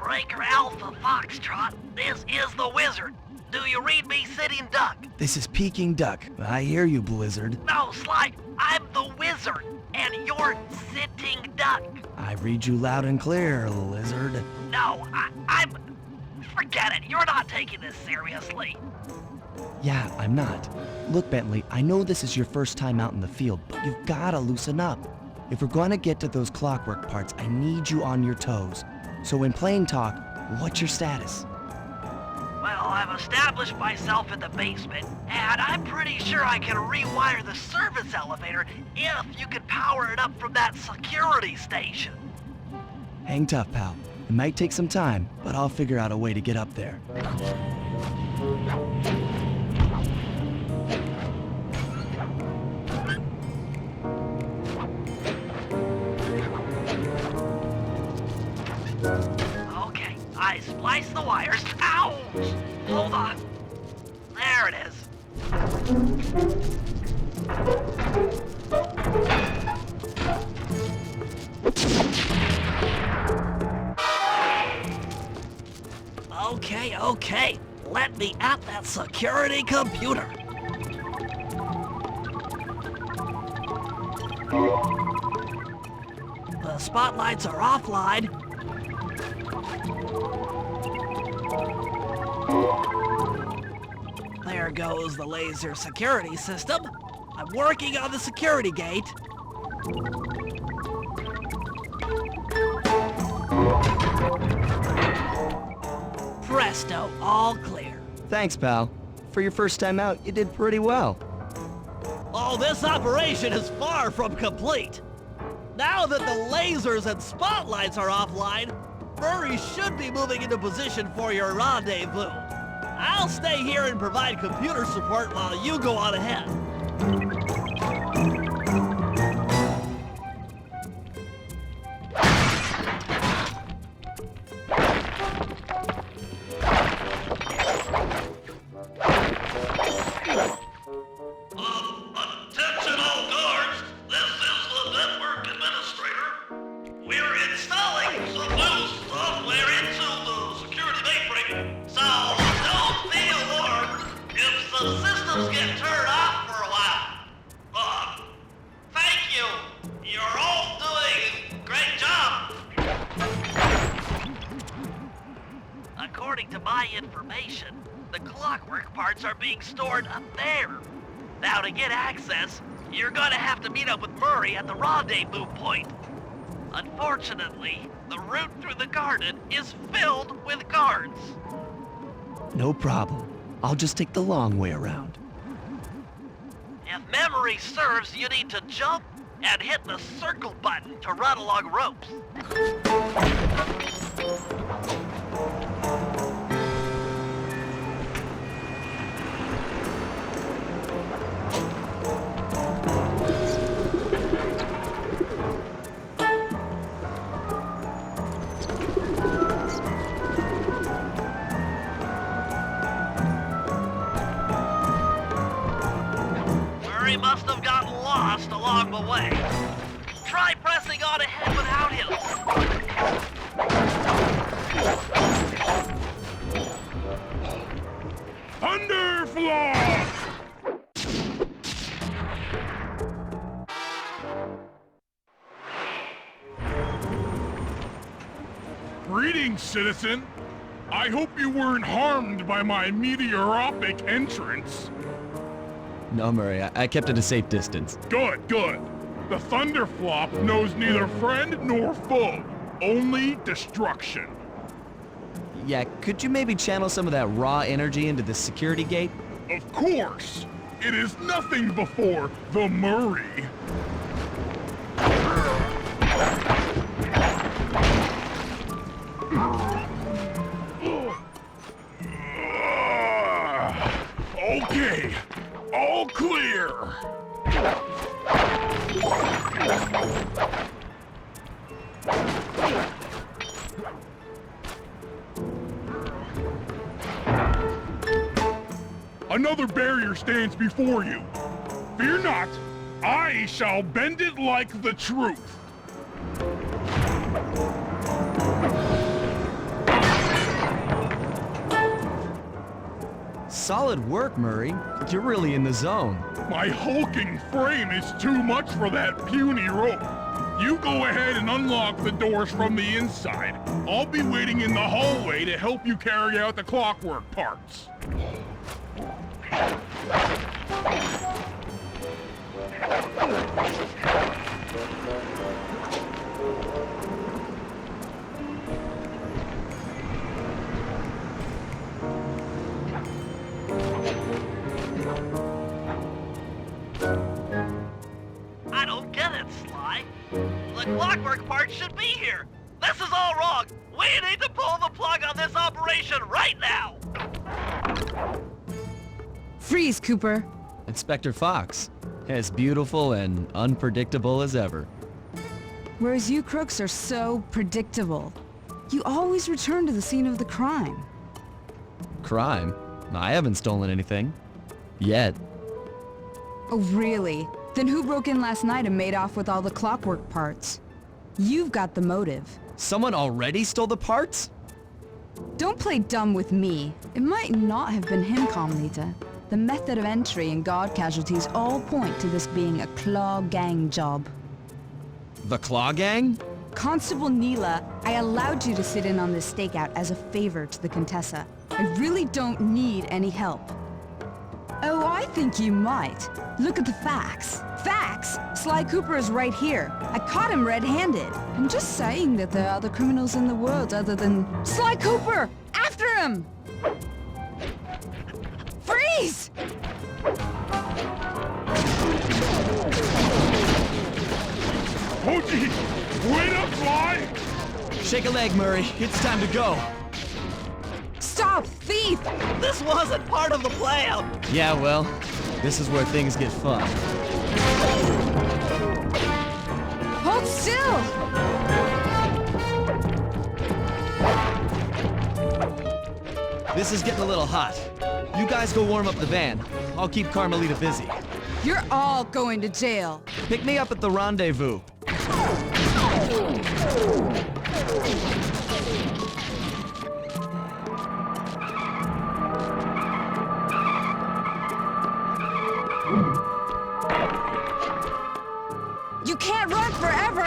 Breaker Alpha Foxtrot, this is the Wizard. Do you read me, Sitting Duck? This is Peking Duck. I hear you, Blizzard. No, Sly, I'm the Wizard, and you're Sitting Duck. I read you loud and clear, Lizard. No, I'm... Forget it, you're not taking this seriously. Yeah, I'm not. Look, Bentley, I know this is your first time out in the field, but you've gotta loosen up. If we're gonna get to those clockwork parts, I need you on your toes. So in plain talk, what's your status? Well, I've established myself in the basement, and I'm pretty sure I can rewire the service elevator if you can power it up from that security station. Hang tough, pal. It might take some time, but I'll figure out a way to get up there. Okay, I spliced the wires. Ouch! Hold on. There it is. Okay. Let me at that security computer. The spotlights are offline. There goes the laser security system. I'm working on the security gate. Presto, all clear. Thanks, pal. For your first time out, you did pretty well. Oh, this operation is far from complete. Now that the lasers and spotlights are offline, Murray should be moving into position for your rendezvous. I'll stay here and provide computer support while you go on ahead. Attention all guards, this is the network administrator. We're installing some new software into the security mainframe, so don't be alarmed if some systems get turned off for a while. Thank you. You're all doing a great job. According to my information, the clockwork parts are being stored up there. Now to get access, you're gonna have to meet up with Murray at the rendezvous point. Unfortunately, the route through the garden is filled with guards. No problem. I'll just take the long way around. If memory serves, you need to jump and hit the circle button to run along ropes. Murray must have gotten lost along the way. Try pressing on ahead without him. Underfloor! Greetings, citizen. I hope you weren't harmed by my meteoropic entrance. No, Murray, I kept at a safe distance. Good. The Thunderflop knows neither friend nor foe, only destruction. Yeah, could you maybe channel some of that raw energy into the security gate? Of course. It is nothing before the Murray. Okay, all clear. Another barrier stands before you. Fear not, I shall bend it like the truth. Solid work, Murray. You're really in the zone. My hulking frame is too much for that puny rope. You go ahead and unlock the doors from the inside. I'll be waiting in the hallway to help you carry out the clockwork parts. I don't get it, Sly. The clockwork part should be here. This is all wrong. We need to pull the plug on this operation right now. Freeze, Cooper. Inspector Fox, as beautiful and unpredictable as ever. Whereas you crooks are so predictable. You always return to the scene of the crime. Crime? I haven't stolen anything. Yet. Oh, really? Then who broke in last night and made off with all the clockwork parts? You've got the motive. Someone already stole the parts? Don't play dumb with me. It might not have been him, Carmelita. The method of entry and guard casualties all point to this being a Claw Gang job. The Claw Gang? Constable Neela, I allowed you to sit in on this stakeout as a favor to the Contessa. I really don't need any help. Oh, I think you might. Look at the facts. Facts? Sly Cooper is right here. I caught him red-handed. I'm just saying that there are other criminals in the world other than... Sly Cooper! After him! Freeze! Oh, gee! Wait up, Sly! Shake a leg, Murray. It's time to go. Stop, thief! This wasn't part of the plan. Yeah, well, this is where things get fun. Hold still! This is getting a little hot. You guys go warm up the van. I'll keep Carmelita busy. You're all going to jail. Pick me up at the rendezvous. You can't run forever!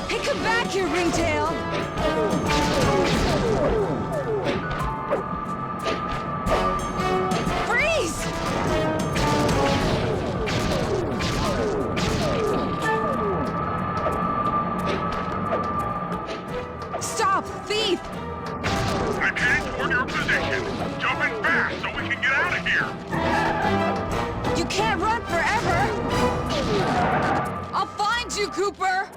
Hey, come back here, Ringtail! Freeze! Stop, thief! I'm heading toward your position. Jumping fast so we can get out of here. You can't run forever! I'll find you, Cooper!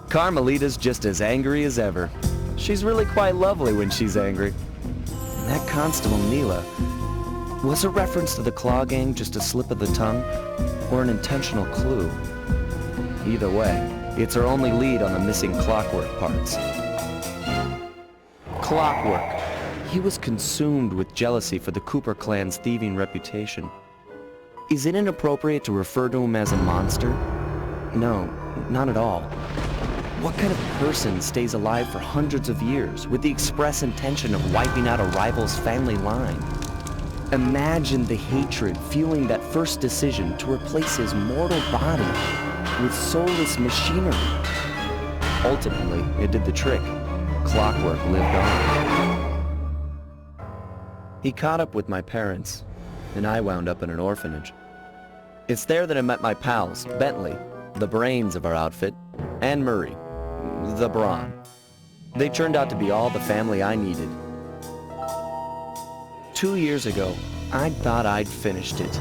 Carmelita's just as angry as ever. She's really quite lovely when she's angry. And that Constable Neela, was a reference to the Claw Gang just a slip of the tongue, or an intentional clue? Either way, it's our only lead on the missing clockwork parts. Clockwork. He was consumed with jealousy for the Cooper clan's thieving reputation. Is it inappropriate to refer to him as a monster? No, not at all. What kind of person stays alive for hundreds of years with the express intention of wiping out a rival's family line? Imagine the hatred fueling that first decision to replace his mortal body with soulless machinery. Ultimately, it did the trick. Clockwork lived on. He caught up with my parents, and I wound up in an orphanage. It's there that I met my pals, Bentley, the brains of our outfit, and Murray, the brawn. They turned out to be all the family I needed. 2 years ago, I'd thought I'd finished it.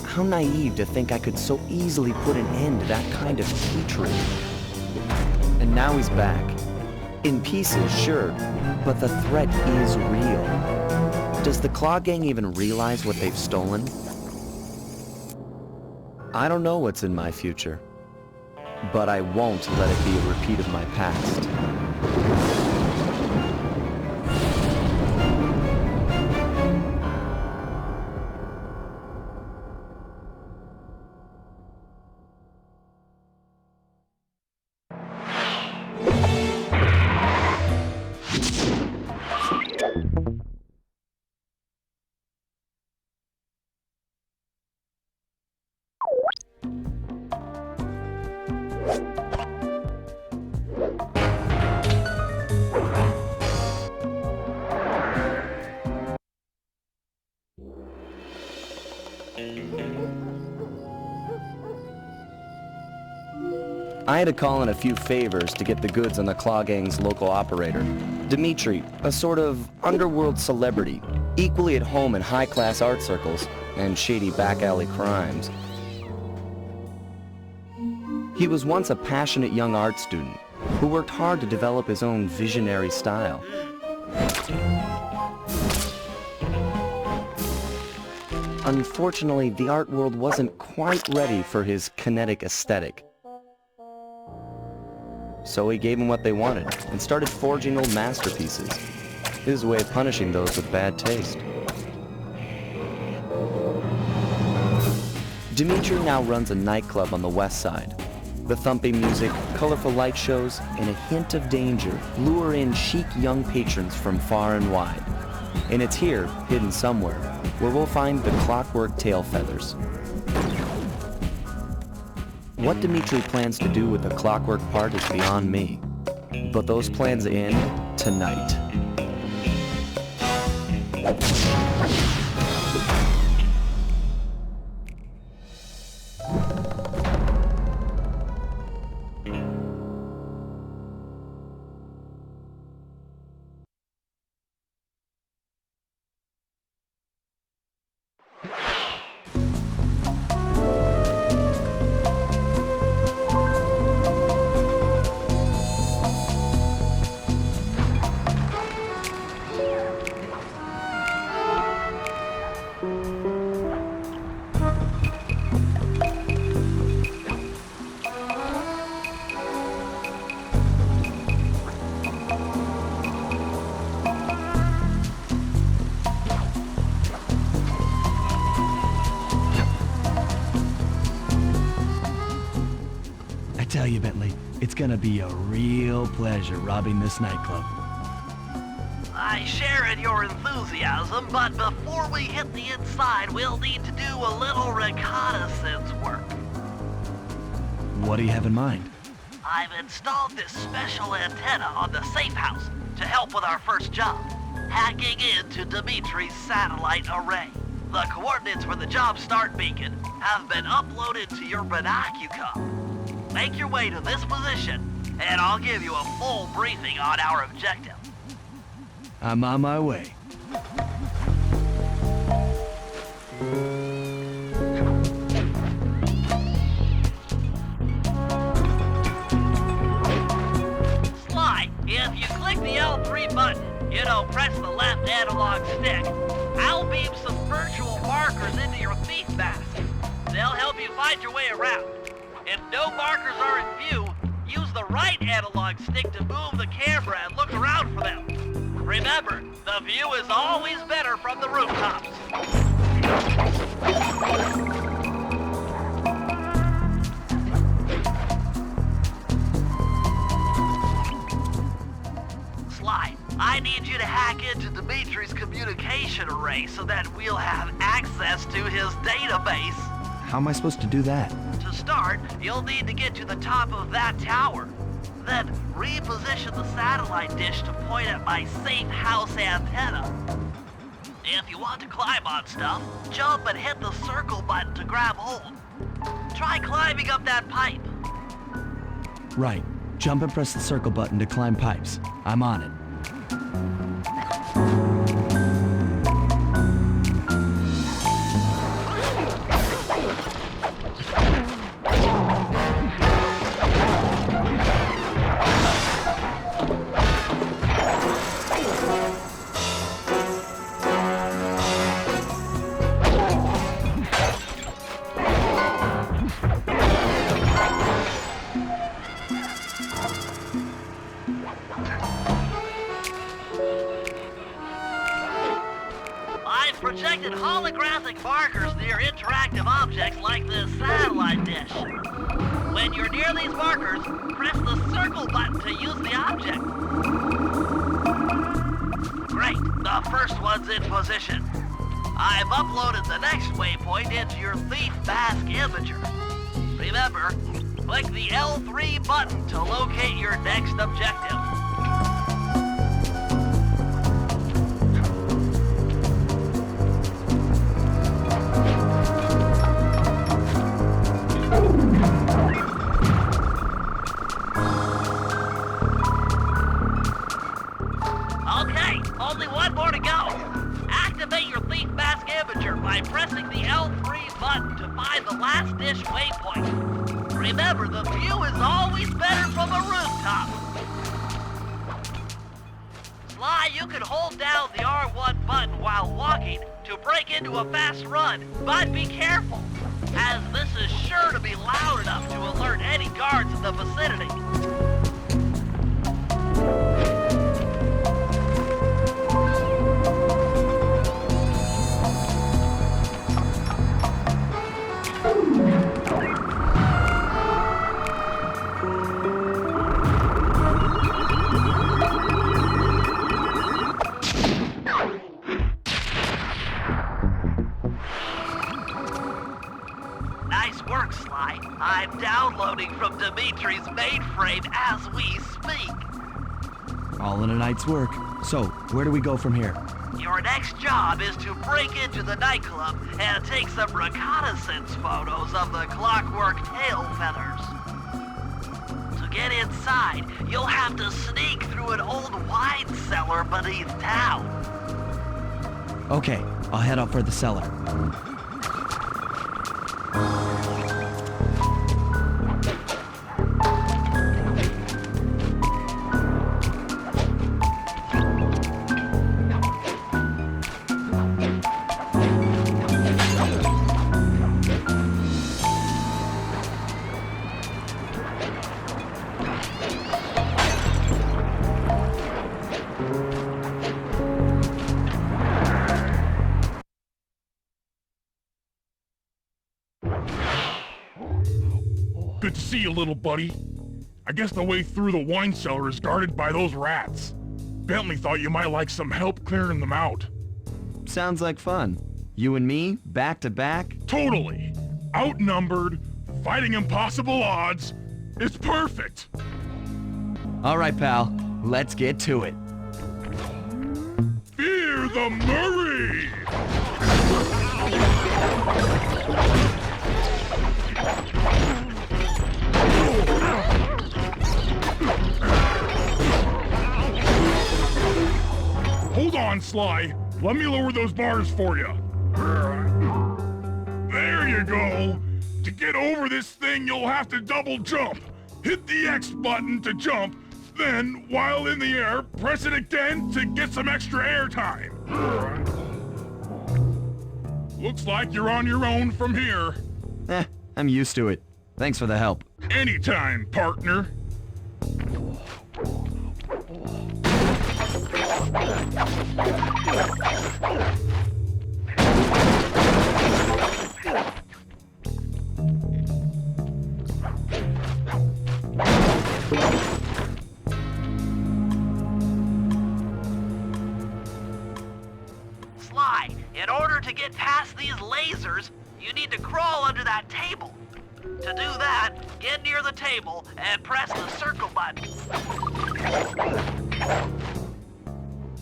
How naive to think I could so easily put an end to that kind of hatred. And now he's back. In pieces, sure, but the threat is real. Does the Claw Gang even realize what they've stolen? I don't know what's in my future, but I won't let it be a repeat of my past. I had to call in a few favors to get the goods on the Claw Gang's local operator, Dimitri, a sort of underworld celebrity, equally at home in high-class art circles and shady back-alley crimes. He was once a passionate young art student who worked hard to develop his own visionary style. Unfortunately, the art world wasn't quite ready for his kinetic aesthetic. So he gave them what they wanted and started forging old masterpieces. His way of punishing those with bad taste. Dimitri now runs a nightclub on the west side. The thumping music, colorful light shows, and a hint of danger lure in chic young patrons from far and wide. And it's here, hidden somewhere, where we'll find the clockwork tail feathers. What Dimitri plans to do with the clockwork part is beyond me. But those plans end tonight. I tell you, Bentley, it's gonna be a real pleasure robbing this nightclub. I share in your enthusiasm, but before we hit the inside, we'll need to do a little reconnaissance work. What do you have in mind? I've installed this special antenna on the safe house to help with our first job, hacking into Dimitri's satellite array. The coordinates for the job start beacon have been uploaded to your binocular. Make your way to this position, and I'll give you a full briefing on our objective. I'm on my way. Sly, if you click the L3 button, press the left analog stick, I'll beam some virtual markers into your thief mask. They'll help you find your way around. If no markers are in view, use the right analog stick to move the camera and look around for them. Remember, the view is always better from the rooftops. Sly, I need you to hack into Dimitri's communication array so that we'll have access to his database. How am I supposed to do that? To start, you'll need to get to the top of that tower. Then reposition the satellite dish to point at my safe house antenna. If you want to climb on stuff, jump and hit the circle button to grab hold. Try climbing up that pipe. Right. Jump and press the circle button to climb pipes. I'm on it. Projected holographic markers near interactive objects like this satellite dish. When you're near these markers, press the circle button to use the object. Great, the first one's in position. I've uploaded the next waypoint into your thief mask imager. Remember, Click the L3 button to locate your next objective. Okay, only one more to go. Activate your thief mask imager by pressing the L3 button to find the last dish waypoint. Remember, the view is always better from a rooftop. Sly, you can hold down the R1 button while walking to break into a fast run, but be careful, as this is sure to be loud enough to alert any guards in the vicinity. Nice work, Sly. I'm downloading from Dimitri's mainframe as we speak. All in a night's work. So, where do we go from here? Your next job is to break into the nightclub and take some reconnaissance photos of the clockwork tail feathers. To get inside, you'll have to sneak through an old wine cellar beneath town. Okay, I'll head out for the cellar. Good to see you, little buddy. I guess the way through the wine cellar is guarded by those rats. Bentley thought you might like some help clearing them out. Sounds like fun. You and me, back to back? Totally. Outnumbered, fighting impossible odds. It's perfect. All right, pal. Let's get to it. Fear the Murray! Hold on, Sly. Let me lower those bars for you. There you go. To get over this thing, you'll have to double jump. Hit the X button to jump, then, while in the air, press it again to get some extra air time. Looks like you're on your own from here. I'm used to it. Thanks for the help. Anytime, partner. Sly, in order to get past these lasers, you need to crawl under that table. To do that, get near the table and press the circle button.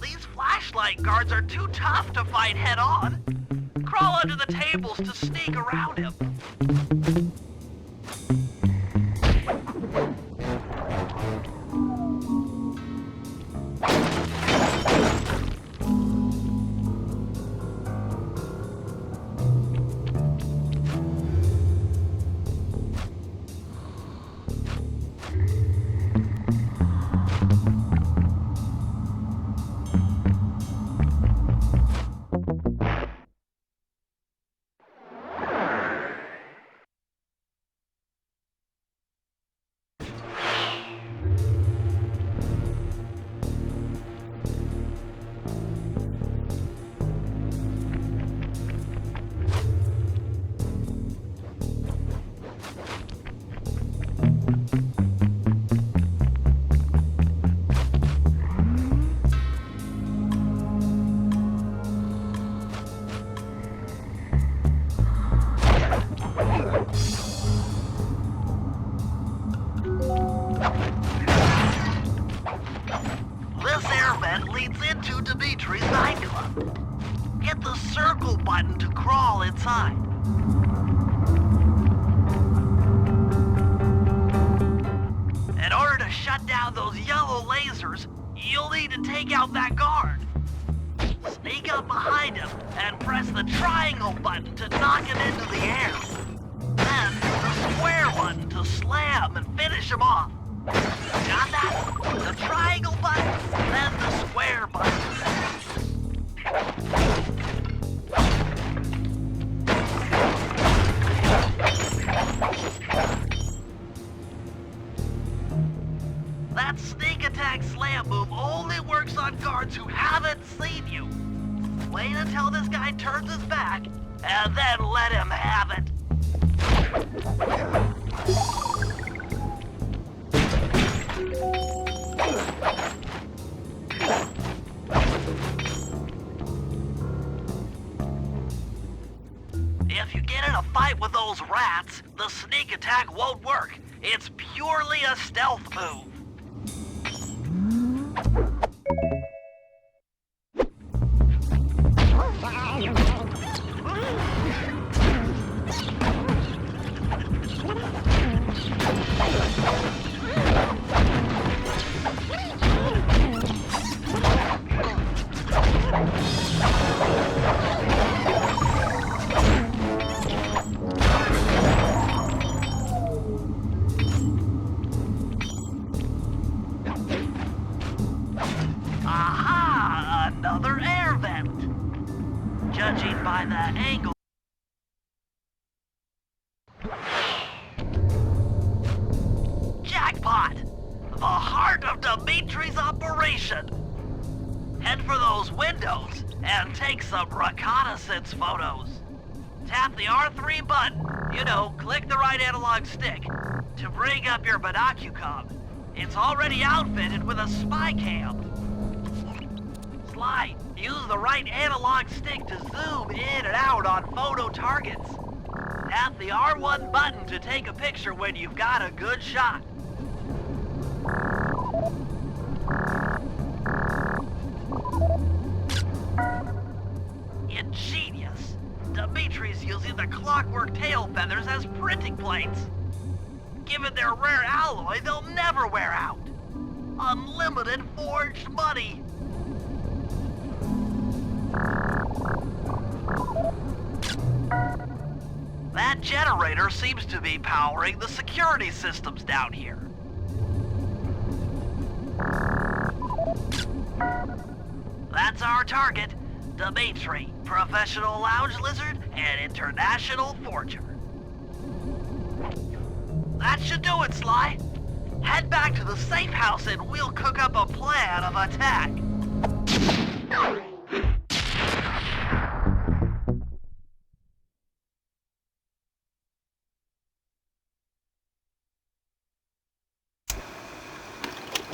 These flashlight guards are too tough to fight head-on. Crawl under the tables to sneak around him. inside. In order to shut down those yellow lasers, you'll need to take out that guard. Sneak up behind him and press the triangle button to knock him into the air. Then the square button to slam and finish him off. Got that? The triangle button, then the square button. That sneak attack slam move only works on guards who haven't seen you. Wait until this guy turns his back, and then let him have it. If you get in a fight with those rats, the sneak attack won't work. It's purely a stealth move. Aha! Another air vent. Judging by the angle. Jackpot! The heart of Dimitri's operation. Head for those windows and take some reconnaissance photos. Tap the R3 button, click the right analog stick, to bring up your binocucom. It's already outfitted with a spy cam. Slide, use the right analog stick to zoom in and out on photo targets. Tap the R1 button to take a picture when you've got a good shot. Ingenious. Dimitri's using the clockwork tail feathers as printing plates. Given their rare alloy, they'll never wear out. Unlimited forged money. That generator seems to be powering the security systems down here. That's our target, Dimitri, professional lounge lizard and international forger. That should do it, Sly. Head back to the safe house and we'll cook up a plan of attack.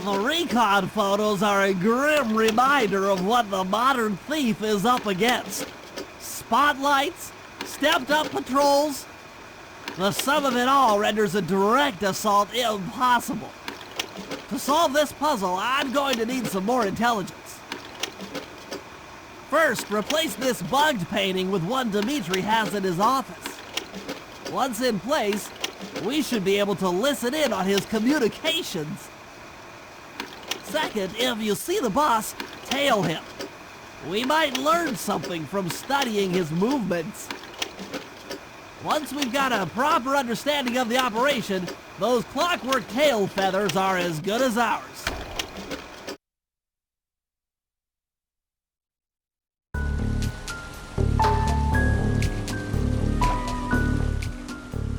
The recon photos are a grim reminder of what the modern thief is up against. Spotlights, stepped-up patrols. The sum of it all renders a direct assault impossible. To solve this puzzle, I'm going to need some more intelligence. First, replace this bugged painting with one Dimitri has in his office. Once in place, we should be able to listen in on his communications. Second, if you see the boss, tail him. We might learn something from studying his movements. Once we've got a proper understanding of the operation, those clockwork tail feathers are as good as ours.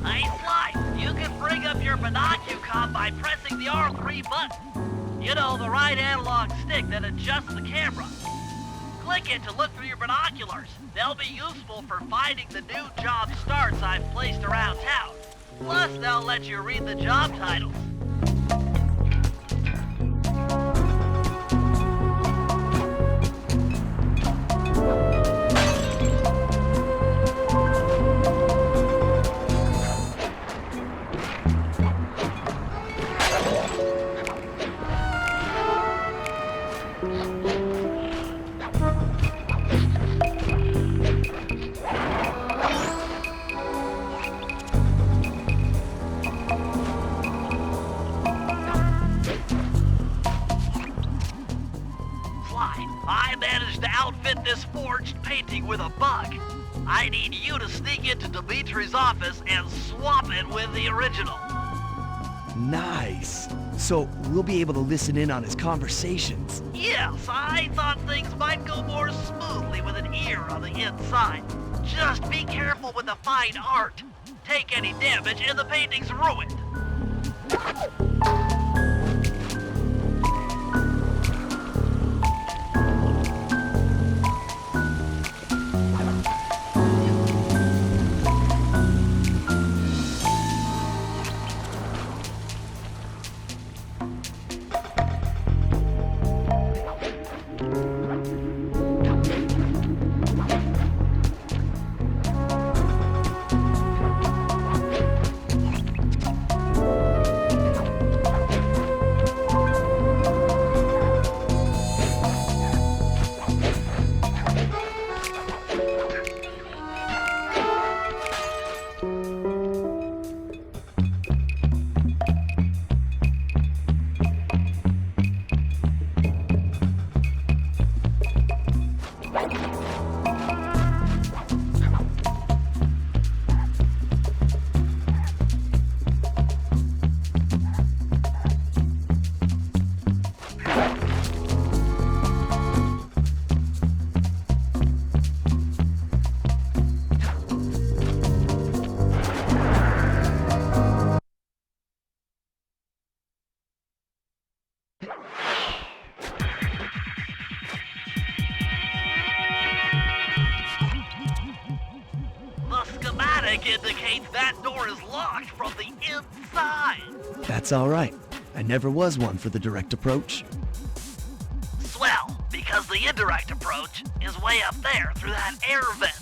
Hey, Sly, you can bring up your binocucom by pressing the R3 button. The right analog stick that adjusts the camera. Click it to look through your binoculars. They'll be useful for finding the new job starts I've placed around town. Plus, they'll let you read the job titles. I need you to sneak into Dimitri's office and swap it with the original. Nice. So we'll be able to listen in on his conversations. Yes, I thought things might go more smoothly with an ear on the inside. Just be careful with the fine art. Take any damage and the painting's ruined. Indicates that door is locked from the inside. That's all right. I never was one for the direct approach. Swell, because the indirect approach is way up there through that air vent.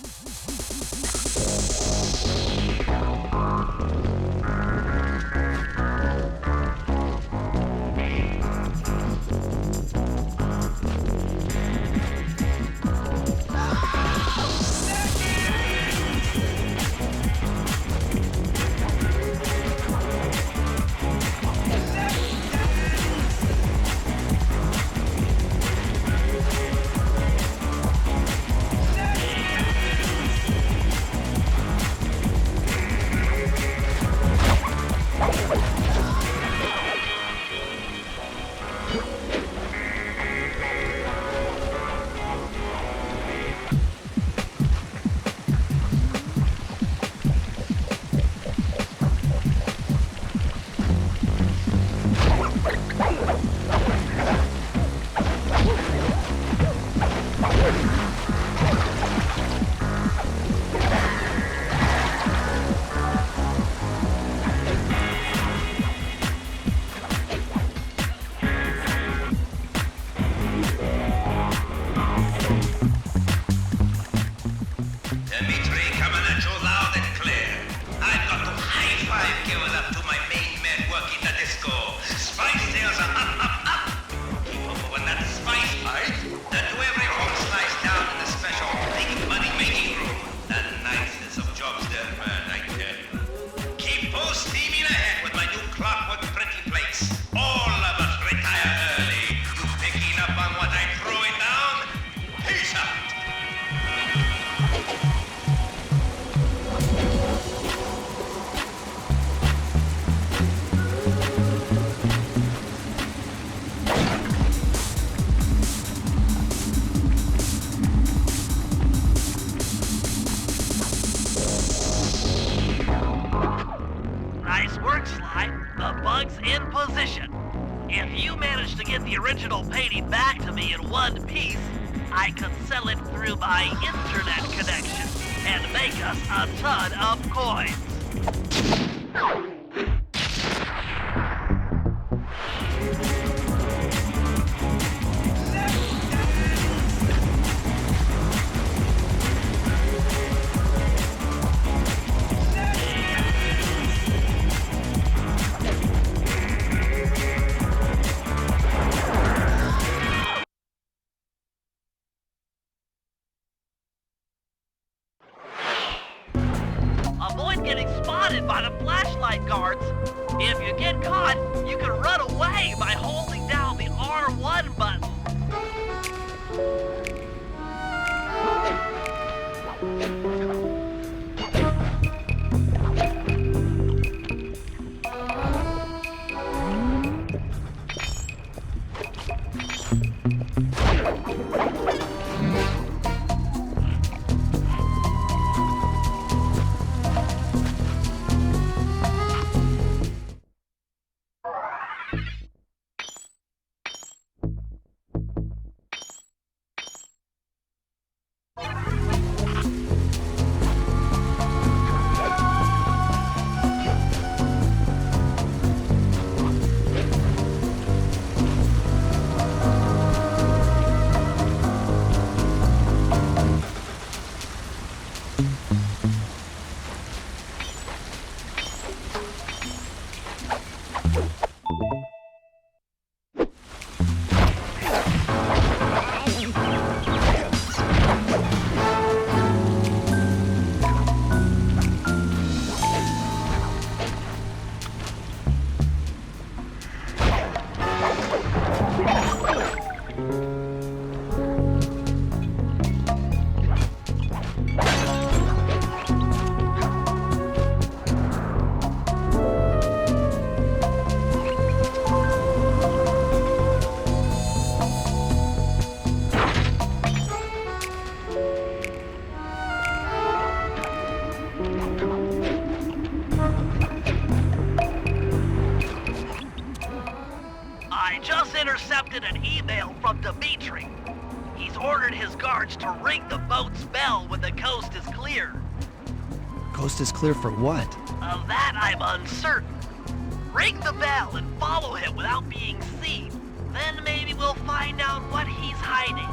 If you manage to get the original painting back to me in one piece, I can sell it through my internet connection and make us a ton of coins. Avoid getting spotted by the flashlight guards. If you get caught, you can run away by holding down the R1 button. I just intercepted an email from Dimitri. He's ordered his guards to ring the boat's bell when the coast is clear. Coast is clear for what? Of that I'm uncertain. Ring the bell and follow him without being seen. Then maybe we'll find out what he's hiding.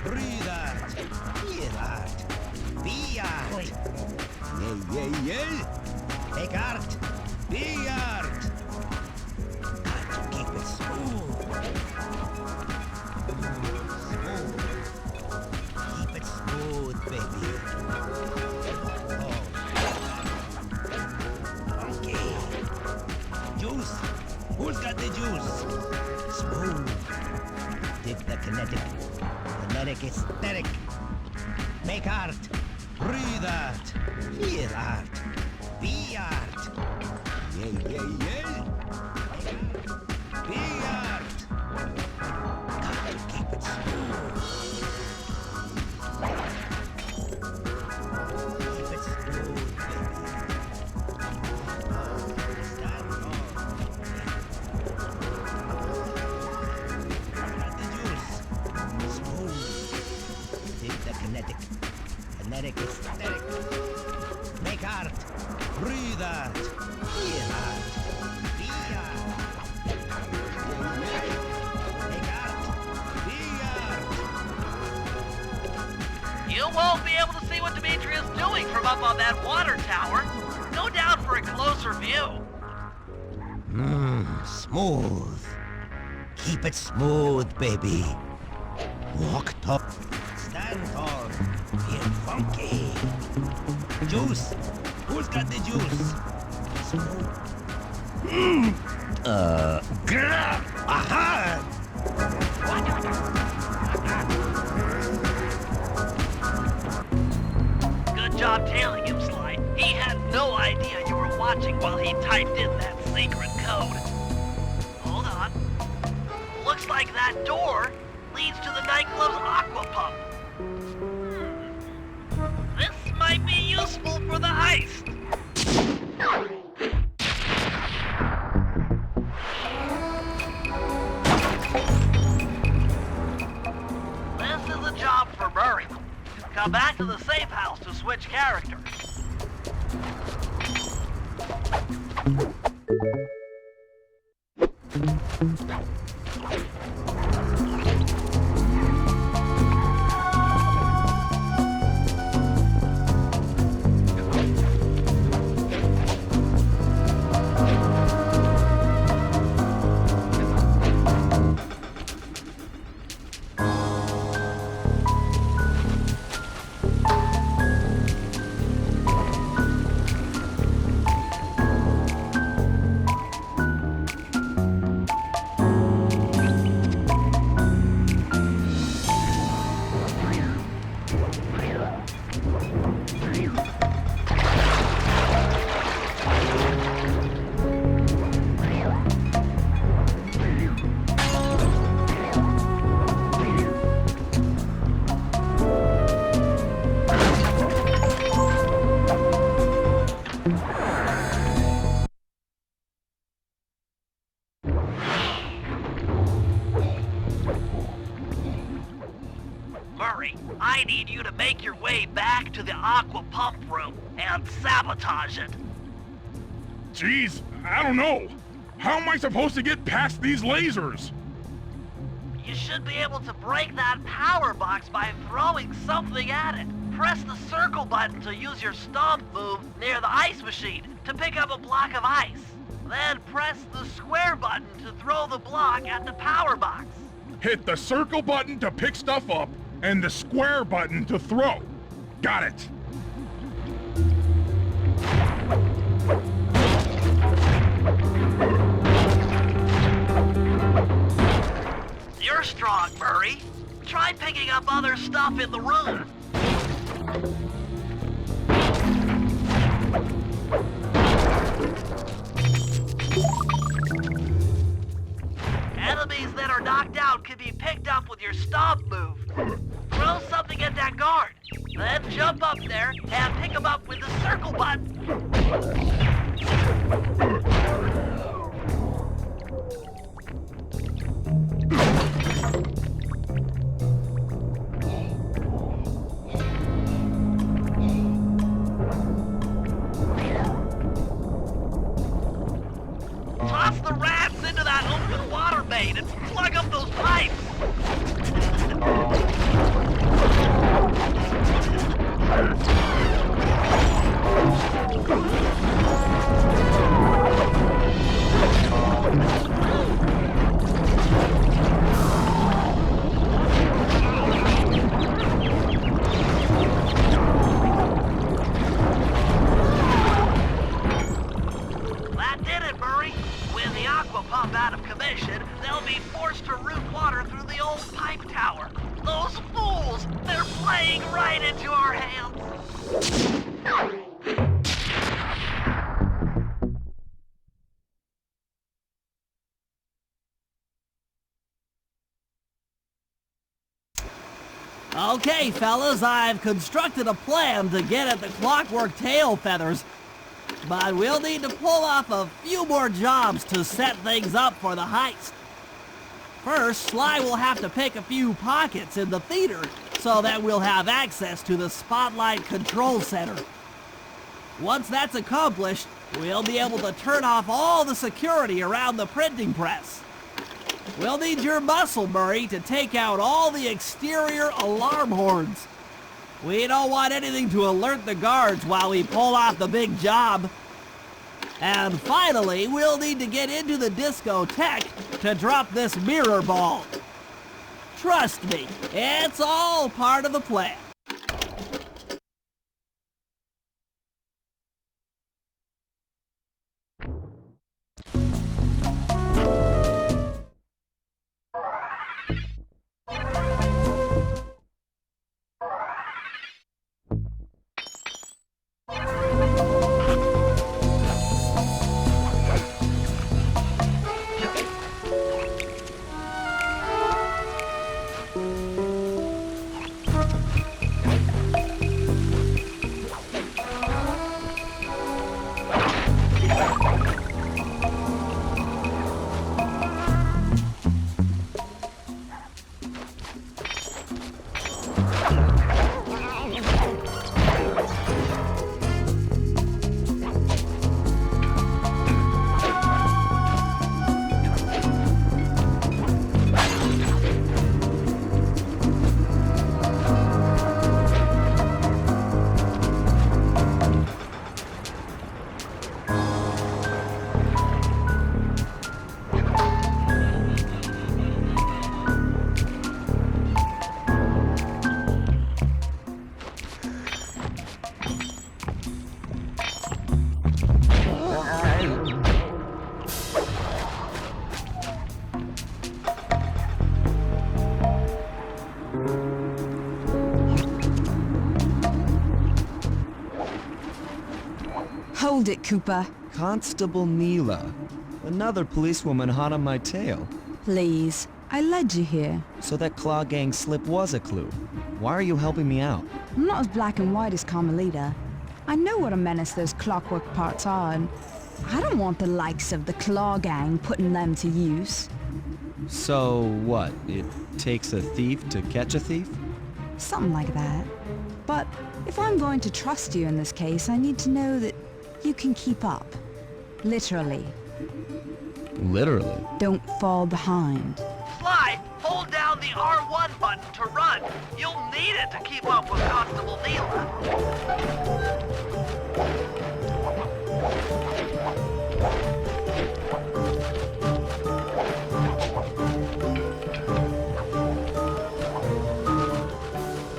Breathe art, hear art, be art. Yay. Take art, be art. Got to keep it smooth. Keep it smooth, baby. Funky. Juice. Who's got the juice? Smooth. Dig the kinetic. Kinetic aesthetic. Make art. Breathe art. Feel art. Be art. Yay. Be art. Got to keep it smooth. Keep it smooth, baby. Stand tall. Got the juice. Smooth. Dig the kinetic. Kinetic aesthetic. Make art. Breathe art. Feel art. Be art. Make art. Be art. You won't be able to see what Dimitri is doing from up on that water tower. Go down for a closer view. Smooth. Keep it smooth, baby. Walk tough. Stand tall. Feel funky. Juice. Who's got the juice? Smooth. Aha! Good job tailing him, Sly. He had no idea you were watching while he typed in that secret code. Hold on. Looks like that door leads to the nightclub's aqua pump. This might be useful for the heist. This is a job for Murray. Come back to the safe house to switch characters. I need you to make your way back to the aqua pump room and sabotage it. Jeez, I don't know. How am I supposed to get past these lasers? You should be able to break that power box by throwing something at it. Press the circle button to use your stomp move near the ice machine to pick up a block of ice. Then press the square button to throw the block at the power box. Hit the circle button to pick stuff up and the square button to throw. Got it. You're strong, Murray. Try picking up other stuff in the room. Enemies that are knocked out can be picked up with your stomp move. Throw something at that guard, then jump up there and pick him up with the circle button. Toss the rats into that open water main and plug up those pipes! That did it, Murray. With the aqua pump out of commission, they'll be forced to route water through the old pipe tower. Those fools! They're playing right into our hands! Okay, fellas, I've constructed a plan to get at the clockwork tail feathers. But we'll need to pull off a few more jobs to set things up for the heist. First, Sly will have to pick a few pockets in the theater so that we'll have access to the Spotlight Control Center. Once that's accomplished, we'll be able to turn off all the security around the printing press. We'll need your muscle, Murray, to take out all the exterior alarm horns. We don't want anything to alert the guards while we pull off the big job. And finally, we'll need to get into the discotheque to drop this mirror ball. Trust me, it's all part of the plan. Hold it, Cooper. Constable Neela. Another policewoman hot on my tail. Please. I led you here. So that Claw Gang slip was a clue. Why are you helping me out? I'm not as black and white as Carmelita. I know what a menace those clockwork parts are, and I don't want the likes of the Claw Gang putting them to use. So what? It takes a thief to catch a thief? Something like that. But if I'm going to trust you in this case, I need to know that you can keep up. Literally. Literally. Don't fall behind. Sly, hold down the R1 button to run. You'll need it to keep up with Constable Neela.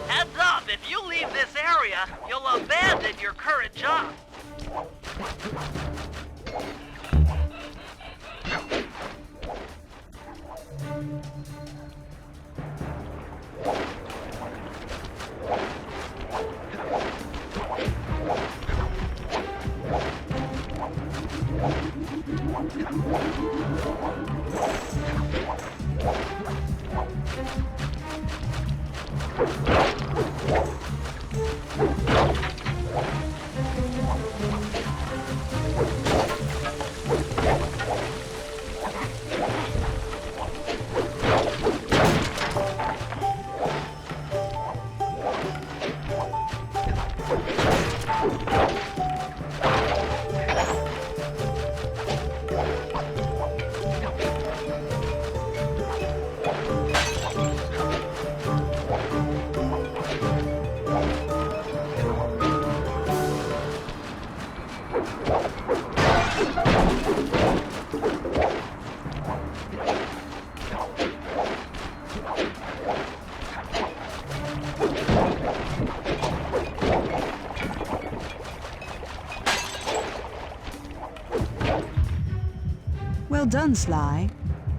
Heads up, if you leave this area, you'll abandon your current job. Well done, Sly.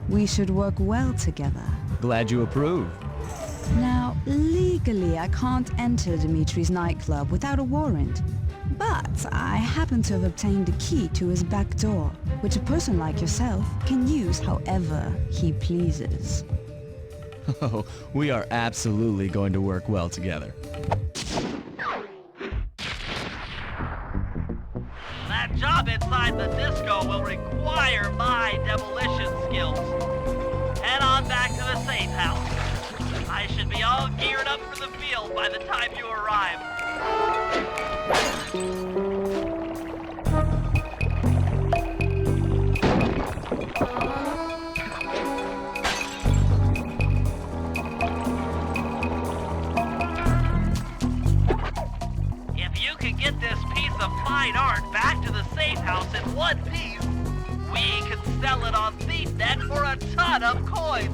We should work well together. Glad you approve. Now, legally, I can't enter Dimitri's nightclub without a warrant. But I happen to have obtained a key to his back door, which a person like yourself can use however he pleases. Oh, we are absolutely going to work well together. That job inside the disco will require my demolition skills. Head on back to the safe house. I should be all geared up for the field by the time you arrive. If you can get this piece of fine art back to the safe house in one piece, we can sell it on ThiefNet for a ton of coins.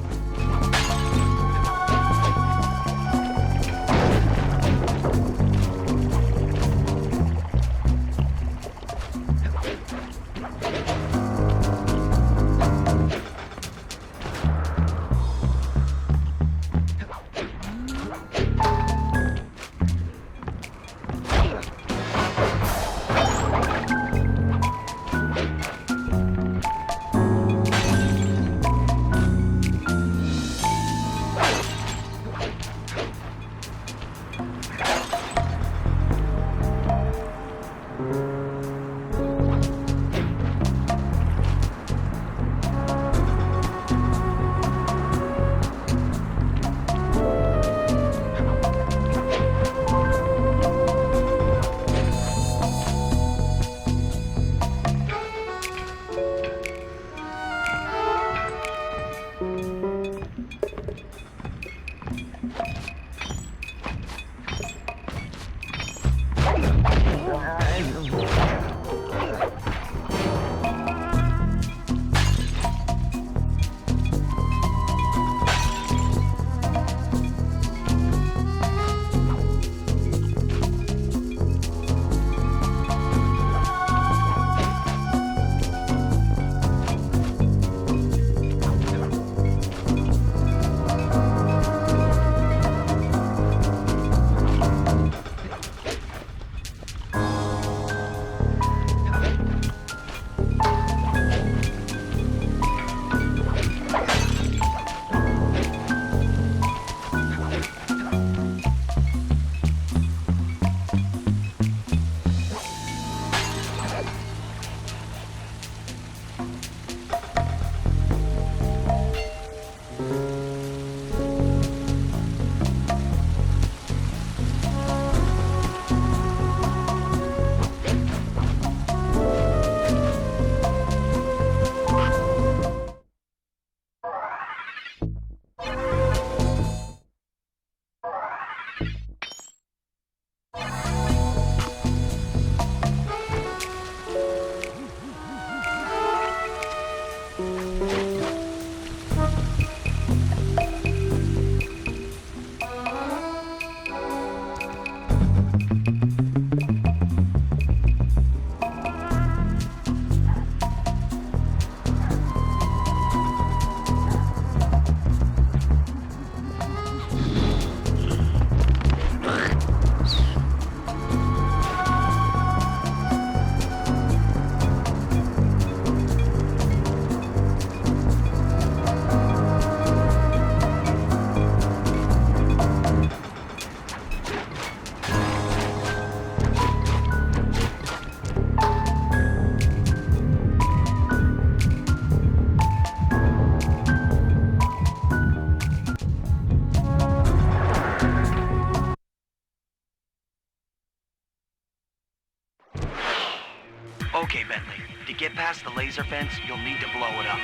get past the laser fence, you'll need to blow it up.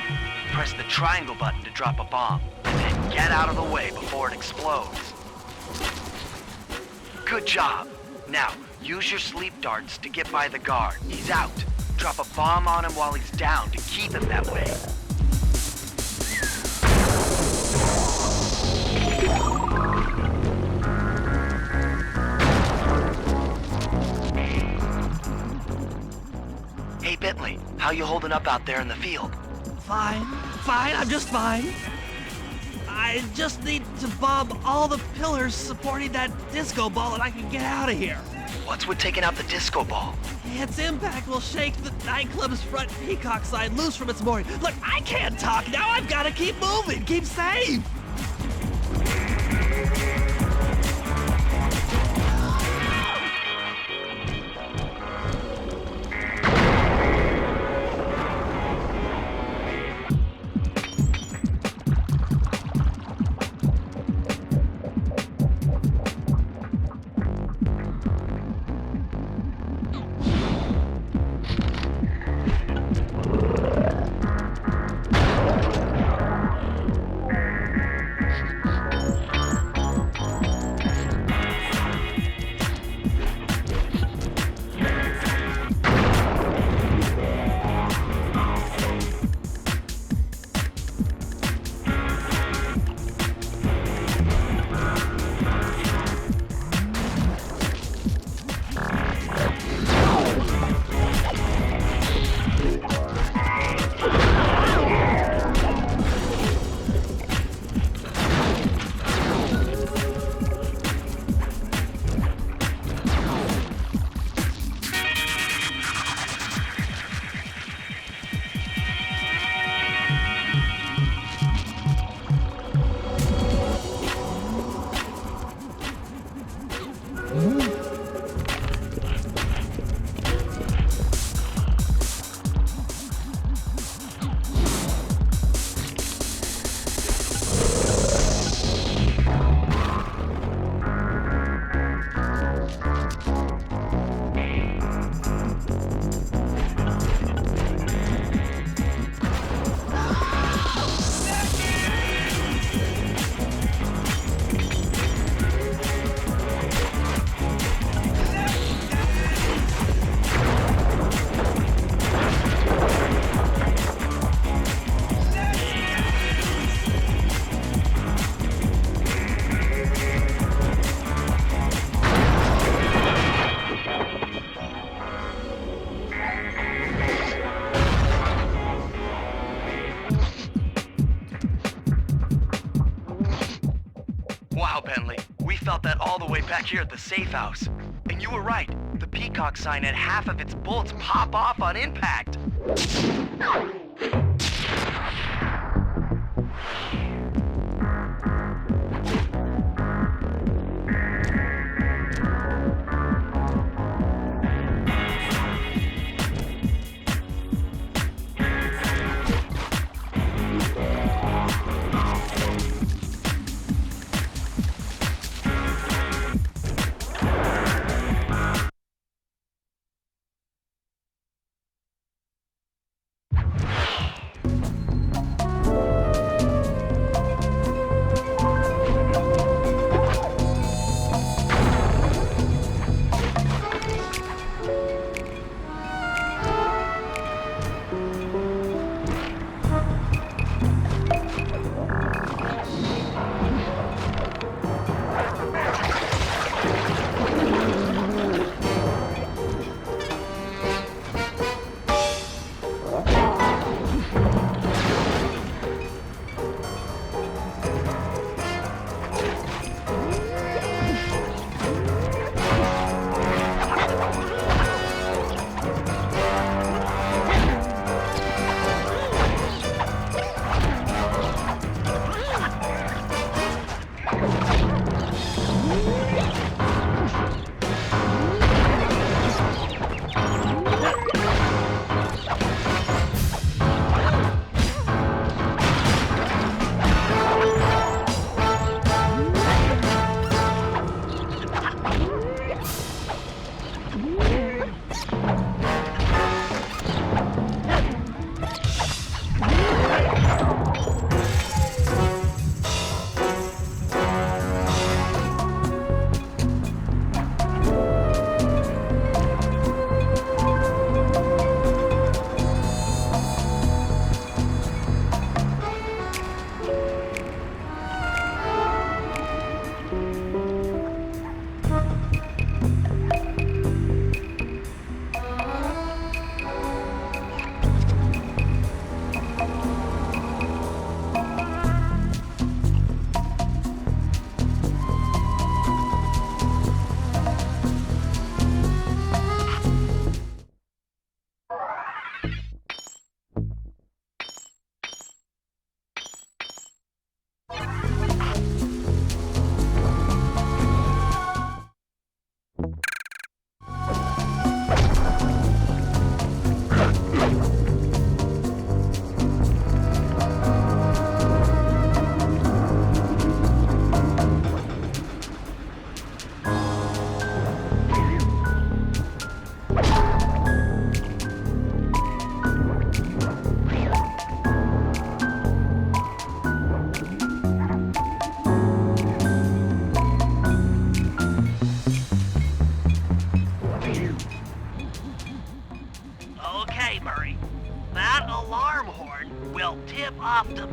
Press the triangle button to drop a bomb, and then get out of the way before it explodes. Good job. Now, use your sleep darts to get by the guard. He's out. Drop a bomb on him while he's down to keep him that way. Hey, Bentley, how you holding up out there in the field? Fine, I'm just fine. I just need to bomb all the pillars supporting that disco ball and I can get out of here. What's with taking out the disco ball? Its impact will shake the nightclub's front peacock sign loose from its mooring. Look, I can't talk now. I've got to keep moving, keep safe. Wow, Bentley, we felt that all the way back here at the safe house. And you were right, the peacock sign had half of its bolts pop off on impact.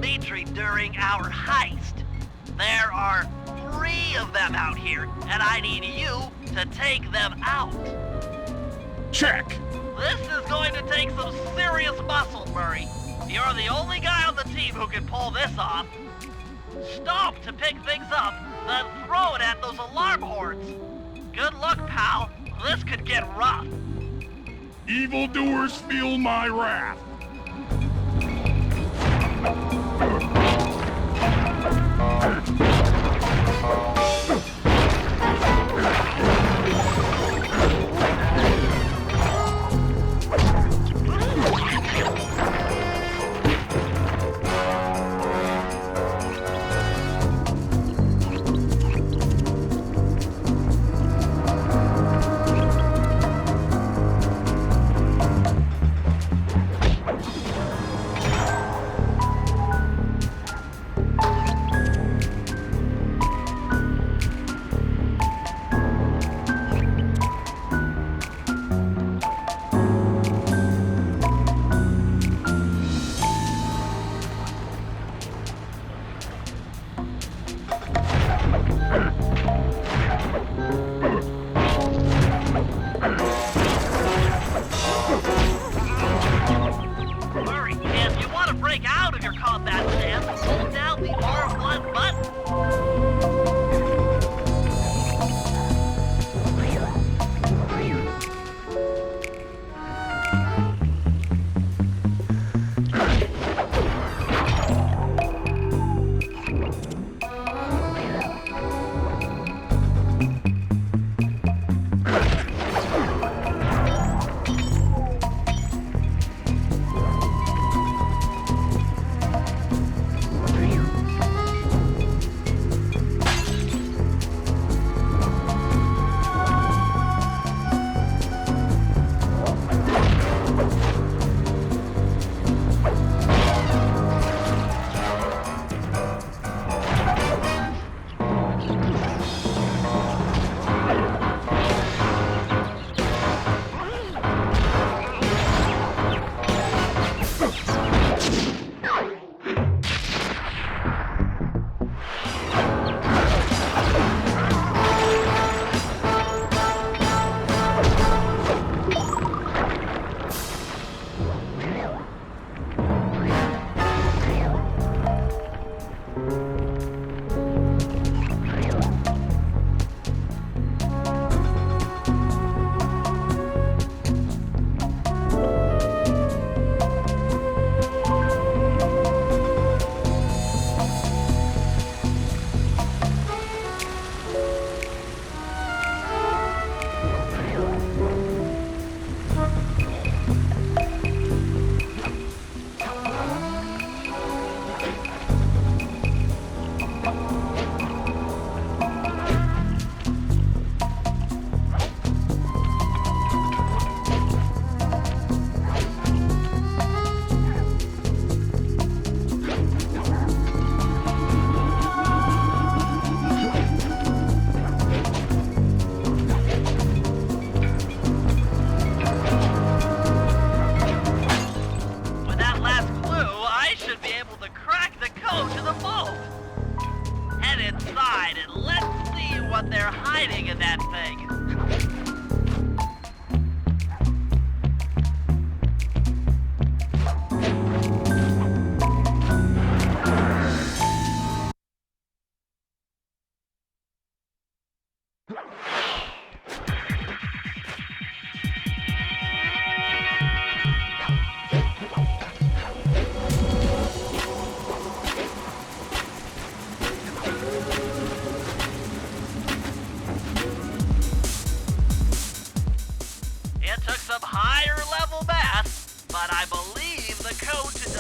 Dimitri during our heist. There are 3 of them out here, and I need you to take them out. Check. This is going to take some serious muscle, Murray. You're the only guy on the team who can pull this off. Stop to pick things up, then throw it at those alarm horns. Good luck, pal. This could get rough. Evildoers feel my wrath. Murray, if you want to break out of your combat stance, hold down the R1 button.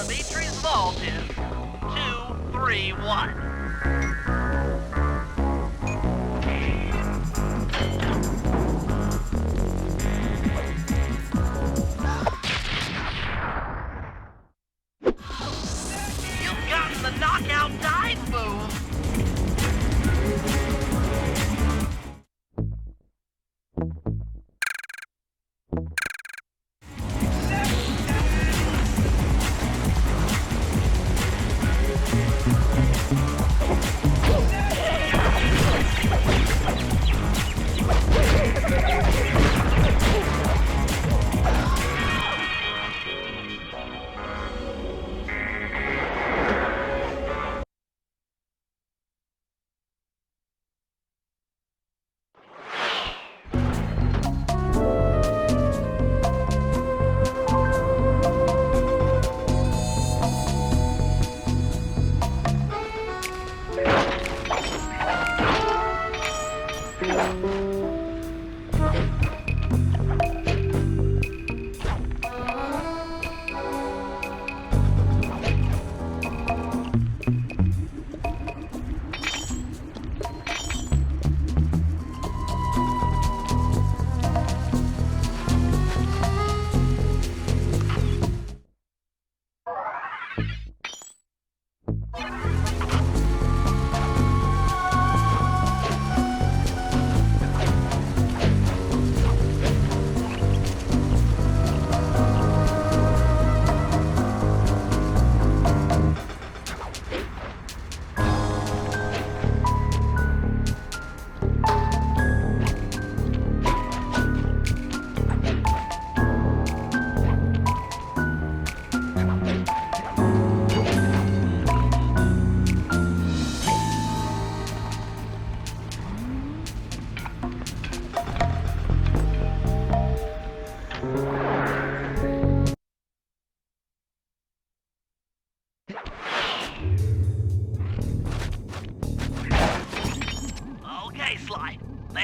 Dimitri's vault is 231. You've gotten the knockout dive move.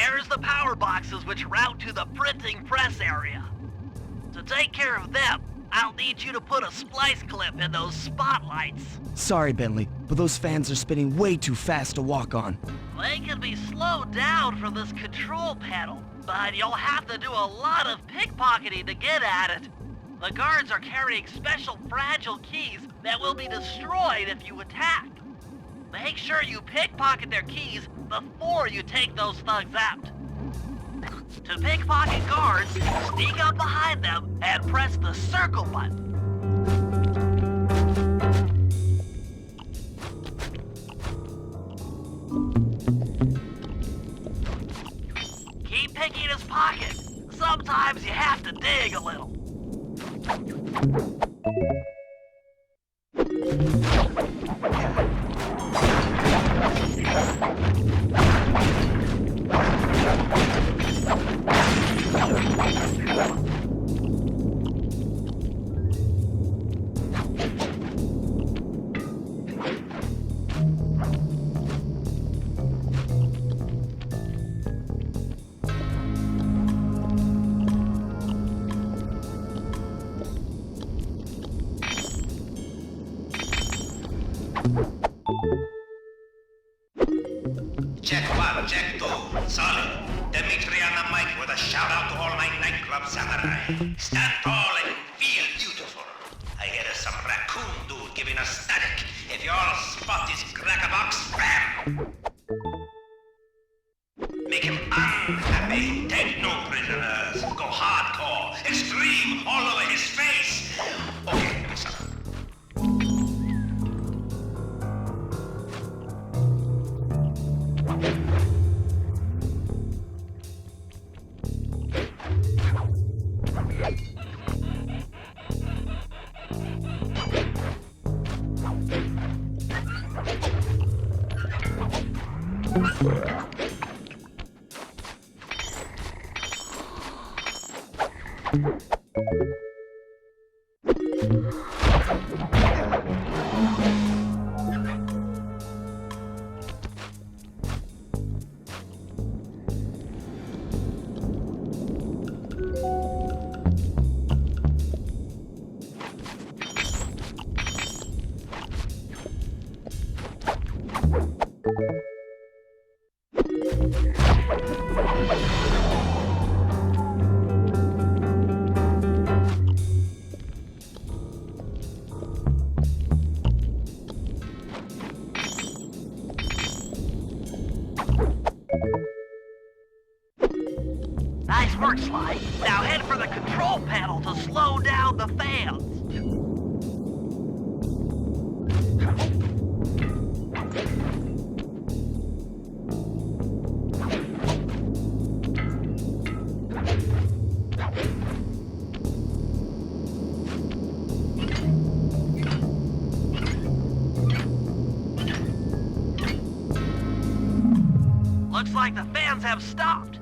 There's the power boxes which route to the printing press area. To take care of them, I'll need you to put a splice clip in those spotlights. Sorry, Bentley, but those fans are spinning way too fast to walk on. They can be slowed down from this control panel, but you'll have to do a lot of pickpocketing to get at it. The guards are carrying special fragile keys that will be destroyed if you attack. Make sure you pickpocket their keys before you take those thugs out. To pickpocket guards, sneak up behind them and press the circle button. Keep picking his pocket. Sometimes you have to dig a little. Check 1, check 2. Solid. Dimitri on the mic with a shout out to all my nightclub samurai. Stand tall and feel beautiful. I hear there's some raccoon dude giving us static. If you all spot his crackerbox, spam. Make him unhappy. Take no prisoners. Go hardcore. Extreme all over his face. Okay, give me some. Nice work, Sly. Now head for the control panel to slow down the fans. Looks like the fans have stopped.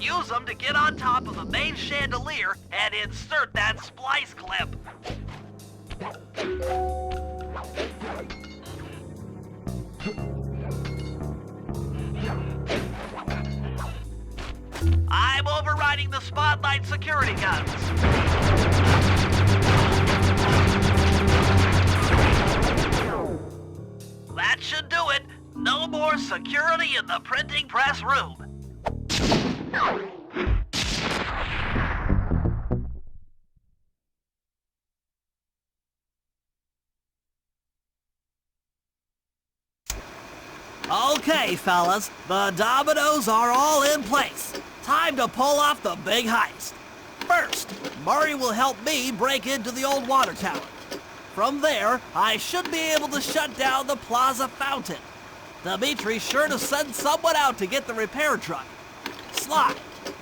Use them to get on top of the main chandelier and insert that splice clip. I'm overriding the spotlight security guns. That should do it. No more security in the printing press room. Okay, fellas, the dominoes are all in place. Time to pull off the big heist. First, Murray will help me break into the old water tower. From there, I should be able to shut down the plaza fountain. Dimitri's sure to send someone out to get the repair truck. Sly,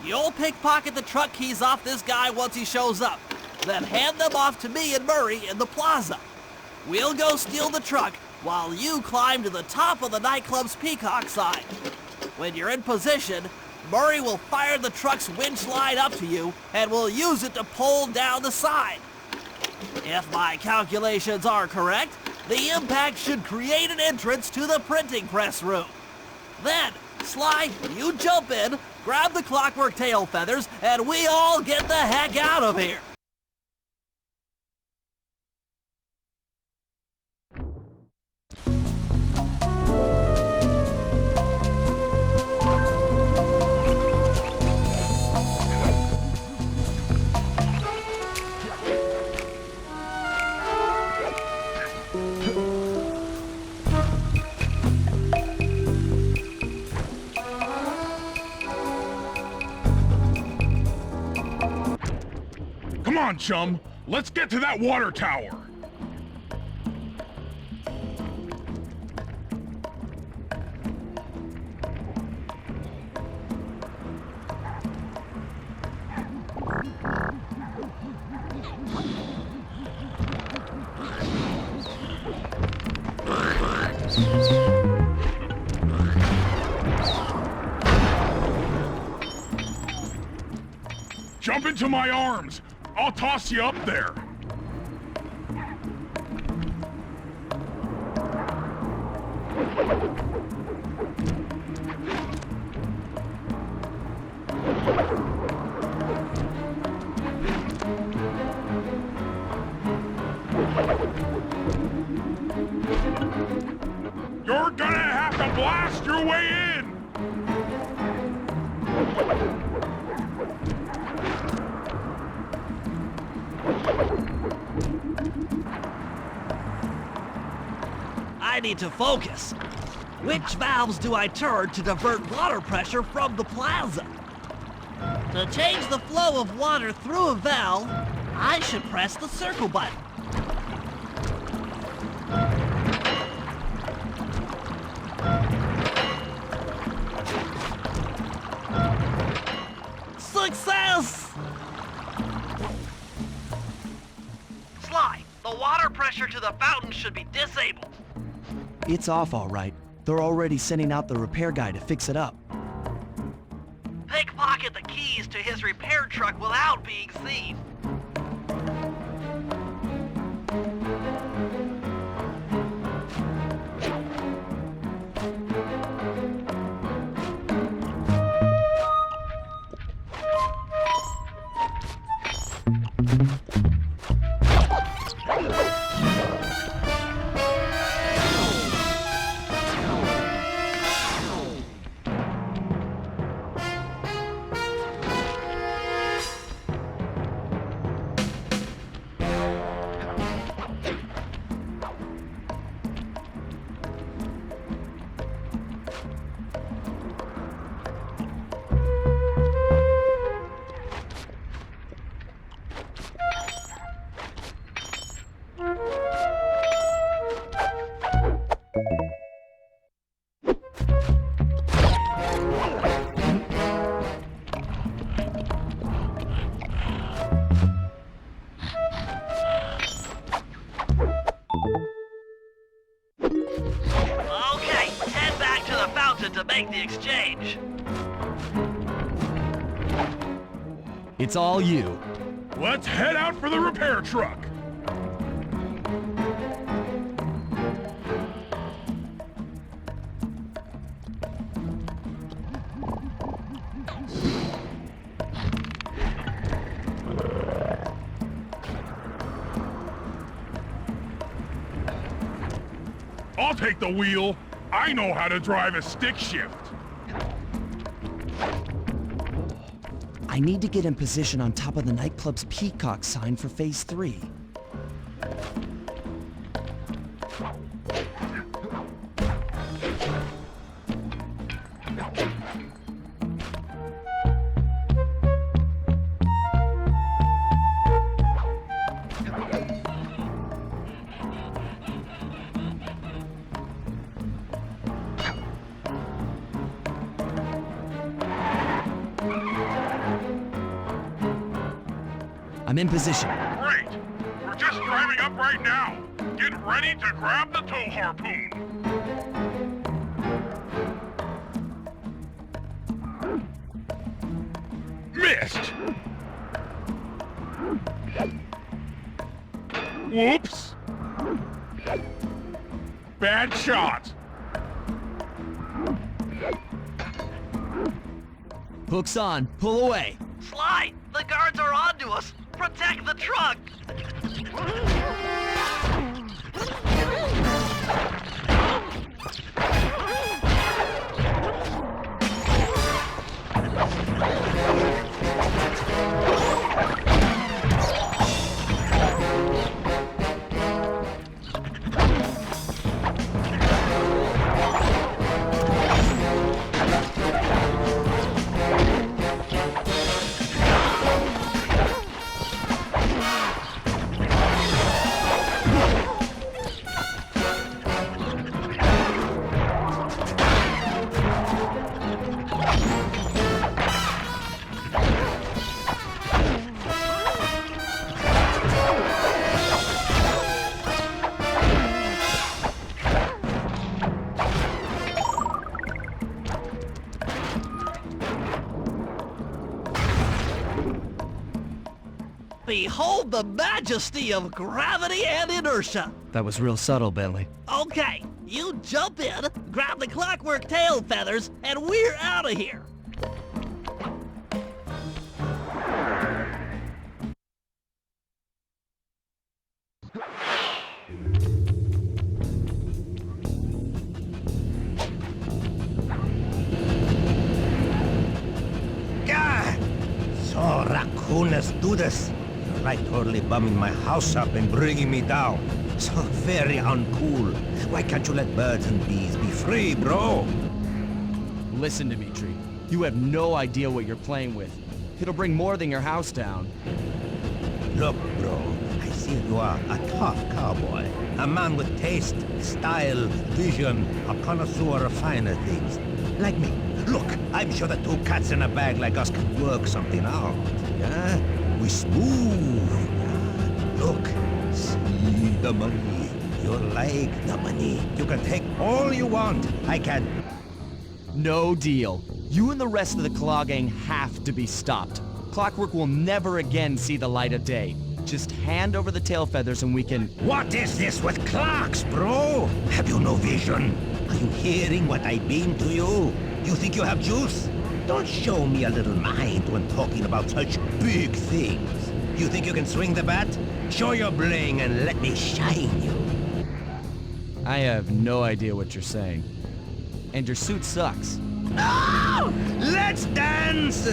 you'll pickpocket the truck keys off this guy once he shows up, then hand them off to me and Murray in the plaza. We'll go steal the truck while you climb to the top of the nightclub's peacock side. When you're in position, Murray will fire the truck's winch line up to you and will use it to pull down the side. If my calculations are correct, the impact should create an entrance to the printing press room. Then, Sly, you jump in, grab the clockwork tail feathers, and we all get the heck out of here. Come on, chum. Let's get to that water tower. Jump into my arms. I'll toss you up there. You're gonna have to blast your way in. I need to focus. Which valves do I turn to divert water pressure from the plaza? To change the flow of water through a valve, I should press the circle button. Success! Sly, the water pressure to the fountain should be disabled. It's off all right. They're already sending out the repair guy to fix it up. Pickpocket the keys to his repair truck without being seen. To make the exchange. It's all you. Let's head out for the repair truck. I'll take the wheel. I know how to drive a stick shift. I need to get in position on top of the nightclub's peacock sign for Phase 3. I'm in position. Great! We're just driving up right now. Get ready to grab the tow harpoon. Missed! Whoops! Hook's on. Pull away. Sly, the guards are onto us. Protect the truck. Behold the majesty of gravity and inertia. That was real subtle, Bentley. Okay, you jump in, grab the clockwork tail feathers, and we're out of here. God! So raccooners do this. You're right, totally bumming my house up and bringing me down. So very uncool. Why can't you let birds and bees be free, bro? Listen, Dimitri. You have no idea what you're playing with. It'll bring more than your house down. Look, bro, I see you are a tough cowboy. A man with taste, style, vision, a connoisseur of finer things. Like me. Look, I'm sure the two cats in a bag like us can work something out. Yeah? We smooth. Yeah? Look, see the money. You like the money. You can take all you want. I can... No deal. You and the rest of the Claw Gang have to be stopped. Clockwork will never again see the light of day. Just hand over the tail feathers and we can... What is this with clocks, bro? Have you no vision? Are you hearing what I beam to you? You think you have juice? Don't show me a little mind when talking about such big things. You think you can swing the bat? Show your bling and let me shine you. I have no idea what you're saying. And your suit sucks. Oh! Let's dance!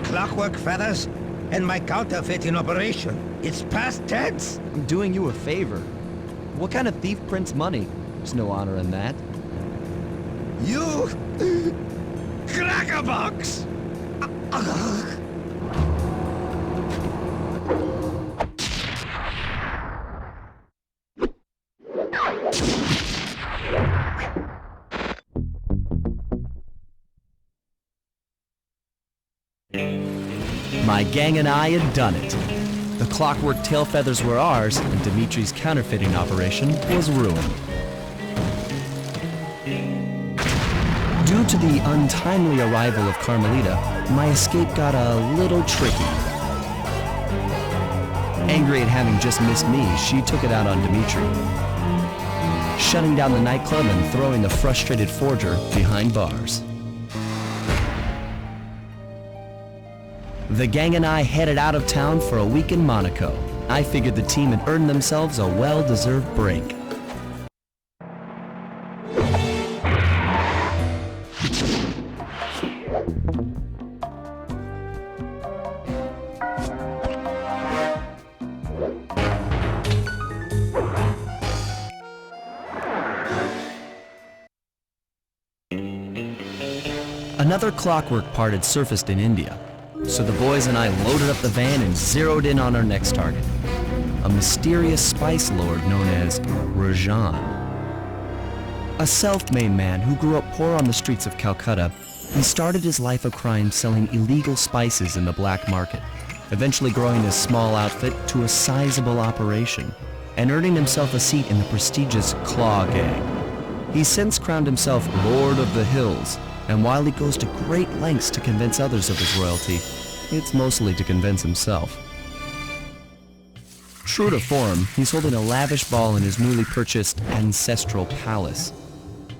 Clockwork feathers and my counterfeit in operation. It's past tense. I'm doing you a favor. What kind of thief prints money? There's no honor in that. You... crackerbox! My gang and I had done it. The clockwork tail feathers were ours, and Dimitri's counterfeiting operation was ruined. Due to the untimely arrival of Carmelita, my escape got a little tricky. Angry at having just missed me, she took it out on Dimitri, shutting down the nightclub and throwing the frustrated forger behind bars. The gang and I headed out of town for a week in Monaco. I figured the team had earned themselves a well-deserved break. Another clockwork part had surfaced in India, so the boys and I loaded up the van and zeroed in on our next target, a mysterious spice lord known as Rajan. A self-made man who grew up poor on the streets of Calcutta, he started his life of crime selling illegal spices in the black market, eventually growing his small outfit to a sizable operation, and earning himself a seat in the prestigious Claw Gang. He's since crowned himself Lord of the Hills, and while he goes to great lengths to convince others of his royalty, it's mostly to convince himself. True to form, he's holding a lavish ball in his newly purchased ancestral palace.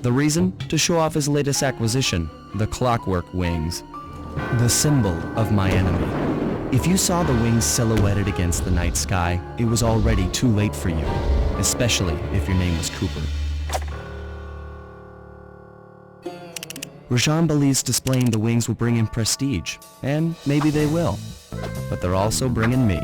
The reason? To show off his latest acquisition, the clockwork wings, the symbol of my enemy. If you saw the wings silhouetted against the night sky, it was already too late for you, especially if your name was Cooper. Rajan believes displaying the wings will bring him prestige, and maybe they will, but they're also bringing me.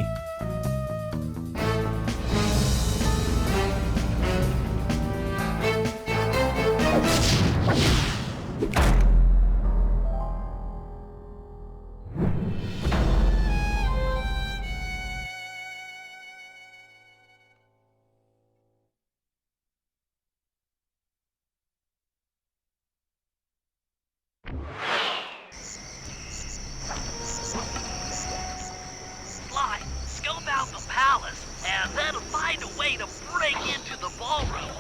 Scope out the palace, and then find a way to break into the ballroom.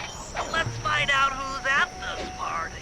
Let's find out who's at this party.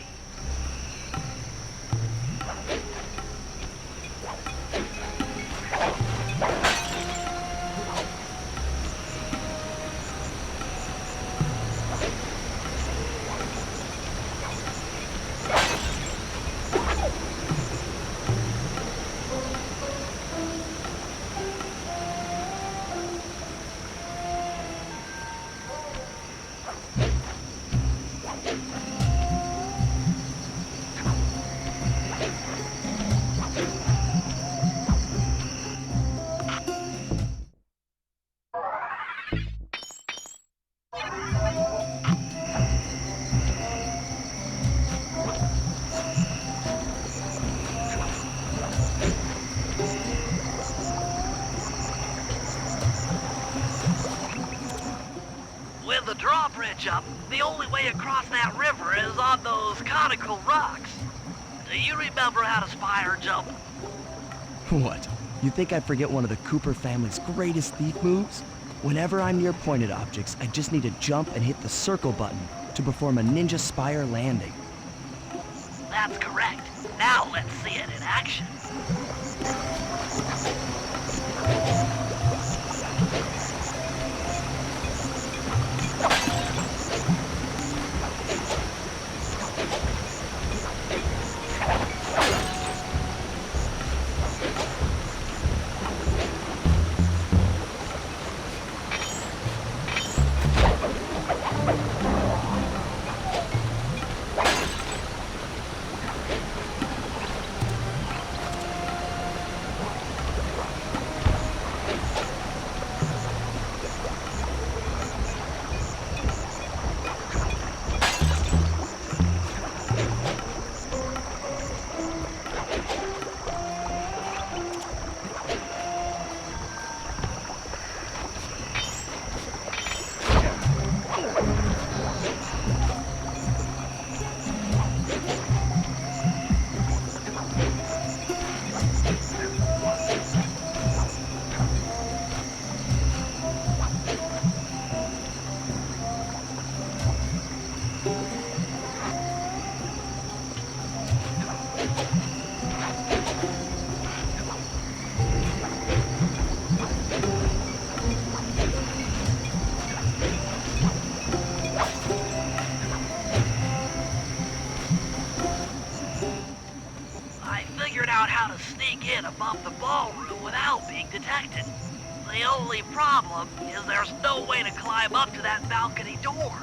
With the drawbridge up, the only way across that river is on those conical rocks. Do you remember how to spire jump? What? You think I forget one of the Cooper family's greatest thief moves? Whenever I'm near pointed objects, I just need to jump and hit the circle button to perform a ninja spire landing. That's correct. Now let's see it in action. the ballroom without being detected. The only problem is there's no way to climb up to that balcony door.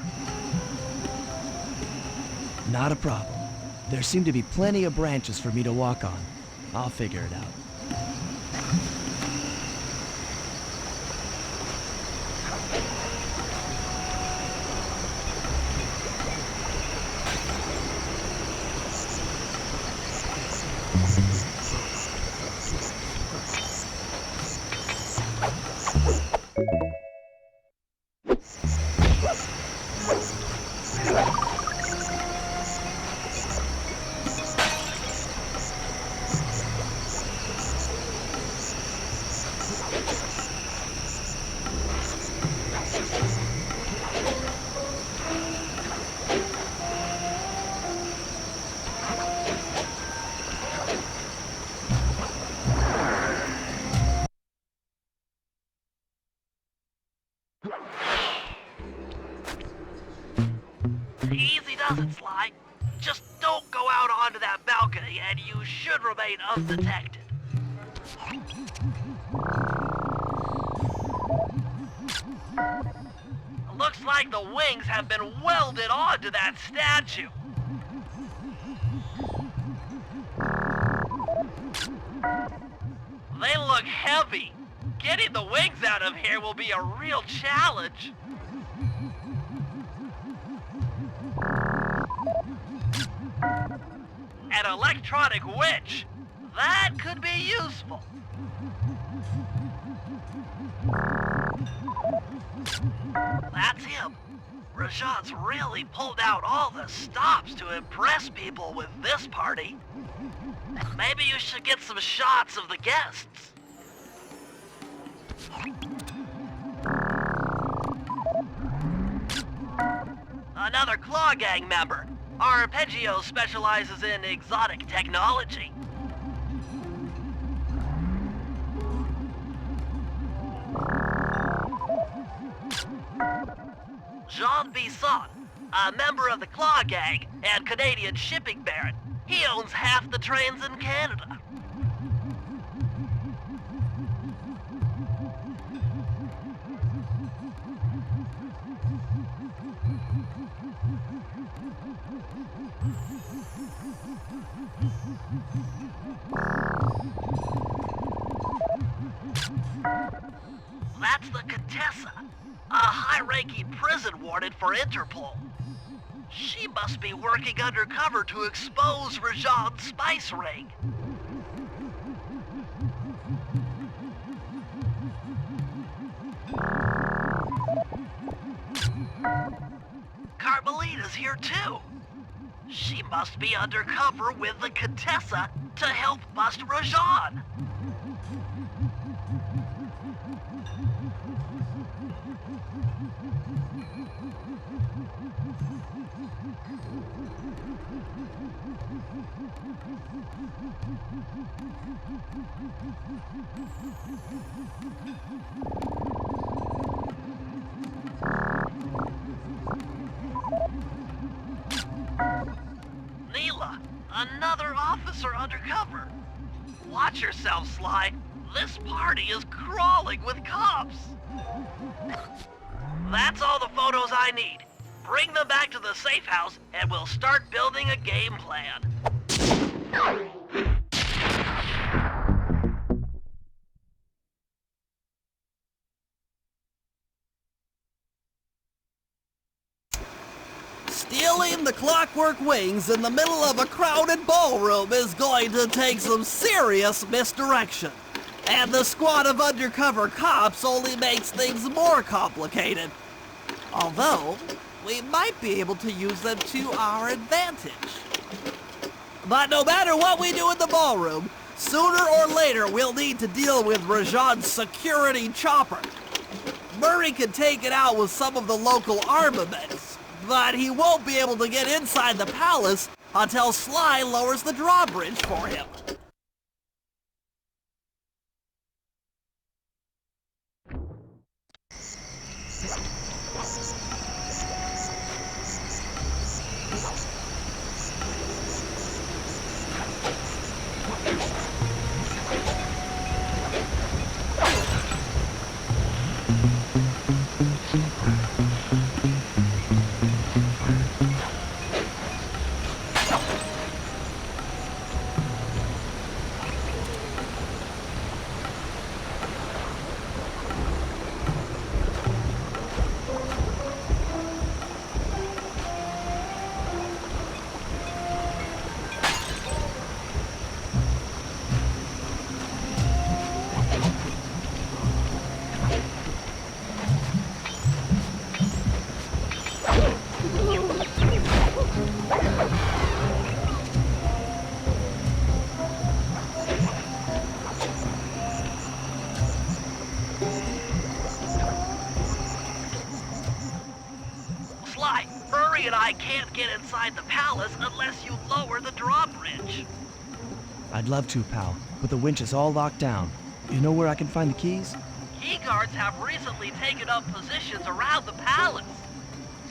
Not a problem. There seem to be plenty of branches for me to walk on. I'll figure it out. Easy does it, Sly. Just don't go out onto that balcony and you should remain undetected. Looks like the wings have been welded onto that statue. They look heavy. Getting the wings out of here will be a real challenge. An electronic witch. That could be useful. That's him. Rajan's really pulled out all the stops to impress people with this party. Maybe you should get some shots of the guests. Another Claw Gang member. Arpeggio specializes in exotic technology. Jean Bisson, a member of the Claw Gang and Canadian shipping baron. He owns half the trains in Canada. That's the Contessa, a high-ranking prison warden for Interpol. She must be working undercover to expose Rajan's spice ring. Carmelita's here too. She must be undercover with the Contessa to help bust Rajan. Neela, another officer undercover. Watch yourself, Sly. This party is crawling with cops. That's all the photos I need. Bring them back to the safe house and we'll start building a game plan. Stealing the clockwork wings in the middle of a crowded ballroom is going to take some serious misdirection. And the squad of undercover cops only makes things more complicated. Although, we might be able to use them to our advantage. But no matter what we do in the ballroom, sooner or later we'll need to deal with Rajan's security chopper. Murray can take it out with some of the local armaments, but he won't be able to get inside the palace until Sly lowers the drawbridge for him. I can't get inside the palace unless you lower the drawbridge. I'd love to, pal, but the winch is all locked down. You know where I can find the keys? Key guards have recently taken up positions around the palace.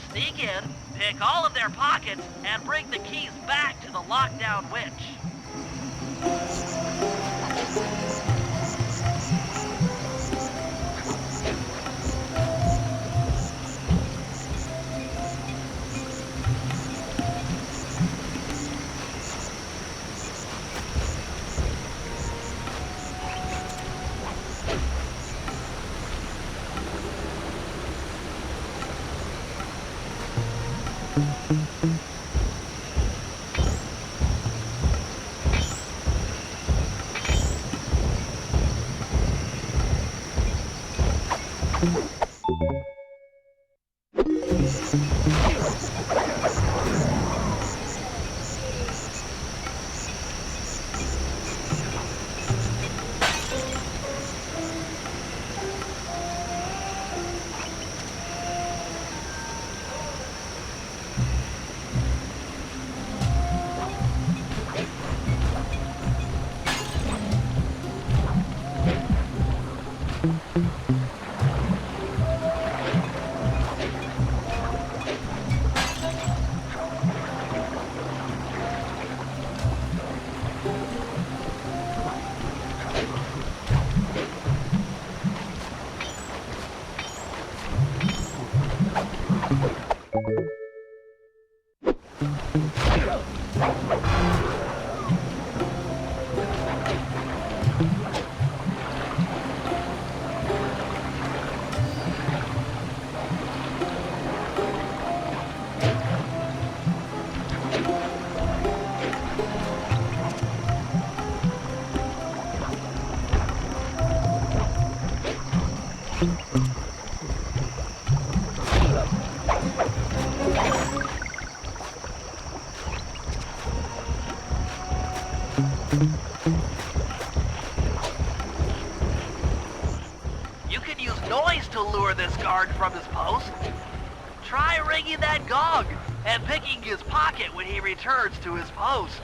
Sneak in, pick all of their pockets, and bring the keys back to the lockdown winch. You can use noise to lure this guard from his post. Try ringing that gong and picking his pocket when he returns to his post.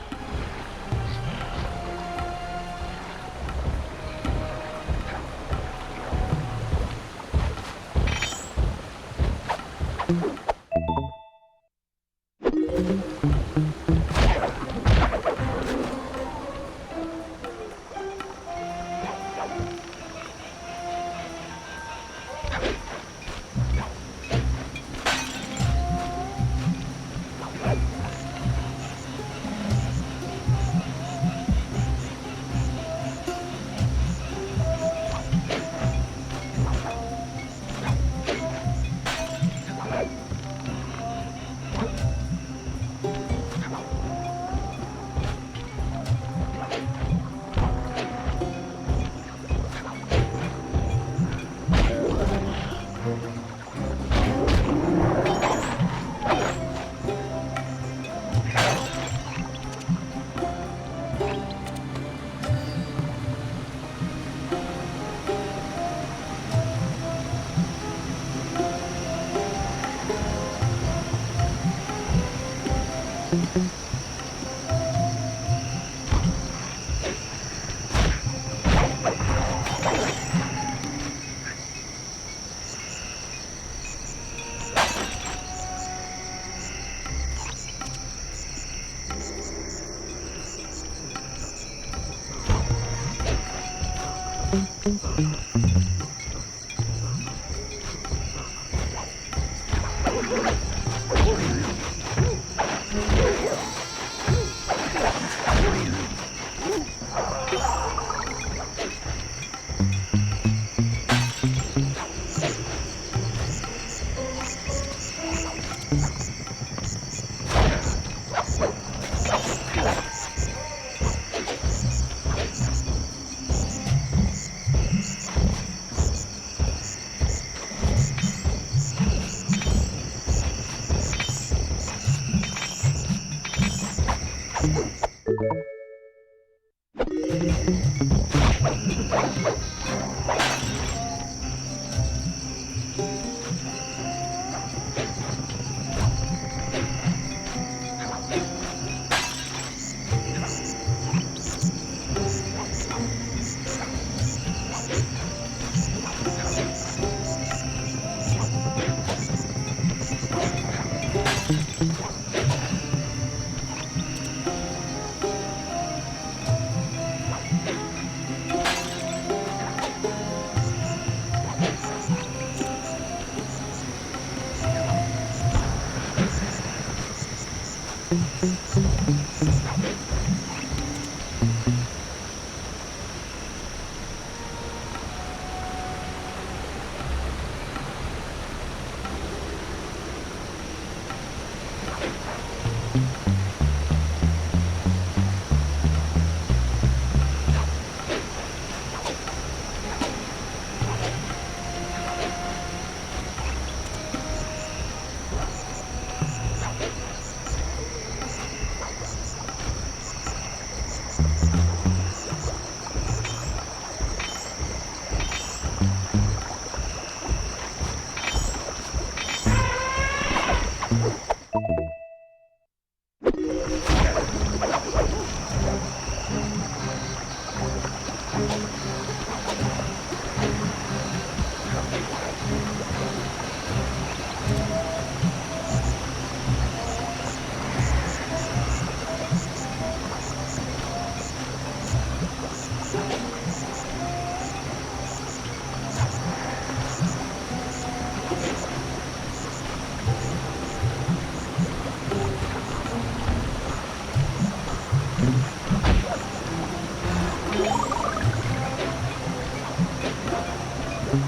Good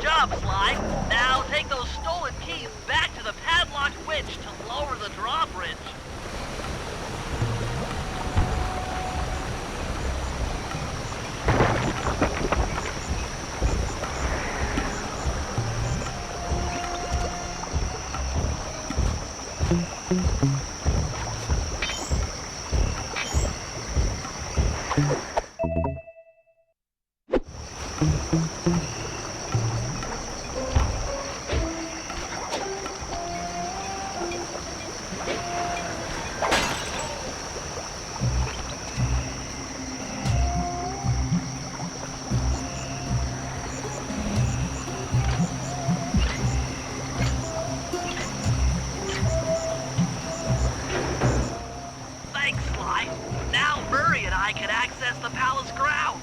job, Sly. Now take those stolen keys back to the padlocked winch to lower the drawbridge. Thanks, Sly. Now Murray and I can access the palace grounds.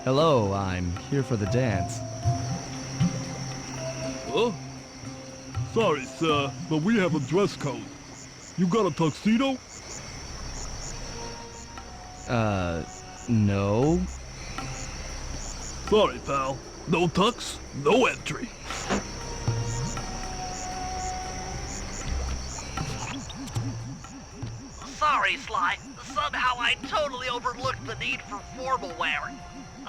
Hello, I'm here for the dance. Huh? Sorry, sir, but we have a dress code. You got a tuxedo? No. Sorry, pal. No tux, no entry. Sorry, Sly. Somehow I totally overlooked the need for formal wear.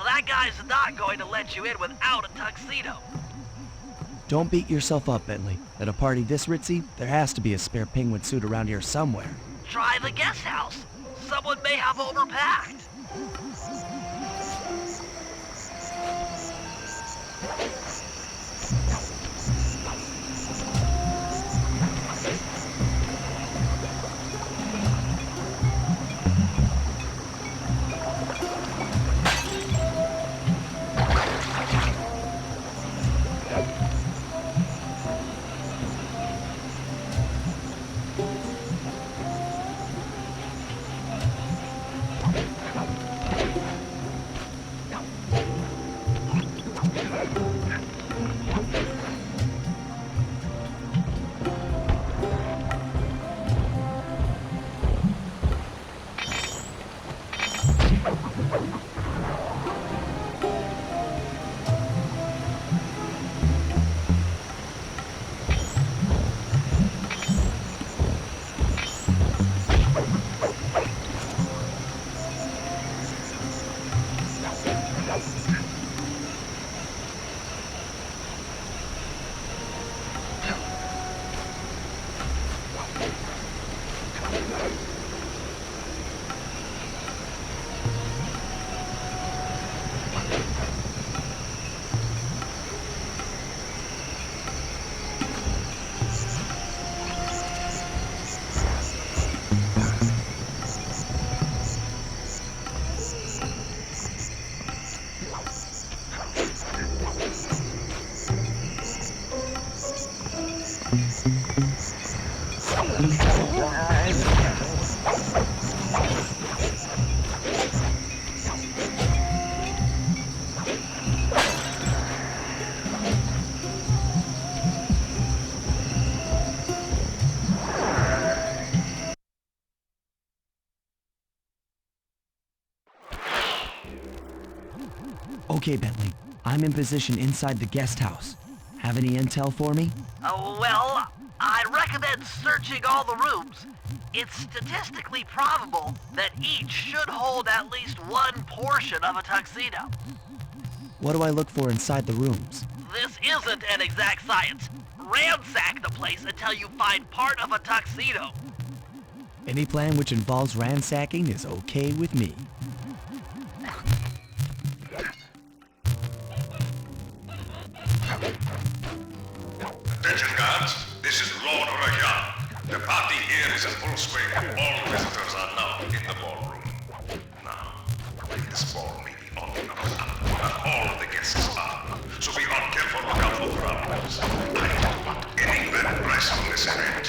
That guy's not going to let you in without a tuxedo. Don't beat yourself up, Bentley. At a party this ritzy, there has to be a spare penguin suit around here somewhere. Try the guest house. Someone may have overpacked. Okay, Bentley. I'm in position inside the guest house. Have any intel for me? Well, I recommend searching all the rooms. It's statistically probable that each should hold at least one portion of a tuxedo. What do I look for inside the rooms? This isn't an exact science. Ransack the place until you find part of a tuxedo. Any plan which involves ransacking is okay with me. Attention guards, this is Lord Rajan. The party here is in full swing. All visitors are now in the ballroom. Now, this ball may be on the upper up. Not all of the guests are. So be on careful lookout for problems. I don't want any bad press from this event.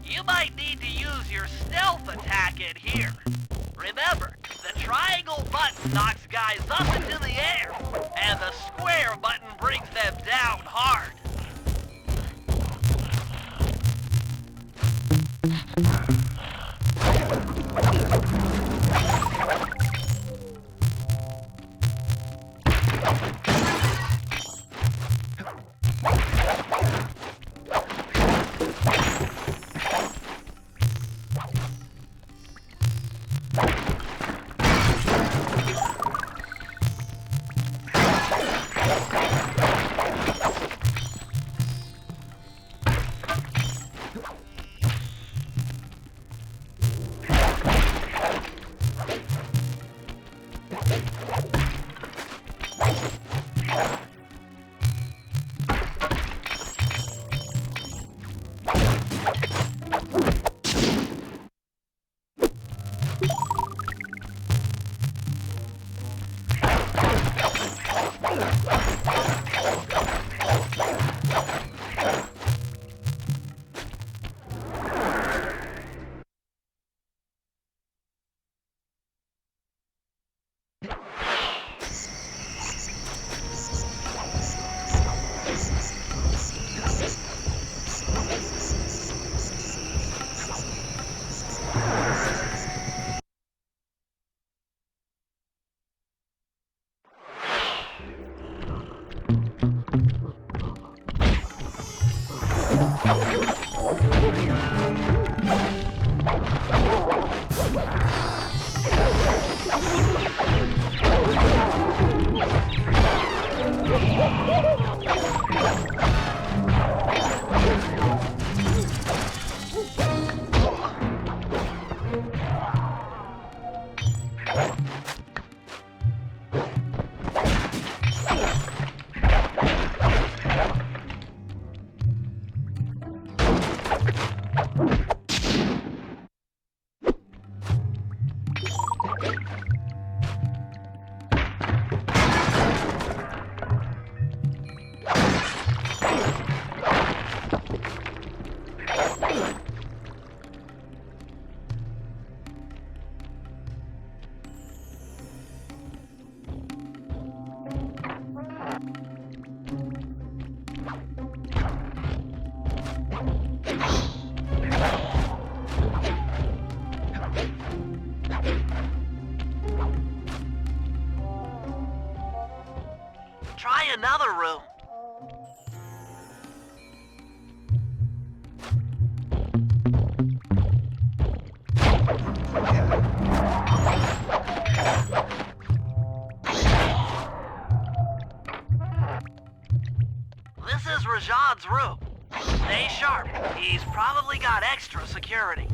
You might need to use your stealth attack in here. Remember, the triangle button knocks guys up into the air, and the square button brings them down hard. Try another room. This is Rajad's room. Stay sharp. He's probably got extra security.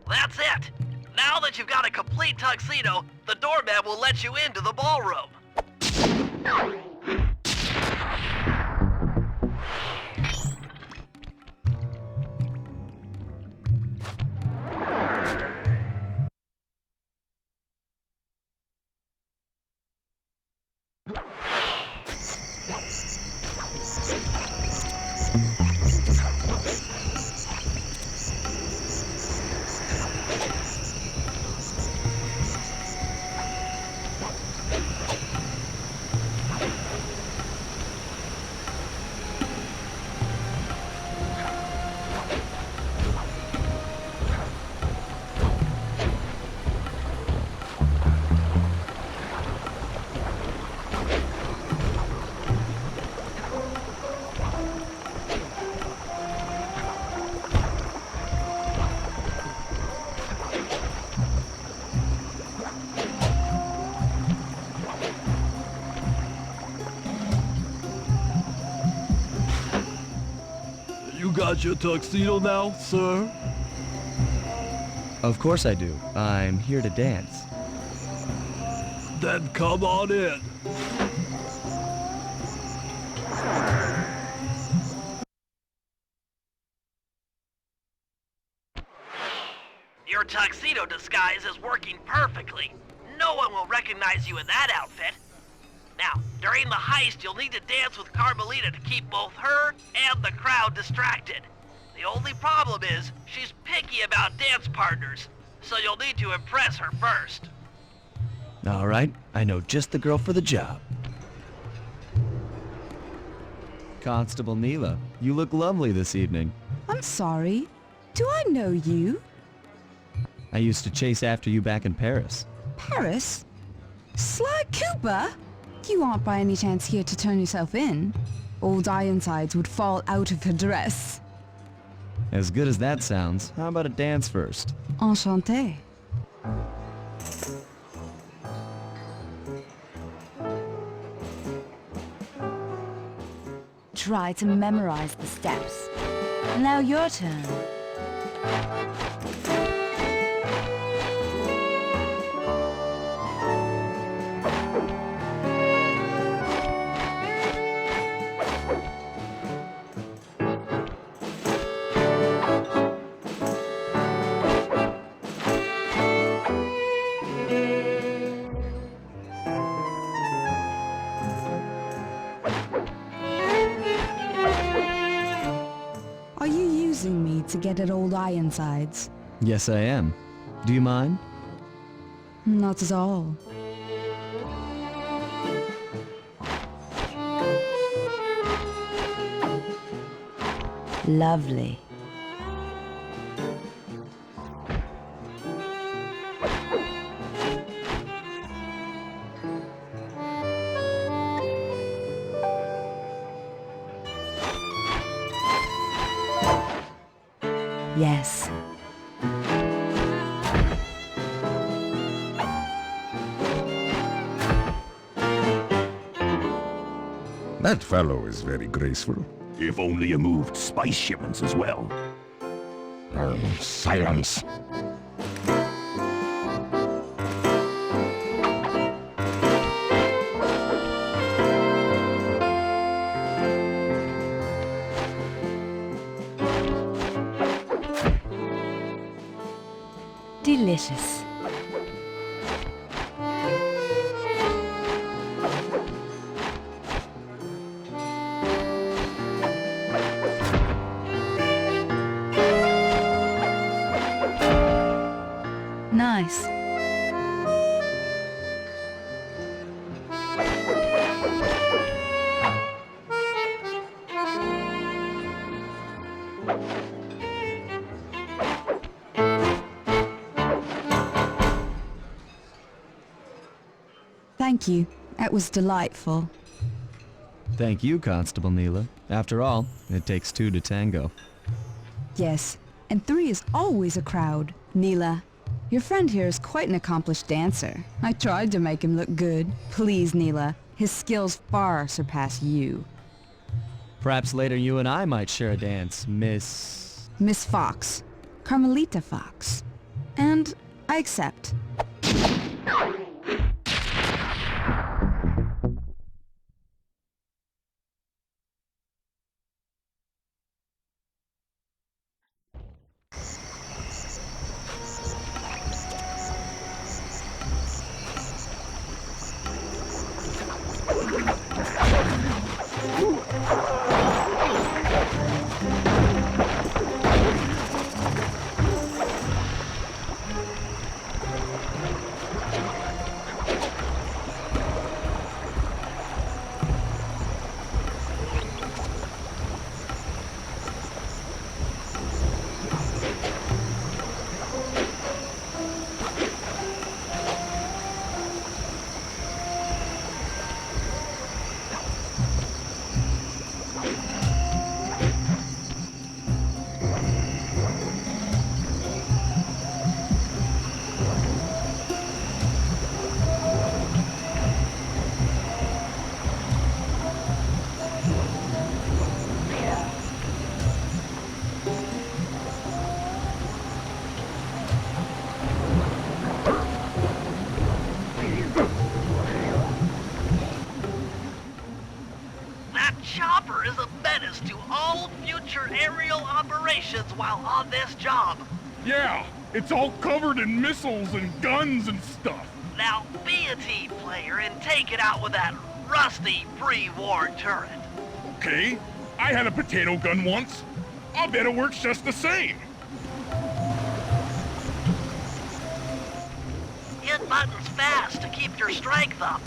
That's it! Now that you've got a complete tuxedo, the doorman will let you into the ballroom. You got your tuxedo now, sir? Of course I do. I'm here to dance. Then come on in. Your tuxedo disguise is working perfectly. No one will recognize you in that outfit. Now, during the heist, you'll need to dance with Carmelita to keep both her and the crowd distracted. The only problem is, she's picky about dance partners, so you'll need to impress her first. All right, I know just the girl for the job. Constable Neela, you look lovely this evening. I'm sorry. Do I know you? I used to chase after you back in Paris. Paris? Sly Cooper? You aren't by any chance here to turn yourself in? Old Ironsides would fall out of her dress. As good as that sounds, how about a dance first? Enchanté. Try to memorize the steps. Now your turn. Are you using me to get at Old Ironsides? Yes, I am. Do you mind? Not at all. Lovely. Yes. That fellow is very graceful. If only you moved spice shipments as well. Silence. Delicious. Nice. Thank you. That was delightful. Thank you, Constable Neela. After all, it takes two to tango. Yes, and 3 is always a crowd. Neela, your friend here is quite an accomplished dancer. I tried to make him look good. Please, Neela, his skills far surpass you. Perhaps later you and I might share a dance, Miss... Miss Fox. Carmelita Fox. And I accept. Chopper is a menace to all future aerial operations while on this job. Yeah, it's all covered in missiles and guns and stuff. Now be a team player and take it out with that rusty pre-war turret. Okay, I had a potato gun once. I'll bet it works just the same. Hit buttons fast to keep your strength up.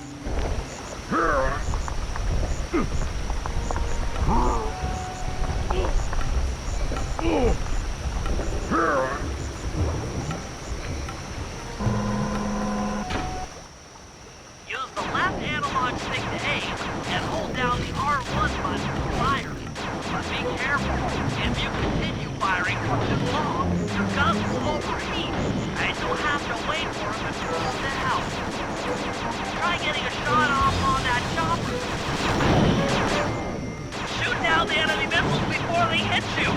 Use the left analog stick to aim and hold down the R1 button to fire. But be careful. If you continue firing for too long, your guns will overheat, and you'll have to wait for them to cool down. Try getting a shot off on that chopper. Shoot down the enemy missiles before they hit you.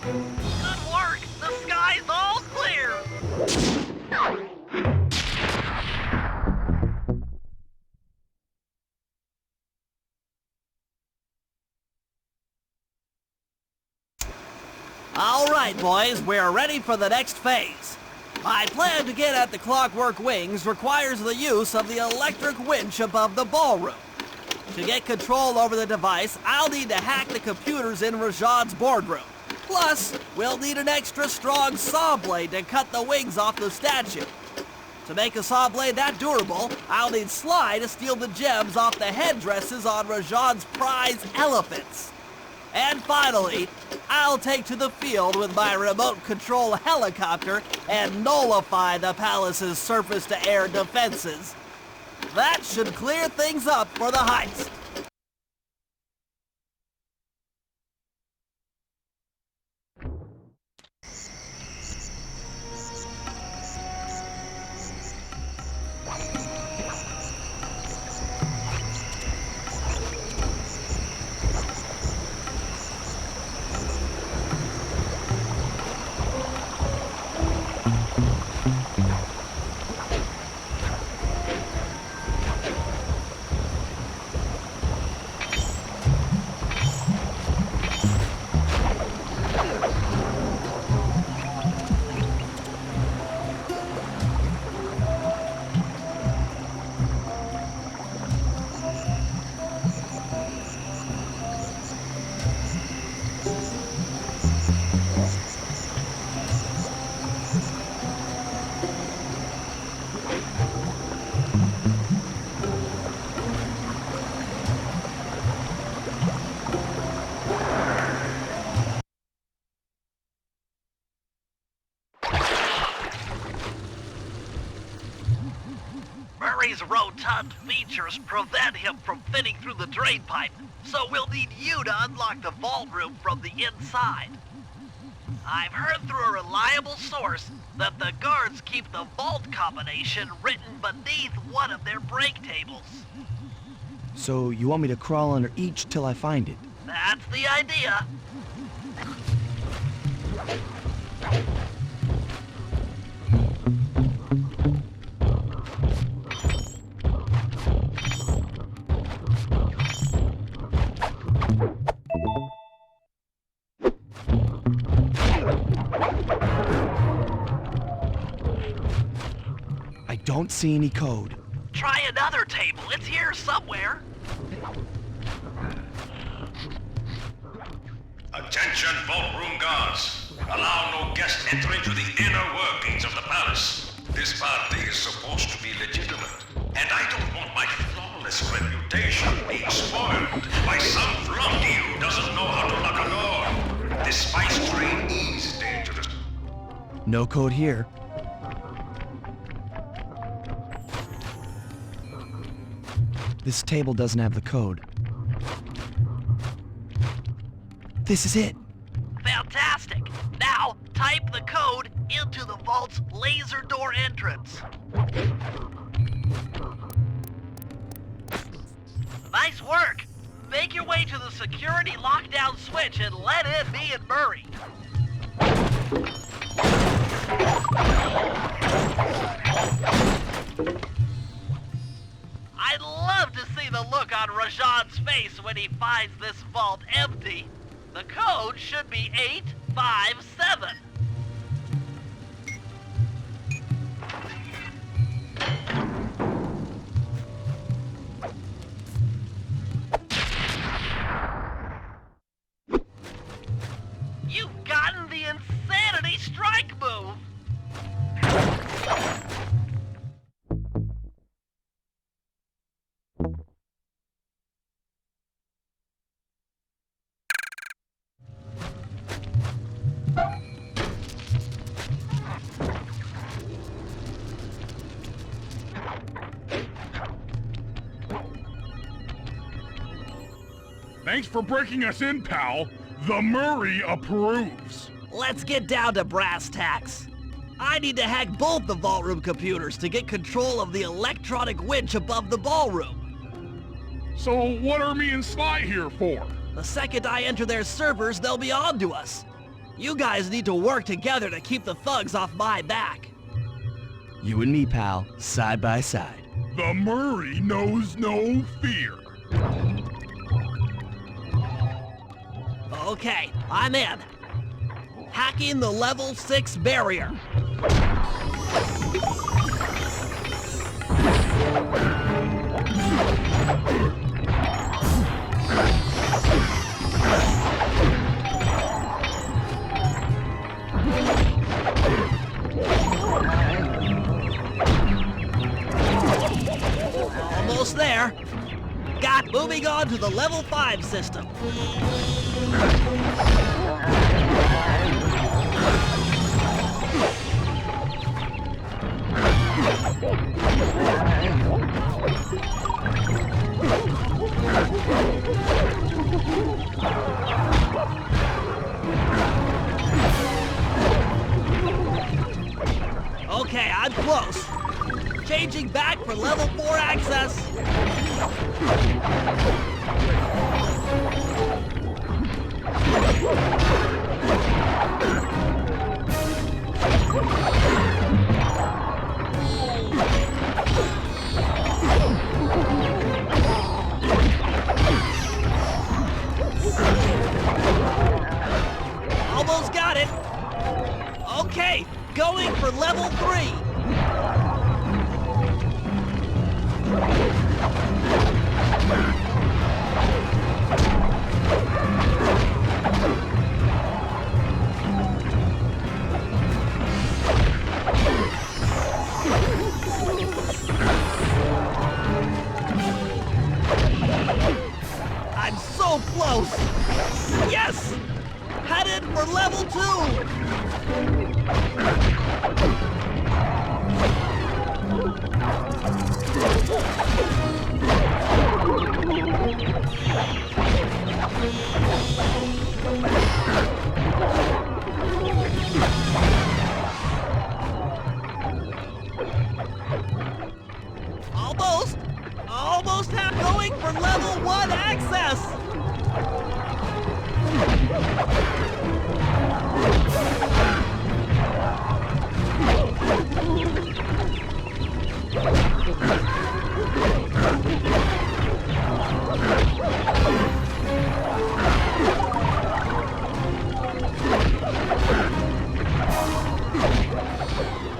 Good work! The sky's all clear! All right, boys, we're ready for the next phase. My plan to get at the clockwork wings requires the use of the electric winch above the ballroom. To get control over the device, I'll need to hack the computers in Rajad's boardroom. Plus, we'll need an extra strong saw blade to cut the wings off the statue. To make a saw blade that durable, I'll need Sly to steal the gems off the headdresses on Rajad's prize elephants. And finally, I'll take to the field with my remote control helicopter and nullify the palace's surface-to-air defenses. That should clear things up for the heist. Murray's rotund features prevent him from fitting through the drain pipe, so we'll need you to unlock the vault room from the inside. I've heard through a reliable source that the guards keep the vault combination written beneath one of their break tables. So you want me to crawl under each till I find it? That's the idea. I don't see any code. Try another table. It's here somewhere. Attention, vault room guards. Allow no guest entry to the inner workings of the palace. This party is supposed to be legitimate, and I don't want my flawless reputation being spoiled by some flunky who doesn't know how to lock a door. This spice train is dangerous. No code here. This table doesn't have the code. This is it. Fantastic. Now, type the code into the vault's laser door entrance. Nice work. Make your way to the security lockdown switch and let in me and Murray. I'd love to see the look on Rajad's face when he finds this vault empty. The code should be 857. You've gotten the insanity strike move. Thanks for breaking us in, pal. The Murray approves. Let's get down to brass tacks. I need to hack both the vault room computers to get control of the electronic winch above the ballroom. So what are me and Sly here for? The second I enter their servers, they'll be on to us. You guys need to work together to keep the thugs off my back. You and me, pal, side by side. The Murray knows no fear. Okay, I'm in. Hacking the level 6 barrier. Almost there. Moving on to the level 5 system. Okay, I'm close. Changing back for level 4 access. Almost got it. Okay, going for level 3. I'm so close! Yes! Headed for level 2! Almost going for level 1 access!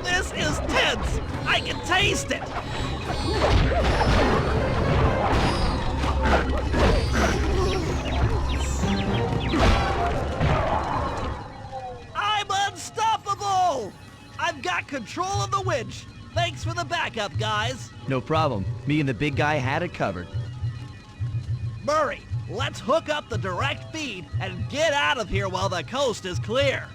This is tense! I can taste it! I'm unstoppable! I've got control of the winch. Thanks for the backup, guys. No problem. Me and the big guy had it covered. Murray, let's hook up the direct feed and get out of here while the coast is clear.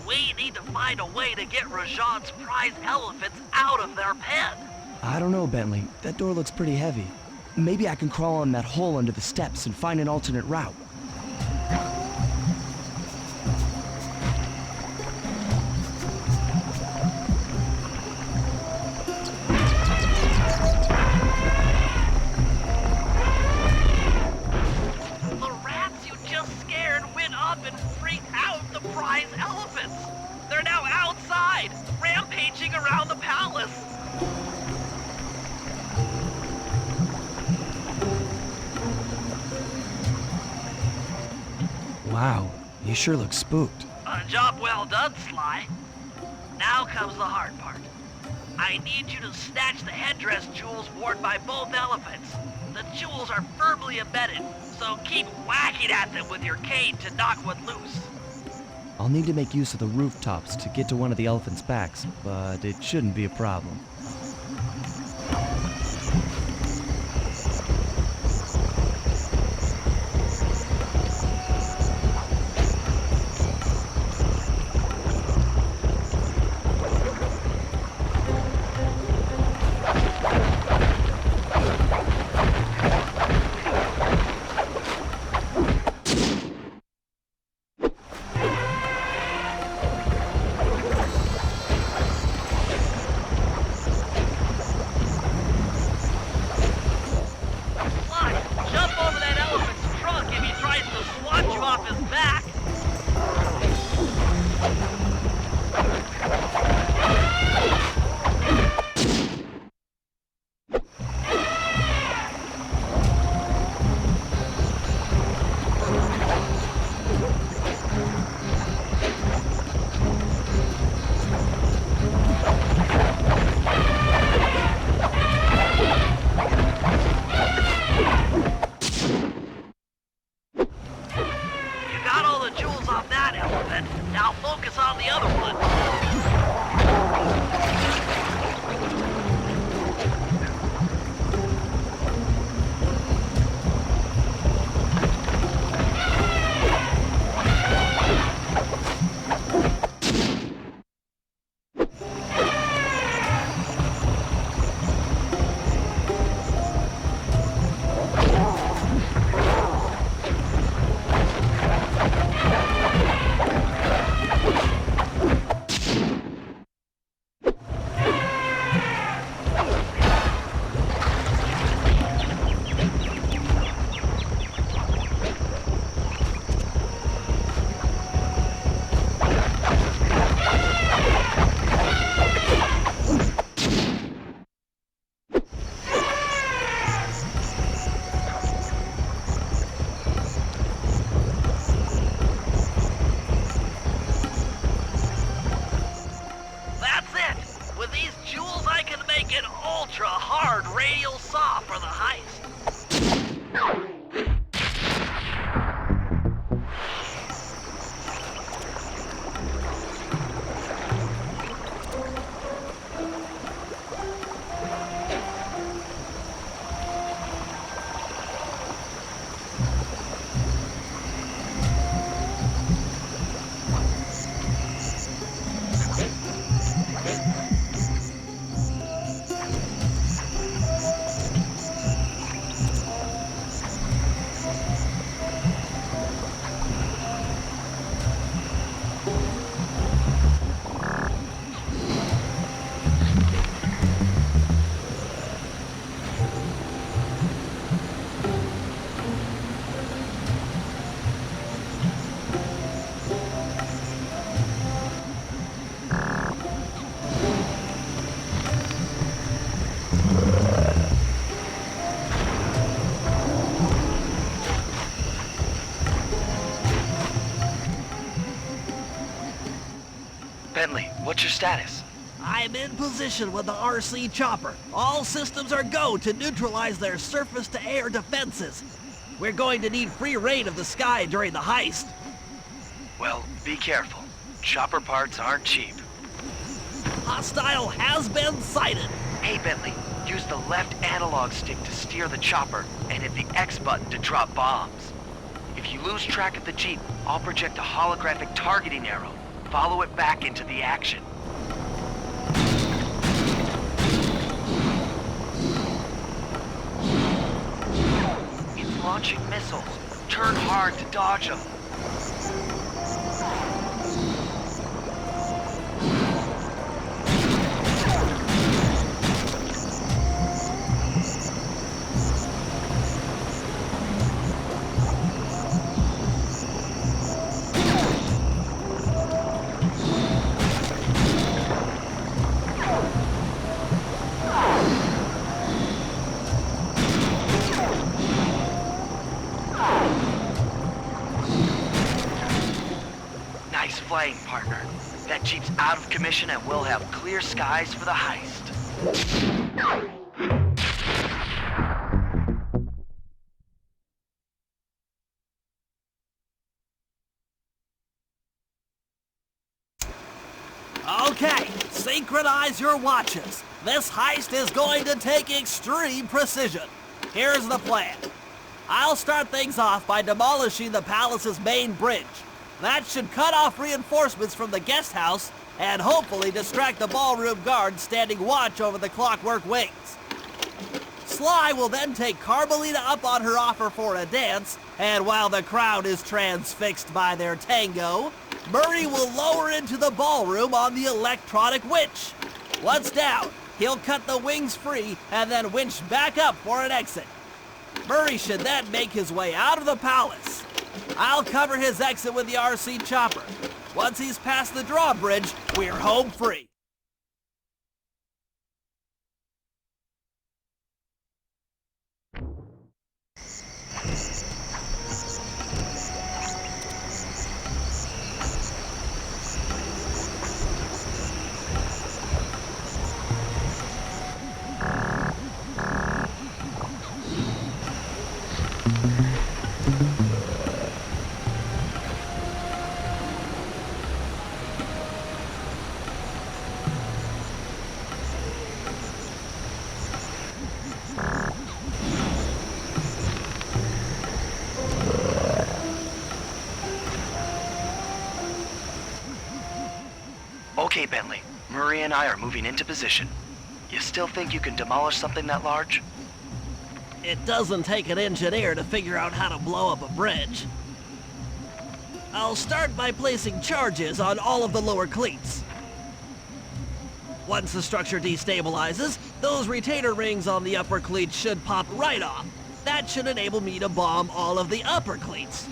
We need to find a way to get Rajan's prize elephants out of their pen. I don't know, Bentley. That door looks pretty heavy. Maybe I can crawl on that hole under the steps and find an alternate route. The rats you just scared went up and freaked out the prize elephants. They're now outside, rampaging around the palace. Wow, you sure look spooked. A job well done, Sly. Now comes the hard part. I need you to snatch the headdress jewels worn by both elephants. The jewels are firmly embedded, so keep whacking at them with your cane to knock one loose. I'll need to make use of the rooftops to get to one of the elephants' backs, but it shouldn't be a problem. Bentley, what's your status? I'm in position with the RC chopper. All systems are go to neutralize their surface-to-air defenses. We're going to need free reign of the sky during the heist. Well, be careful. Chopper parts aren't cheap. Hostile has been sighted. Hey, Bentley, use the left analog stick to steer the chopper and hit the X button to drop bombs. If you lose track of the Jeep, I'll project a holographic targeting arrow. Follow it back into the action. It's launching missiles. Turn hard to dodge them. Nice flying, partner. That Jeep's out of commission and we'll have clear skies for the heist. Okay, synchronize your watches. This heist is going to take extreme precision. Here's the plan. I'll start things off by demolishing the palace's main bridge. That should cut off reinforcements from the guest house and hopefully distract the ballroom guards standing watch over the clockwork wings. Sly will then take Carmelita up on her offer for a dance, and while the crowd is transfixed by their tango, Murray will lower into the ballroom on the electronic winch. Once down, he'll cut the wings free and then winch back up for an exit. Murray should then make his way out of the palace. I'll cover his exit with the RC chopper. Once he's past the drawbridge, we're home free. Okay, Bentley. Murray and I are moving into position. You still think you can demolish something that large? It doesn't take an engineer to figure out how to blow up a bridge. I'll start by placing charges on all of the lower cleats. Once the structure destabilizes, those retainer rings on the upper cleats should pop right off. That should enable me to bomb all of the upper cleats,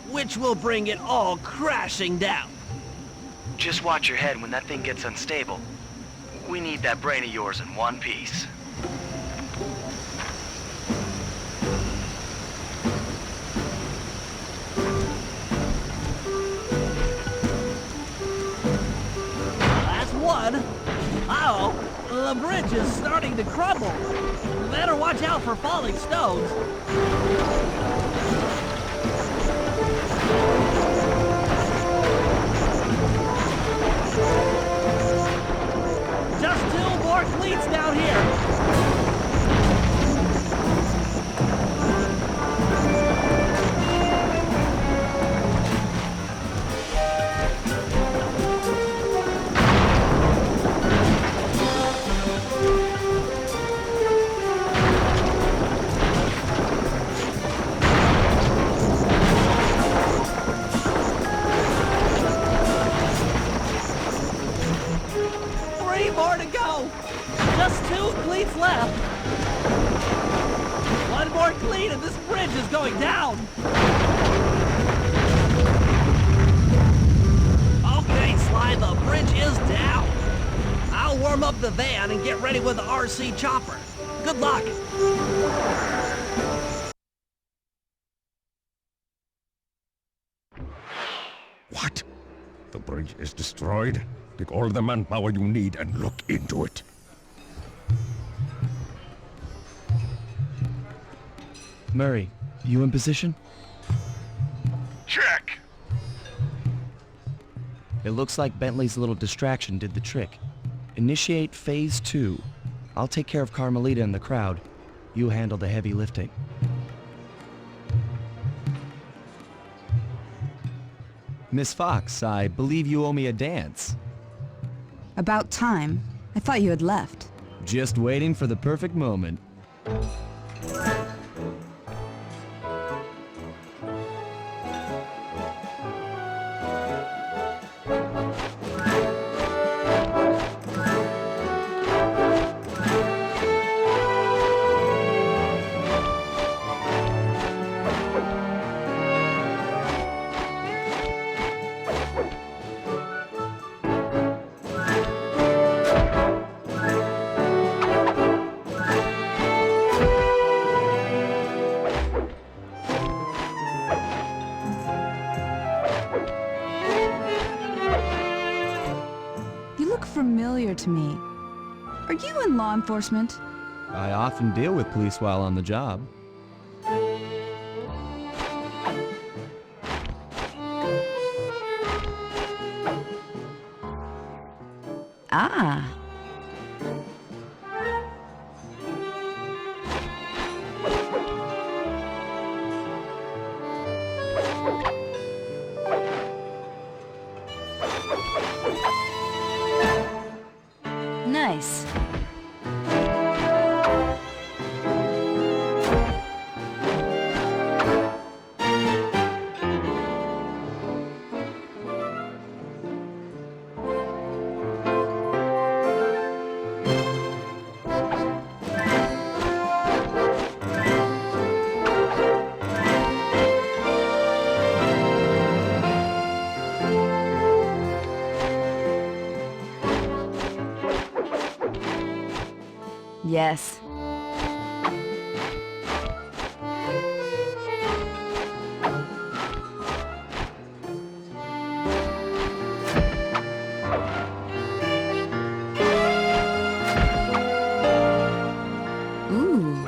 which will bring it all crashing down. Just watch your head when that thing gets unstable. We need that brain of yours in one piece. That's one. Uh-oh, the bridge is starting to crumble. Better watch out for falling stones. Just 2 more cleats down here. More to go. Just 2 cleats left. 1 more cleat and this bridge is going down. Okay, Sly, the bridge is down. I'll warm up the van and get ready with the RC chopper. Good luck. What? The bridge is destroyed? Take all the manpower you need and look into it. Murray, you in position? Check! It looks like Bentley's little distraction did the trick. Initiate Phase 2. I'll take care of Carmelita and the crowd. You handle the heavy lifting. Miss Fox, I believe you owe me a dance. About time. I thought you had left. Just waiting for the perfect moment. familiar to me. Are you in law enforcement? I often deal with police while on the job. Ah. Nice. Yes. Ooh.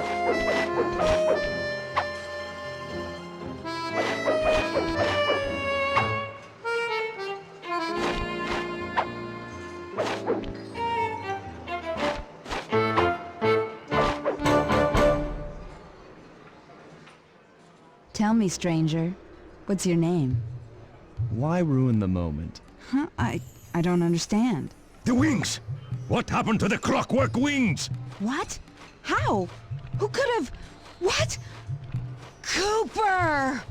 Tell me, stranger, what's your name? Why ruin the moment? Huh? I don't understand. The wings! What happened to the clockwork wings? What? How? Who could have... What? Cooper!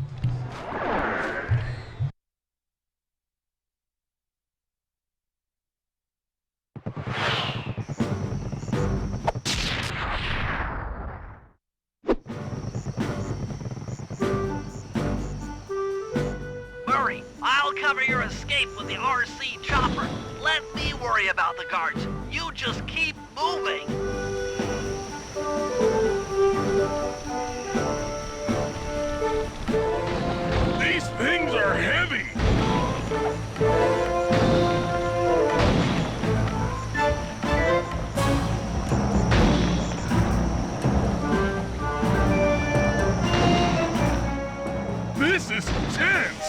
Murray, I'll cover your escape with the RC chopper. Let me worry about the guards. You just keep moving. These things are heavy! This is tense!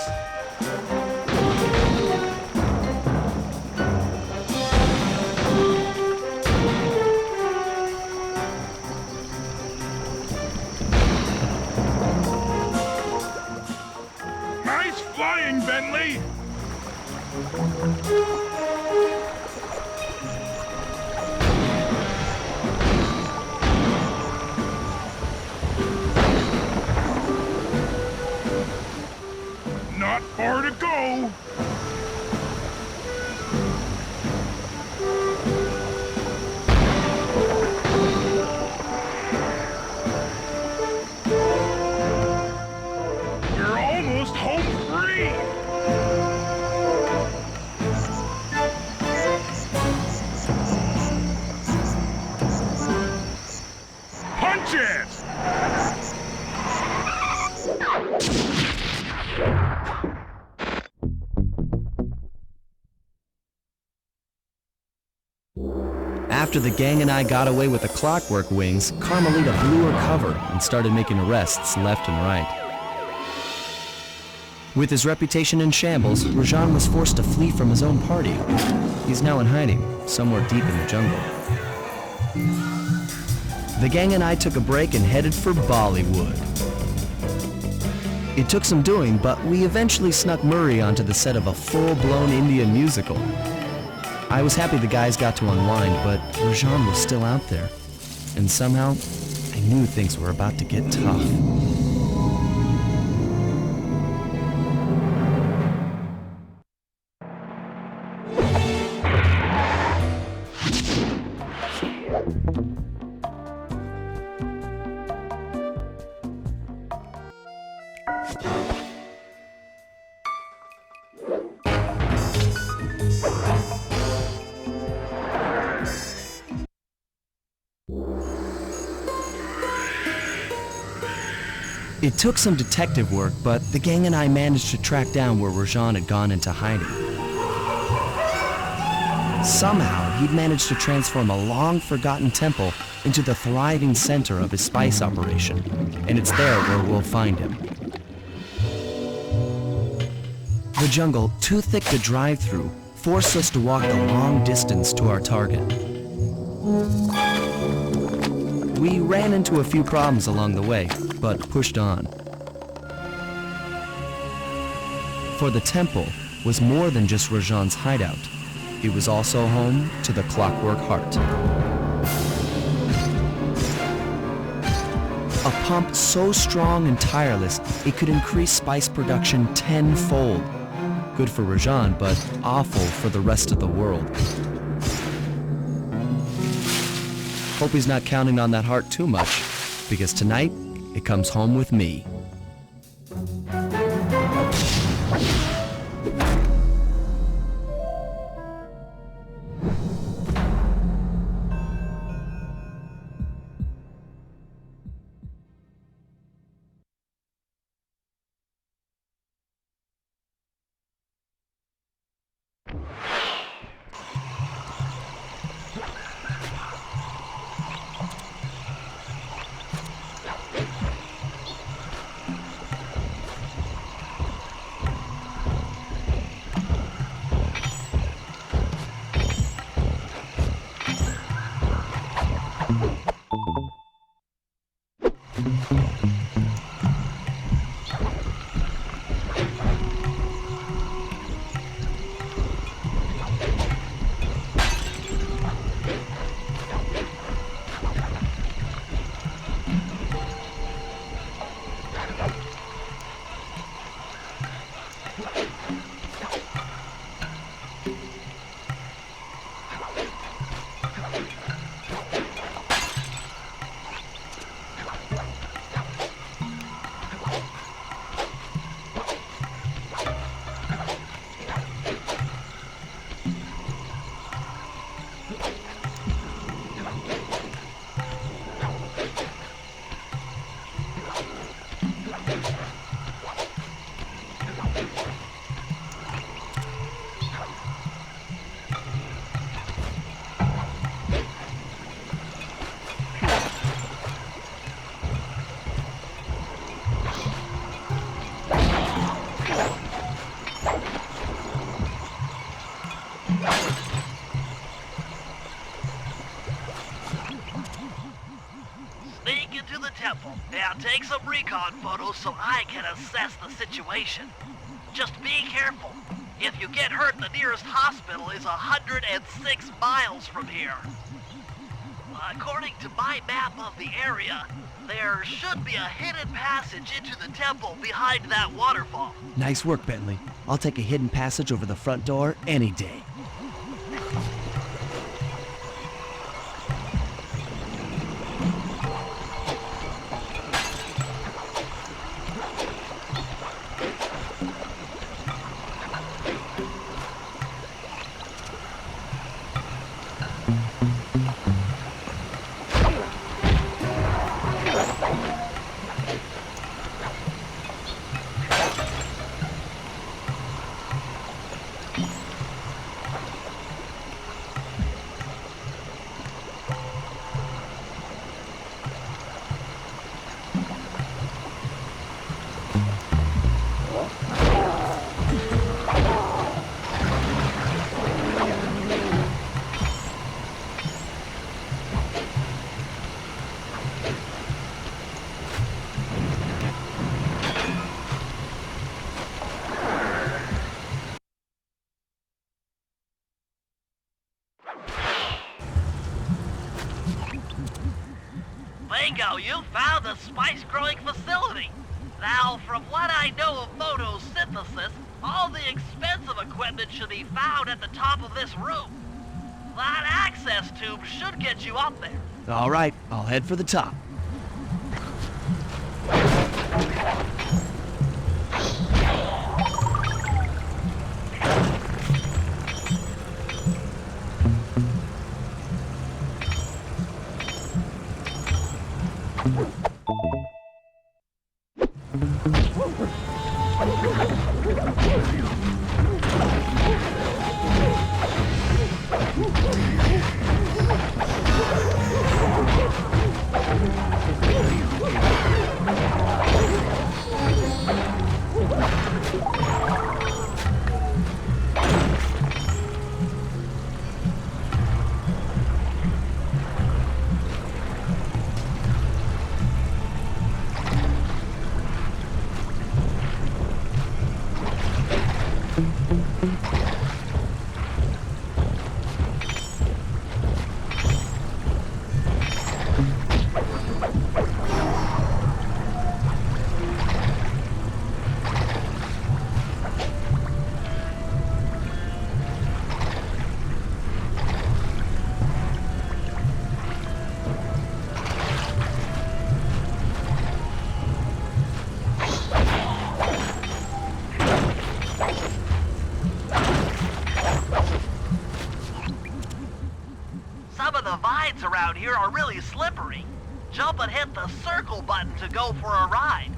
Nice flying, Bentley! Not far to go! We're almost home free! Punch it! After the gang and I got away with the clockwork wings, Carmelita blew her cover and started making arrests left and right. With his reputation in shambles, Rajan was forced to flee from his own party. He's now in hiding, somewhere deep in the jungle. The gang and I took a break and headed for Bollywood. It took some doing, but we eventually snuck Murray onto the set of a full-blown Indian musical. I was happy the guys got to unwind, but Rajan was still out there. And somehow, I knew things were about to get tough. It took some detective work, but the gang and I managed to track down where Rajan had gone into hiding. Somehow, he'd managed to transform a long-forgotten temple into the thriving center of his spice operation, and it's there where we'll find him. The jungle, too thick to drive through, forced us to walk the long distance to our target. We ran into a few problems along the way, but pushed on. For the temple was more than just Rajan's hideout. It was also home to the Clockwork Heart. A pump so strong and tireless, it could increase spice production tenfold. Good for Rajan, but awful for the rest of the world. Hope he's not counting on that heart too much, because tonight, it comes home with me. Take some recon photos so I can assess the situation. Just be careful. If you get hurt, the nearest hospital is 106 miles from here. According to my map of the area, there should be a hidden passage into the temple behind that waterfall. Nice work, Bentley. I'll take a hidden passage over the front door any day. Bingo, you found the spice-growing facility. Now, from what I know of photosynthesis, all the expensive equipment should be found at the top of this room. That access tube should get you up there. All right, I'll head for the top. slides around here are really slippery. Jump and hit the circle button to go for a ride.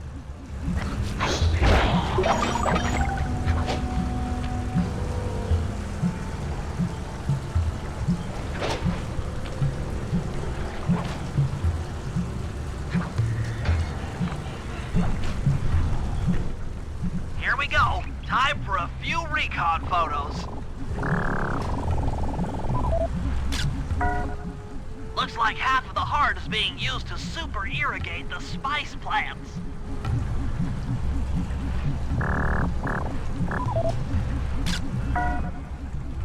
Here we go. Time for a few recon photos. Looks like half of the heart is being used to super irrigate the spice plants.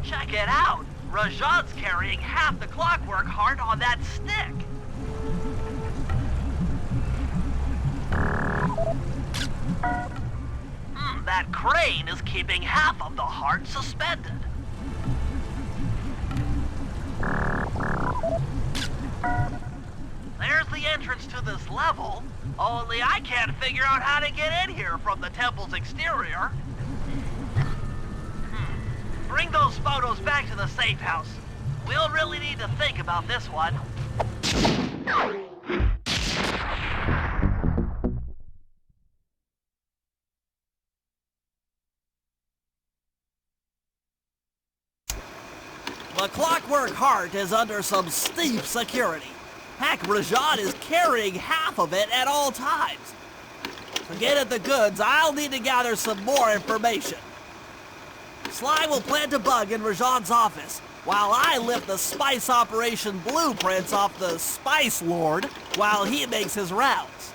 Check it out. Rajan's carrying half the clockwork heart on that stick. That crane is keeping half of the heart suspended. There's the entrance to this level, only I can't figure out how to get in here from the temple's exterior. Bring those photos back to the safe house. We'll really need to think about this one. The clockwork heart is under some steep security. Heck, Rajan is carrying half of it at all times. To get at the goods, I'll need to gather some more information. Sly will plant a bug in Rajan's office, while I lift the spice operation blueprints off the Spice Lord while he makes his rounds.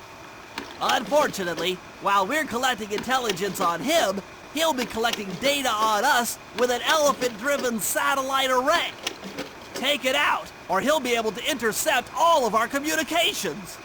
Unfortunately, while we're collecting intelligence on him, he'll be collecting data on us with an elephant-driven satellite array. Take it out, or he'll be able to intercept all of our communications.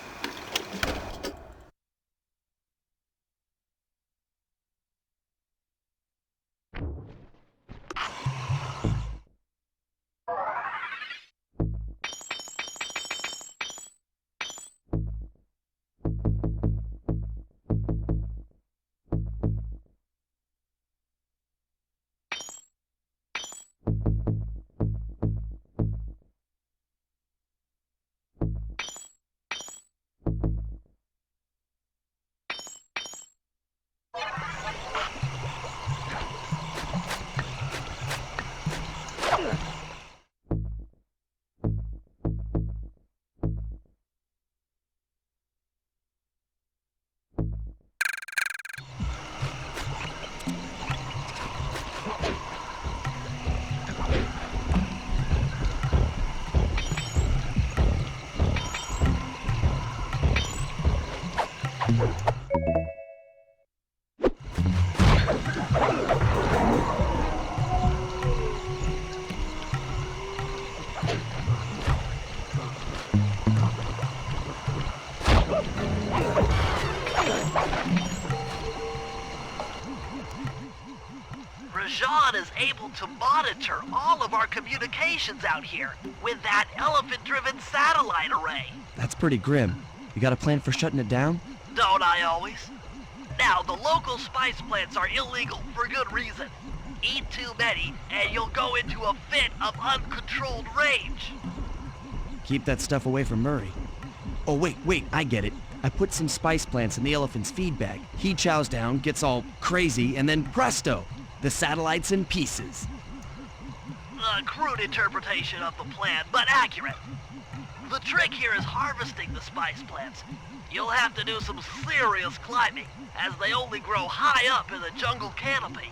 Rajan is able to monitor all of our communications out here with that elephant-driven satellite array. That's pretty grim. You got a plan for shutting it down? Don't I always? Now, the local spice plants are illegal for good reason. Eat too many, and you'll go into a fit of uncontrolled rage. Keep that stuff away from Murray. Oh, wait, I get it. I put some spice plants in the elephant's feed bag. He chows down, gets all crazy, and then presto! The satellite's in pieces. A crude interpretation of the plan, but accurate. The trick here is harvesting the spice plants. You'll have to do some serious climbing, as they only grow high up in the jungle canopy.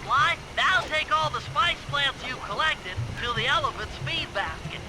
Why, now take all the spice plants you've collected to the elephant's feed basket.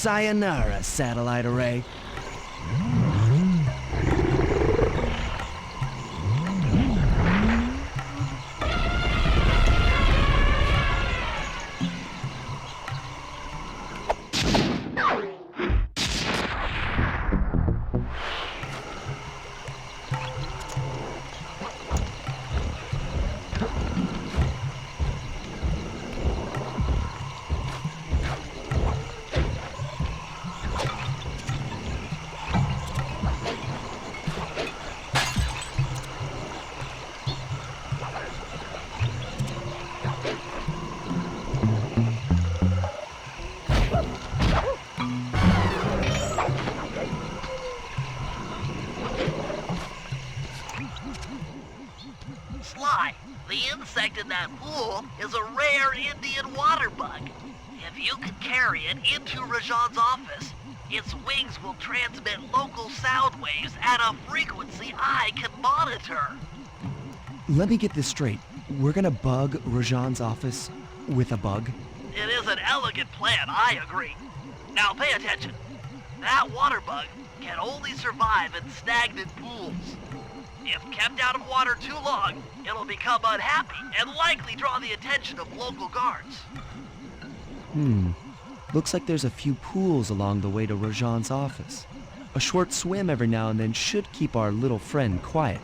Sayonara, satellite array. that pool is a rare Indian water bug. If you can carry it into Rajan's office, its wings will transmit local sound waves at a frequency I can monitor. Let me get this straight. We're gonna bug Rajan's office with a bug? It is an elegant plan, I agree. Now pay attention. That water bug can only survive in stagnant pools. If kept out of water too long, it'll become unhappy and likely draw the attention of local guards. Looks like there's a few pools along the way to Rajan's office. A short swim every now and then should keep our little friend quiet.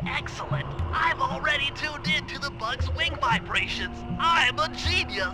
Excellent. I've already tuned into the bug's wing vibrations. I'm a genius.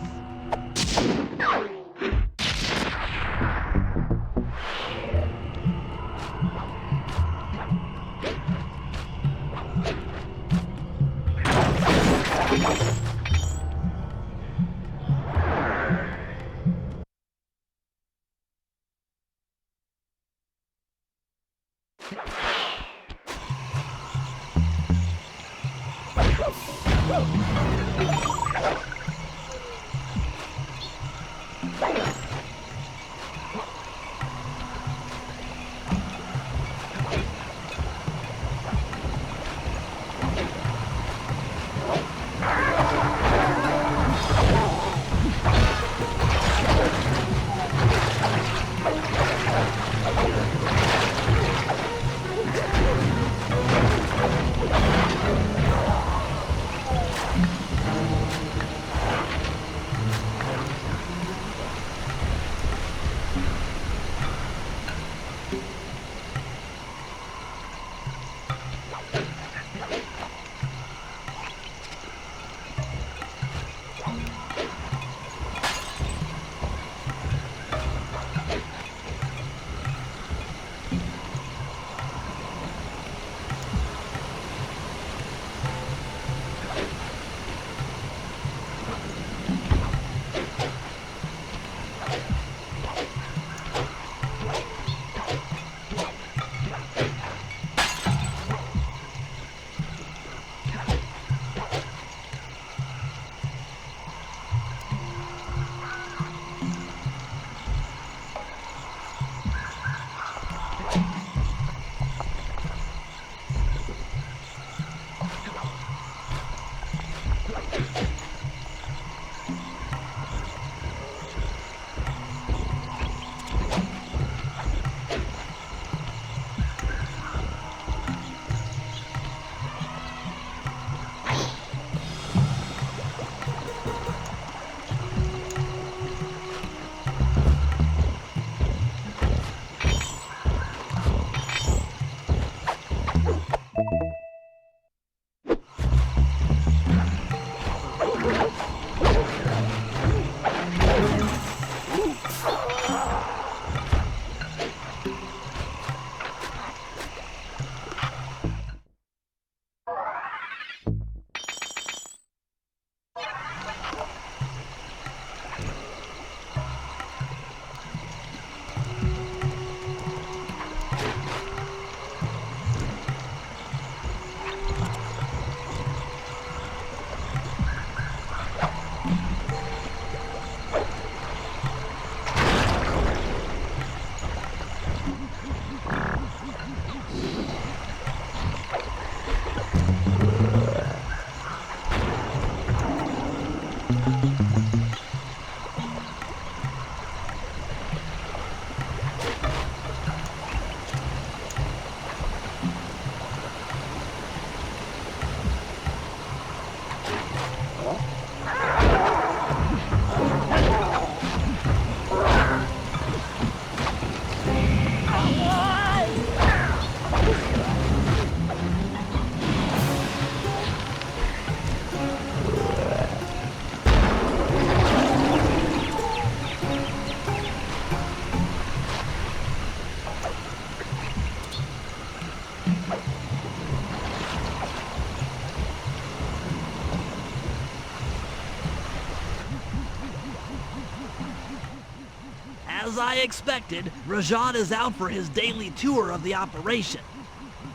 As I expected, Rajan is out for his daily tour of the operation.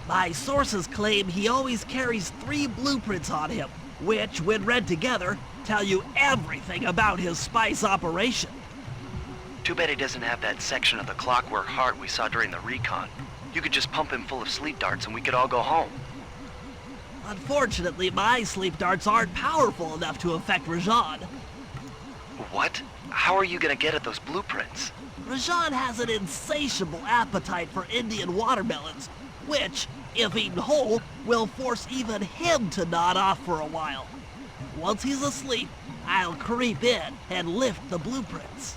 My sources claim he always carries 3 blueprints on him, which, when read together, tell you everything about his spice operation. Too bad he doesn't have that section of the clockwork heart we saw during the recon. You could just pump him full of sleep darts and we could all go home. Unfortunately, my sleep darts aren't powerful enough to affect Rajan. What? How are you gonna get at those blueprints? Rajan has an insatiable appetite for Indian watermelons, which, if eaten whole, will force even him to nod off for a while. Once he's asleep, I'll creep in and lift the blueprints.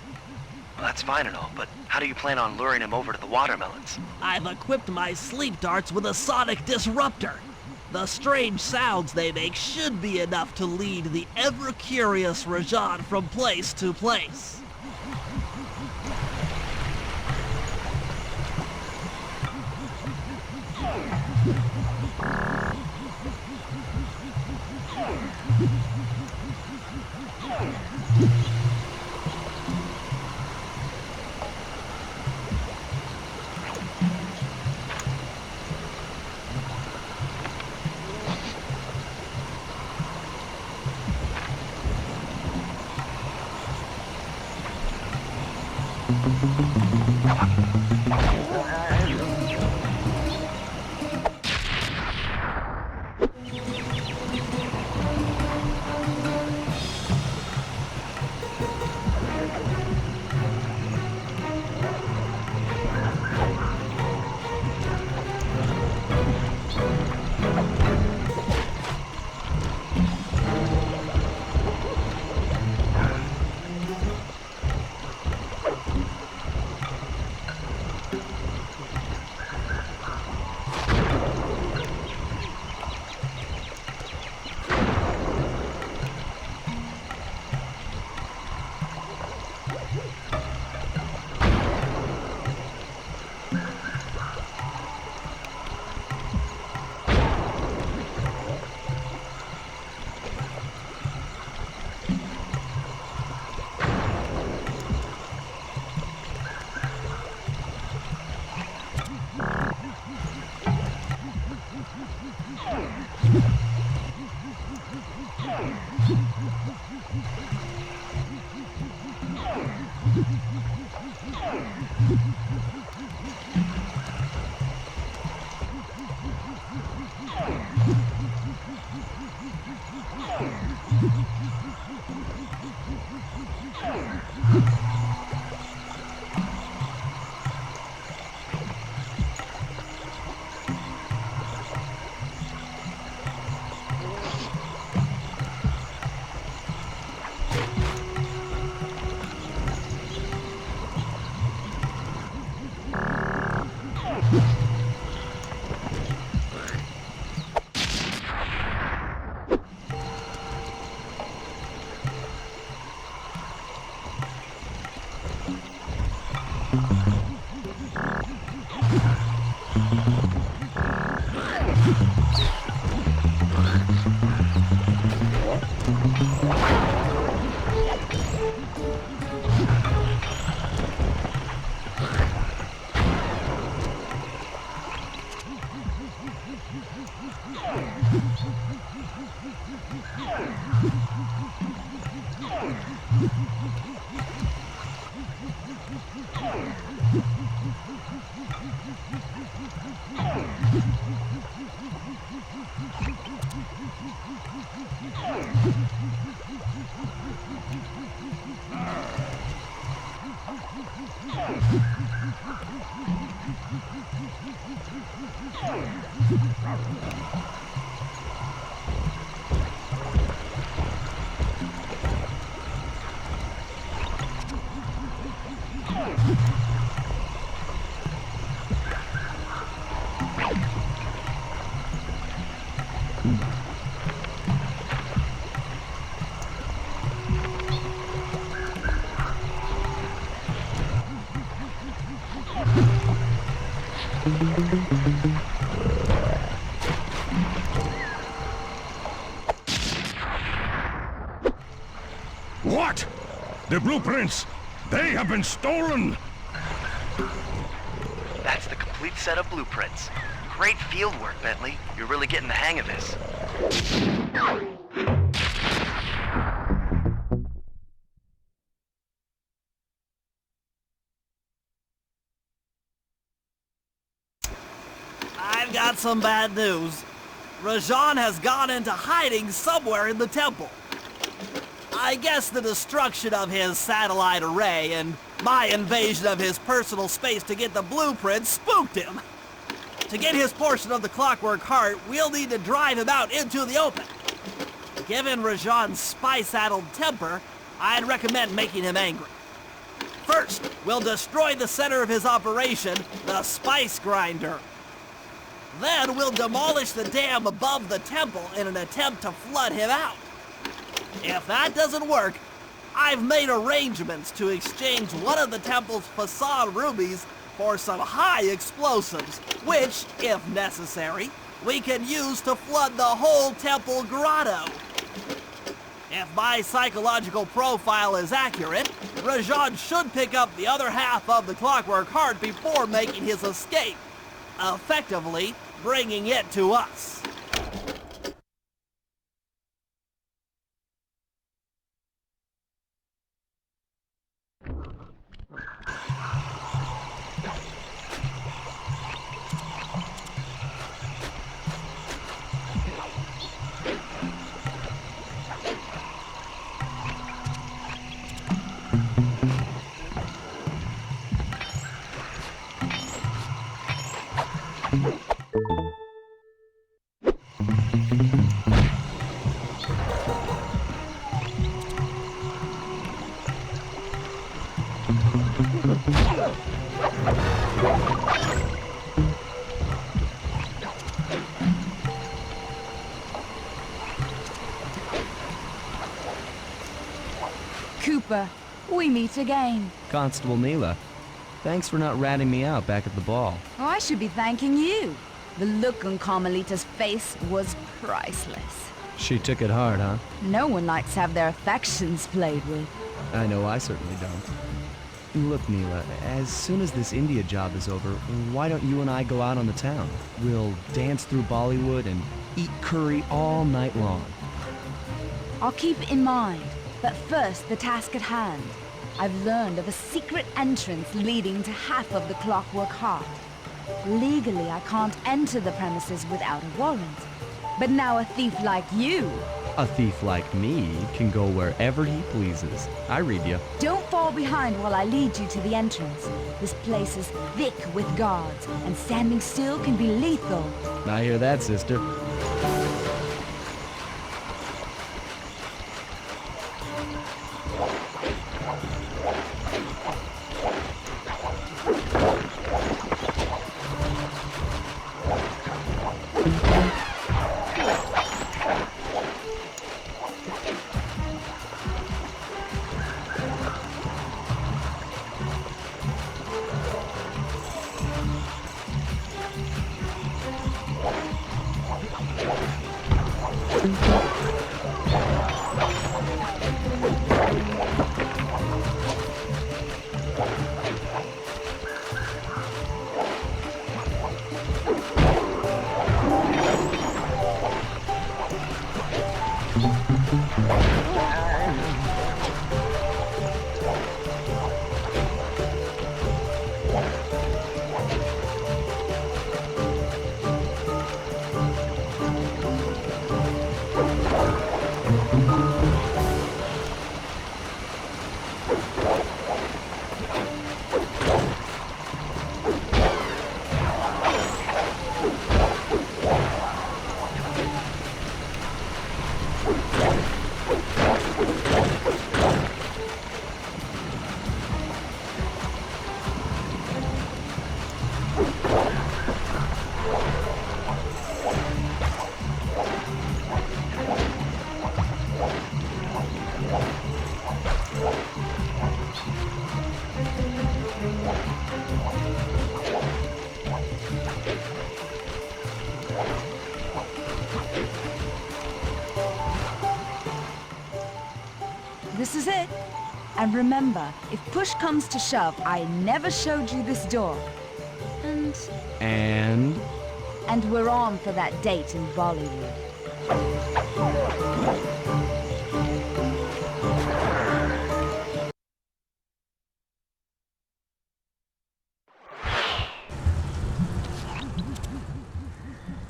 Well, that's fine and all, but how do you plan on luring him over to the watermelons? I've equipped my sleep darts with a sonic disruptor. The strange sounds they make should be enough to lead the ever-curious Rajan from place to place. What? The blueprints! They have been stolen! complete set of blueprints. Great field work, Bentley. You're really getting the hang of this. I've got some bad news. Rajan has gone into hiding somewhere in the temple. I guess the destruction of his satellite array and my invasion of his personal space to get the blueprints spooked him. To get his portion of the Clockwork Heart, we'll need to drive him out into the open. Given Rajan's spy-saddled temper, I'd recommend making him angry. First, we'll destroy the center of his operation, the spice grinder. Then we'll demolish the dam above the temple in an attempt to flood him out. If that doesn't work, I've made arrangements to exchange one of the temple's facade rubies for some high explosives, which, if necessary, we can use to flood the whole temple grotto. If my psychological profile is accurate, Rajan should pick up the other half of the Clockwork Heart before making his escape, effectively bringing it to us. Cooper, we meet again. Constable Neela, thanks for not ratting me out back at the ball. Oh, I should be thanking you. The look on Carmelita's face was priceless. She took it hard, huh? No one likes to have their affections played with. I know I certainly don't. Look, Neela, as soon as this India job is over, why don't you and I go out on the town? We'll dance through Bollywood and eat curry all night long. I'll keep it in mind. But first, the task at hand. I've learned of a secret entrance leading to half of the Clockwork Heart. Legally, I can't enter the premises without a warrant. But now a thief like you... A thief like me can go wherever he pleases. I read you. Don't fall behind while I lead you to the entrance. This place is thick with guards, and standing still can be lethal. I hear that, sister. This is it. And remember, if push comes to shove, I never showed you this door. And? And we're on for that date in Bollywood.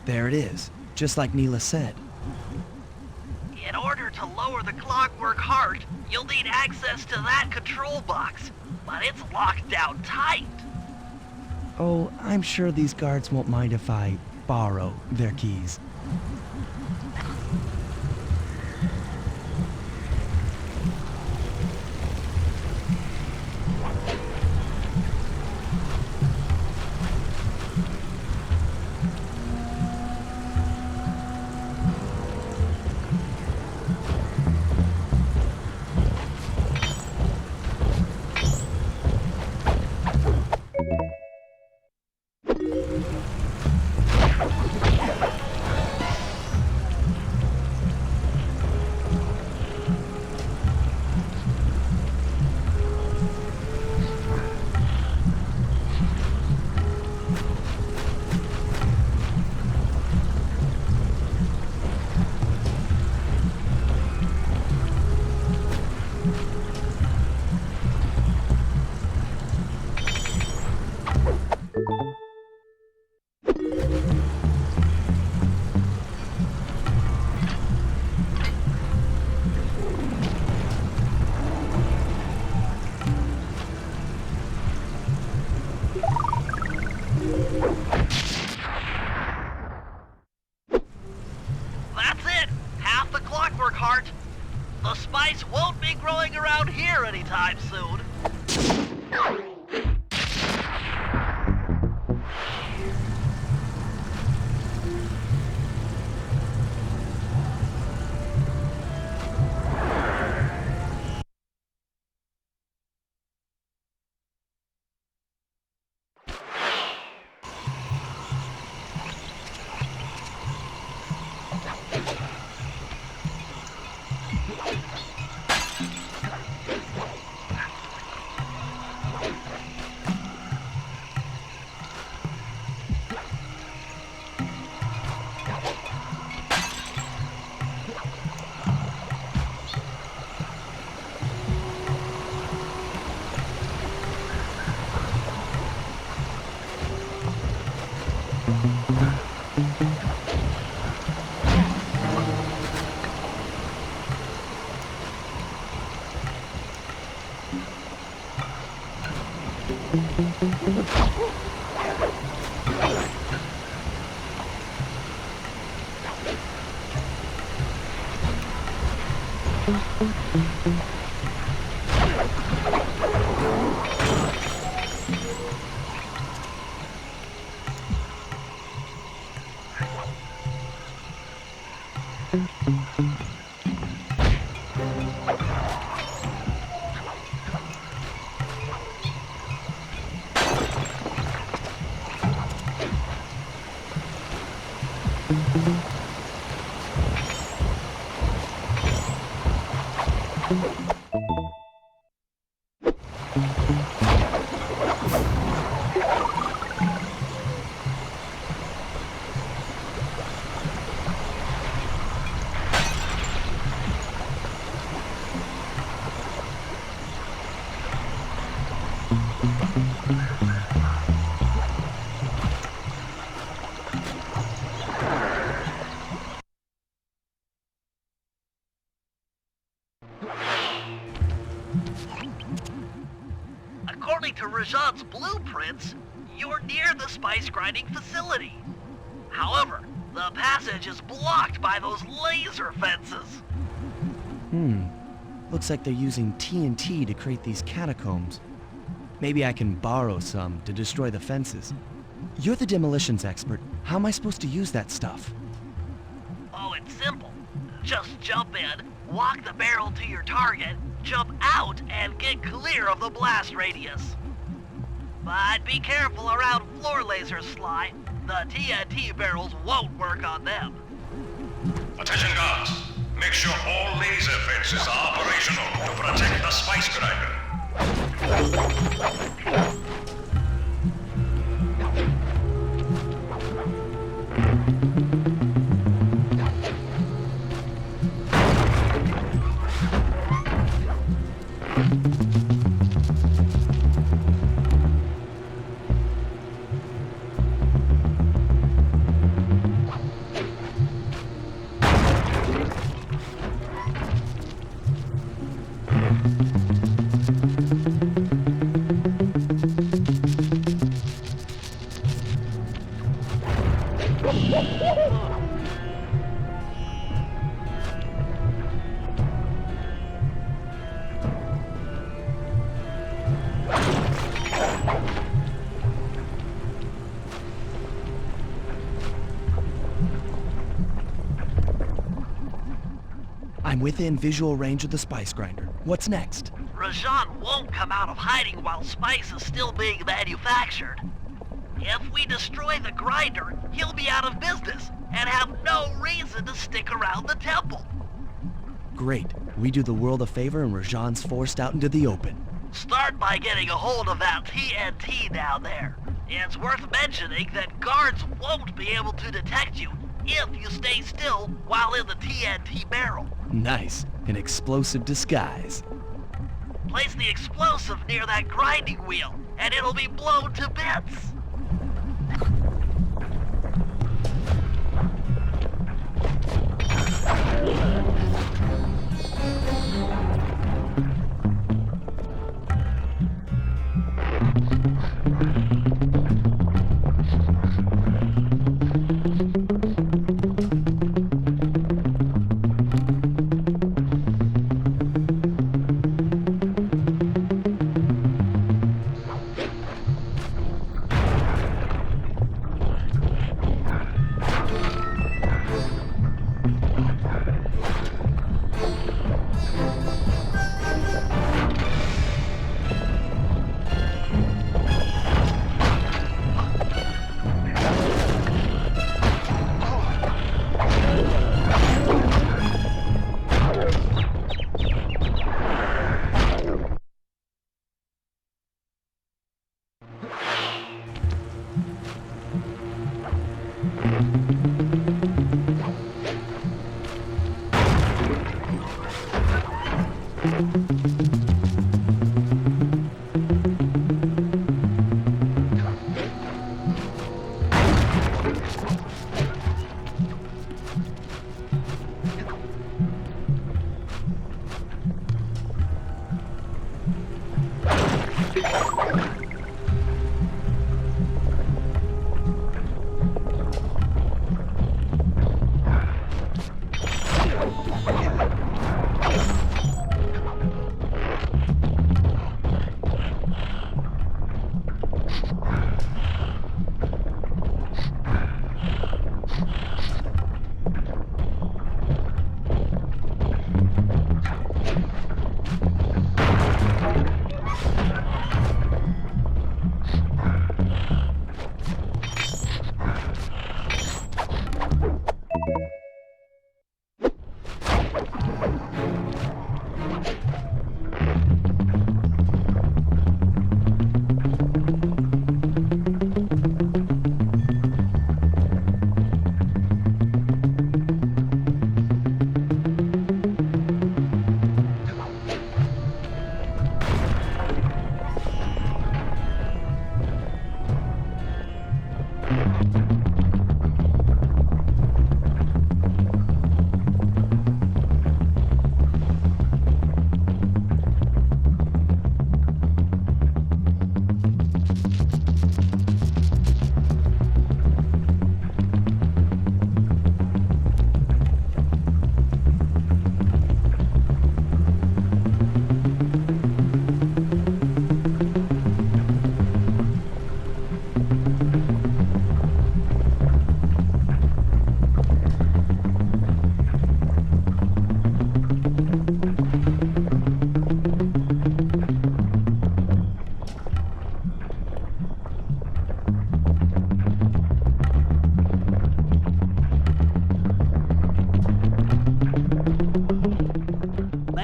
There it is, just like Neela said. In order to lower the clockwork heart, you'll need access to that control box, but it's locked down tight. Oh, I'm sure these guards won't mind if I borrow their keys. That's it! Half the clockwork heart! The spice won't be growing around here anytime soon. According to Rajan's blueprints, you're near the spice grinding facility. However, the passage is blocked by those laser fences. Looks like they're using TNT to create these catacombs. Maybe I can borrow some to destroy the fences. You're the demolitions expert. How am I supposed to use that stuff? Oh, it's simple. Just jump in, walk the barrel to your target, jump out, and get clear of the blast radius. But be careful around floor lasers, Sly. The TNT barrels won't work on them. Attention guards. Make sure all laser fences are operational to protect the spice grinder. I'm within visual range of the spice grinder. What's next? Rajan won't come out of hiding while spice is still being manufactured. If we destroy the grinder, he'll be out of business and have no reason to stick around the temple. Great. We do the world a favor and Rajan's forced out into the open. Start by getting a hold of that TNT down there. It's worth mentioning that guards won't be able to detect you if you stay still while in the TNT barrel. Nice. An explosive disguise. Place the explosive near that grinding wheel, and it'll be blown to bits.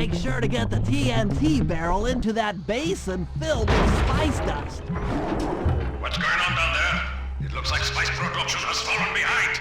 Make sure to get the TNT barrel into that basin filled with spice dust. What's going on down there? It looks like spice production has fallen behind.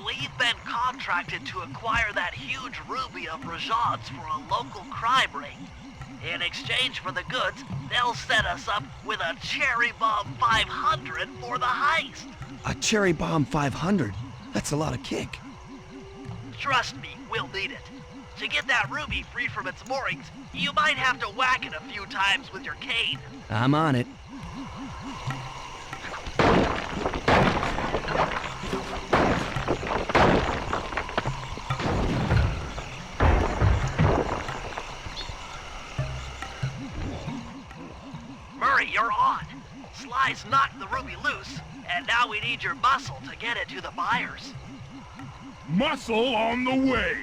We've been contracted to acquire that huge ruby of Rajad's for a local crime ring. In exchange for the goods, they'll set us up with a Cherry Bomb 500 for the heist. A Cherry Bomb 500? That's a lot of kick. Trust me, we'll need it. To get that ruby free from its moorings, you might have to whack it a few times with your cane. I'm on it. Murray, you're on. Sly's knocked the ruby loose, and now we need your muscle to get it to the buyers. Muscle on the way!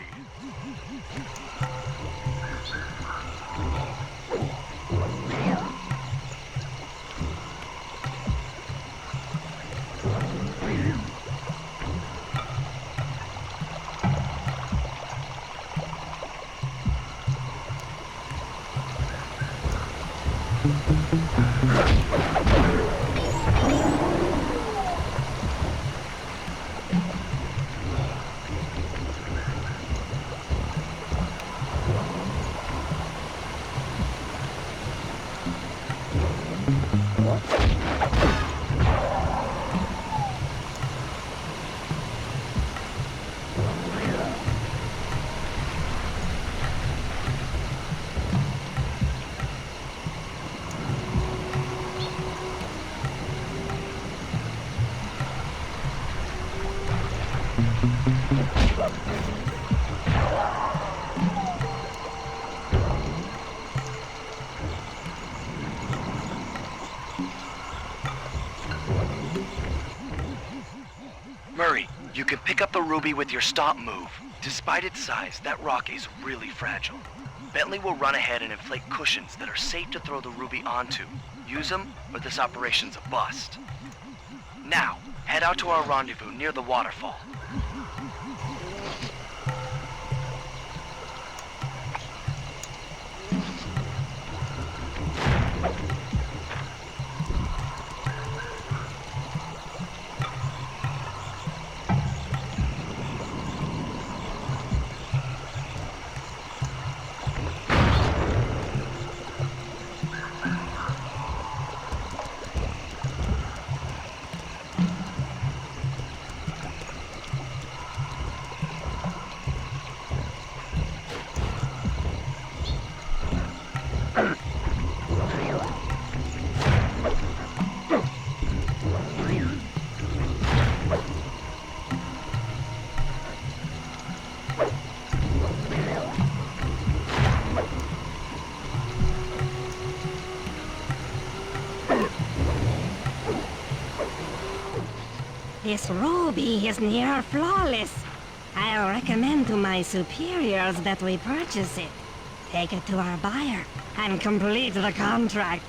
Murray, you can pick up the ruby with your stop move. Despite its size, that rock is really fragile. Bentley will run ahead and inflate cushions that are safe to throw the ruby onto. Use them, or this operation's a bust. Now, head out to our rendezvous near the waterfall. This ruby is near flawless. I'll recommend to my superiors that we purchase it, take it to our buyer, and complete the contract.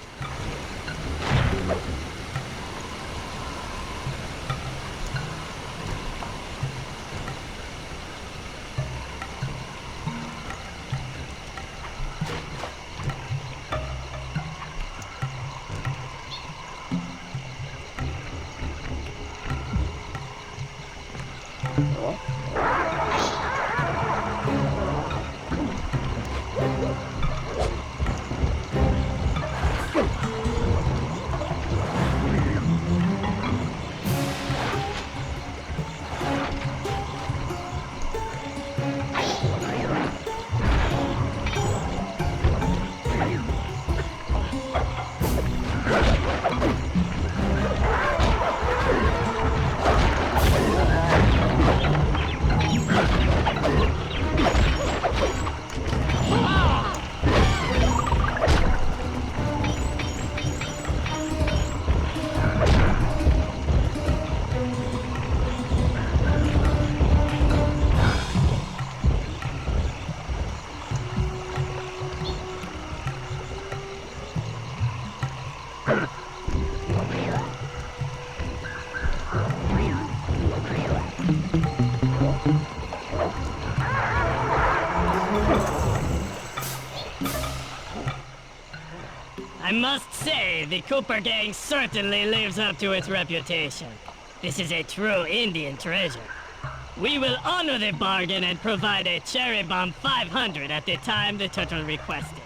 I must say, the Cooper gang certainly lives up to its reputation. This is a true Indian treasure. We will honor the bargain and provide a cherry bomb 500 at the time the turtle requested.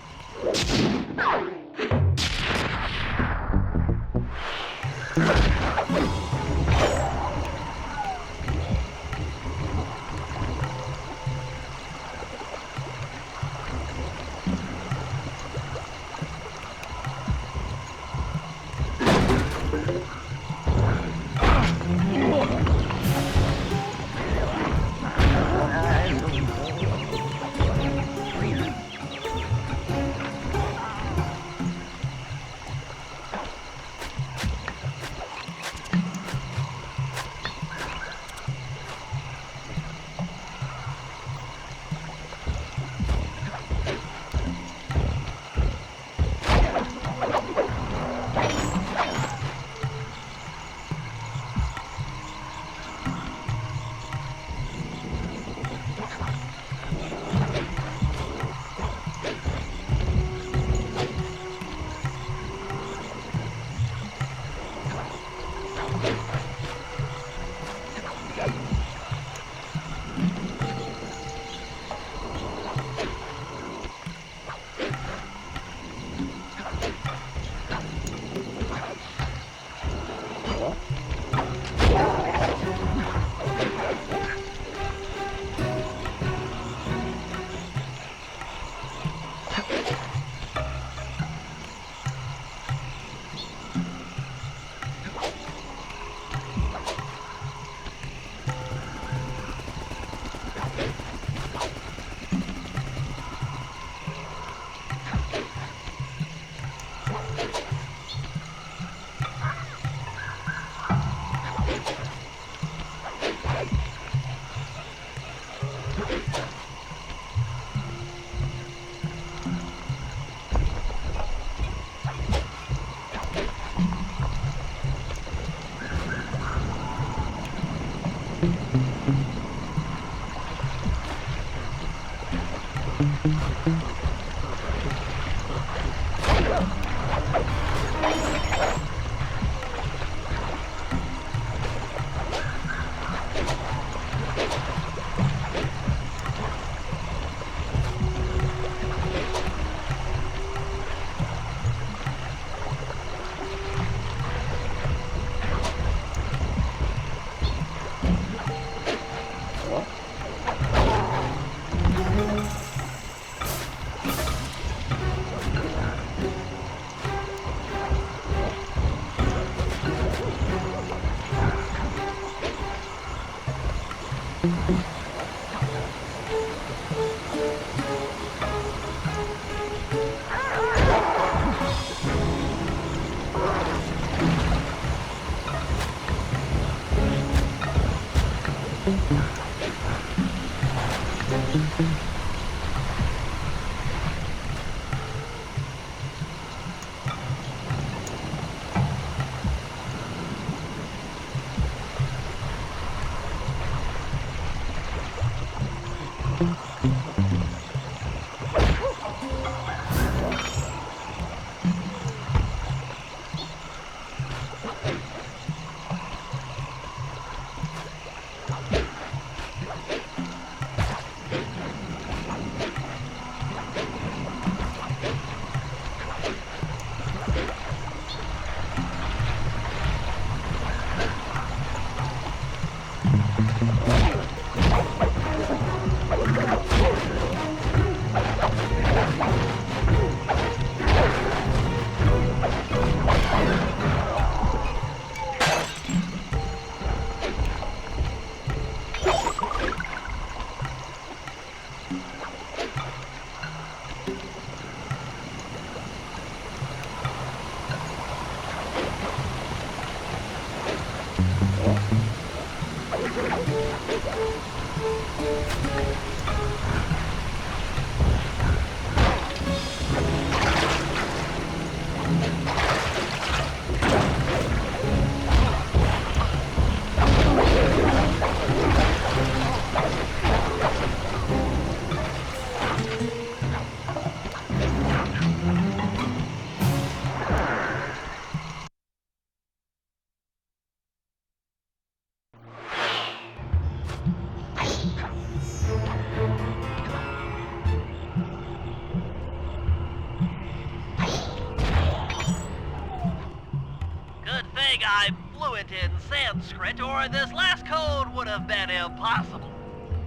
I'm fluent in Sanskrit, or this last code would have been impossible.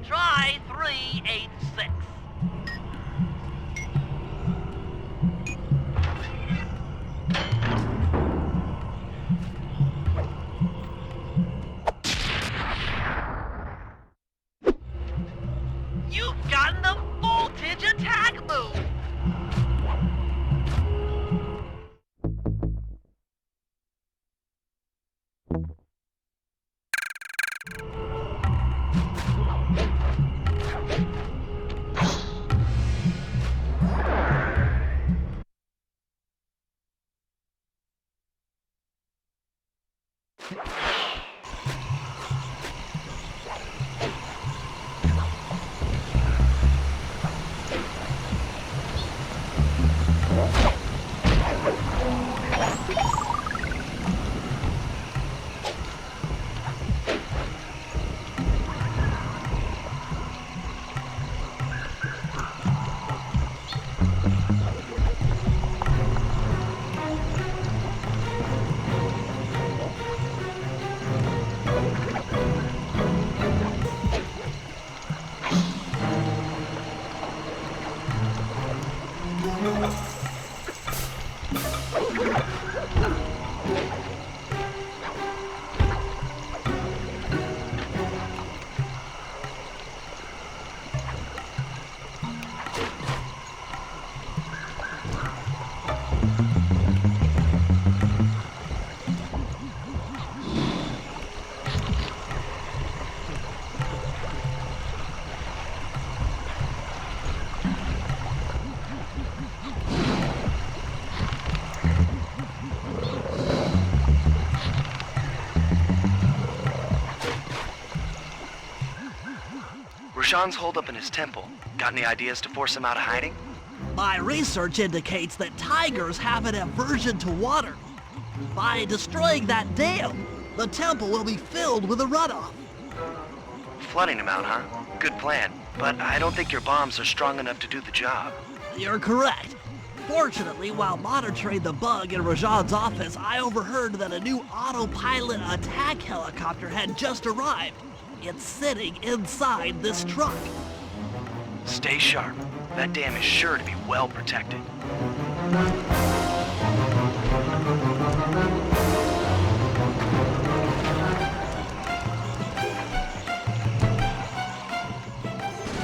Try 386. You've gotten the voltage attack move! Rajan's holed up in his temple. Got any ideas to force him out of hiding? My research indicates that tigers have an aversion to water. By destroying that dam, the temple will be filled with a runoff. Flooding him out, huh? Good plan. But I don't think your bombs are strong enough to do the job. You're correct. Fortunately, while monitoring the bug in Rajan's office, I overheard that a new autopilot attack helicopter had just arrived. It's sitting inside this truck. Stay sharp. That dam is sure to be well protected.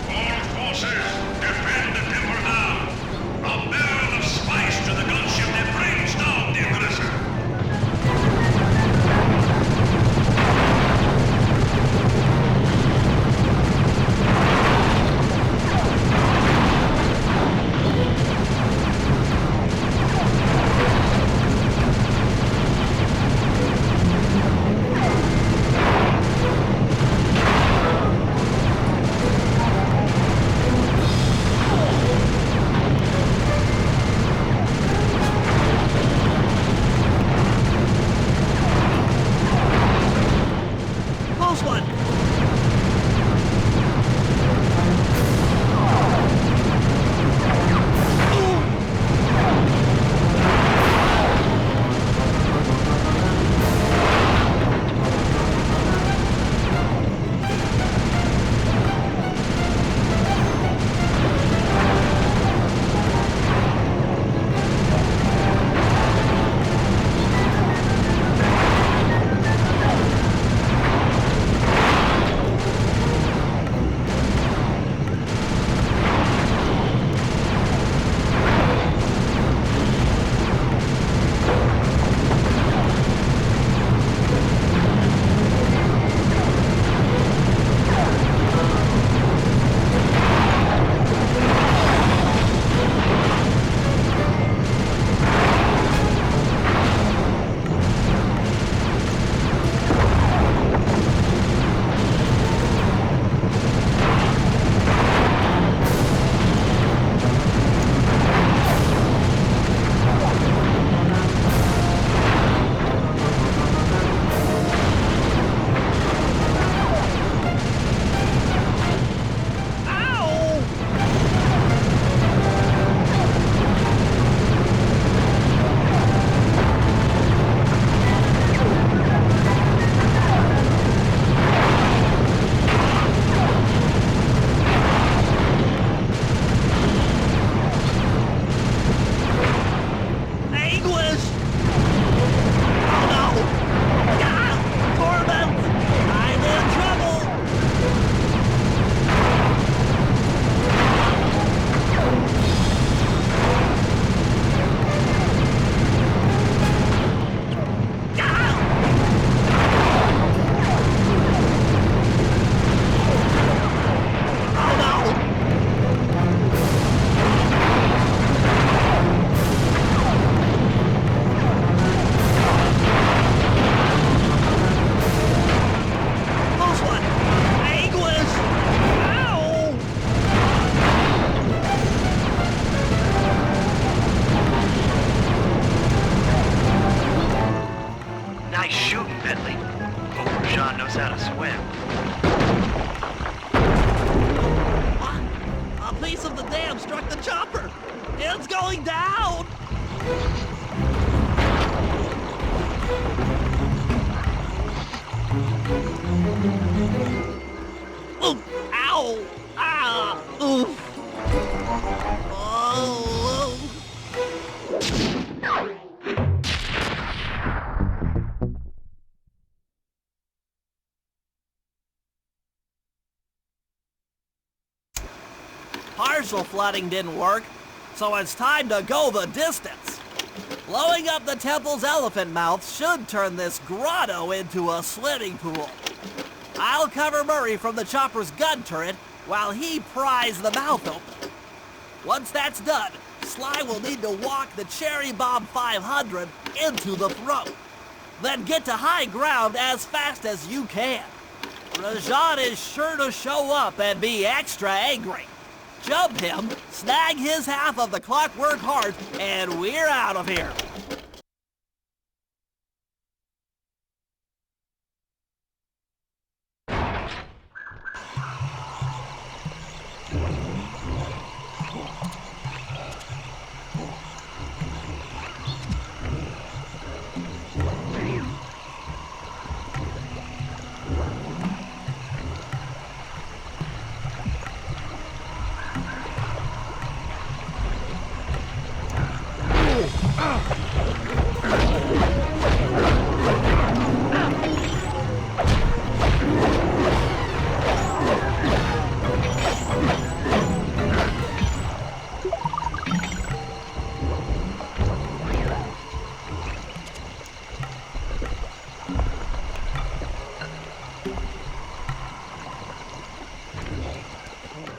All forces, defend the temple now! A barrel of spice to the gunship that brings down the aggressor! dam struck the chopper. It's going down. Oof! Ow! Ah! Oof! Oh! Partial flooding didn't work, so it's time to go the distance. Blowing up the temple's elephant mouth should turn this grotto into a swimming pool. I'll cover Murray from the chopper's gun turret while he pries the mouth open. Once that's done, Sly will need to walk the Cherry Bomb 500 into the throat. Then get to high ground as fast as you can. Rajan is sure to show up and be extra angry. Jump him, snag his half of the Clockwork Heart, and we're out of here.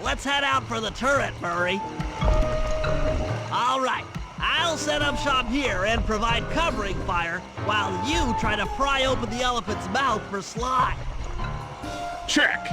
Let's head out for the turret, Murray. All right, I'll set up shop here and provide covering fire while you try to pry open the elephant's mouth for Sly. Check!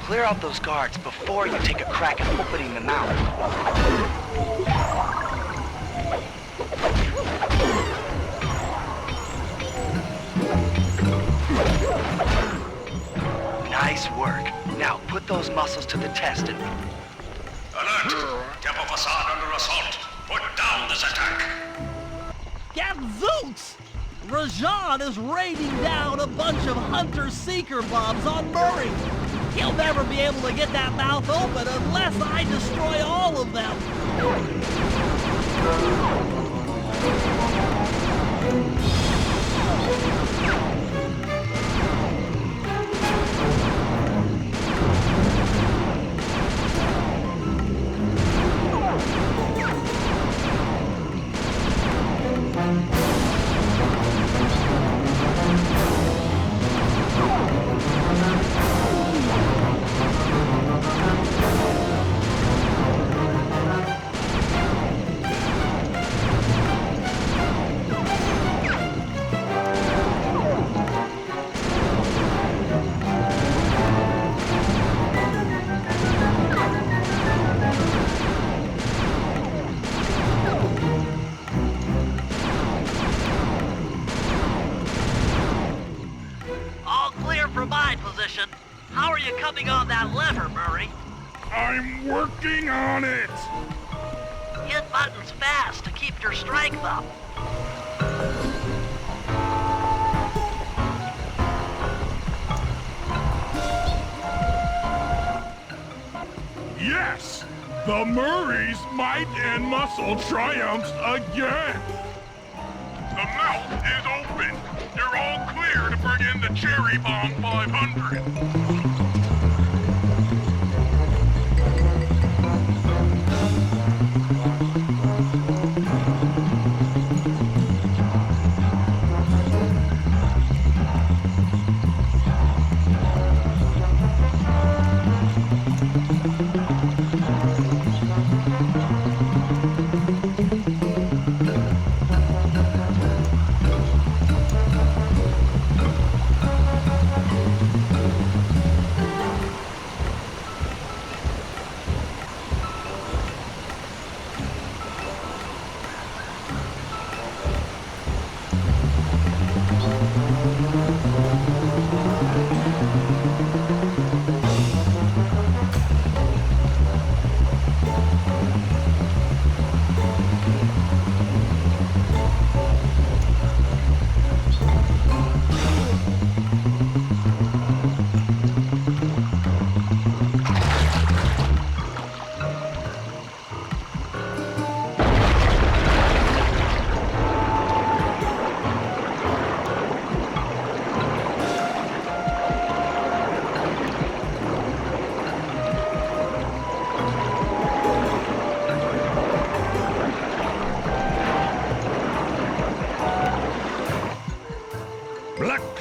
Clear out those guards before you take a crack at opening the mouth. Nice work. Now put those muscles to the test and... Alert! Temple facade under assault. Put down this attack. Gadzooks! Rajan is raining down a bunch of Hunter-Seeker bombs on Murray. He'll never be able to get that mouth open unless I destroy all of them. How are you coming on that lever, Murray? I'm working on it! Hit buttons fast to keep your strength up. Yes! The Murray's might and muscle triumphs again! The mouth is open! You're all clear to bring in the Cherry Bomb 500!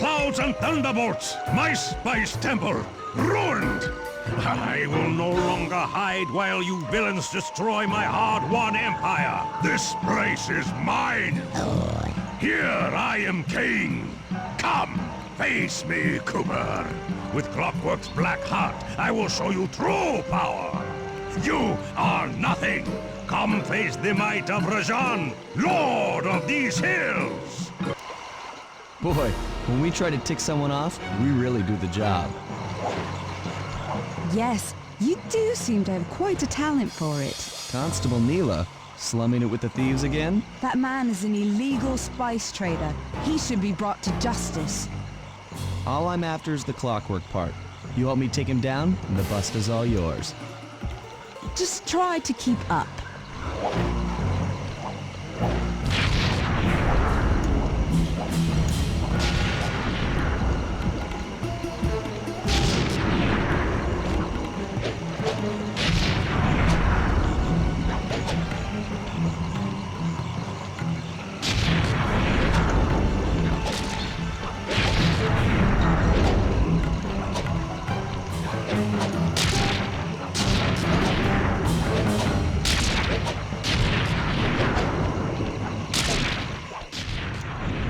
clouds and thunderbolts! My spice temple, ruined! I will no longer hide while you villains destroy my hard-won empire! This place is mine! Here I am king! Come, face me, Cooper! With Clockwork's black heart, I will show you true power! You are nothing! Come face the might of Rajan, Lord of these hills! Boy, when we try to tick someone off, we really do the job. Yes, you do seem to have quite a talent for it. Constable Neela, slumming it with the thieves again? That man is an illegal spice trader. He should be brought to justice. All I'm after is the clockwork part. You help me take him down, and the bust is all yours. Just try to keep up.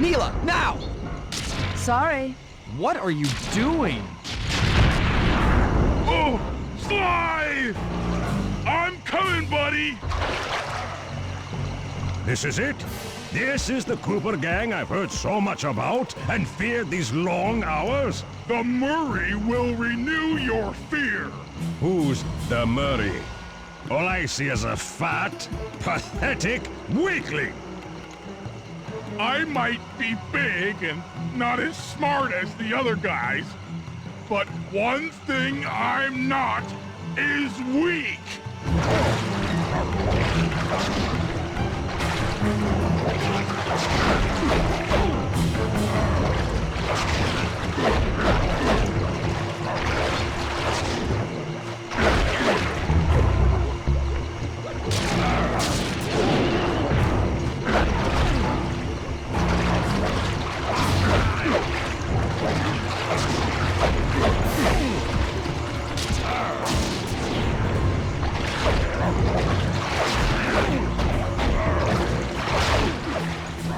Neela, now! Sorry. What are you doing? Oh, Sly! I'm coming, buddy! This is it? This is the Cooper gang I've heard so much about and feared these long hours? The Murray will renew your fear! Who's the Murray? All I see is a fat, pathetic weakling! I might be big and not as smart as the other guys, but one thing I'm not is weak!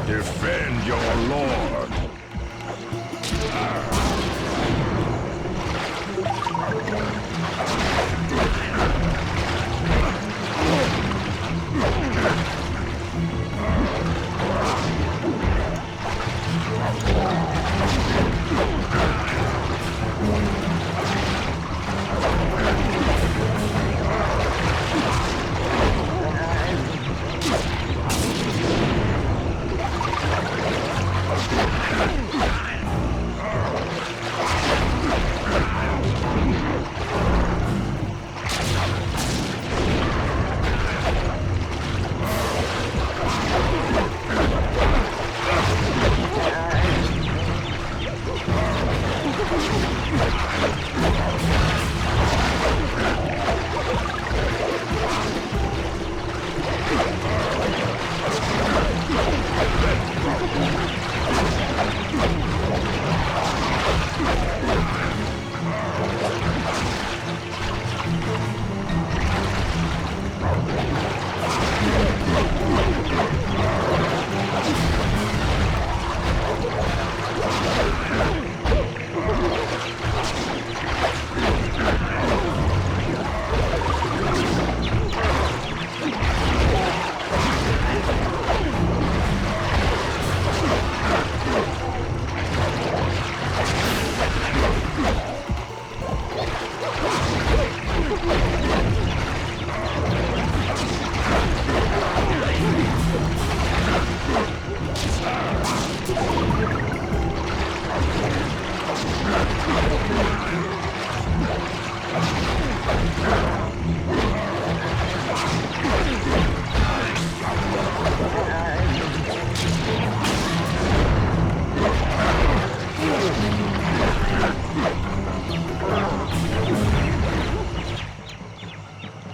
Defend your lord!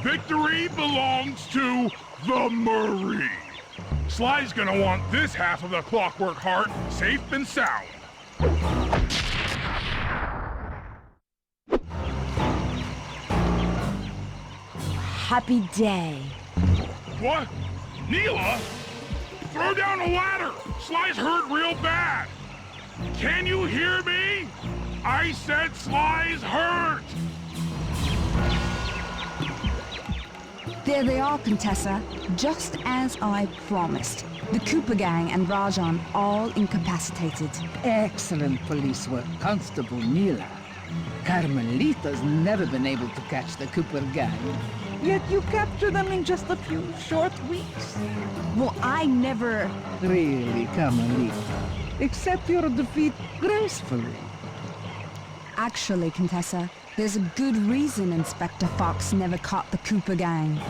Victory belongs to the Murray. Sly's gonna want this half of the Clockwork Heart safe and sound. Happy day. What? Neela? Throw down a ladder! Sly's hurt real bad! Can you hear me? I said Sly's hurt! There they are, Contessa, just as I promised. The Cooper gang and Rajan all incapacitated. Excellent police work, Constable Neela. Carmelita's never been able to catch the Cooper gang. Yet you captured them in just a few short weeks. Well, I never... Really, Carmelita. Accept your defeat gracefully. Actually, Contessa, there's a good reason Inspector Fox never caught the Cooper gang.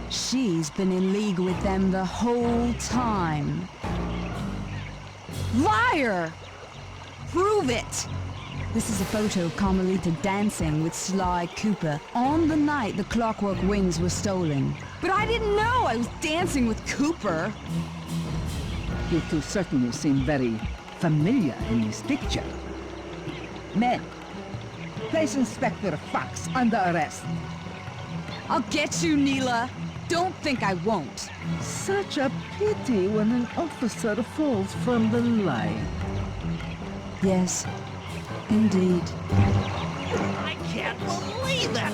She's been in league with them the whole time. Liar! Prove it! This is a photo of Carmelita dancing with Sly Cooper on the night the Clockwork Wings were stolen. But I didn't know I was dancing with Cooper. You two certainly seem very familiar in this picture. Men, place Inspector Fox under arrest. I'll get you, Neela. Don't think I won't. Such a pity when an officer falls from the line. Yes, indeed. I can't believe it!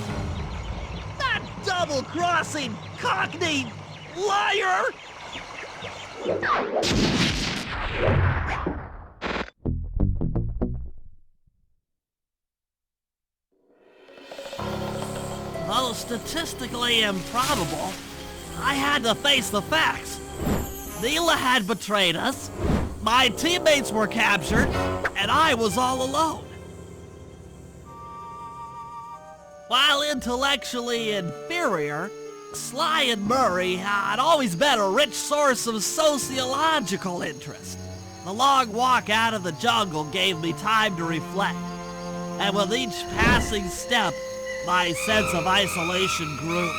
That double-crossing, cockney liar! Though statistically improbable, I had to face the facts. Neela had betrayed us, my teammates were captured, and I was all alone. While intellectually inferior, Sly and Murray had always been a rich source of sociological interest. The long walk out of the jungle gave me time to reflect, and with each passing step, my sense of isolation grew.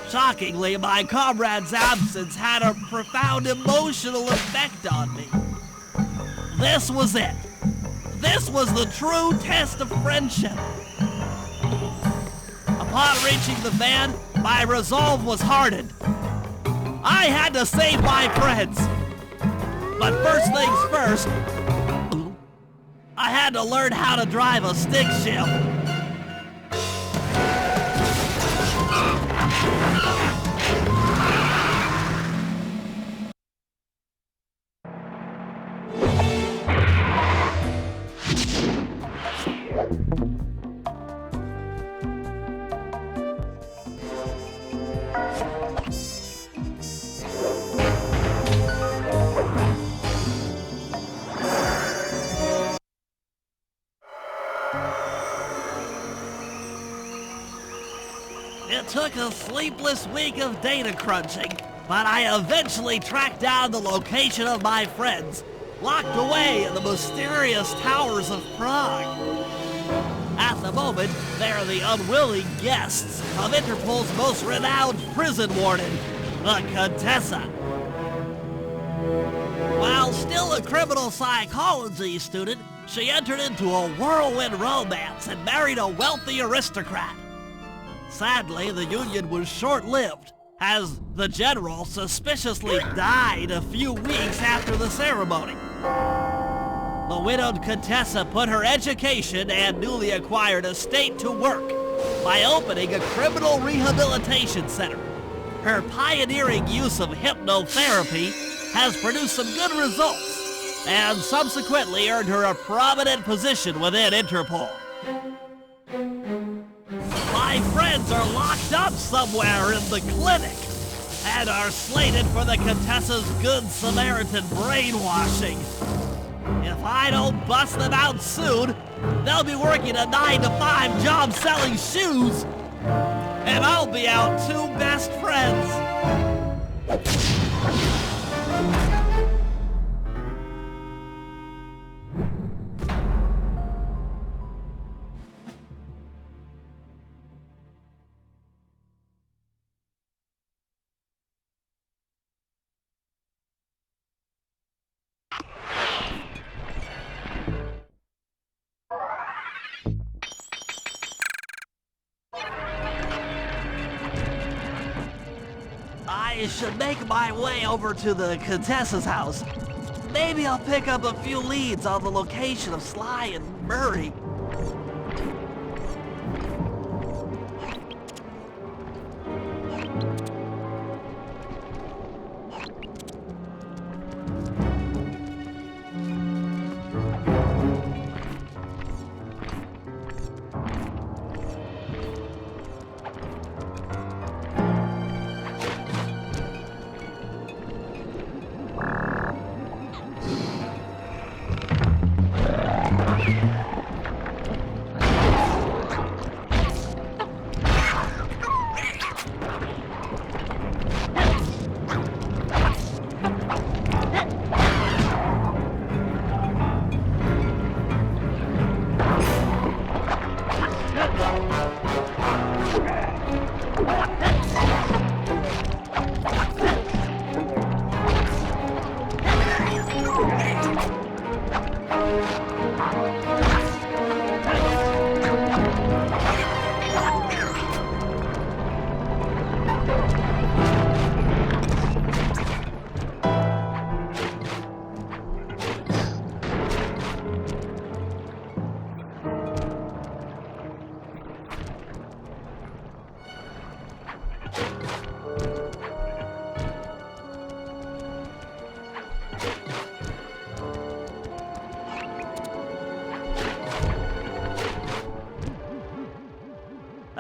Shockingly, my comrade's absence had a profound emotional effect on me. This was it. This was the true test of friendship. Upon reaching the van, my resolve was hardened. I had to save my friends. But first things first, I had to learn how to drive a stick shift. It took a sleepless week of data crunching, but I eventually tracked down the location of my friends, locked away in the mysterious towers of Prague. At the moment, they're the unwilling guests of Interpol's most renowned prison warden, the Contessa. While still a criminal psychology student, she entered into a whirlwind romance and married a wealthy aristocrat. Sadly, the union was short-lived, as the general suspiciously died a few weeks after the ceremony. The widowed Contessa put her education and newly acquired estate to work by opening a criminal rehabilitation center. Her pioneering use of hypnotherapy has produced some good results, and subsequently earned her a prominent position within Interpol. My friends are locked up somewhere in the clinic and are slated for the Contessa's Good Samaritan brainwashing. If I don't bust them out soon, they'll be working a 9-to-5 job selling shoes, and I'll be out two best friends. I should make my way over to the Contessa's house. Maybe I'll pick up a few leads on the location of Sly and Murray.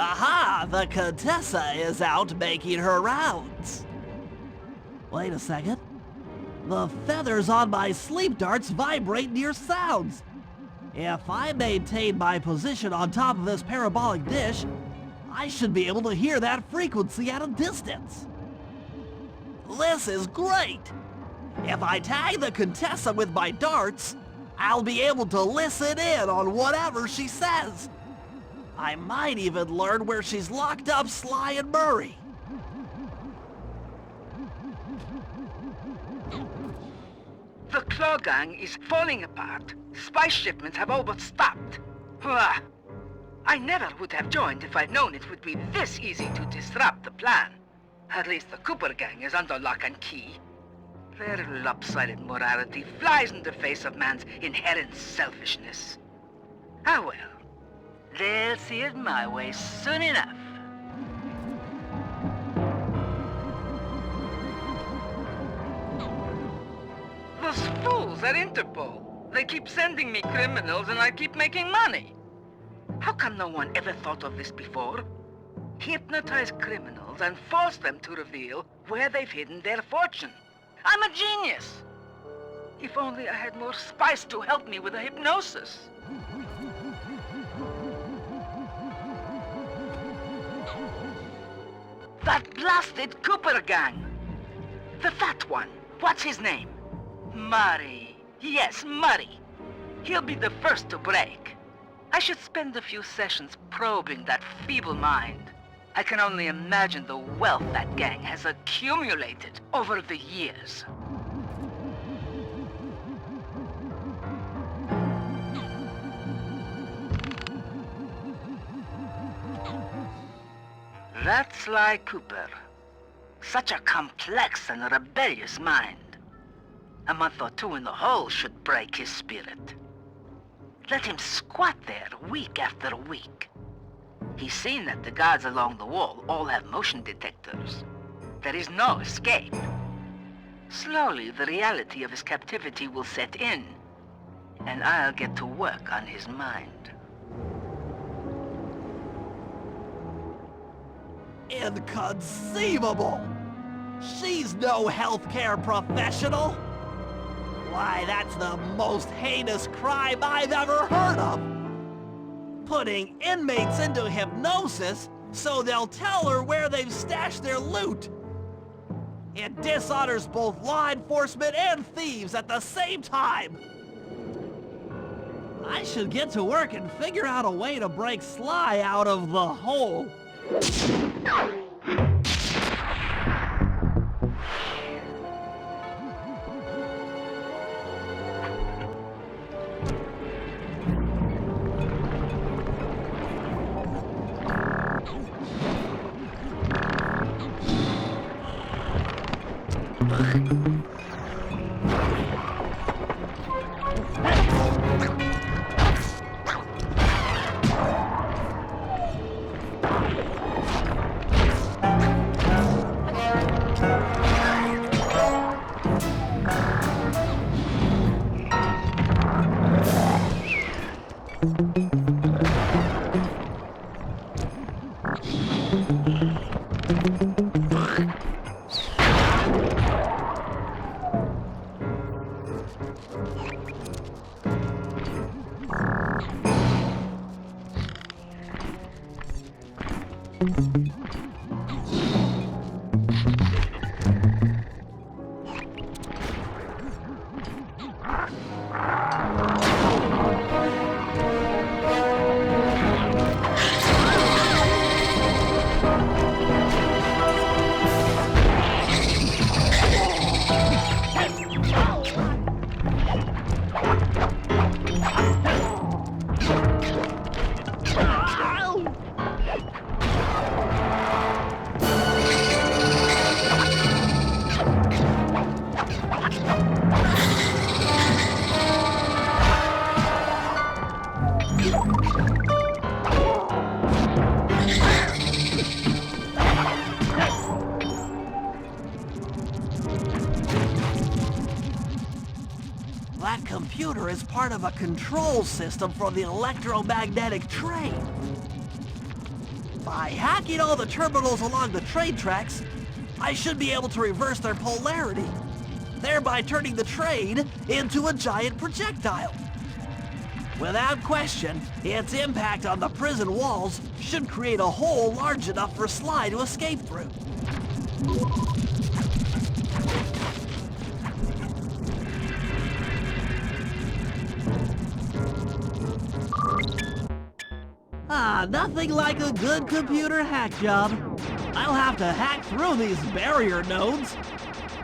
Aha! The Contessa is out making her rounds. Wait a second. The feathers on my sleep darts vibrate near sounds. If I maintain my position on top of this parabolic dish, I should be able to hear that frequency at a distance. This is great! If I tag the Contessa with my darts, I'll be able to listen in on whatever she says. I might even learn where she's locked up Sly and Murray. The Claw Gang is falling apart. Spice shipments have all but stopped. Ah, I never would have joined if I'd known it would be this easy to disrupt the plan. At least the Cooper Gang is under lock and key. Their lopsided morality flies in the face of man's inherent selfishness. Ah well. They'll see it my way soon enough. Those fools at Interpol. They keep sending me criminals and I keep making money. How come no one ever thought of this before? Hypnotize criminals and force them to reveal where they've hidden their fortune. I'm a genius. If only I had more spice to help me with the hypnosis. That blasted Cooper Gang! The fat one. What's his name? Murray. Yes, Murray. He'll be the first to break. I should spend a few sessions probing that feeble mind. I can only imagine the wealth that gang has accumulated over the years. That's Sly Cooper. Such a complex and rebellious mind. A month or two in the hole should break his spirit. Let him squat there week after week. He's seen that the guards along the wall all have motion detectors. There is no escape. Slowly, the reality of his captivity will set in, and I'll get to work on his mind. Inconceivable! She's no healthcare professional! Why, that's the most heinous crime I've ever heard of! Putting inmates into hypnosis so they'll tell her where they've stashed their loot! It dishonors both law enforcement and thieves at the same time! I should get to work and figure out a way to break Sly out of the hole. That computer is part of a control system for the electromagnetic train. By hacking all the terminals along the train tracks, I should be able to reverse their polarity, thereby turning the train into a giant projectile. Without question, its impact on the prison walls should create a hole large enough for Sly to escape through. Nothing like a good computer hack job. I'll have to hack through these barrier nodes.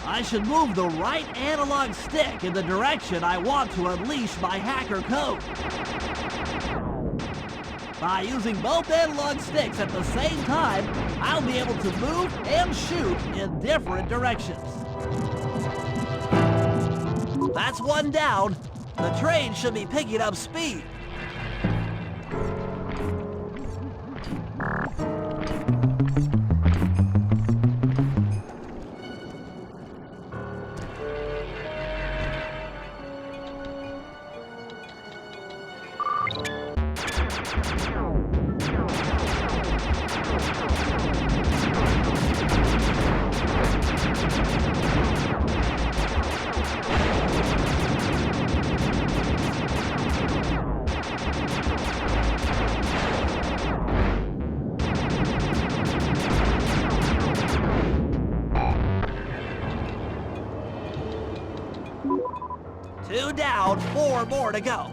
I should move the right analog stick in the direction I want to unleash my hacker code. By using both analog sticks at the same time, I'll be able to move and shoot in different directions. That's one down. The train should be picking up speed. Two down, 4 more to go.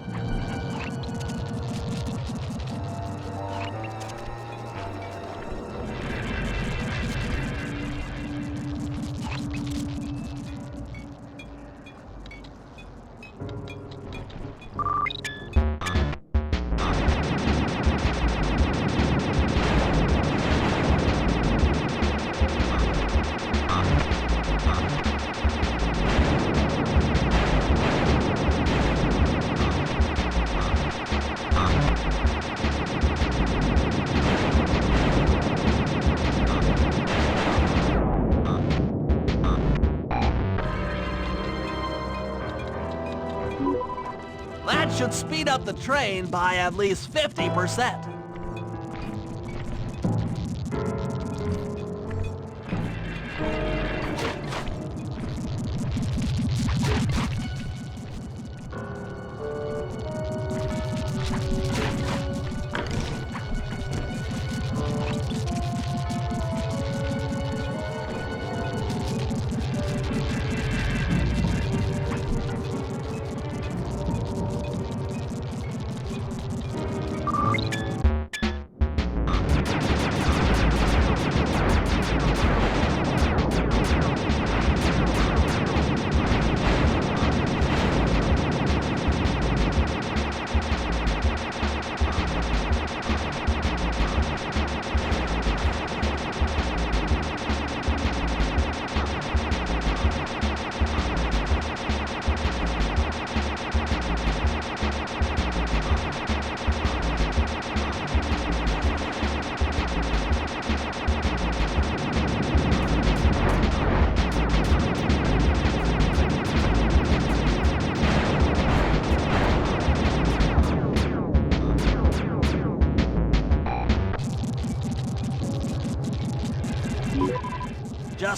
That should speed up the train by at least 50%.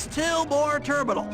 Just 2 more terminals.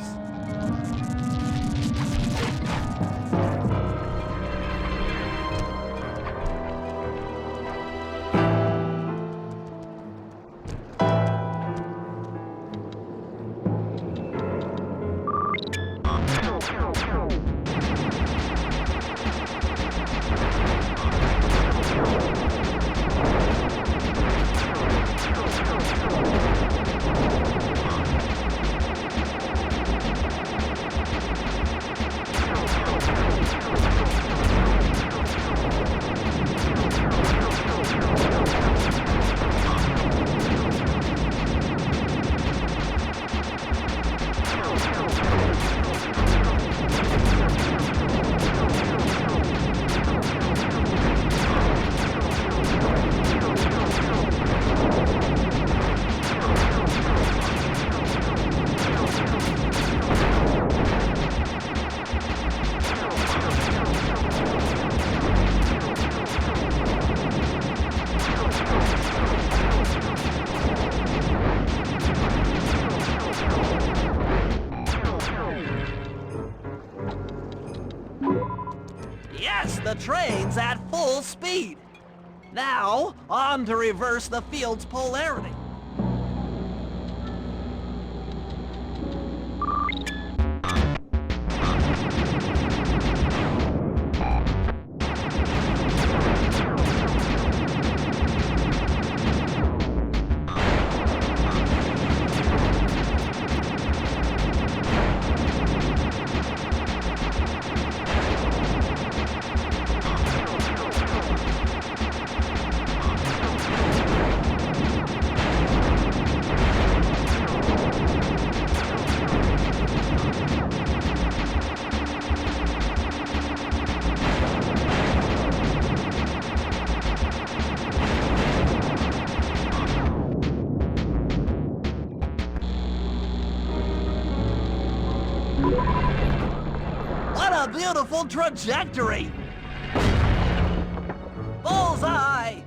Yes, the train's at full speed. Now, on to reverse the field's polarity. What a beautiful trajectory! Bullseye!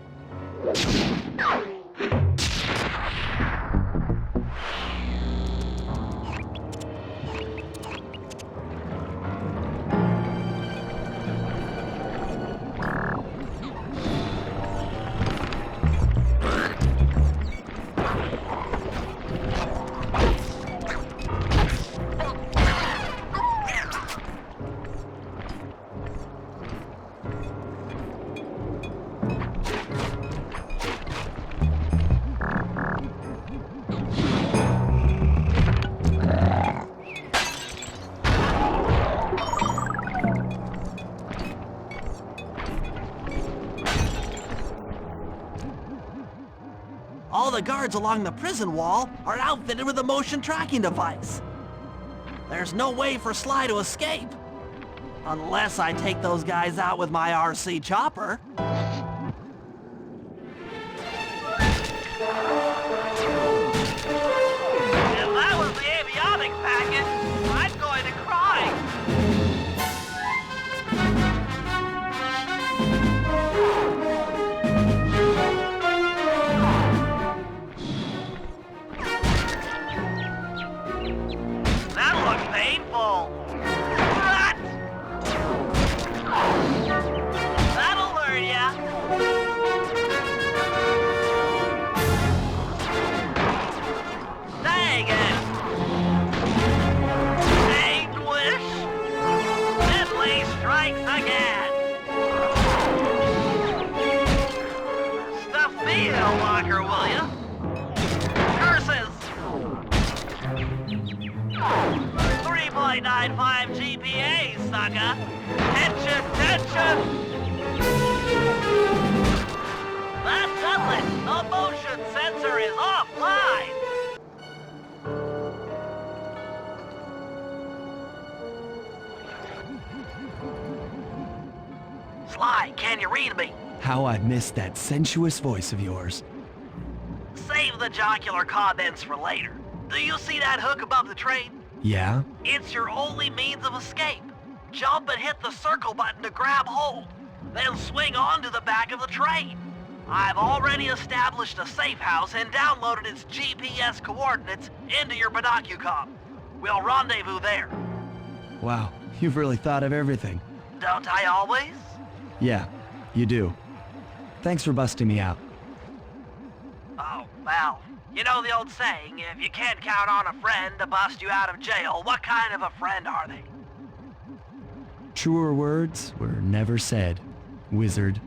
All the guards along the prison wall are outfitted with a motion tracking device. There's no way for Sly to escape. Unless I take those guys out with my RC chopper. If that was the avionics packet, I'm going to cry. That looks painful. What? That'll learn ya. Dang it. Anguish. Deadly strikes again. Stuff me in a locker, will ya? Curses. 3.95 GPA, sucker! Tension, tension! That does it! The motion sensor is offline! Sly, can you read me? How I missed that sensuous voice of yours. Save the jocular comments for later. Do you see that hook above the train? Yeah? It's your only means of escape. Jump and hit the circle button to grab hold. Then swing onto the back of the train. I've already established a safe house and downloaded its GPS coordinates into your binocucom. We'll rendezvous there. Wow, you've really thought of everything. Don't I always? Yeah, you do. Thanks for busting me out. Oh, well, you know the old saying, if you can't count on a friend to bust you out of jail, what kind of a friend are they? Truer words were never said, wizard.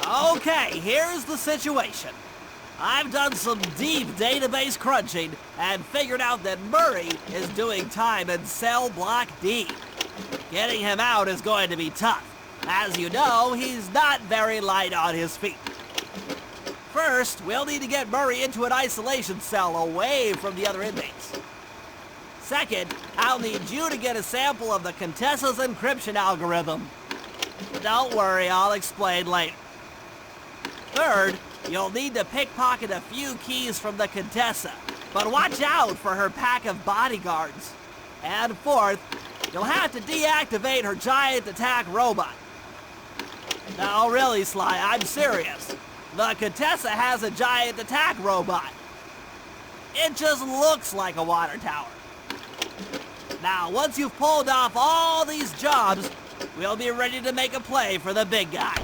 Okay, here's the situation. I've done some deep database crunching and figured out that Murray is doing time in cell block D. Getting him out is going to be tough. As you know, he's not very light on his feet. First, we'll need to get Murray into an isolation cell away from the other inmates. Second, I'll need you to get a sample of the Contessa's encryption algorithm. Don't worry, I'll explain later. Third, you'll need to pickpocket a few keys from the Contessa, but watch out for her pack of bodyguards. And fourth, you'll have to deactivate her giant attack robot. No, really, Sly, I'm serious. The Contessa has a giant attack robot. It just looks like a water tower. Now, once you've pulled off all these jobs, we'll be ready to make a play for the big guy.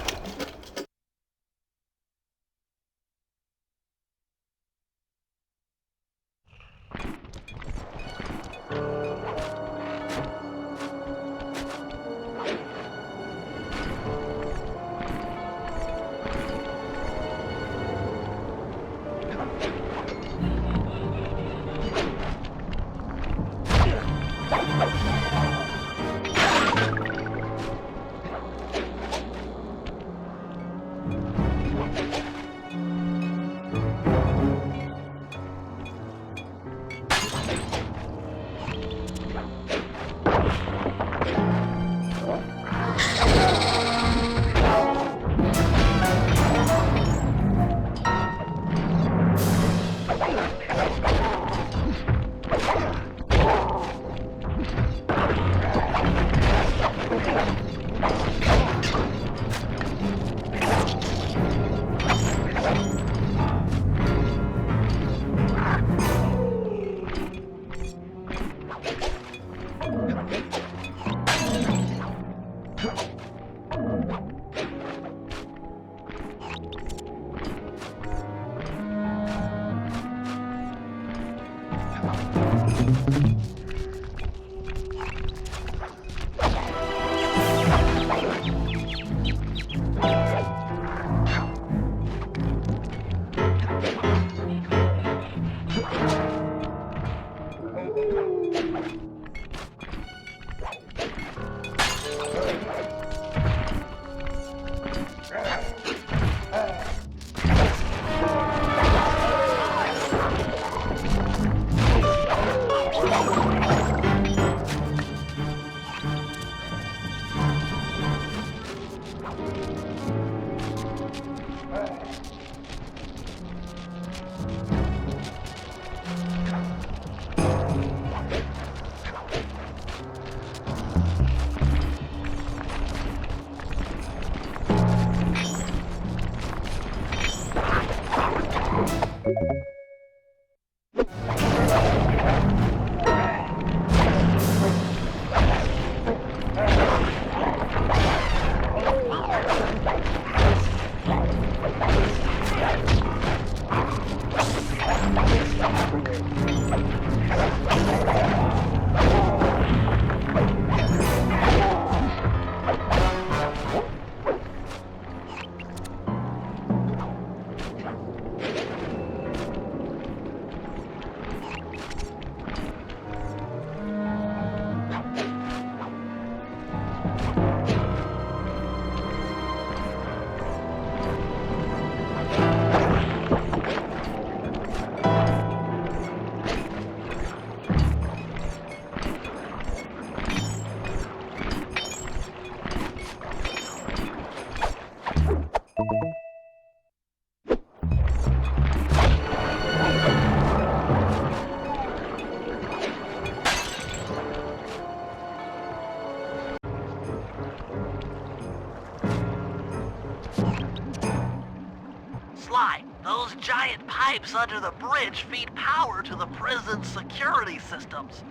Those giant pipes under the bridge feed power to the prison's security systems.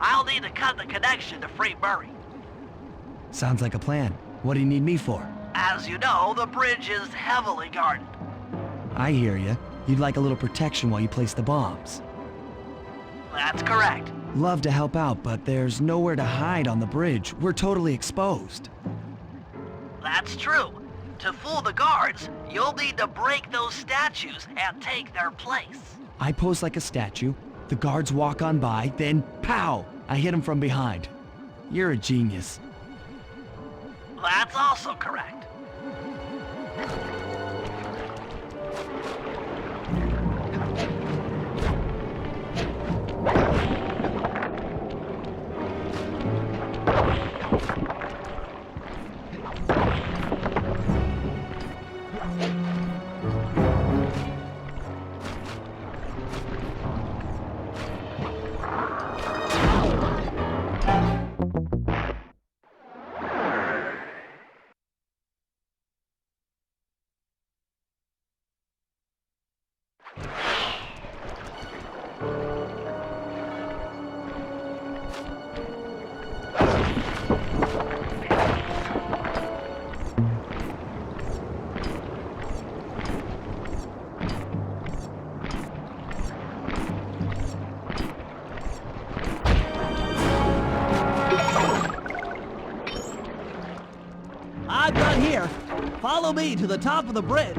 I'll need to cut the connection to free Murray. Sounds like a plan. What do you need me for? As you know, the bridge is heavily guarded. I hear you. You'd like a little protection while you place the bombs. That's correct. Love to help out, but there's nowhere to hide on the bridge. We're totally exposed. That's true. To fool the guards, you'll need to break those statues and take their place. I pose like a statue, the guards walk on by, then pow! I hit them from behind. You're a genius. That's also correct. I'm done here. Follow me to the top of the bridge.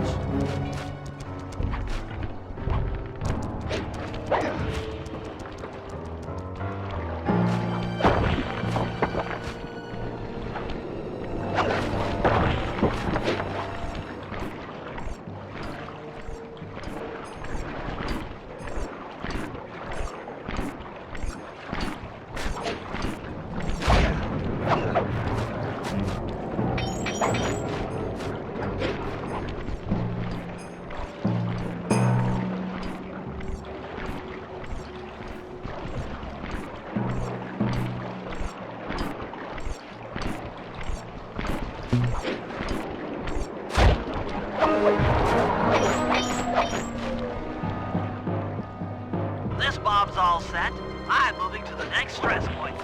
This bomb's all set. I'm moving to the next stress point.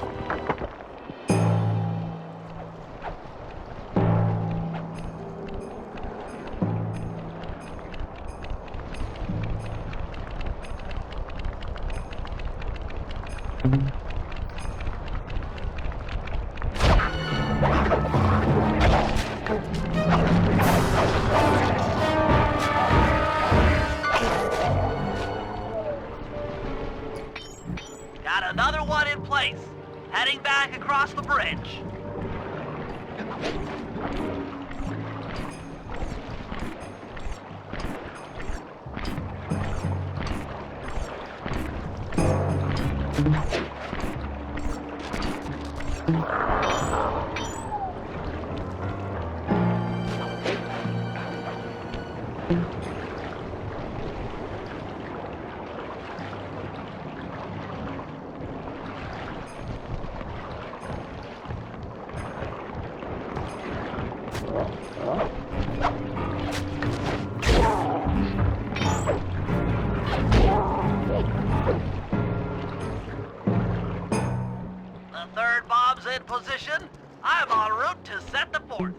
Got another one in place. Heading back across the bridge. The third bomb's in position. I'm en route to set the fourth.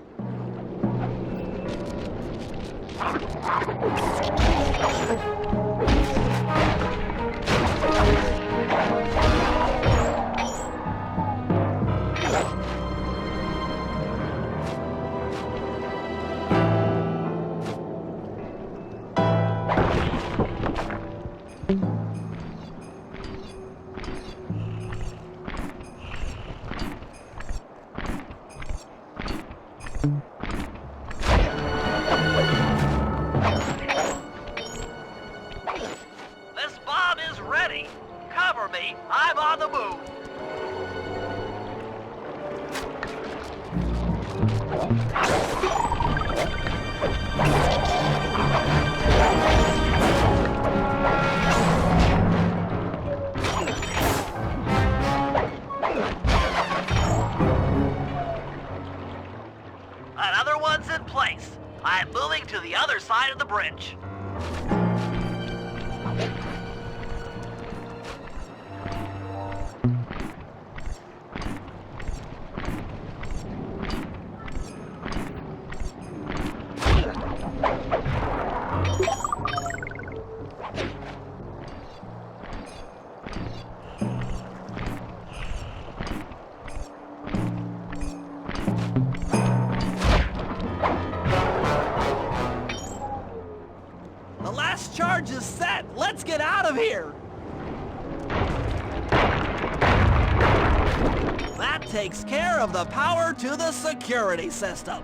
This bomb is ready. Cover me. I'm on the move. Another one's in place. I'm moving to the other side of the bridge. charge is set. Let's get out of here. That takes care of the power to the security system.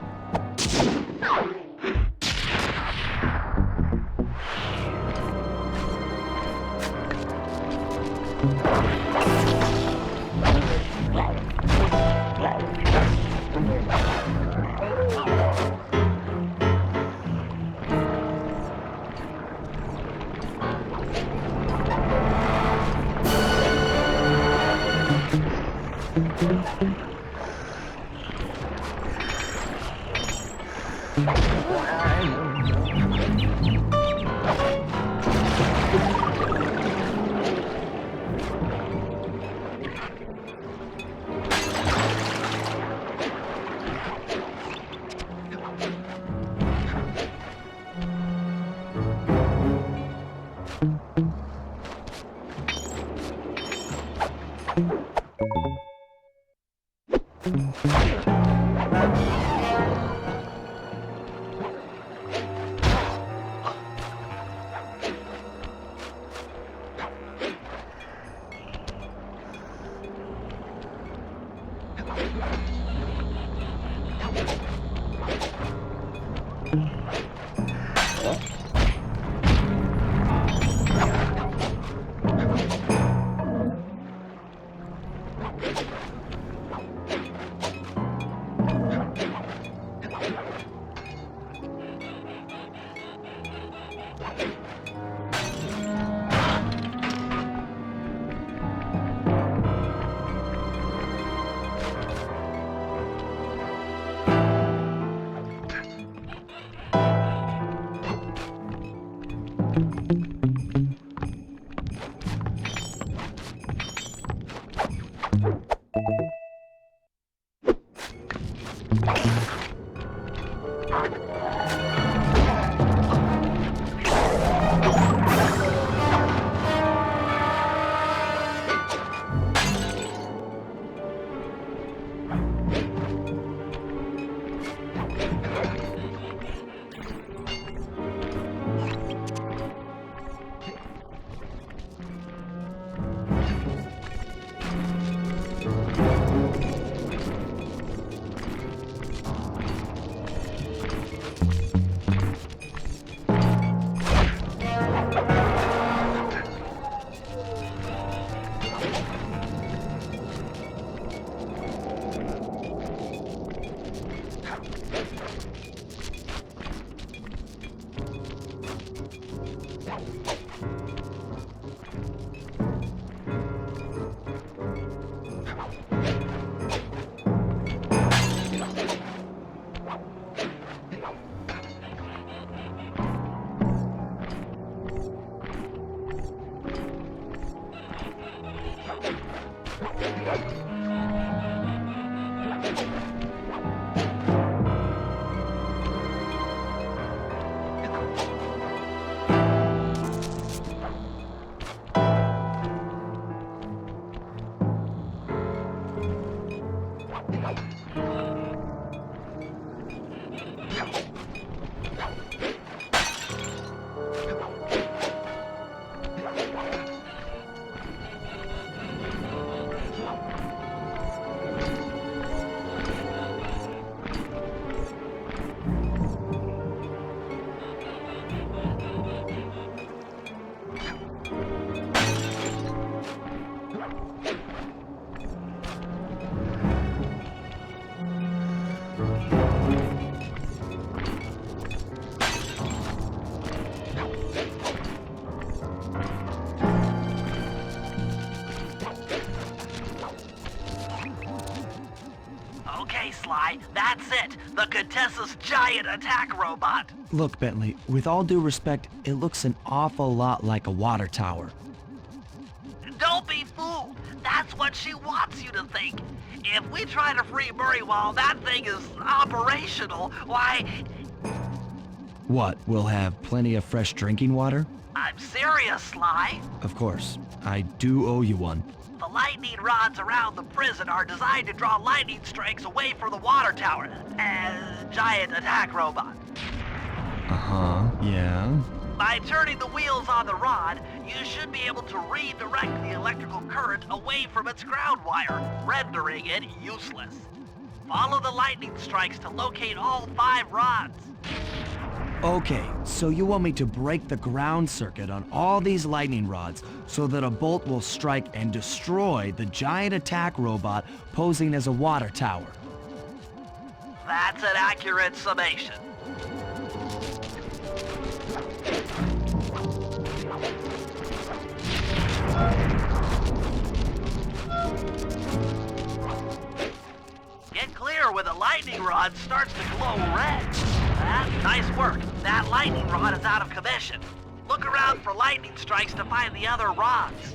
That's it! The Contessa's giant attack robot! Look, Bentley, with all due respect, it looks an awful lot like a water tower. Don't be fooled! That's what she wants you to think! If we try to free Murray while that thing is operational, why... What, we'll have plenty of fresh drinking water? I'm serious, Sly. Of course. I do owe you one. The lightning rods around the prison are designed to draw lightning strikes away from the water tower. Giant attack robot. Uh-huh, yeah. By turning the wheels on the rod, you should be able to redirect the electrical current away from its ground wire, rendering it useless. Follow the lightning strikes to locate all 5 rods. Okay, so you want me to break the ground circuit on all these lightning rods so that a bolt will strike and destroy the giant attack robot posing as a water tower. That's an accurate summation. Get clear when the lightning rod starts to glow red. Nice work. That lightning rod is out of commission. Look around for lightning strikes to find the other rods.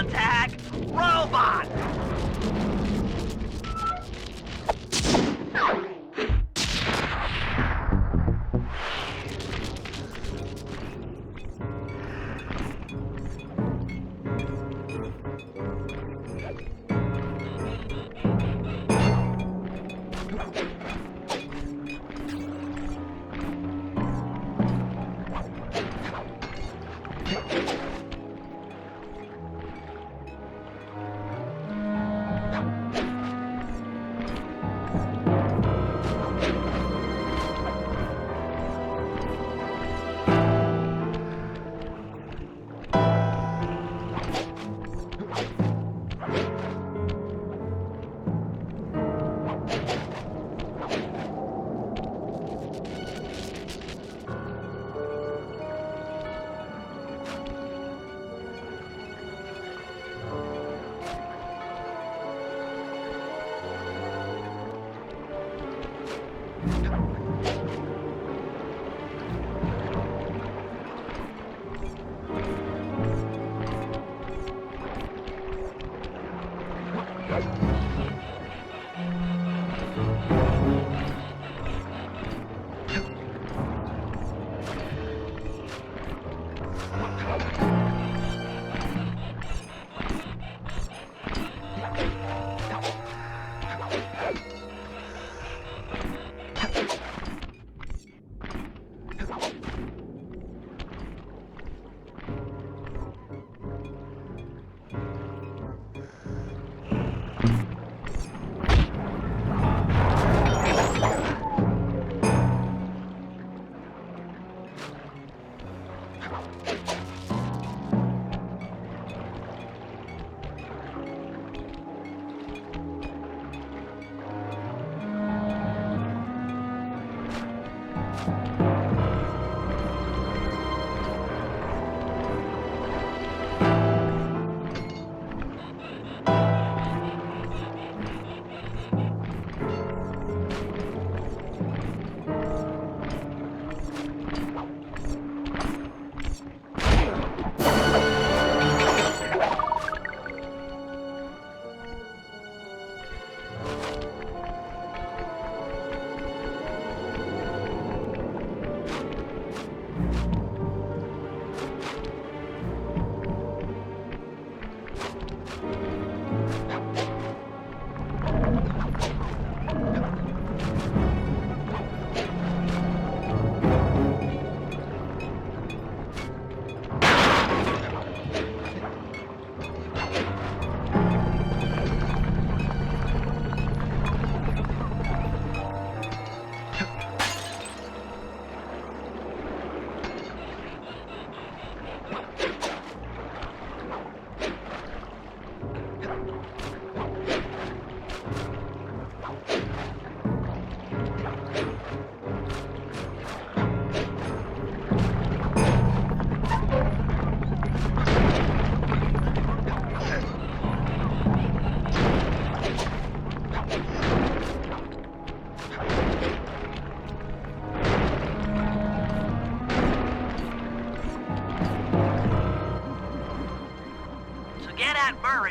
Attack robot!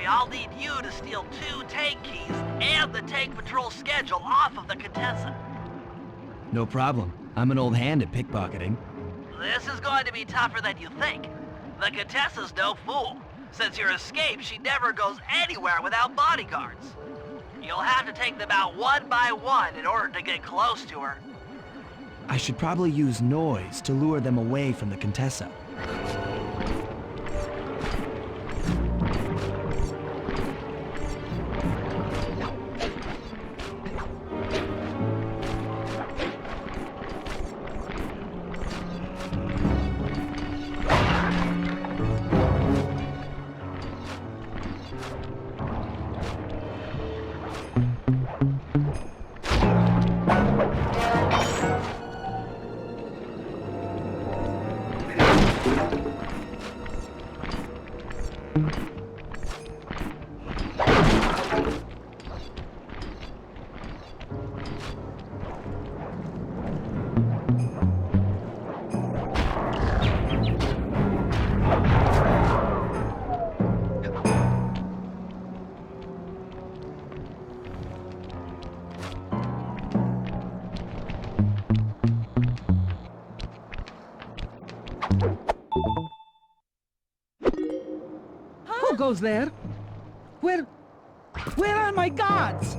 I'll need you to steal 2 tank keys and the tank patrol schedule off of the Contessa. No problem. I'm an old hand at pickpocketing. This is going to be tougher than you think. The Contessa's no fool. Since your escape, she never goes anywhere without bodyguards. You'll have to take them out one by one in order to get close to her. I should probably use noise to lure them away from the Contessa. Who goes there? Where are my gods?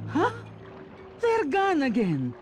Huh? They're gone again.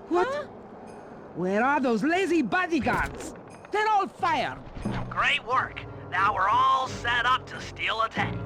What? Where are those lazy bodyguards? They're all fired. Great work. Now we're all set up to steal a tank.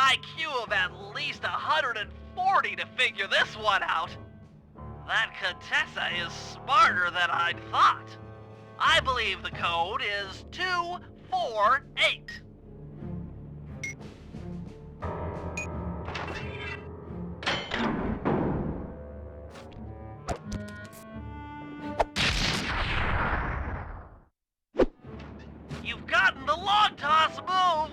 IQ of at least 140 to figure this one out. That Contessa is smarter than I'd thought. I believe the code is 248. You've gotten the long toss move!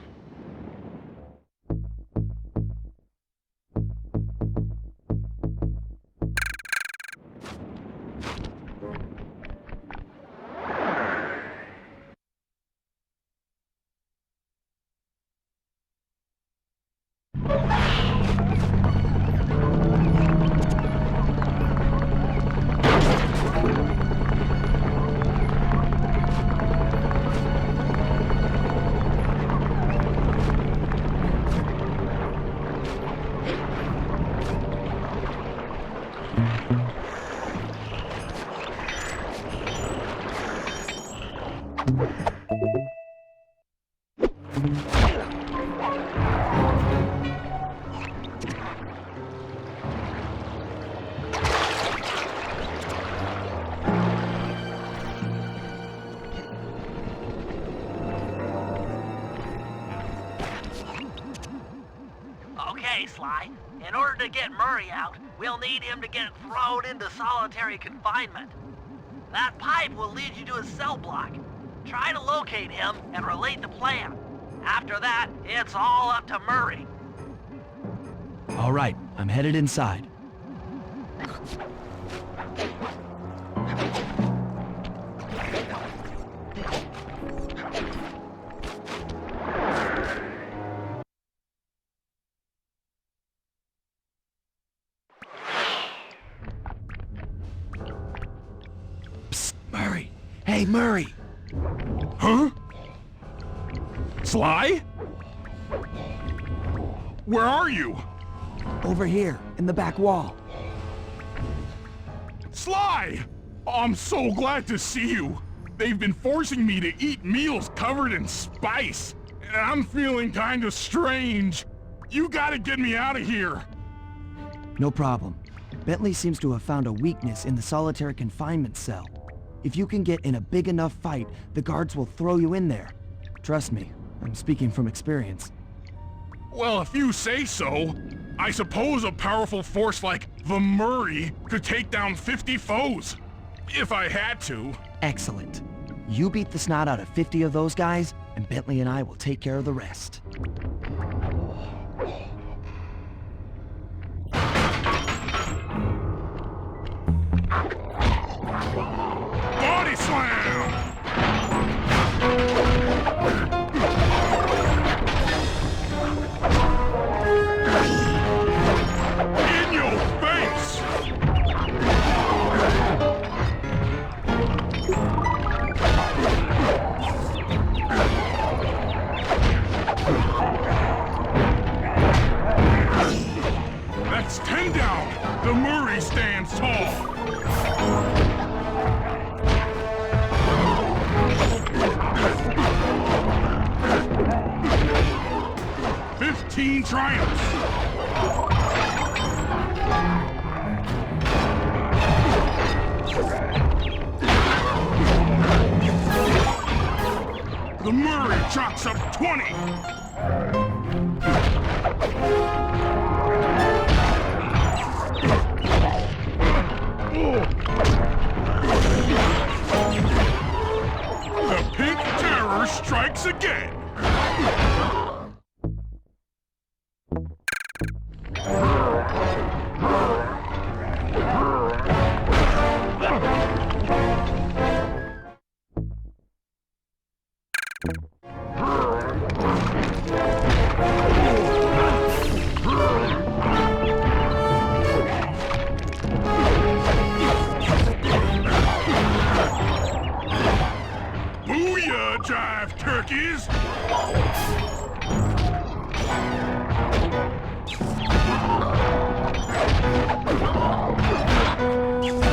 Okay, Sly. In order to get Murray out, we'll need him to get thrown into solitary confinement. That pipe will lead you to his cell block. Try to locate him and relate the plan. After that, it's all up to Murray. All right, I'm headed inside. Psst, Murray. Hey, Murray. Huh? Sly? Where are you? Over here, in the back wall. Sly! I'm so glad to see you. They've been forcing me to eat meals covered in spice, and I'm feeling kind of strange. You gotta get me out of here. No problem. Bentley seems to have found a weakness in the solitary confinement cell. If you can get in a big enough fight, the guards will throw you in there. Trust me, I'm speaking from experience. Well, if you say so, I suppose a powerful force like the Murray could take down 50 foes. If I had to. Excellent. You beat the snot out of 50 of those guys, and Bentley and I will take care of the rest. Body slam! In your face! That's 10 down! The Murray stands tall! Triumphs! The Murray chalks up 20! The Pink Terror strikes again! Booyah, jive turkeys!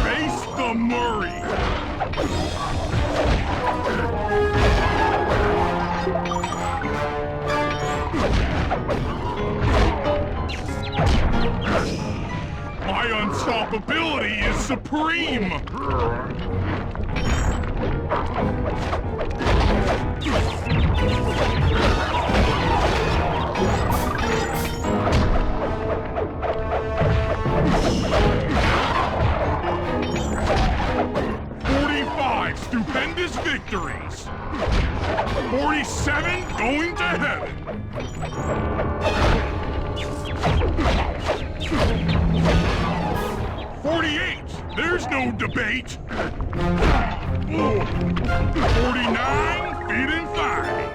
Face the Murray! Unstoppability is supreme! Stupendous victories! 47 going to heaven! 48, there's no debate! 49, feeling fine!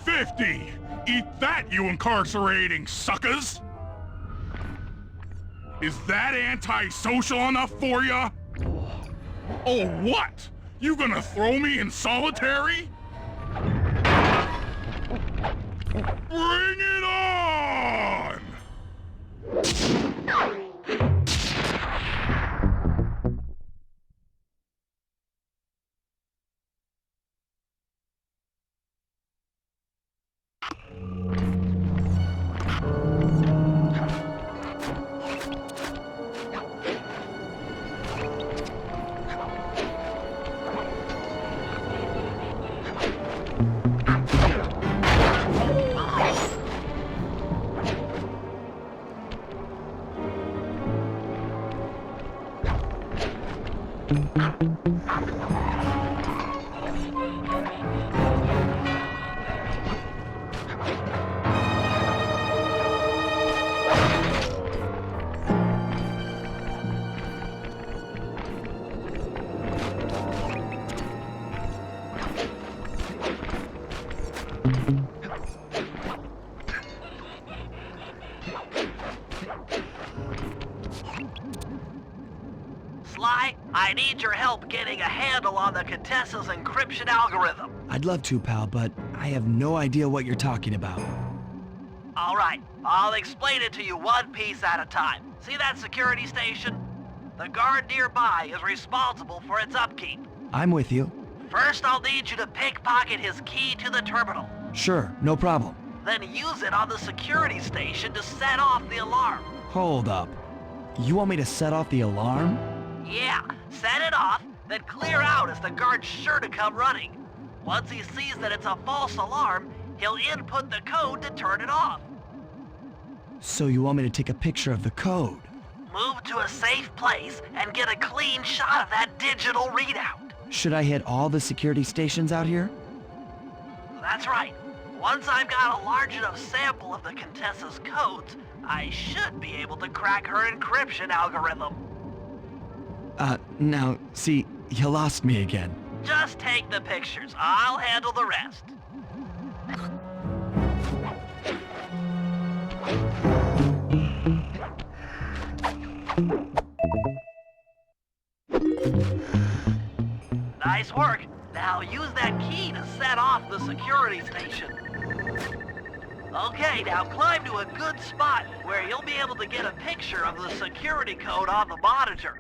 50, eat that, you incarcerating suckers! Is that antisocial enough for ya? Oh, what? You gonna throw me in solitary? Bring it on! Sly, I need your help getting a handle on the Contessa's encryption algorithm. I'd love to, pal, but I have no idea what you're talking about. All right, I'll explain it to you one piece at a time. See that security station? The guard nearby is responsible for its upkeep. I'm with you. First, I'll need you to pickpocket his key to the terminal. Sure, no problem. Then use it on the security station to set off the alarm. Hold up. You want me to set off the alarm? Yeah, set it off, then clear out as the guard's sure to come running. Once he sees that it's a false alarm, he'll input the code to turn it off. So you want me to take a picture of the code? Move to a safe place and get a clean shot of that digital readout. Should I hit all the security stations out here? That's right. Once I've got a large enough sample of the Contessa's codes, I should be able to crack her encryption algorithm. Now, see, you lost me again. Just take the pictures. I'll handle the rest. Nice work. Now use that key to set off the security station. Okay, now climb to a good spot where you'll be able to get a picture of the security code on the monitor.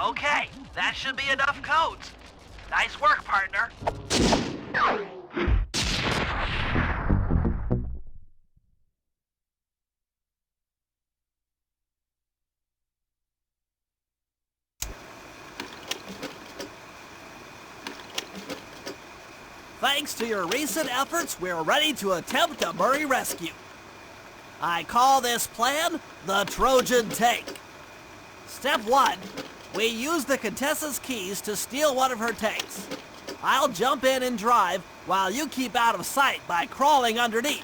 Okay, that should be enough codes. Nice work, partner. Thanks to your recent efforts, we're ready to attempt a Murray rescue. I call this plan the Trojan Tank. Step 1. We use the Contessa's keys to steal one of her tanks. I'll jump in and drive while you keep out of sight by crawling underneath.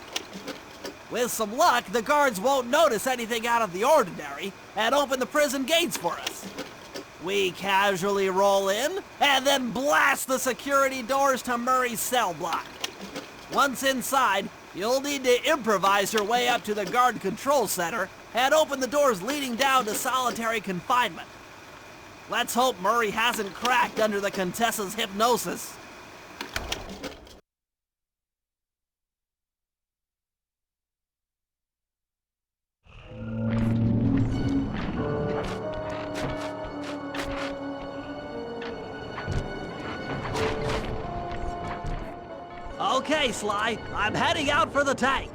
With some luck, the guards won't notice anything out of the ordinary and open the prison gates for us. We casually roll in and then blast the security doors to Murray's cell block. Once inside, you'll need to improvise your way up to the guard control center and open the doors leading down to solitary confinement. Let's hope Murray hasn't cracked under the Contessa's hypnosis. Okay, Sly, I'm heading out for the tank.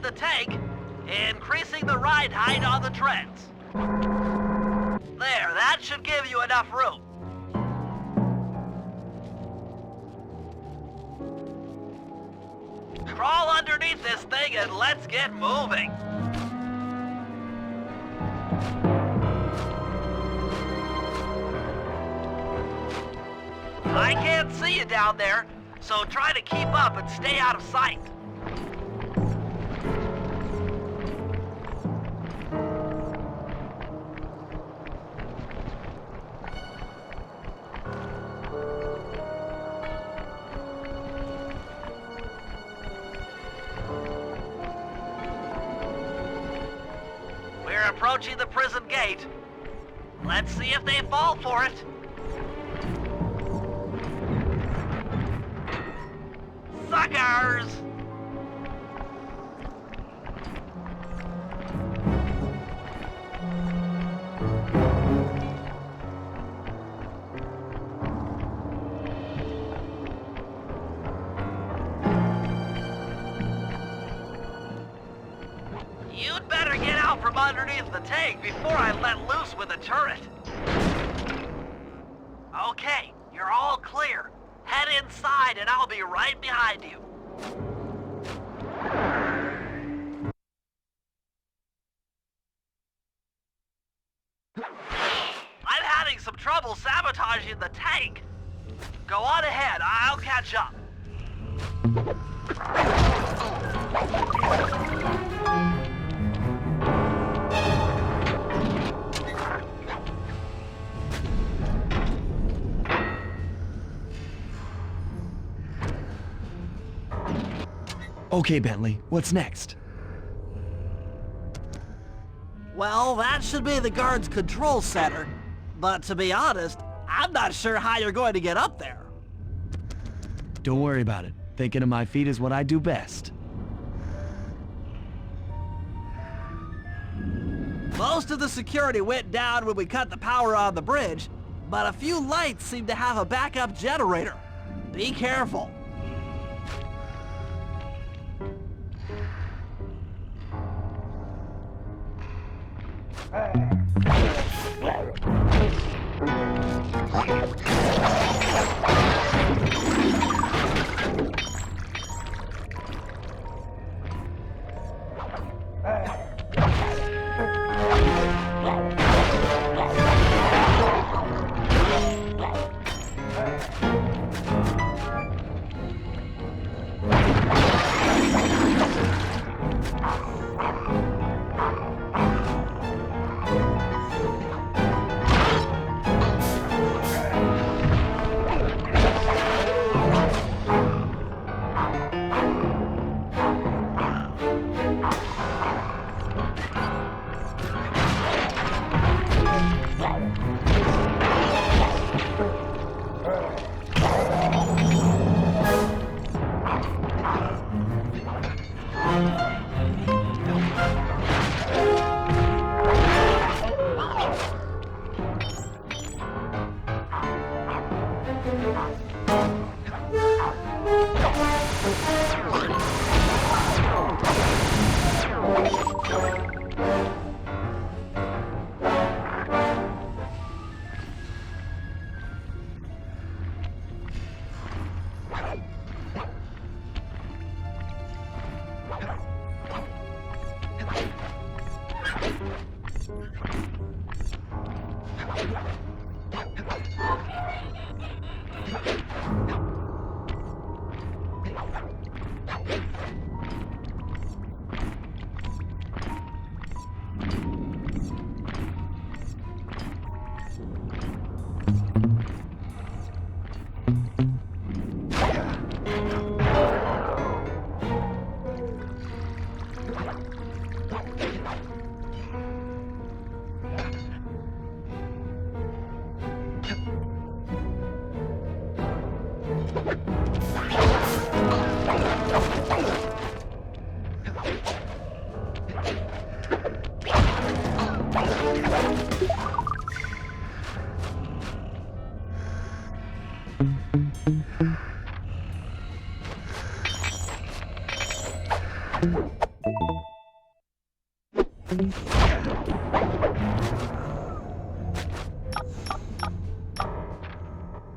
the tank, increasing the ride height on the treads. There, that should give you enough room. Crawl underneath this thing and let's get moving. I can't see you down there, so try to keep up and stay out of sight. We're approaching the prison gate. Let's see if they fall for it. Suckers! You'd better get out from underneath the tank before I let loose with the turret. Okay, you're all clear. Head inside and I'll be right behind you. I'm having some trouble sabotaging the tank. Go on ahead, I'll catch up. Okay, Bentley, what's next? Well, that should be the guard's control center. But to be honest, I'm not sure how you're going to get up there. Don't worry about it. Thinking of my feet is what I do best. Most of the security went down when we cut the power on the bridge, but a few lights seem to have a backup generator. Be careful.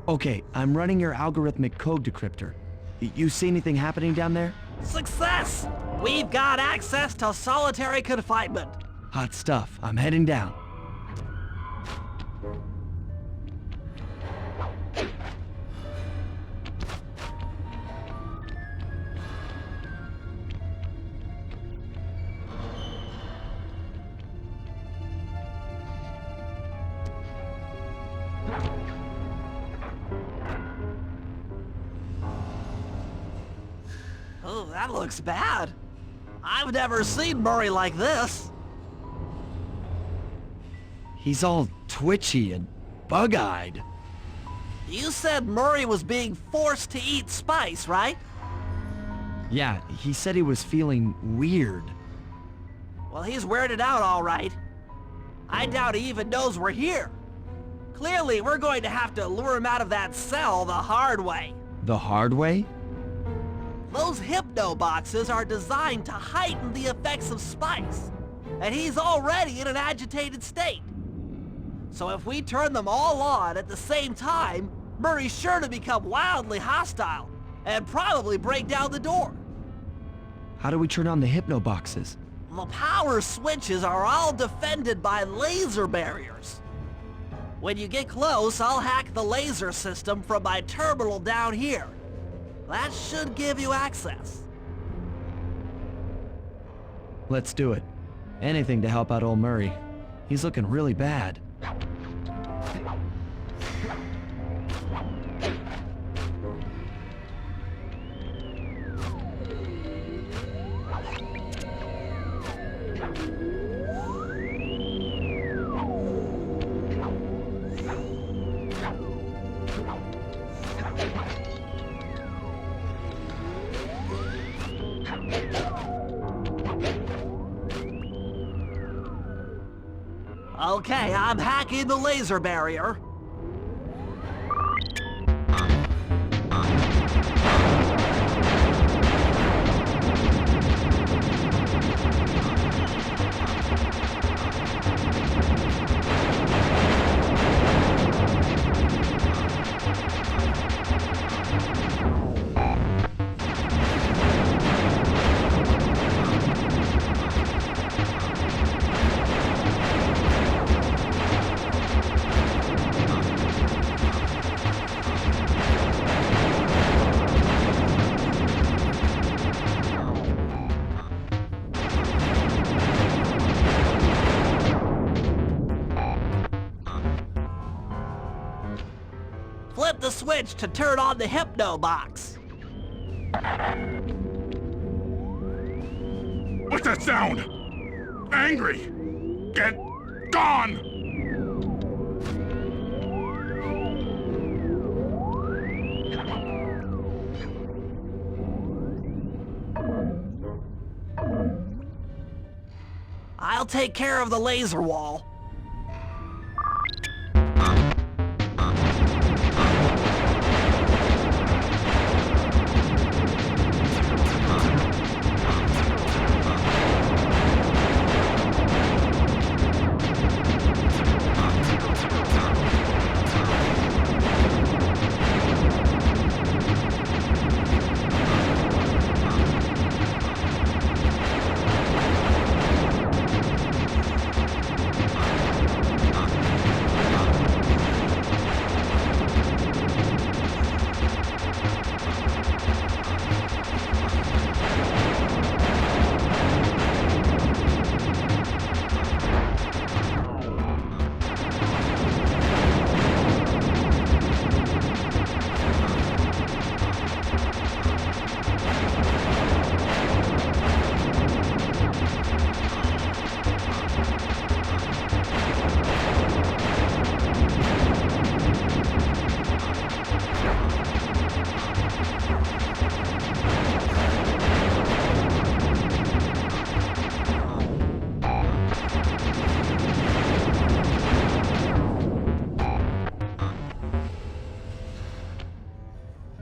Okay, I'm running your algorithmic code decryptor. You see anything happening down there? Success! We've got access to solitary confinement. Hot stuff. I'm heading down. Oh, that looks bad. I've never seen Murray like this. He's all twitchy and bug-eyed. You said Murray was being forced to eat spice, right? Yeah, he said he was feeling weird. Well, he's weirded out all right. I doubt he even knows we're here. Clearly, we're going to have to lure him out of that cell the hard way. The hard way? Those hypno boxes are designed to heighten the effects of spice, and he's already in an agitated state. So if we turn them all on at the same time, Murray's sure to become wildly hostile and probably break down the door. How do we turn on the hypno boxes? The power switches are all defended by laser barriers. When you get close, I'll hack the laser system from my terminal down here. That should give you access. Let's do it. Anything to help out old Murray. He's looking really bad. Okay, I'm hacking the laser barrier. Flip the switch to turn on the hypno box. What's that sound? Angry! Get gone! I'll take care of the laser wall.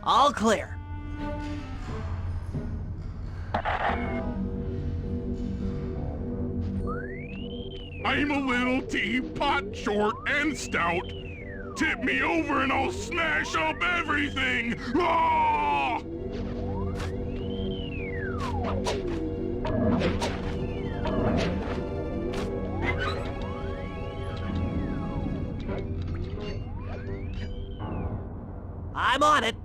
All clear. I'm a little teapot, short and stout. Tip me over and I'll smash up everything! Ah! I'm on it.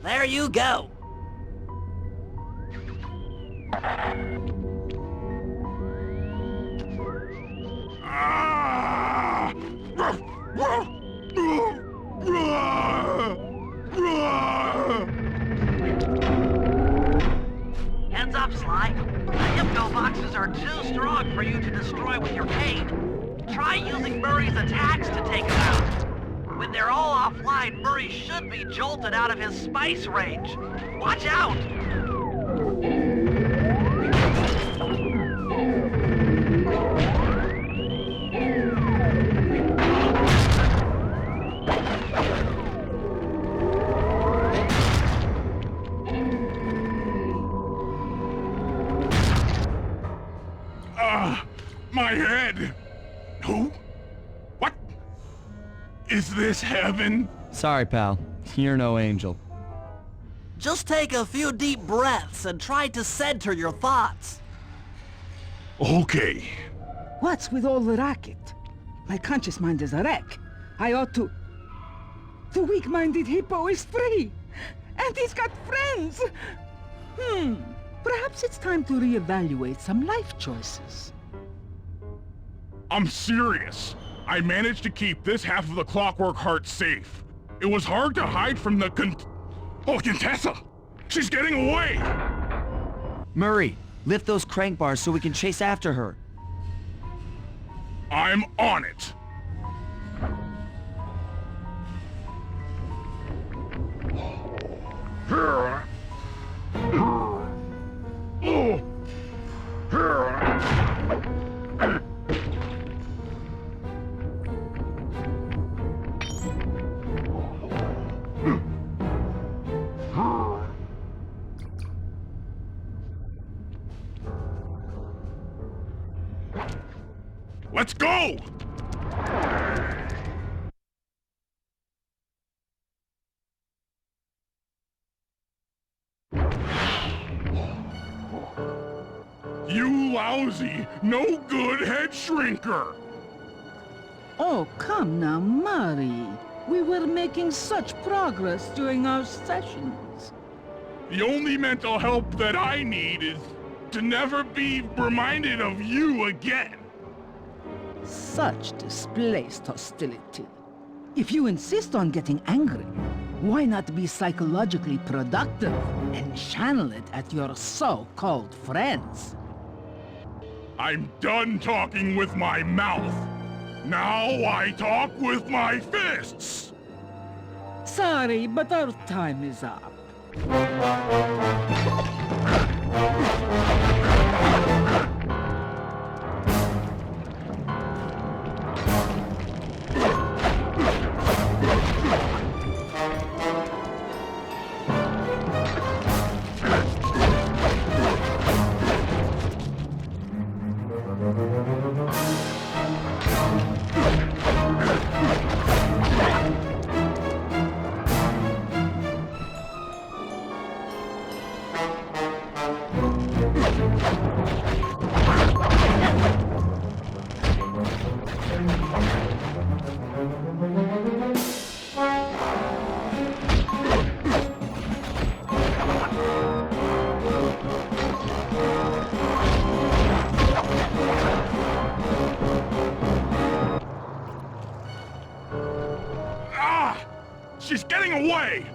There you go. Heads up, Sly. The info boxes are too strong for you to destroy with your cane. Try using Murray's attacks to take them out. When they're all offline, Murray should be jolted out of his spice range. Watch out! My head! Who? What? Is this heaven? Sorry, pal. You're no angel. Just take a few deep breaths and try to center your thoughts. Okay. What's with all the racket? My conscious mind is a wreck. I ought to... The weak-minded hippo is free! And he's got friends! Perhaps it's time to reevaluate some life choices. I'm serious. I managed to keep this half of the Clockwork Heart safe. It was hard to hide from the Contessa! She's getting away! Murray, lift those crank bars so we can chase after her. I'm on it! Let's go! You lousy, no good head shrinker! Oh, come now, Murray. We were making such progress during our sessions. The only mental help that I need is to never be reminded of you again. Such displaced hostility. If you insist on getting angry, why not be psychologically productive and channel it at your so-called friends? I'm done talking with my mouth. Now I talk with my fists! Sorry, but our time is up. She's getting away!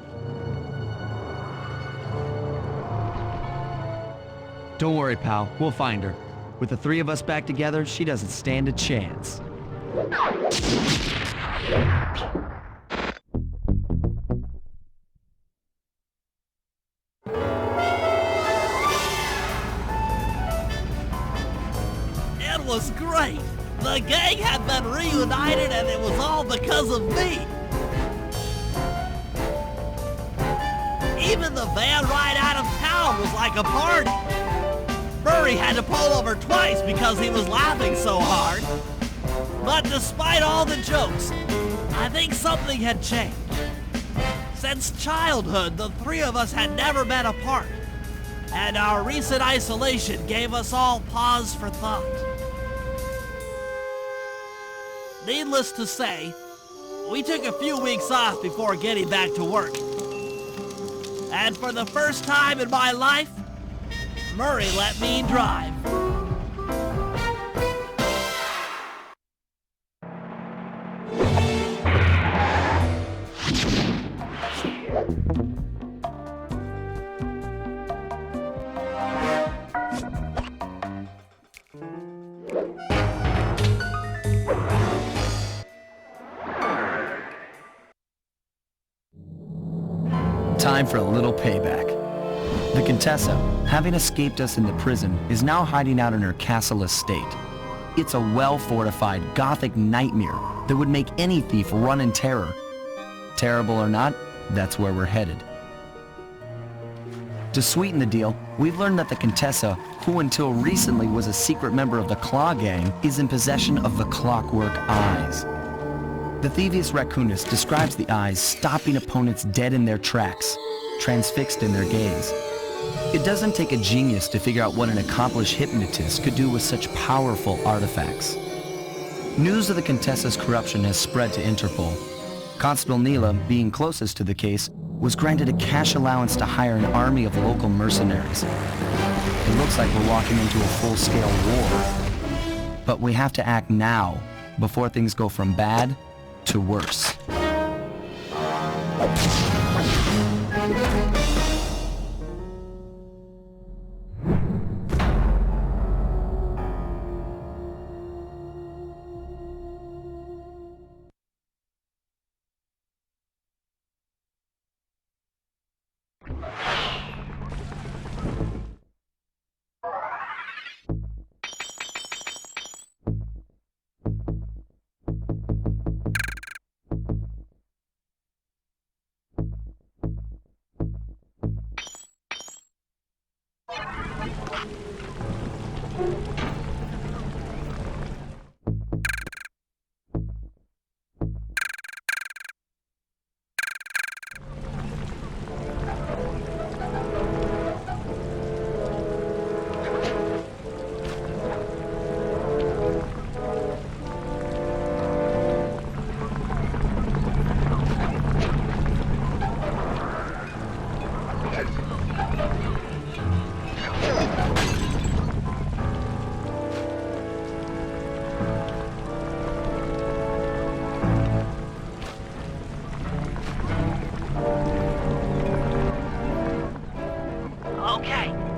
Don't worry, pal. We'll find her. With the three of us back together, she doesn't stand a chance. It was great! The gang had been reunited and it was all because of me! Even the van ride out of town was like a party! Murray had to pull over twice because he was laughing so hard. But despite all the jokes, I think something had changed. Since childhood, the three of us had never been apart, and our recent isolation gave us all pause for thought. Needless to say, we took a few weeks off before getting back to work. And for the first time in my life, Murray let me drive. Time for a little payback. The Contessa, having escaped us in the prison, is now hiding out in her castle estate. It's a well-fortified Gothic nightmare that would make any thief run in terror. Terrible or not, that's where we're headed. To sweeten the deal, we've learned that the Contessa, who until recently was a secret member of the Claw Gang, is in possession of the Clockwork Eyes. The Thievius Raccoonus describes the eyes stopping opponents dead in their tracks, transfixed in their gaze. It doesn't take a genius to figure out what an accomplished hypnotist could do with such powerful artifacts. News of the Contessa's corruption has spread to Interpol. Constable Neela, being closest to the case, was granted a cash allowance to hire an army of local mercenaries. It looks like we're walking into a full-scale war. But we have to act now, before things go from bad to worse.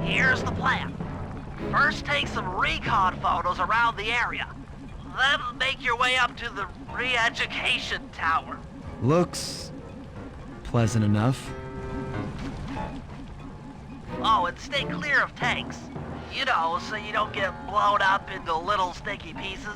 Here's the plan. First, take some recon photos around the area. Then make your way up to the re-education tower. Looks pleasant enough. Oh, and stay clear of tanks. You know, so you don't get blown up into little sticky pieces.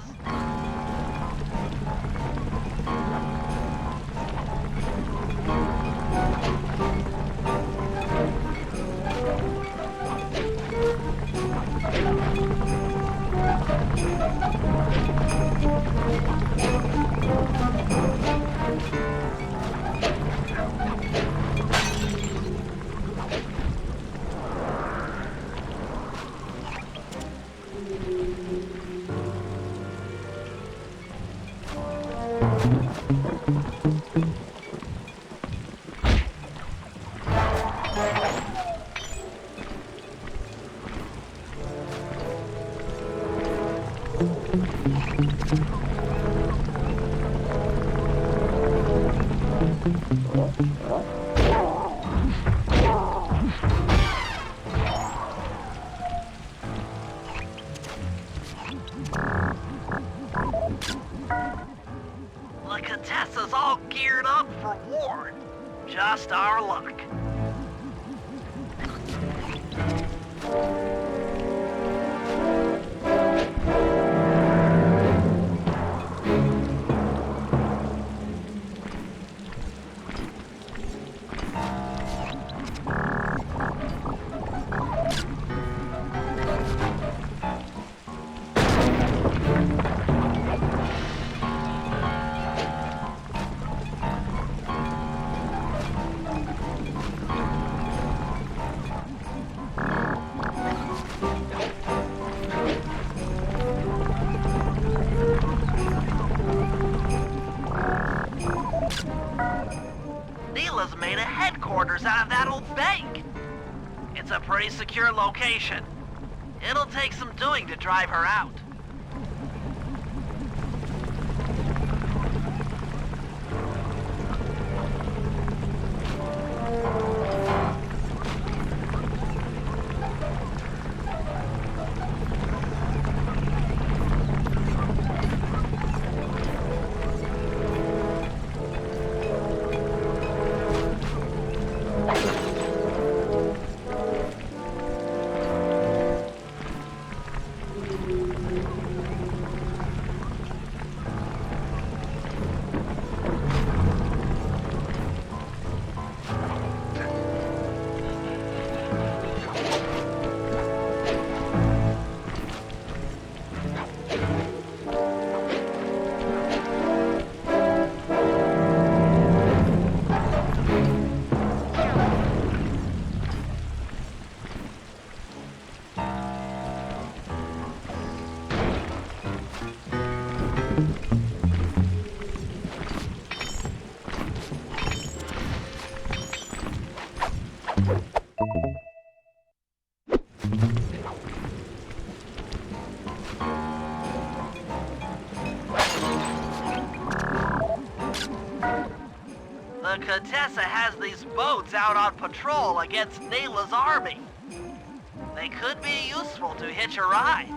The Contessa's all geared up for war. Just our luck. Neela's made a headquarters out of that old bank. It's a pretty secure location. It'll take some doing to drive her out. The Contessa has these boats out on patrol against Neela's army. They could be useful to hitch a ride.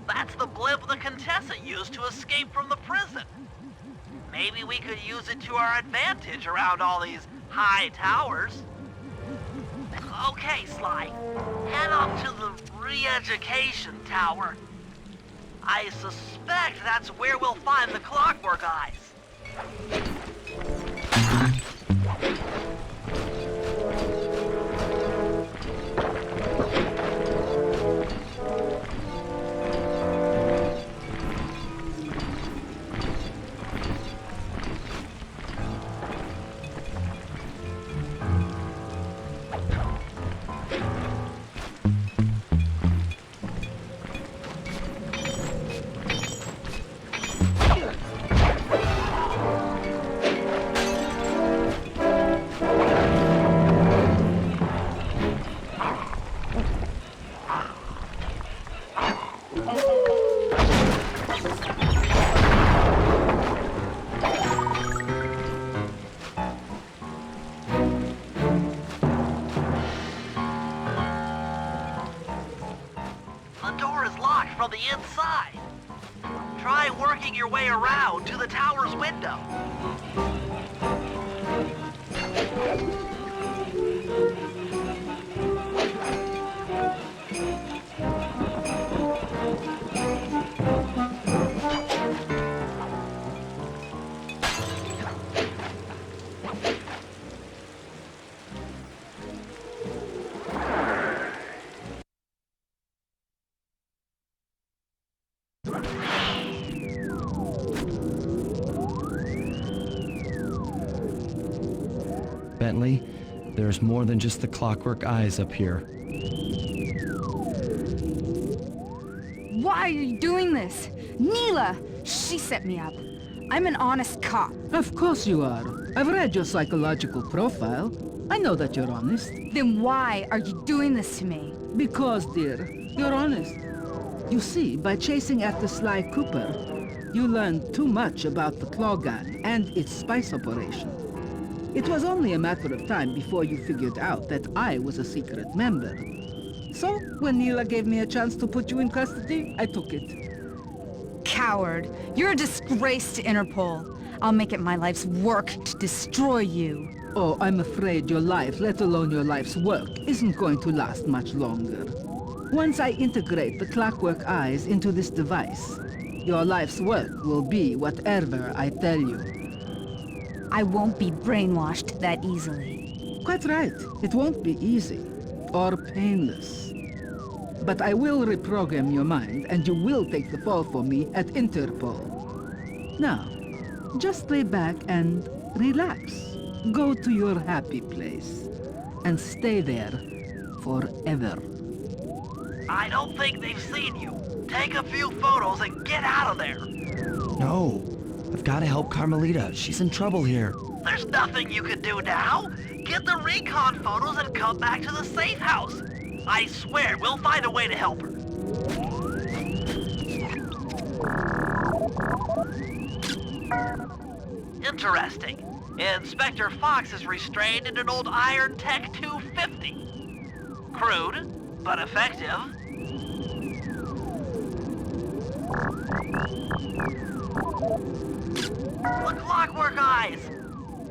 That's the blimp the Contessa used to escape from the prison. Maybe we could use it to our advantage around all these high towers. Okay, Sly. Head up to the re-education tower. I suspect that's where we'll find the Clockwork Eyes. From the inside. Try working your way around to the tower's window. Bentley, there's more than just the Clockwork Eyes up here. Why are you doing this? Neela! She set me up. I'm an honest cop. Of course you are. I've read your psychological profile. I know that you're honest. Then why are you doing this to me? Because, dear, you're honest. You see, by chasing after Sly Cooper, you learned too much about the Claw Gang and its spice operation. It was only a matter of time before you figured out that I was a secret member. So, when Neela gave me a chance to put you in custody, I took it. Coward. You're a disgrace to Interpol. I'll make it my life's work to destroy you. Oh, I'm afraid your life, let alone your life's work, isn't going to last much longer. Once I integrate the Clockwork Eyes into this device, your life's work will be whatever I tell you. I won't be brainwashed that easily. Quite right. It won't be easy or painless. But I will reprogram your mind and you will take the fall for me at Interpol. Now, just lay back and relax. Go to your happy place and stay there forever. I don't think they've seen you. Take a few photos and get out of there. No. I've got to help Carmelita. She's in trouble here. There's nothing you can do now. Get the recon photos and come back to the safe house. I swear, we'll find a way to help her. Interesting. Inspector Fox is restrained in an old Iron Tech 250. Crude, but effective. The Clockwork Eyes!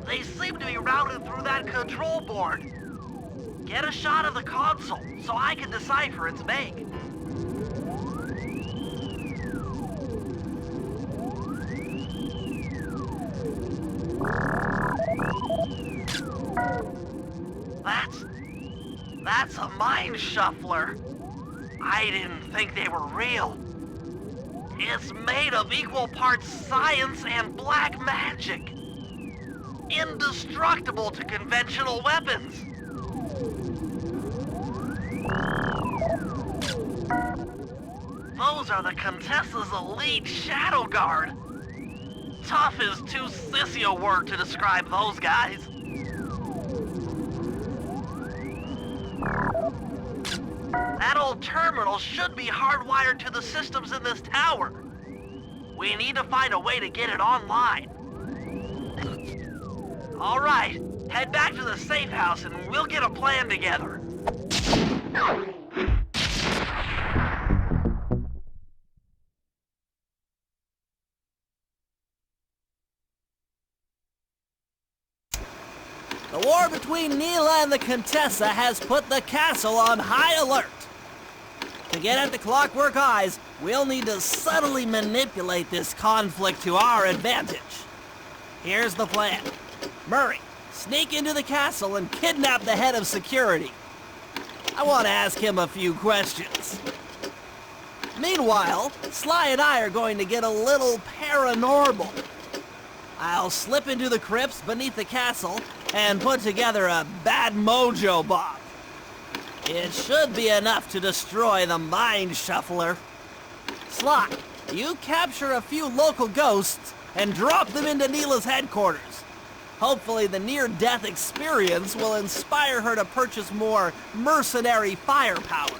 They seem to be routed through that control board. Get a shot of the console so I can decipher its make. That's a mind shuffler. I didn't think they were real. It's made of equal parts science and black magic. Indestructible to conventional weapons. Those are the Contessa's elite Shadow Guard. Tough is too sissy a word to describe those guys. That old terminal should be hardwired to the systems in this tower. We need to find a way to get it online. All right, Head back to the safe house and we'll get a plan together. The war between Neela and the Contessa has put the castle on high alert. To get at the Clockwork Eyes, we'll need to subtly manipulate this conflict to our advantage. Here's the plan. Murray, sneak into the castle and kidnap the head of security. I want to ask him a few questions. Meanwhile, Sly and I are going to get a little paranormal. I'll slip into the crypts beneath the castle and put together a bad mojo bomb. It should be enough to destroy the Mind Shuffler. Sly, you capture a few local ghosts and drop them into Neela's headquarters. Hopefully the near-death experience will inspire her to purchase more mercenary firepower.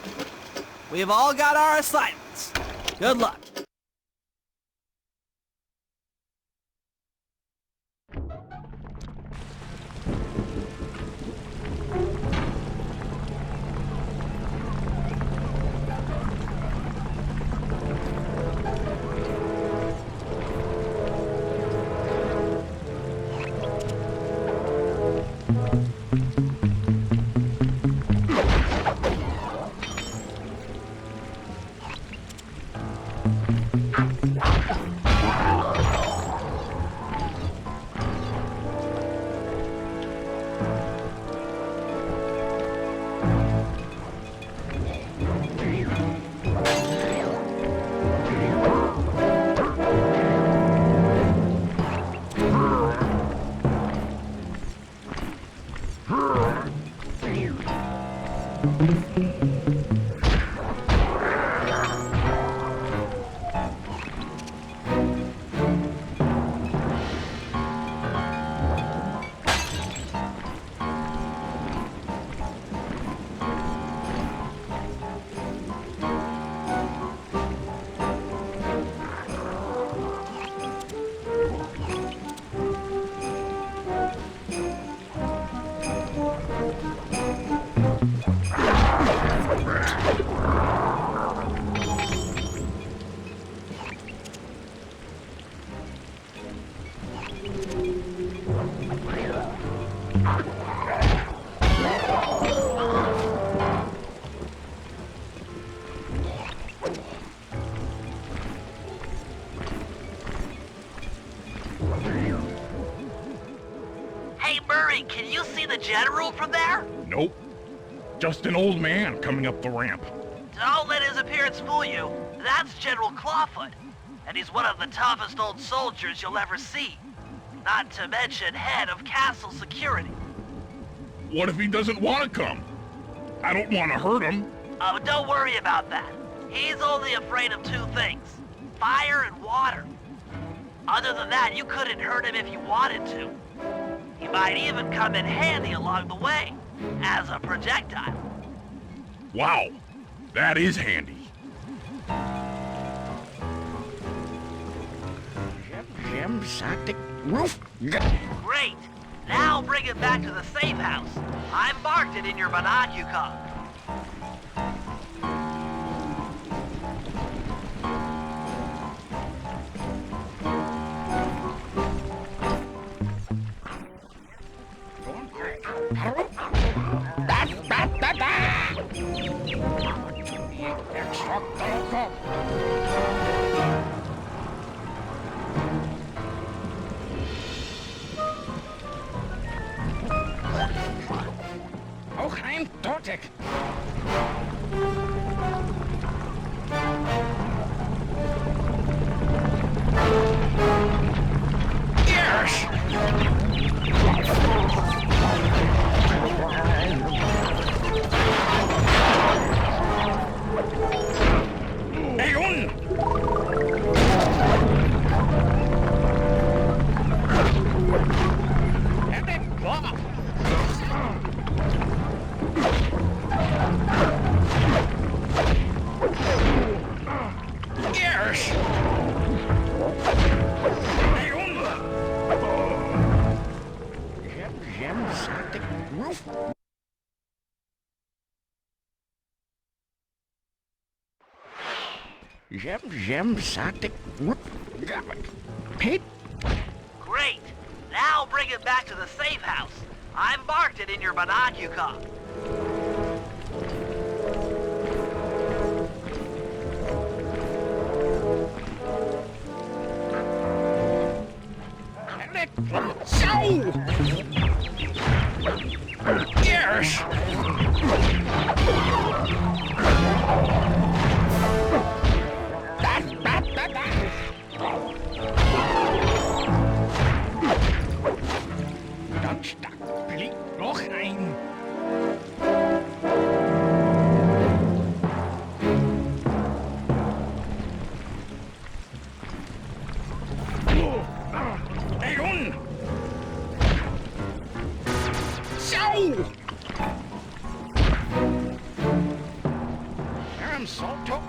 We've all got our assignments. Good luck. Hey, Murray, can you see the general from there? Nope. Just an old man coming up the ramp. Don't let his appearance fool you. That's General Clawfoot, and he's one of the toughest old soldiers you'll ever see. Not to mention head of castle security. What if he doesn't want to come? I don't want to hurt him. Oh, don't worry about that. He's only afraid of two things, fire and water. Other than that, you couldn't hurt him if you wanted to. He might even come in handy along the way, as a projectile. Wow, that is handy. Great. Now bring it back to the safe house. I've marked it in your binocular. Auch eindeutig. Yes! Jem, Satic, Whoop, Pete? Great! Now bring it back to the safe house. I've marked it in your binocular. So! Yes! Dan stak Billy nog een. Egon! Zo! I'm so top.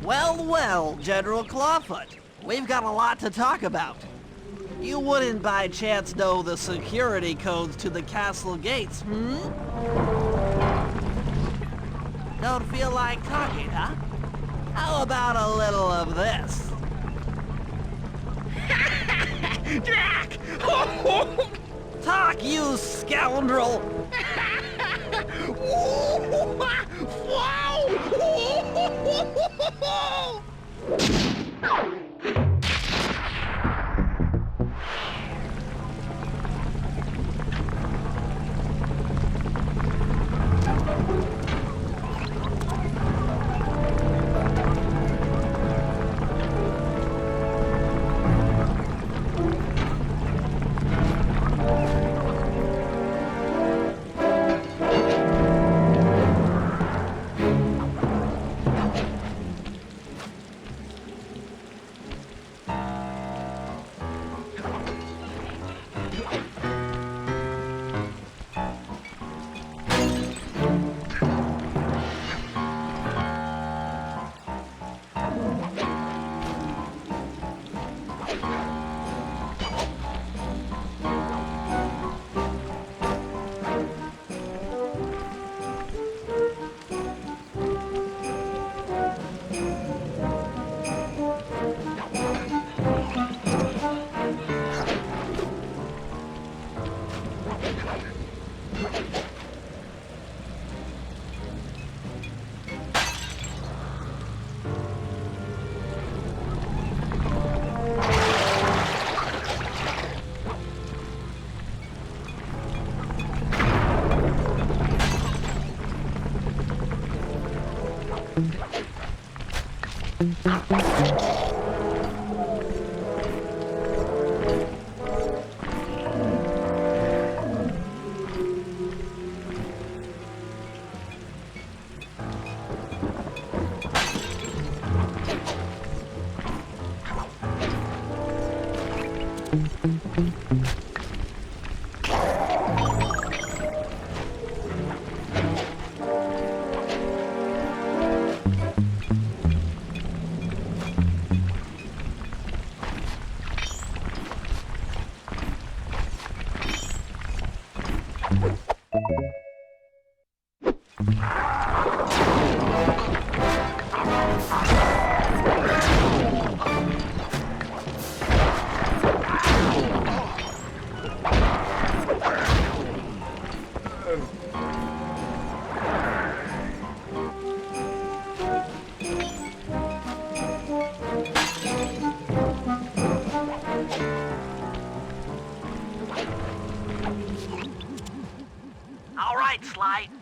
Well, well, General Clawfoot. We've got a lot to talk about. You wouldn't by chance know the security codes to the castle gates, hmm? Don't feel like talking, huh? How about a little of this? Jack! Talk, you scoundrel!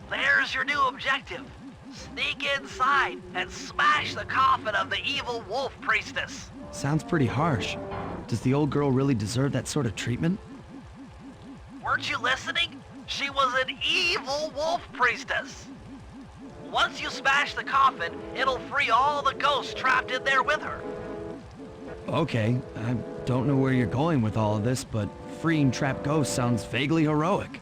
There's your new objective. Sneak inside and smash the coffin of the evil wolf priestess. Sounds pretty harsh. Does the old girl really deserve that sort of treatment? Weren't you listening? She was an evil wolf priestess. Once you smash the coffin, it'll free all the ghosts trapped in there with her. Okay, I don't know where you're going with all of this, but freeing trapped ghosts sounds vaguely heroic.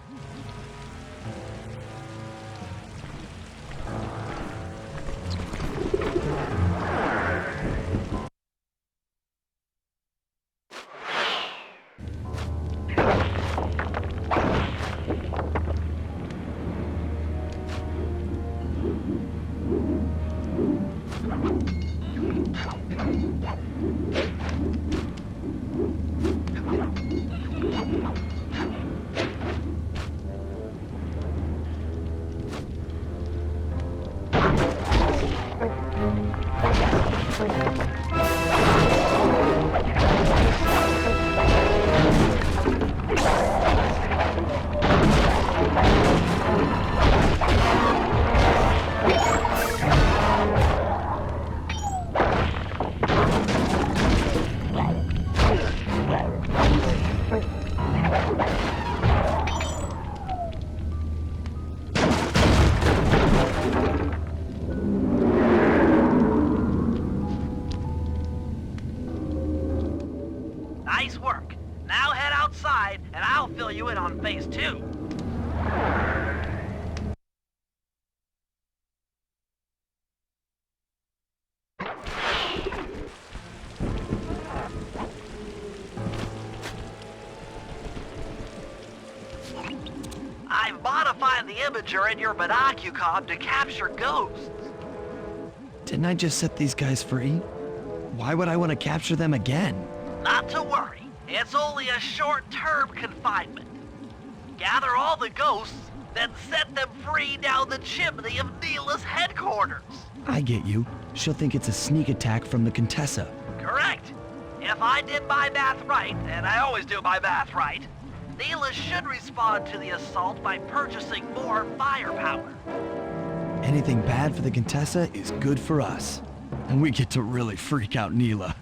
Nice work. Now head outside, and I'll fill you in on phase 2. I've modified the imager in your binocucom to capture ghosts. Didn't I just set these guys free? Why would I want to capture them again? Not to worry. It's only a short-term confinement. Gather all the ghosts, then set them free down the chimney of Neela's headquarters. I get you. She'll think it's a sneak attack from the Contessa. Correct. If I did my math right, and I always do my math right, Neela should respond to the assault by purchasing more firepower. Anything bad for the Contessa is good for us. And we get to really freak out Neela.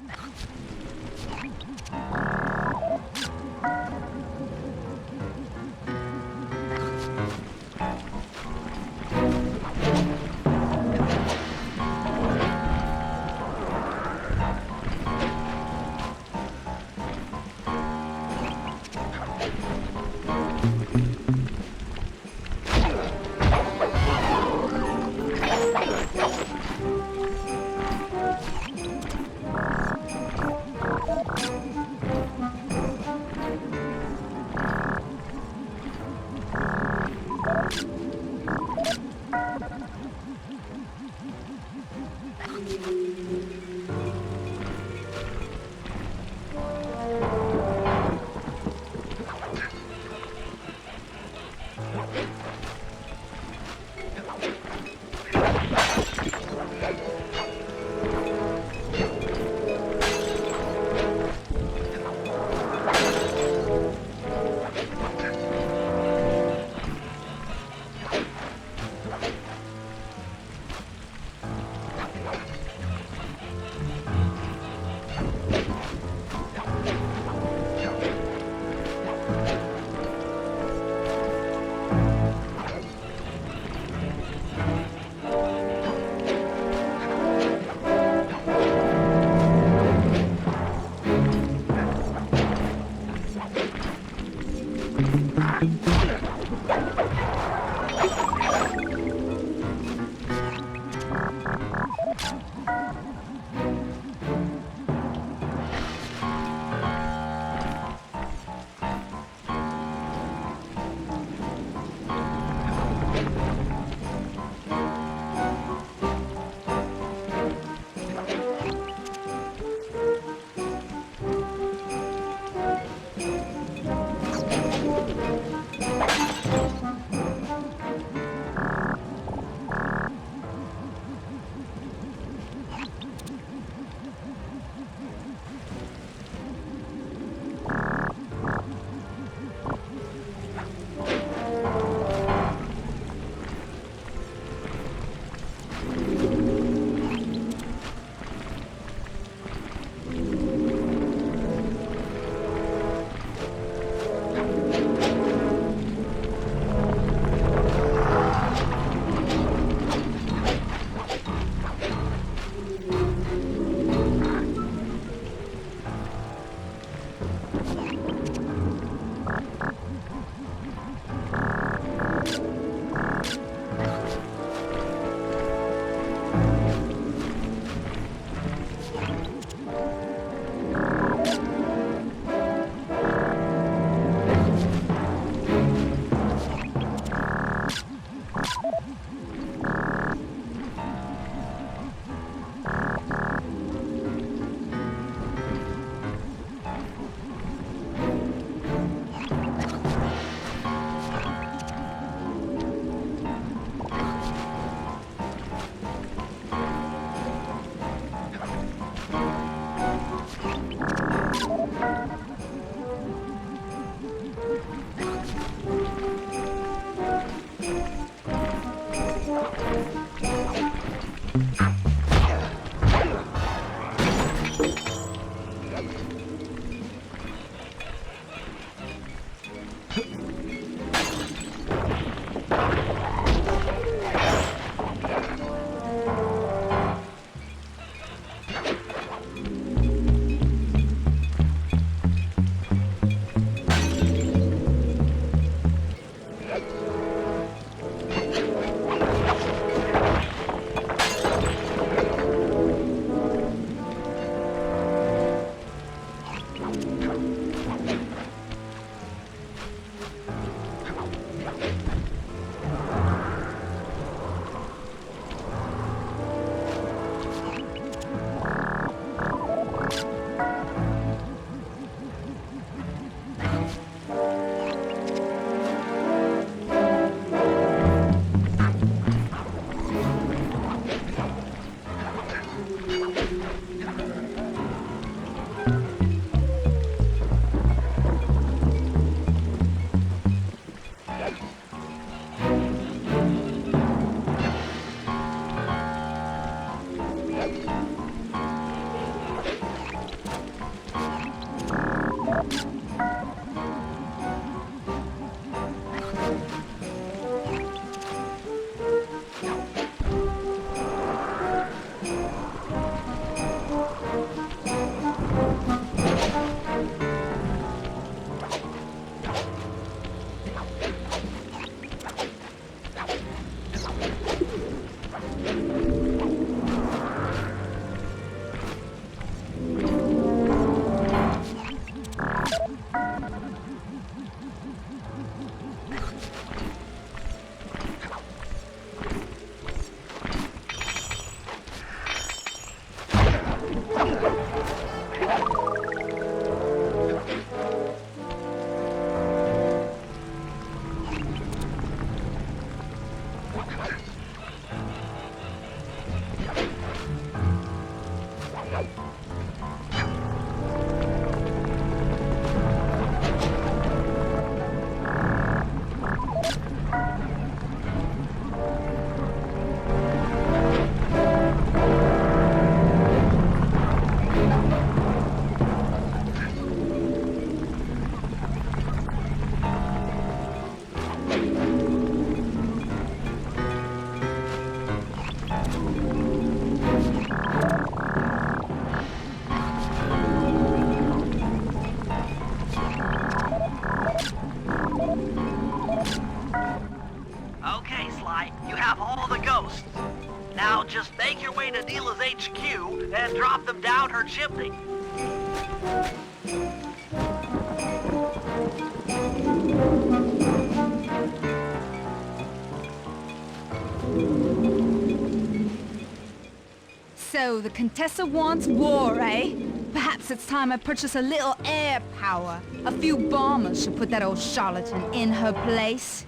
Now just make your way to Neela's HQ and drop them down her chimney. So the Contessa wants war, eh? Perhaps it's time I purchase a little air power. A few bombers should put that old charlatan in her place.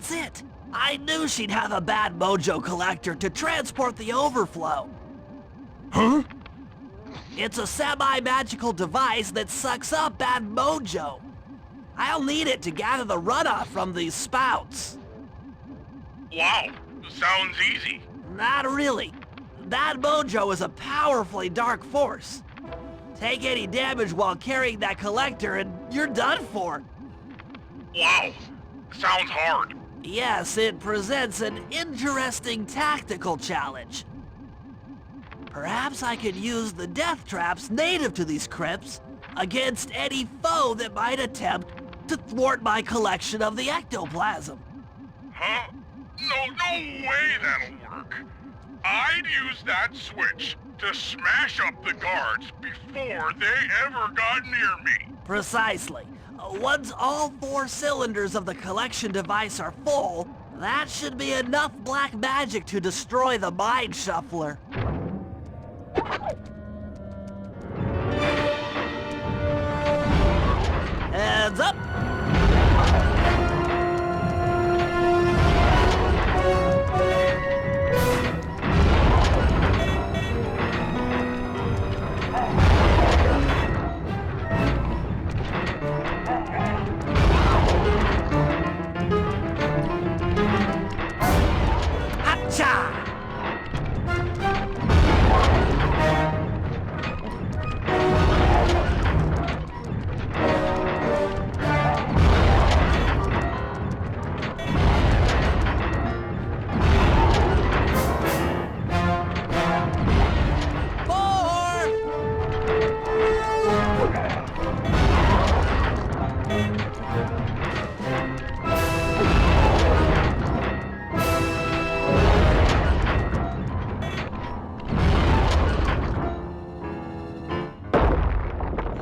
That's it! I knew she'd have a bad mojo collector to transport the overflow. Huh? It's a semi-magical device that sucks up bad mojo. I'll need it to gather the runoff from these spouts. Wow, sounds easy. Not really. Bad mojo is a powerfully dark force. Take any damage while carrying that collector and you're done for. Wow, sounds hard. Yes, it presents an interesting tactical challenge. Perhaps I could use the death traps native to these crypts against any foe that might attempt to thwart my collection of the ectoplasm. Huh? No way that'll work. I'd use that switch to smash up the guards before they ever got near me. Precisely. Once all 4 cylinders of the collection device are full, that should be enough black magic to destroy the Mind Shuffler. Heads up!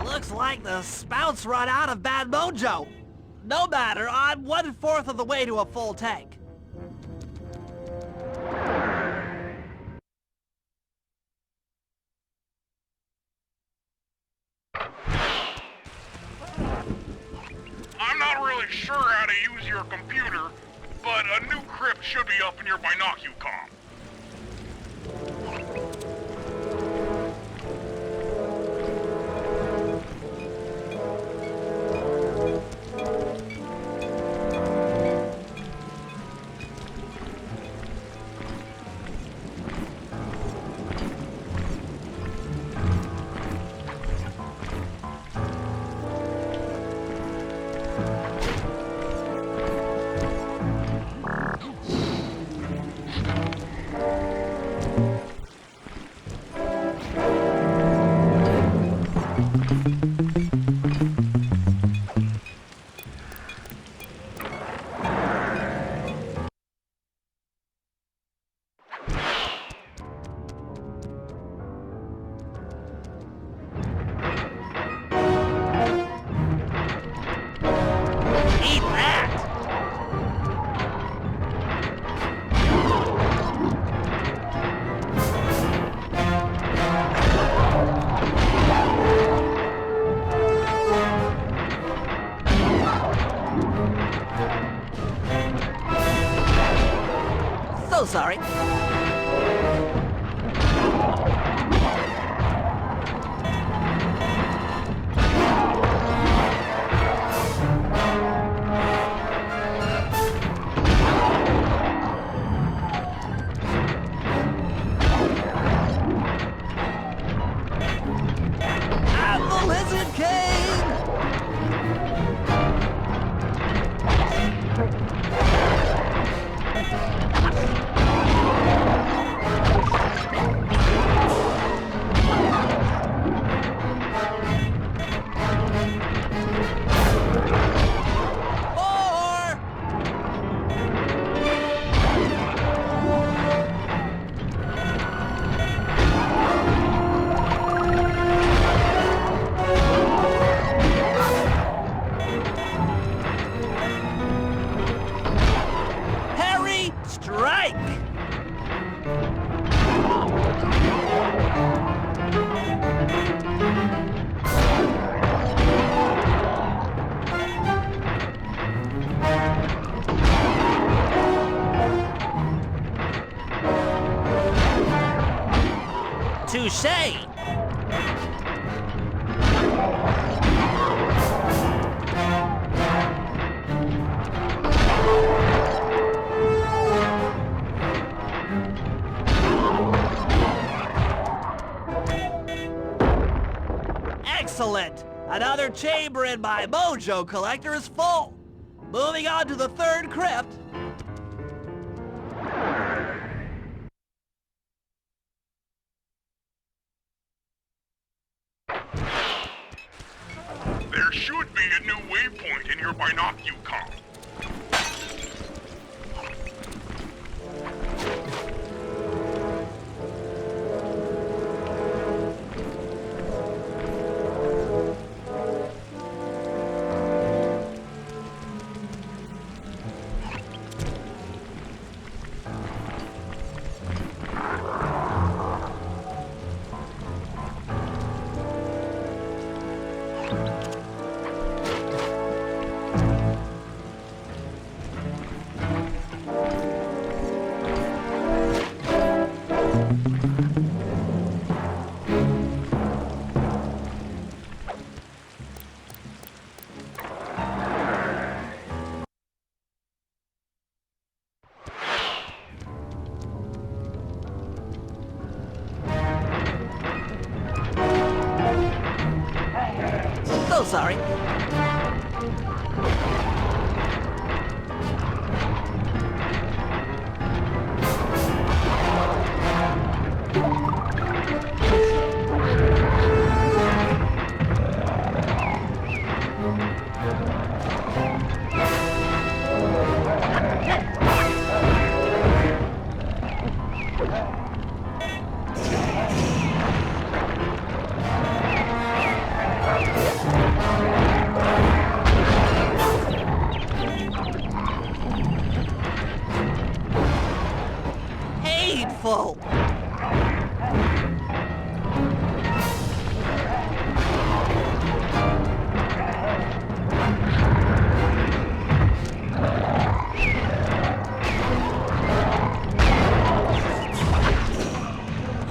Looks like the spouts run out of bad mojo. No matter, I'm 1/4 of the way to a full tank. I'm not really sure how to use your computer, but a new crypt should be up in your binocucom. So sorry. I'm the Lizard King! Touché! Excellent! Another chamber in my mojo collector is full. Moving on to the third crypt. There should be a new waypoint in your binocucom. So sorry. Hateful!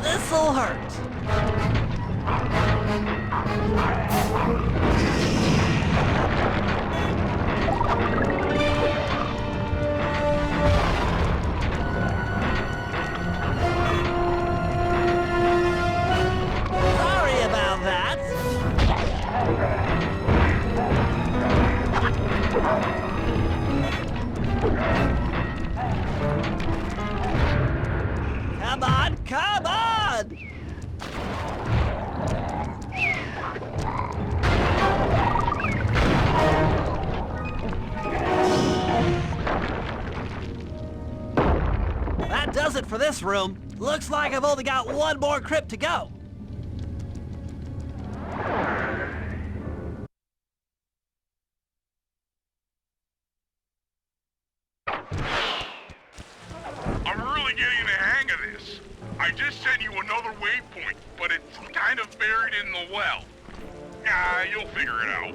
This'll hurt. Sorry about that. Come on, come on! That does it for this room. Looks like I've only got one more crypt to go. I'm really getting the hang of this. I just sent you another waypoint, but it's kind of buried in the well. Ah, you'll figure it out.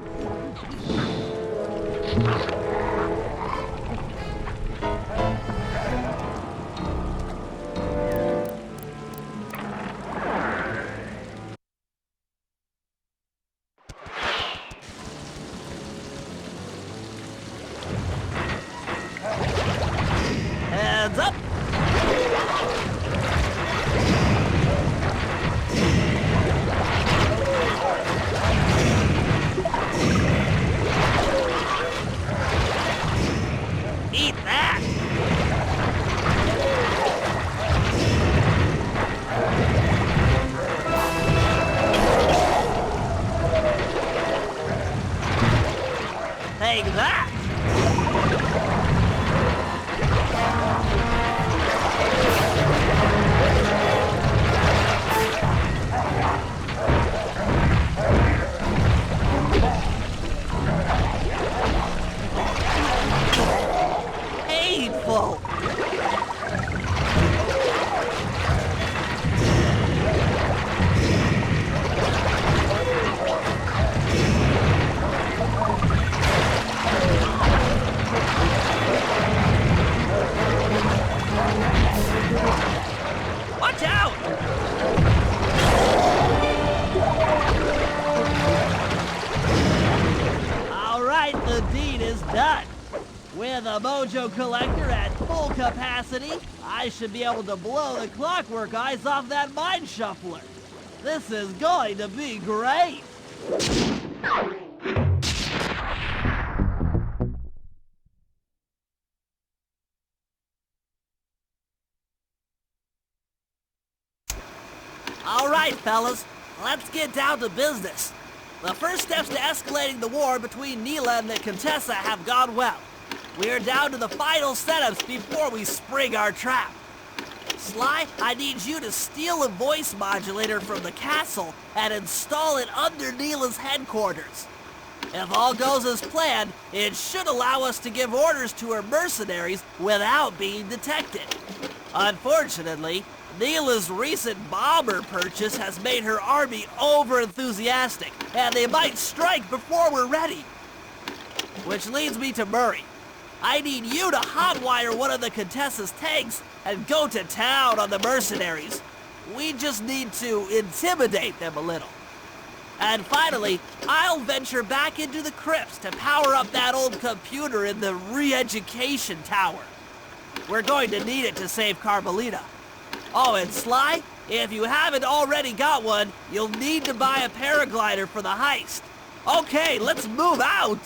Heads up! Eat that! Take that! Hateful! Watch out! done. With a mojo collector at full capacity, I should be able to blow the clockwork eyes off that mind shuffler. This is going to be great. All right, fellas, let's get down to business. The first steps to escalating the war between Neela and the Contessa have gone well. We are down to the final setups before we spring our trap. Sly, I need you to steal a voice modulator from the castle and install it under Neela's headquarters. If all goes as planned, it should allow us to give orders to her mercenaries without being detected. Unfortunately, Neela's recent bomber purchase has made her army over-enthusiastic, and they might strike before we're ready. Which leads me to Murray. I need you to hotwire one of the Contessa's tanks and go to town on the mercenaries. We just need to intimidate them a little. And finally, I'll venture back into the crypts to power up that old computer in the re-education tower. We're going to need it to save Carmelita. Oh, and Sly, if you haven't already got one, you'll need to buy a paraglider for the heist. Okay, let's move out!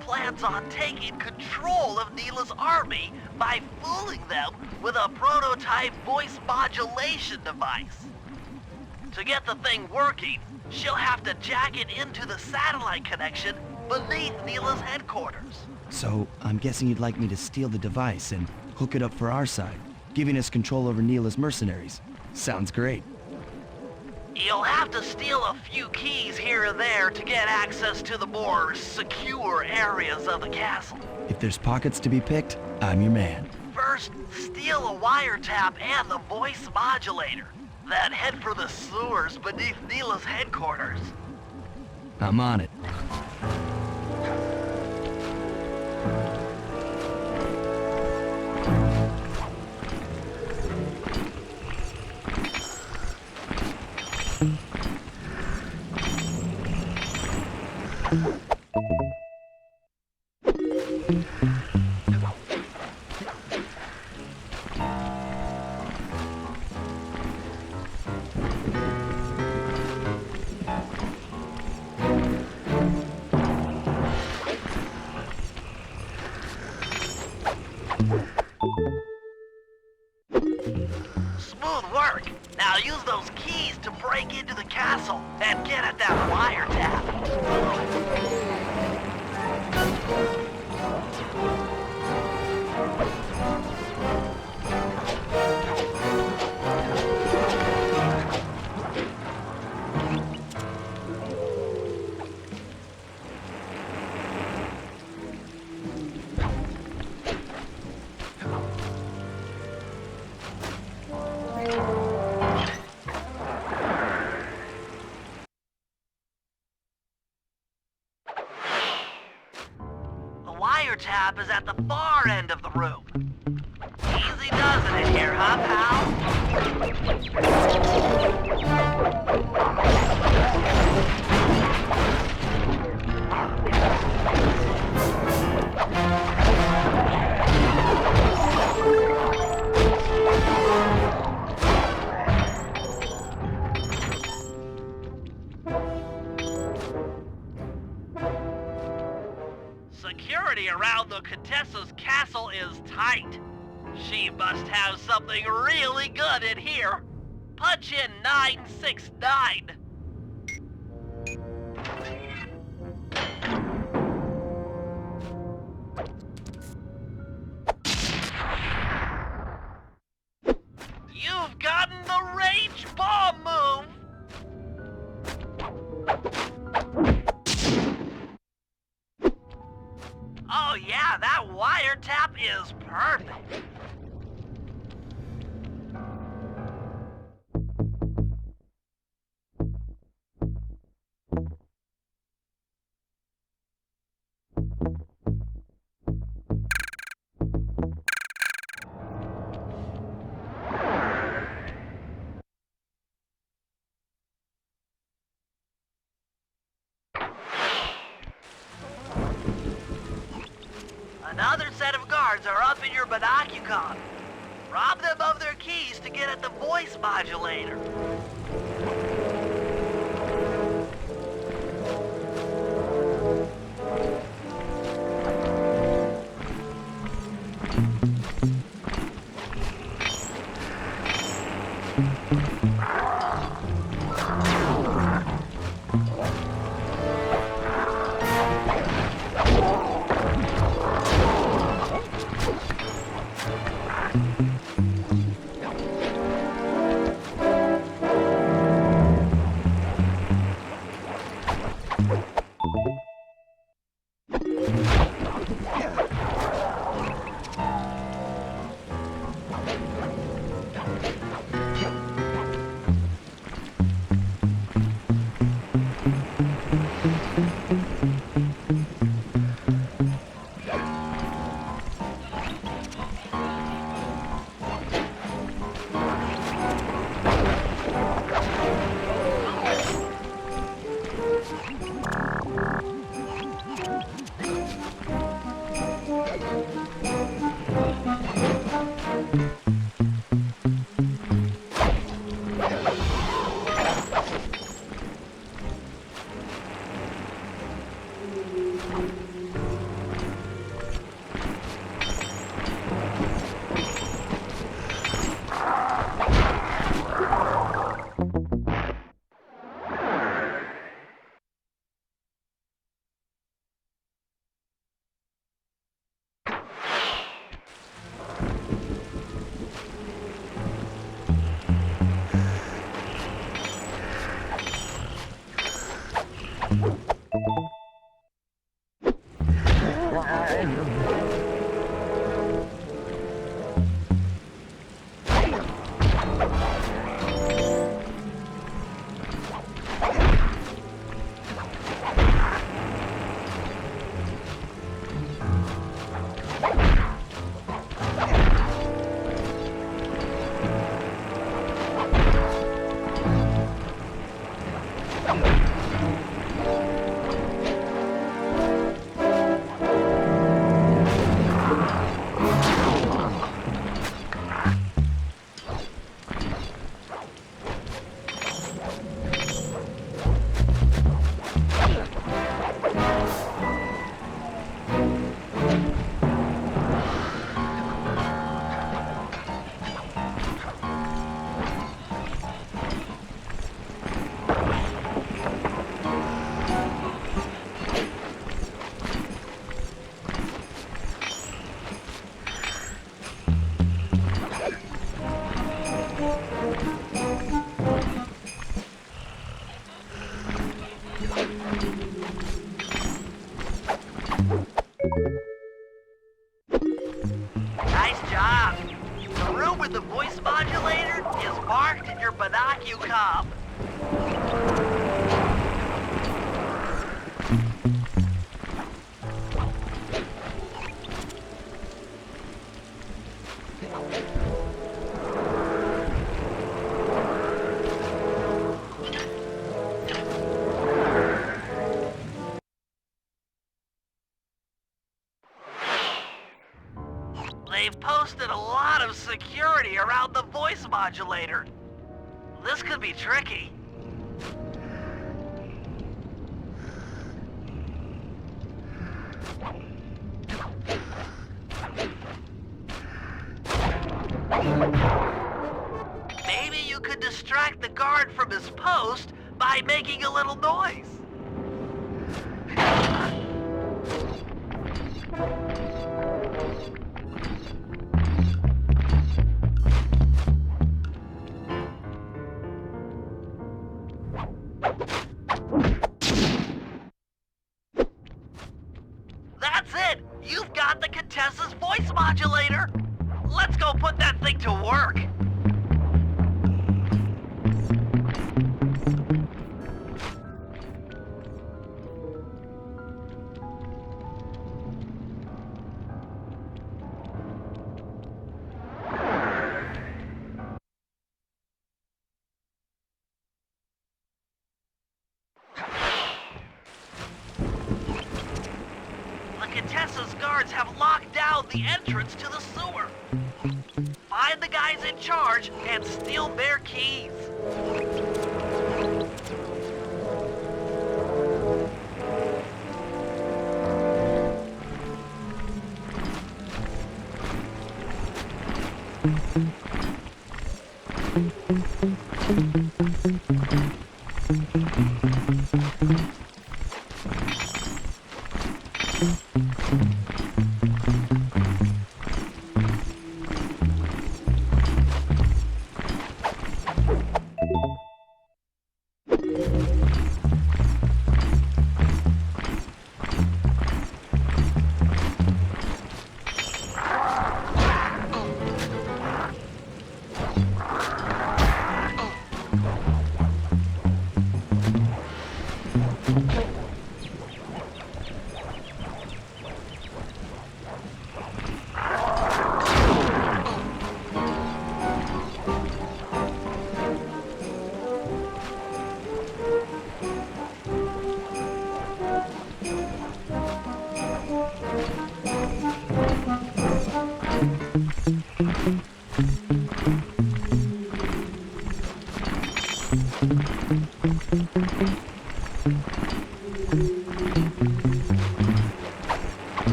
Plans on taking control of Neela's army by fooling them with a prototype voice modulation device. To get the thing working, she'll have to jack it into the satellite connection beneath Neela's headquarters. So, I'm guessing you'd like me to steal the device and hook it up for our side, giving us control over Neela's mercenaries. Sounds great. You'll have to steal a few keys here and there to get access to the more secure areas of the castle. If there's pockets to be picked, I'm your man. First, steal a wiretap and the voice modulator. Then head for the sewers beneath Neela's headquarters. I'm on it. castle and get at that wiretap. Wiretap is at the far end of the room. Easy does it in here, huh, pal? Security around the Contessa's castle is tight. She must have something really good in here. Punch in 969. You've gotten the rage bomb move! Oh yeah, that wiretap is perfect. Another set of guards are up in your binocucon. Rob them of their keys to get at the voice modulator. posted a lot of security around the voice modulator. This could be tricky. Maybe you could distract the guard from his post by making a little noise. That's it! You've got the Contessa's voice modulator! Let's go put that thing to work! Contessa's guards have locked down the entrance to the sewer. Find the guys in charge and steal their keys.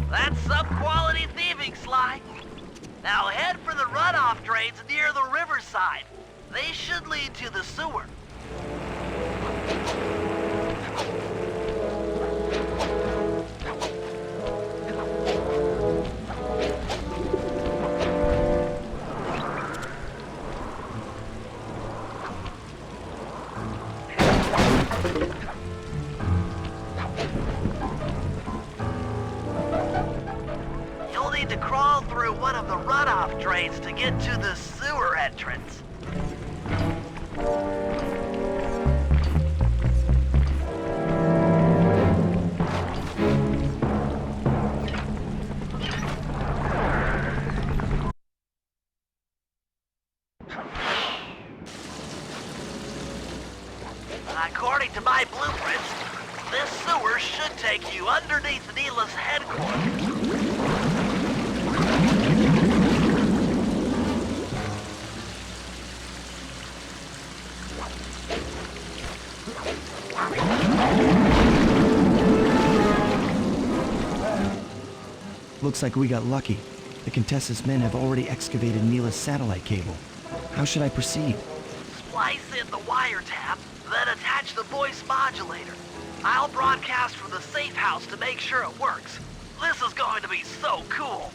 That's some quality thieving, Sly. Now head for the runoff drains near the riverside. They should lead to the sewer. You'll need to crawl through one of the runoff drains to get to the sewer entrance. According to my blueprints, this sewer should take you underneath Neela's headquarters. Looks like we got lucky. The Contessa's men have already excavated Neela's satellite cable. How should I proceed? Splice in the wiretap, then attach the voice modulator. I'll broadcast from the safe house to make sure it works. This is going to be so cool.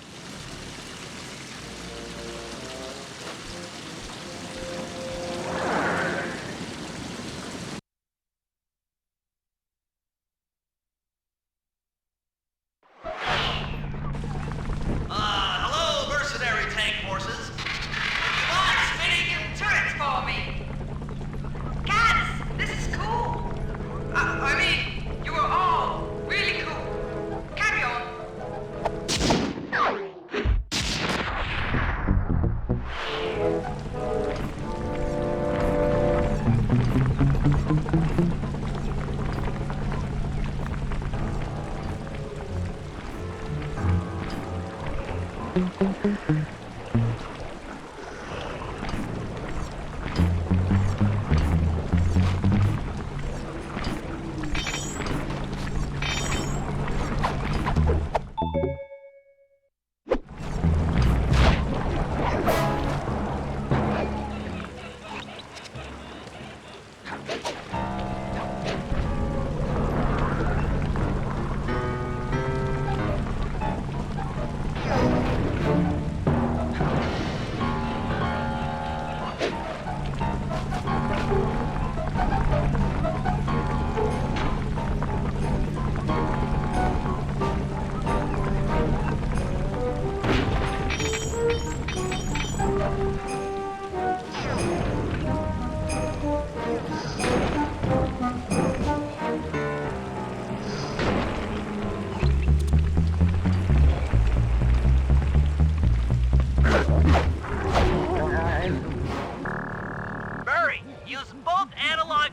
Hello, mercenary tank forces. Come on, spinning turrets for me. Guys, this is cool. I mean, you are all really cool. Carry on.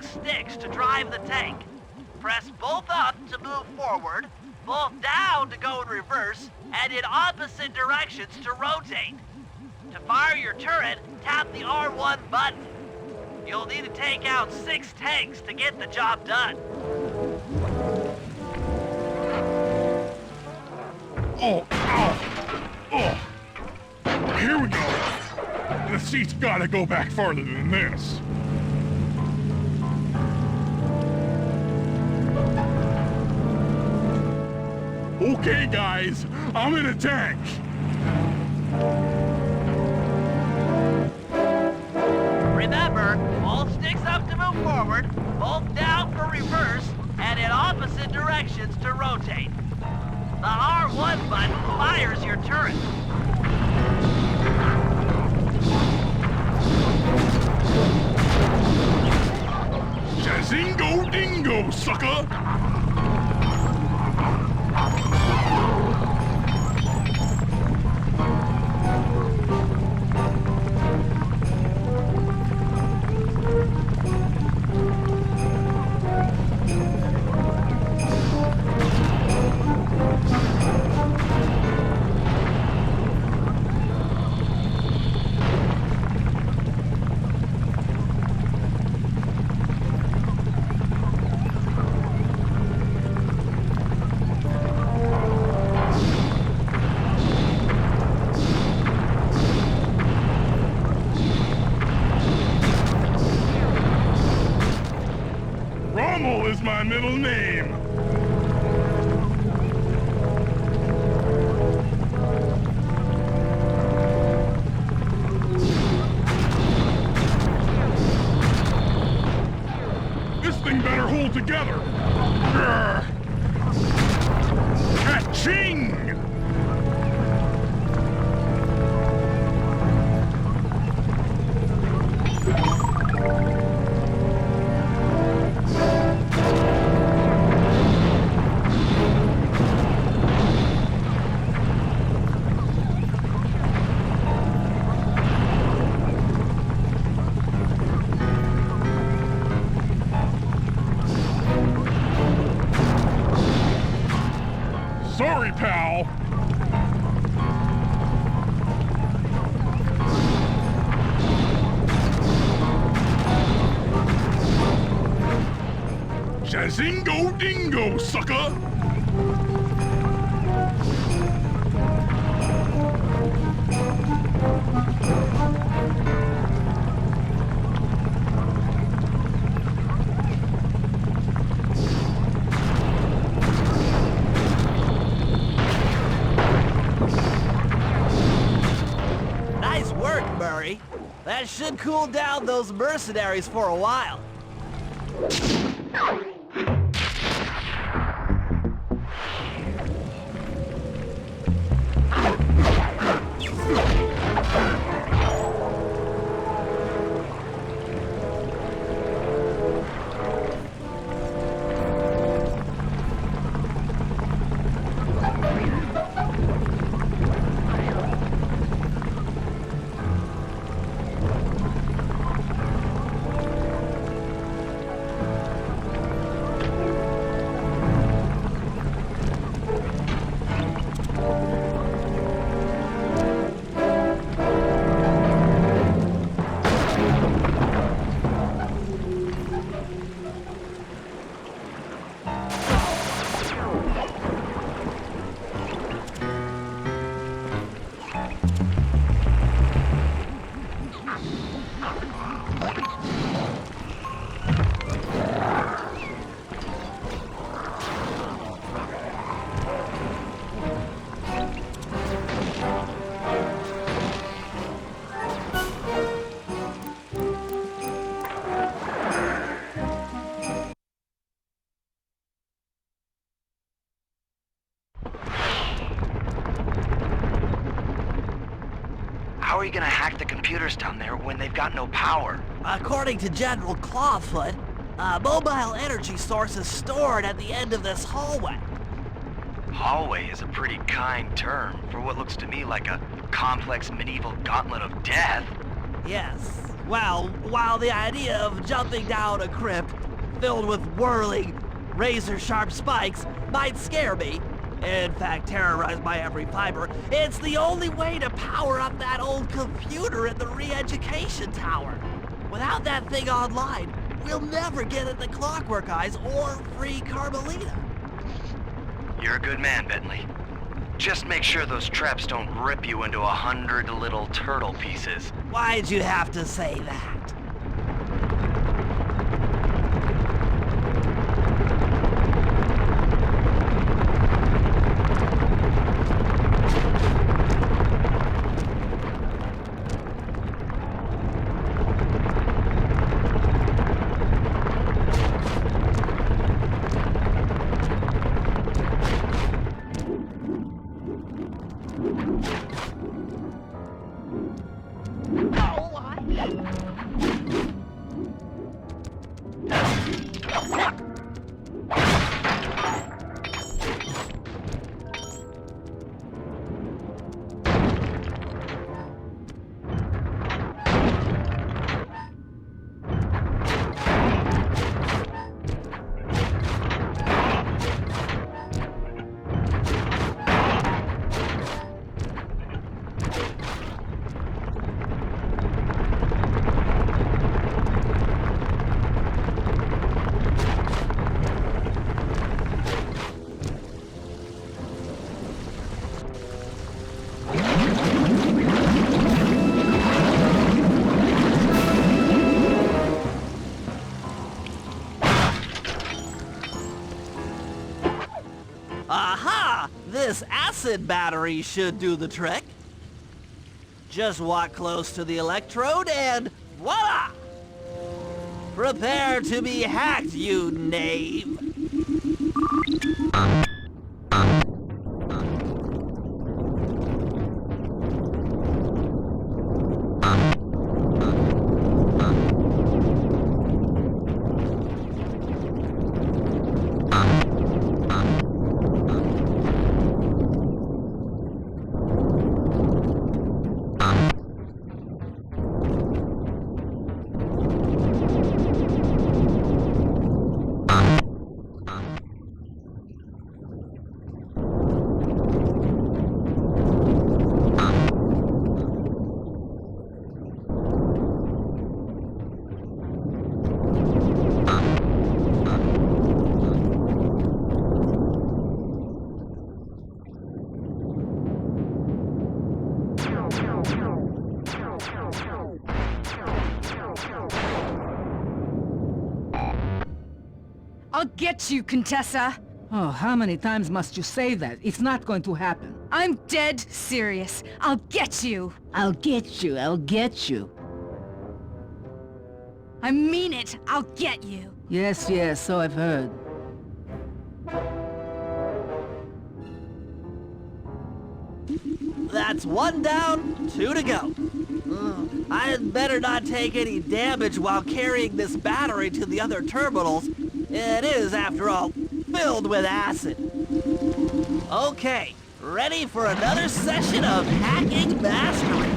analog sticks to drive the tank. Press both up to move forward, both down to go in reverse, and in opposite directions to rotate. To fire your turret, tap the R1 button. You'll need to take out 6 tanks to get the job done. Oh, ow! Oh! Here we go! The seat's gotta go back farther than this. Okay, guys, I'm in a tank. Remember, all sticks up to move forward, both down for reverse, and in opposite directions to rotate. The R1 button fires your turret. Jazingo dingo, sucker! Is my middle name. This thing better hold together. Ka-ching! Sorry, pal. Jazingo dingo, sucker! Nice work, Murray. That should cool down those mercenaries for a while. How are you gonna hack the computers down there when they've got no power? According to General Clawfoot, a mobile energy source is stored at the end of this hallway. Hallway is a pretty kind term for what looks to me like a complex medieval gauntlet of death. Yes, Well, while the idea of jumping down a crypt filled with whirling, razor-sharp spikes might scare me, in fact terrorize my every fiber, it's the only way to power up that old computer in the re-education tower. Without that thing online, we'll never get at the Clockwork Eyes or free Carmelita. You're a good man, Bentley. Just make sure those traps don't rip you into 100 little turtle pieces. Why'd you have to say that? Aha! This acid battery should do the trick. Just walk close to the electrode and voila! Prepare to be hacked, you knave! I'll get you, Contessa! Oh, how many times must you say that? It's not going to happen. I'm dead serious. I'll get you! I'll get you, I'll get you. I mean it! I'll get you! Yes, yes, so I've heard. That's 1 down, 2 to go. I'd better not take any damage while carrying this battery to the other terminals. It is, after all, filled with acid. Okay, ready for another session of hacking mastery.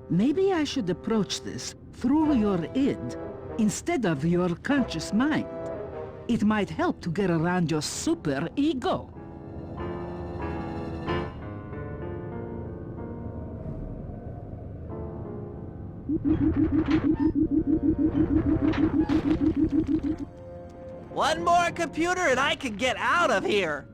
Maybe I should approach this through your id, instead of your conscious mind. It might help to get around your super ego. One more computer and I can get out of here.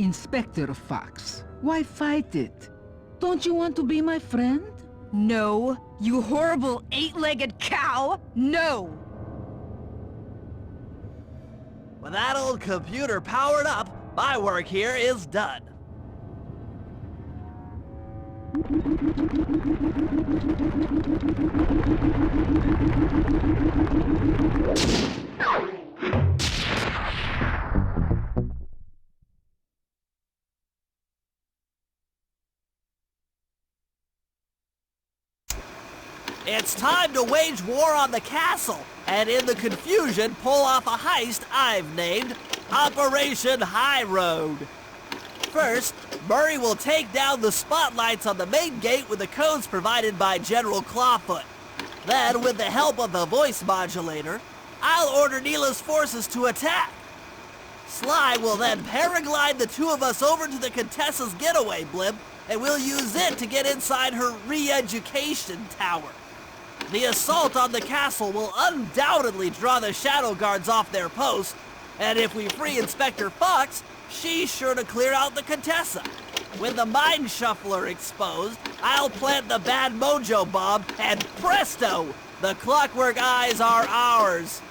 Inspector Fox, why fight it? Don't you want to be my friend? No, you horrible eight-legged cow! No! With that old computer powered up, my work here is done. It's time to wage war on the castle, and in the confusion, pull off a heist I've named Operation High Road. First, Murray will take down the spotlights on the main gate with the codes provided by General Clawfoot. Then, with the help of the voice modulator, I'll order Neela's forces to attack. Sly will then paraglide the two of us over to the Contessa's getaway blimp, and we'll use it to get inside her re-education tower. The assault on the castle will undoubtedly draw the Shadow Guards off their post, and if we free Inspector Fox, she's sure to clear out the Contessa. With the Mind Shuffler exposed, I'll plant the Bad Mojo Bomb, and presto! The Clockwork Eyes are ours.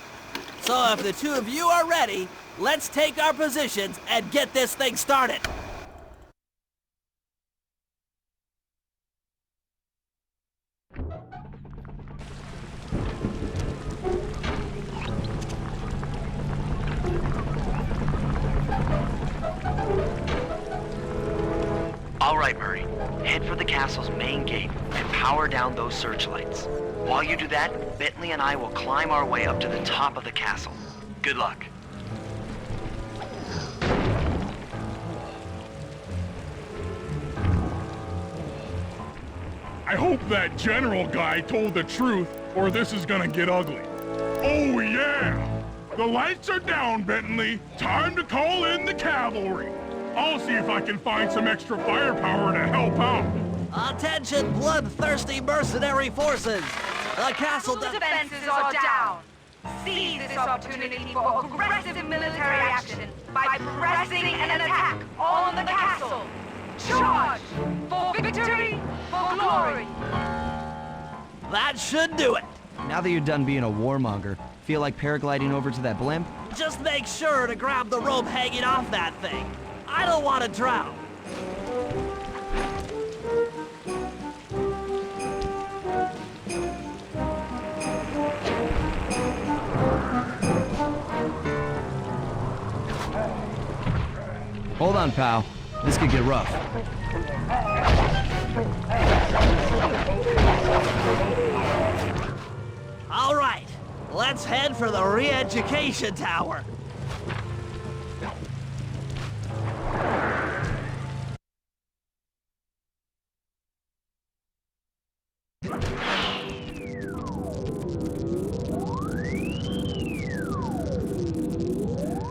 So if the two of you are ready, let's take our positions and get this thing started. All right, Murray. Head for the castle's main gate and power down those searchlights. While you do that, Bentley and I will climb our way up to the top of the castle. Good luck. I hope that general guy told the truth, or this is gonna get ugly. Oh yeah! The lights are down, Bentley. Time to call in the cavalry. I'll see if I can find some extra firepower to help out. Attention, bloodthirsty mercenary forces! The castle defenses are down. Seize this opportunity for aggressive military action by pressing an attack on the castle. Charge! For victory, for glory! That should do it. Now that you're done being a warmonger, feel like paragliding over to that blimp? Just make sure to grab the rope hanging off that thing. I don't want to drown. Hold on, pal. This could get rough. All right, let's head for the re-education tower.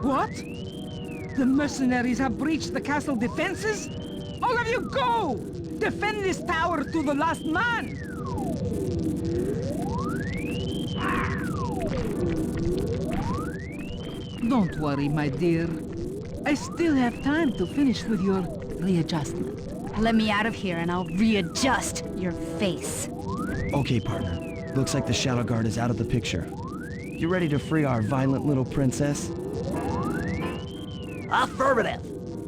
What? The mercenaries have breached the castle defenses? All of you go! Defend this tower to the last man! Don't worry, my dear. I still have time to finish with your readjustment. Let me out of here and I'll readjust your face. Okay, partner. Looks like the Shadow Guard is out of the picture. You ready to free our violent little princess? Affirmative.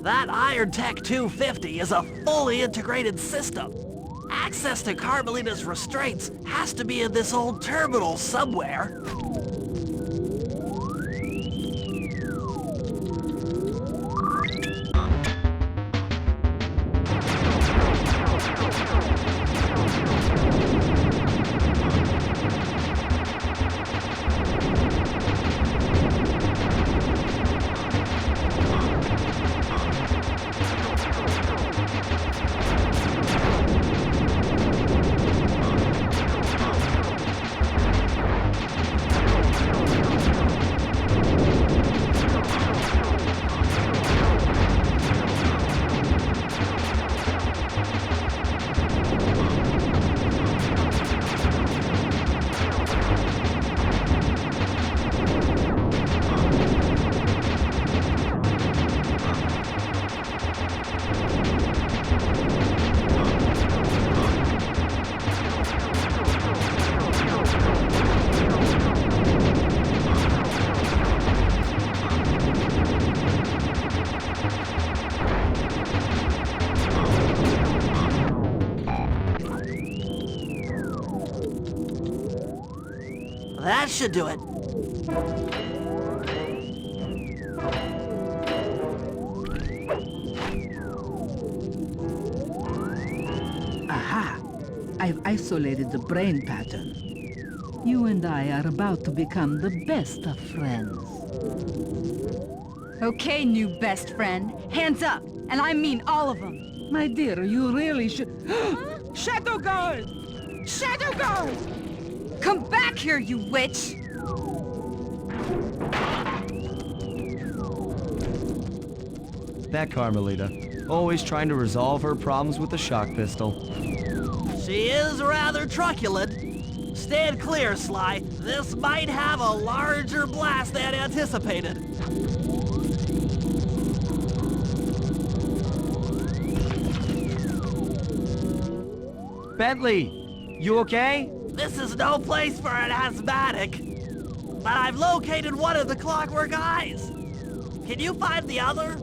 That Iron Tech 250 is a fully integrated system. Access to Carmelita's restraints has to be in this old terminal somewhere. That should do it. Aha! I've isolated the brain pattern. You and I are about to become the best of friends. Okay, new best friend. Hands up, and I mean all of them. My dear, you really should... Shadow Guard! Shadow Guard! Come back here, you witch! That Carmelita. Always trying to resolve her problems with the shock pistol. She is rather truculent. Stand clear, Sly. This might have a larger blast than anticipated. Bentley, you okay? This is no place for an asthmatic. But I've located one of the clockwork eyes. Can you find the other?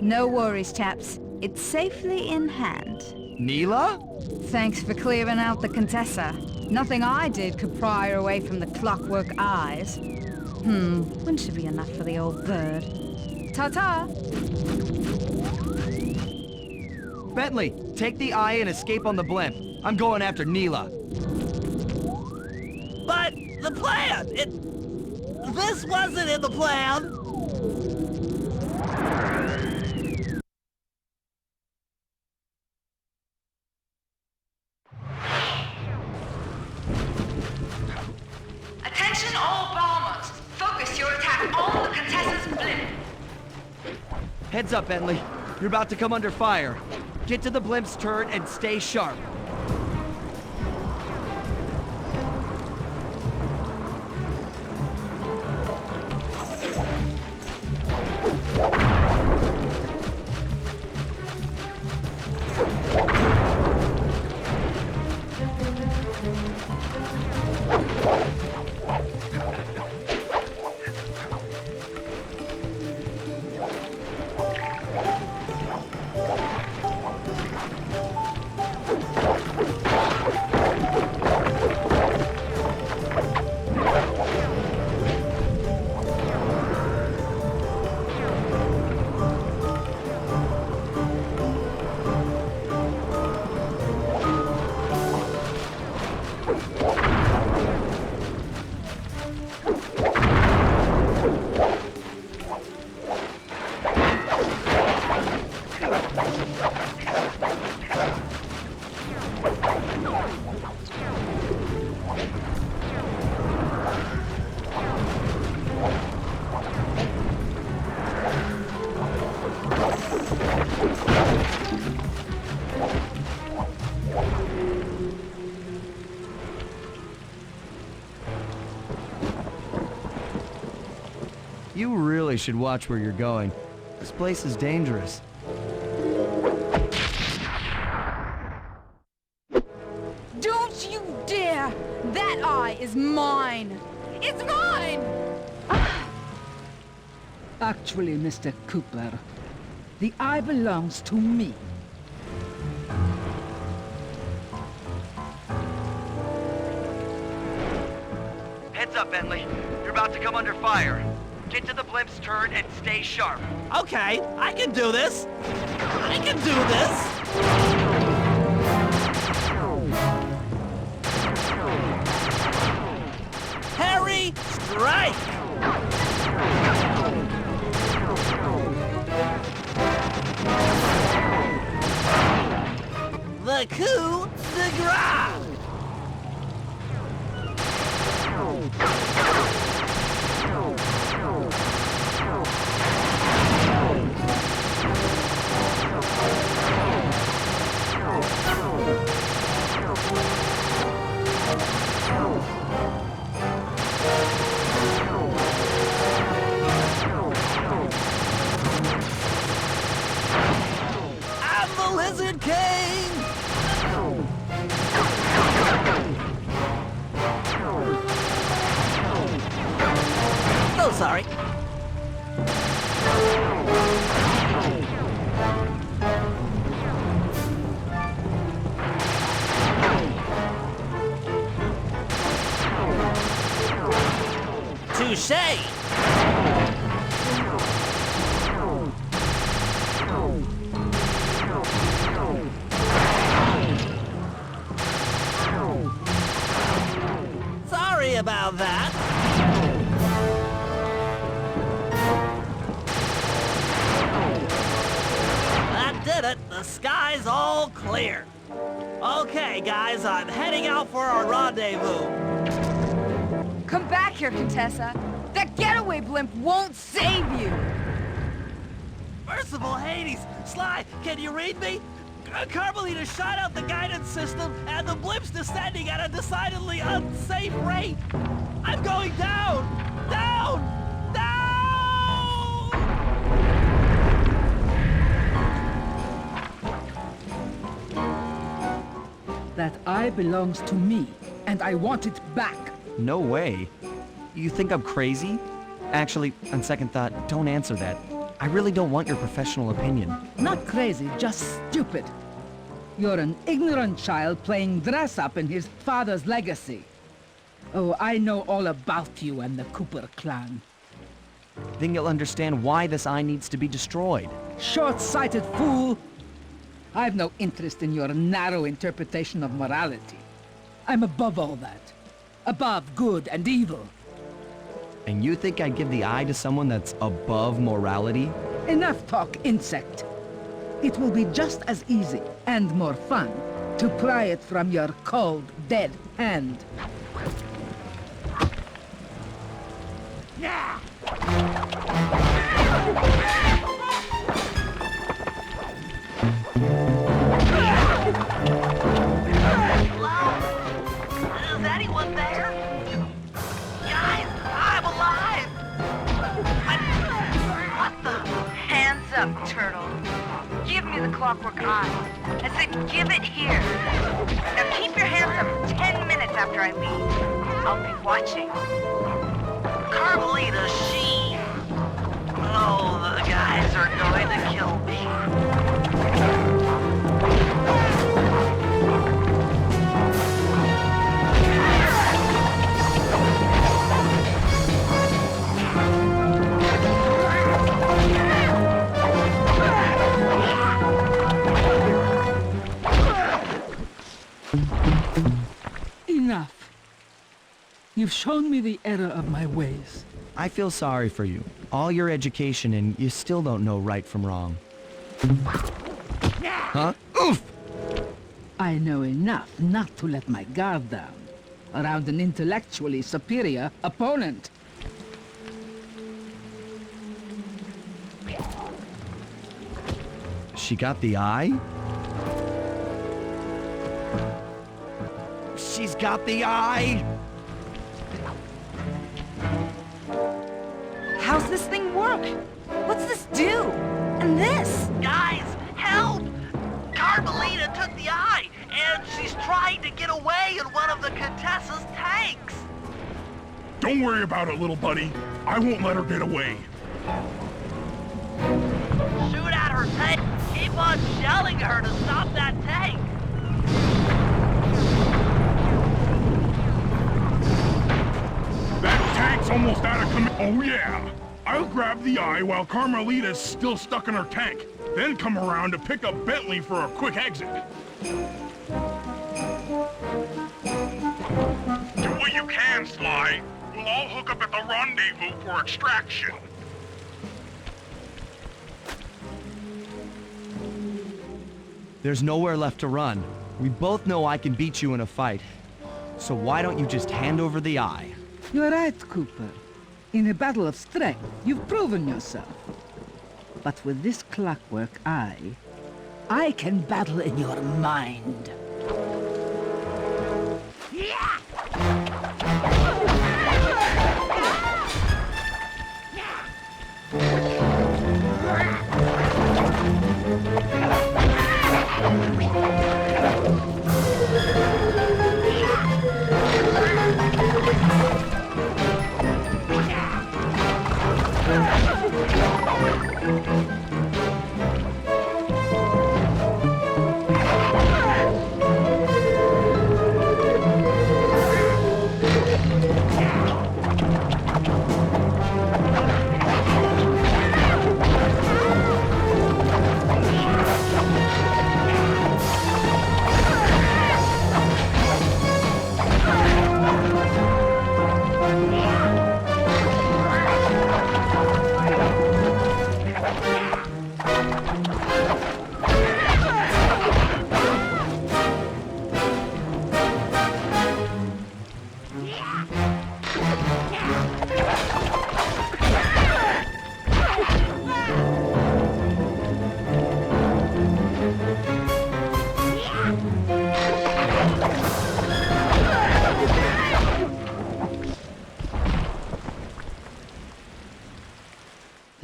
No worries, chaps. It's safely in hand. Neela? Thanks for clearing out the Contessa. Nothing I did could pry her away from the clockwork eyes. One should be enough for the old bird. Ta-ta! Bentley, take the eye and escape on the blimp. I'm going after Neela. But the plan! This wasn't in the plan! Attention all bombers! Focus your attack on the Contessa's blimp! Heads up, Bentley. You're about to come under fire. Get to the blimp's turret and stay sharp. You really should watch where you're going. This place is dangerous. Don't you dare! That eye is mine! It's mine! Actually, Mr. Cooper, the eye belongs to me. Heads up, Bentley. You're about to come under fire. Get to the blimp's turn and stay sharp. Okay, I can do this. I can do this. Harry, strike! The coup de grace! I'm the Lizard King! So sorry. Touché! Sorry about that. That did it. The sky's all clear. Okay, guys, I'm heading out for our rendezvous. Come back here, Contessa. That getaway blimp won't save you! Merciful Hades! Sly, can you read me? Carmelita shot out the guidance system, and the blimp's descending at a decidedly unsafe rate! I'm going down! Down! Down! That eye belongs to me, and I want it back. No way. You think I'm crazy? Actually, on second thought, don't answer that. I really don't want your professional opinion. Not crazy, just stupid. You're an ignorant child playing dress-up in his father's legacy. Oh, I know all about you and the Cooper clan. Then you'll understand why this eye needs to be destroyed. Short-sighted fool! I've no interest in your narrow interpretation of morality. I'm above all that. Above good and evil. And you think I'd give the eye to someone that's above morality? Enough talk, insect. It will be just as easy and more fun to pry it from your cold, dead hand. Yeah! Is anyone there? Guys, I'm alive! What the? Hands up, turtle. Give me the clockwork eye. I said give it here. Now keep your hands up 10 minutes after I leave. I'll be watching. Carmelita, she... Oh, the guys are going to kill me. Enough. You've shown me the error of my ways. I feel sorry for you. All your education and you still don't know right from wrong. Huh? Oof! I know enough not to let my guard down around an intellectually superior opponent. She got the eye? She's got the eye! How's this thing work? What's this do? And this? Guys, help! Carmelita took the eye, and she's trying to get away in one of the Contessa's tanks. Don't worry about it, little buddy. I won't let her get away. Shoot at her tank. Keep on shelling her to stop that tank. That tank's almost out of command. Oh, yeah. I'll grab the eye while Carmelita's still stuck in her tank. Then come around to pick up Bentley for a quick exit. Do what you can, Sly. We'll all hook up at the rendezvous for extraction. There's nowhere left to run. We both know I can beat you in a fight. So why don't you just hand over the eye? You're right, Cooper. In a battle of strength, you've proven yourself. But with this clockwork eye, I can battle in your mind.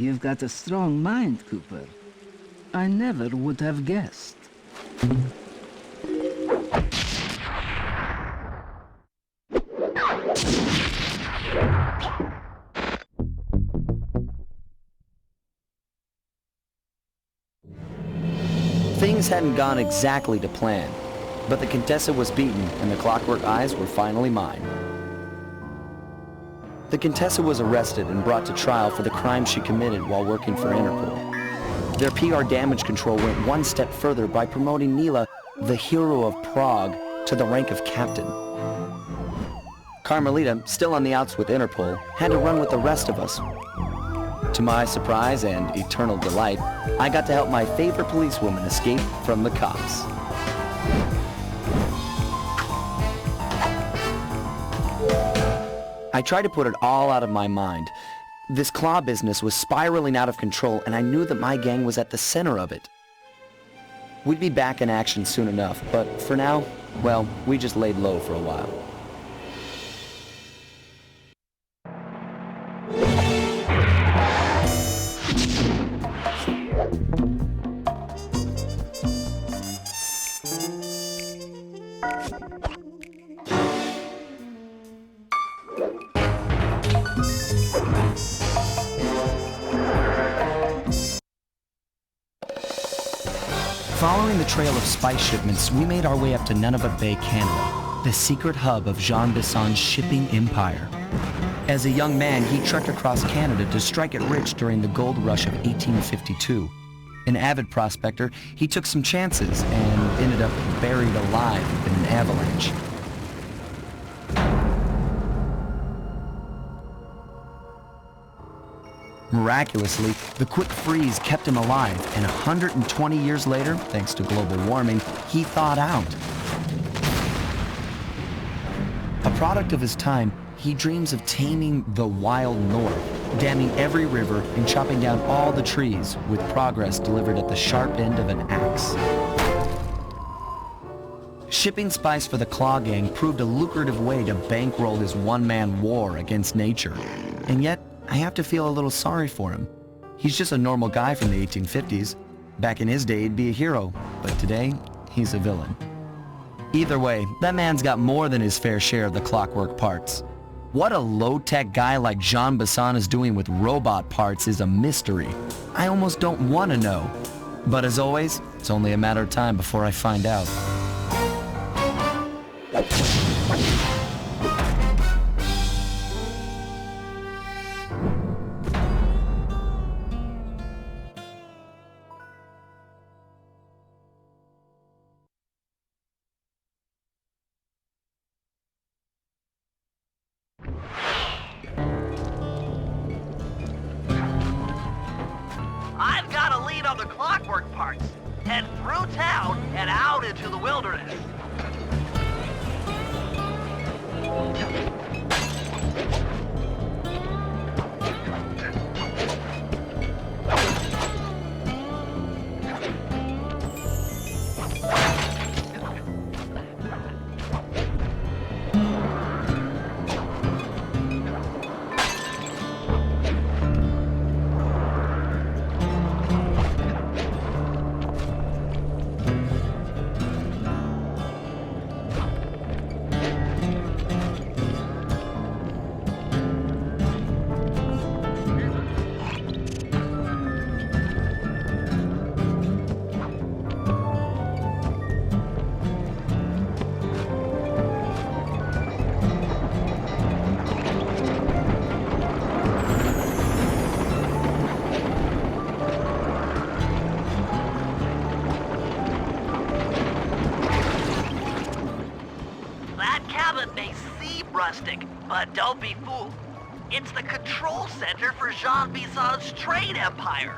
You've got a strong mind, Cooper. I never would have guessed. Things hadn't gone exactly to plan, but the Contessa was beaten and the Clockwork Eyes were finally mine. The Contessa was arrested and brought to trial for the crime she committed while working for Interpol. Their PR damage control went one step further by promoting Neela, the hero of Prague, to the rank of captain. Carmelita, still on the outs with Interpol, had to run with the rest of us. To my surprise and eternal delight, I got to help my favorite policewoman escape from the cops. I tried to put it all out of my mind. This claw business was spiraling out of control, and I knew that my gang was at the center of it. We'd be back in action soon enough, but for now, well, we just laid low for a while. Following the trail of spice shipments, we made our way up to Nunavut Bay, Canada, the secret hub of Jean Bisson's shipping empire. As a young man, he trekked across Canada to strike it rich during the gold rush of 1852. An avid prospector, he took some chances and ended up buried alive in an avalanche. Miraculously, the quick freeze kept him alive, and 120 years later, thanks to global warming, he thawed out. A product of his time, he dreams of taming the wild north, damming every river and chopping down all the trees, with progress delivered at the sharp end of an axe. Shipping spice for the Claw Gang proved a lucrative way to bankroll his one-man war against nature. And yet, I have to feel a little sorry for him. He's just a normal guy from the 1850s. Back in his day, he'd be a hero, but today, he's a villain. Either way, that man's got more than his fair share of the clockwork parts. What a low-tech guy like Jean Bisson is doing with robot parts is a mystery. I almost don't want to know. But as always, it's only a matter of time before I find out. I've got a lead on the clockwork parts. Head through town and out into the wilderness. Rustic, but don't be fooled. It's the control center for Jean Bisson's trade empire.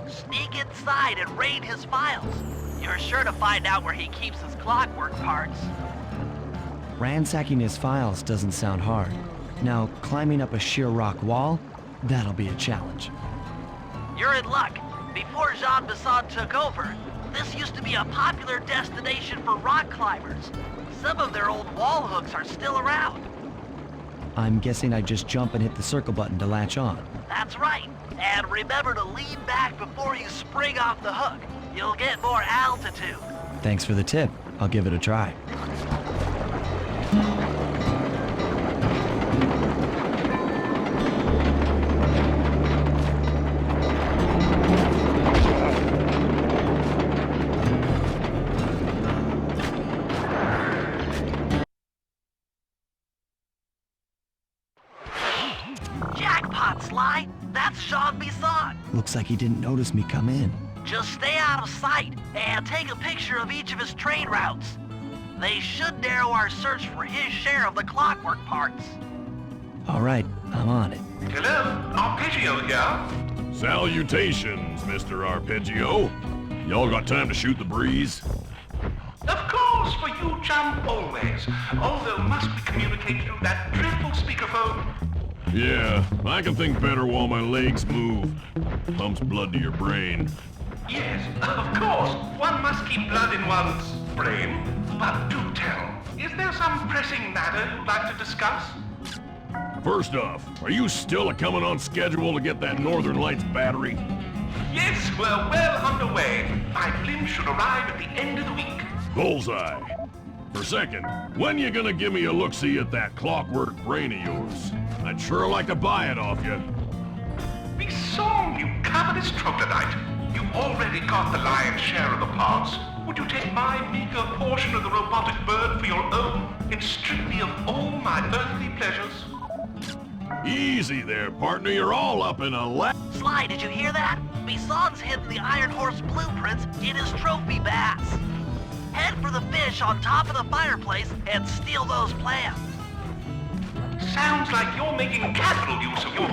Sneak inside and raid his files. You're sure to find out where he keeps his clockwork parts. Ransacking his files doesn't sound hard. Now, climbing up a sheer rock wall, that'll be a challenge. You're in luck. Before Jean Bisson took over, this used to be a popular destination for rock climbers. Some of their old wall hooks are still around. I'm guessing I just jump and hit the circle button to latch on. That's right. And remember to lean back before you spring off the hook. You'll get more altitude. Thanks for the tip. I'll give it a try. Jackpot, Sly! That's Jean Bisson! Looks like he didn't notice me come in. Just stay out of sight and take a picture of each of his trade routes. They should narrow our search for his share of the clockwork parts. All right, I'm on it. Hello, Arpeggio here. Salutations, Mr. Arpeggio. Y'all got time to shoot the breeze? Of course, for you, chum, always. Although must be communicated through that dreadful speakerphone. Yeah, I can think better while my legs move. Pumps blood to your brain. Yes, of course. One must keep blood in one's brain. But do tell, is there some pressing matter you'd like to discuss? First off, are you still coming on schedule to get that Northern Lights battery? Yes, we're well underway. My blimp should arrive at the end of the week. Bullseye. For second, when you gonna give me a look-see at that clockwork brain of yours? I'd sure like to buy it off you. Be song, you covetous troglodyte. You already got the lion's share of the parts. Would you take my meager portion of the robotic bird for your own and strip me of all my earthly pleasures? Easy there, partner. You're all up in a lap. Sly, did you hear that? Bisson's hidden the Iron Horse blueprints in his trophy bass. Head for the fish on top of the fireplace and steal those plans. Sounds like you're making capital use of your...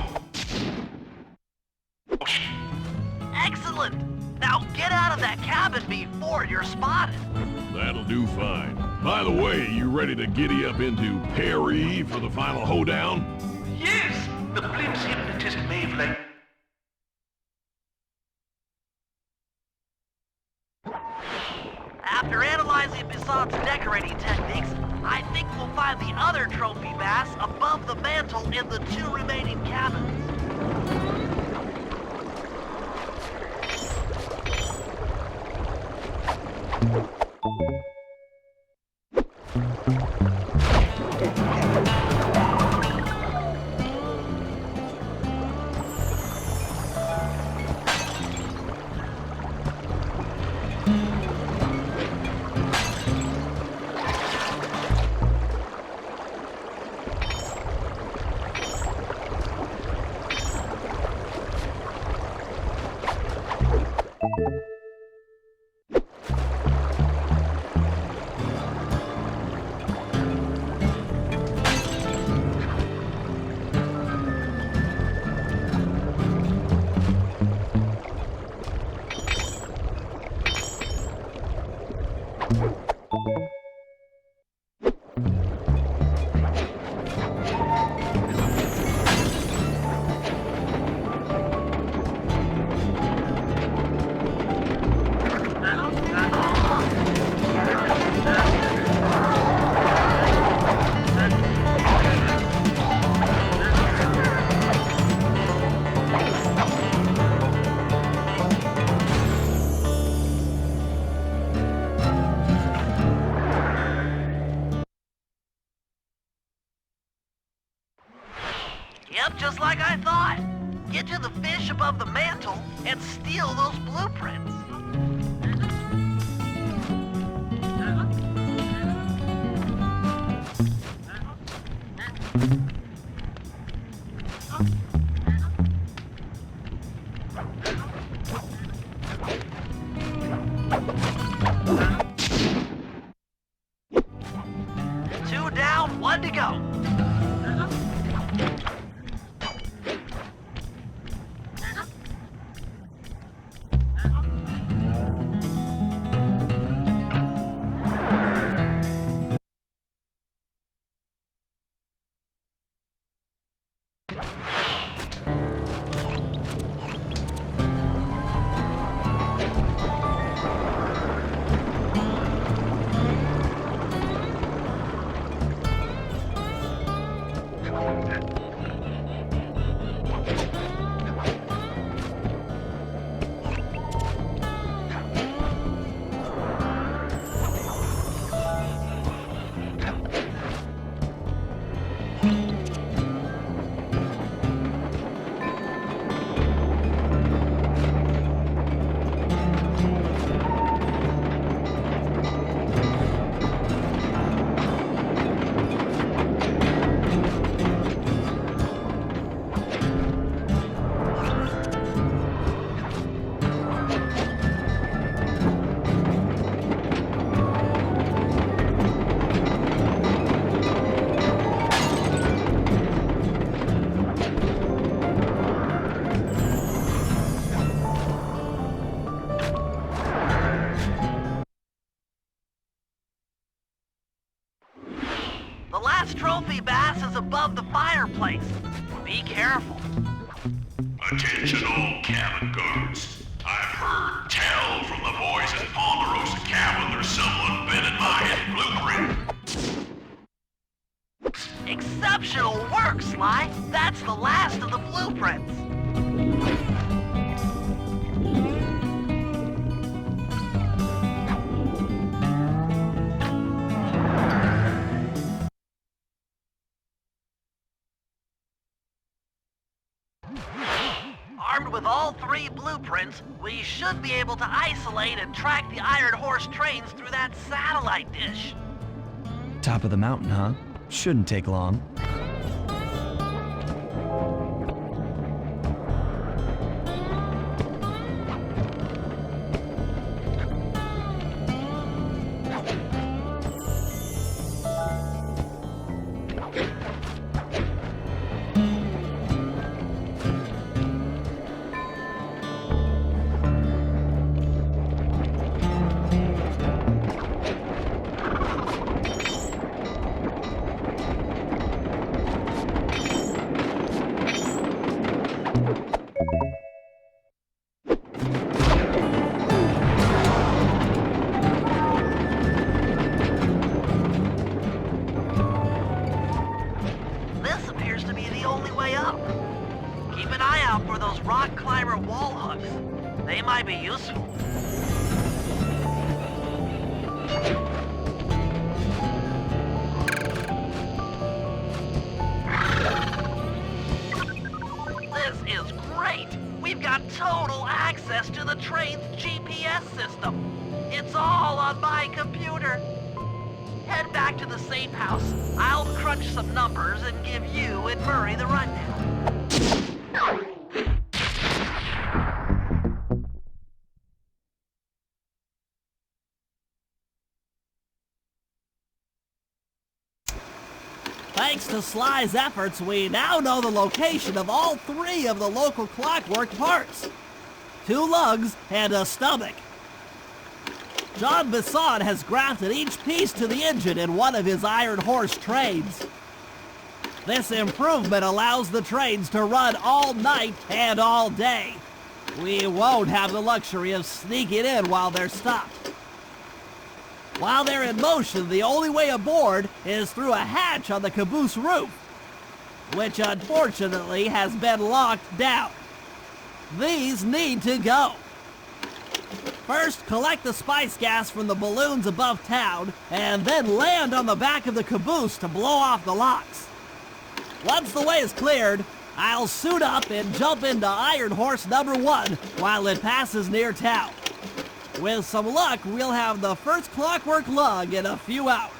before you're spotted. That'll do fine. By the way, you ready to giddy up into Perry for the final hoedown? Yes, the blimp's hypnotist wavelength. After analyzing Bison's decorating techniques, I think we'll find the other trophy bass above the mantle in the 2 remaining cabins. Yep, just like I thought. Get to the fish above the mantle and steal those blueprints. Two down, one to go. The last trophy bass is above the fireplace. Be careful. Attention all cabin guards. I've heard tell from the boys at Ponderosa Cabin there's someone been in my hidden blueprint. Exceptional work, Sly. That's the last of the blueprints. Armed with all 3 blueprints, we should be able to isolate and track the Iron Horse trains through that satellite dish. Top of the mountain, huh? Shouldn't take long. up. Keep an eye out for those rock climber wall hooks. They might be useful. This is great! We've got total access to the train's GPS system. It's all on my computer. Head back to the safe house. I'll crunch some numbers and give you and Murray the rundown. Thanks to Sly's efforts, we now know the location of all 3 of the local clockwork parts. 2 lugs and a stomach. John Bisson has grafted each piece to the engine in one of his Iron Horse trains. This improvement allows the trains to run all night and all day. We won't have the luxury of sneaking in while they're stopped. While they're in motion, the only way aboard is through a hatch on the caboose roof, which unfortunately has been locked down. These need to go. First, collect the spice gas from the balloons above town, and then land on the back of the caboose to blow off the locks. Once the way is cleared, I'll suit up and jump into Iron Horse number 1 while it passes near town. With some luck, we'll have the first clockwork lug in a few hours.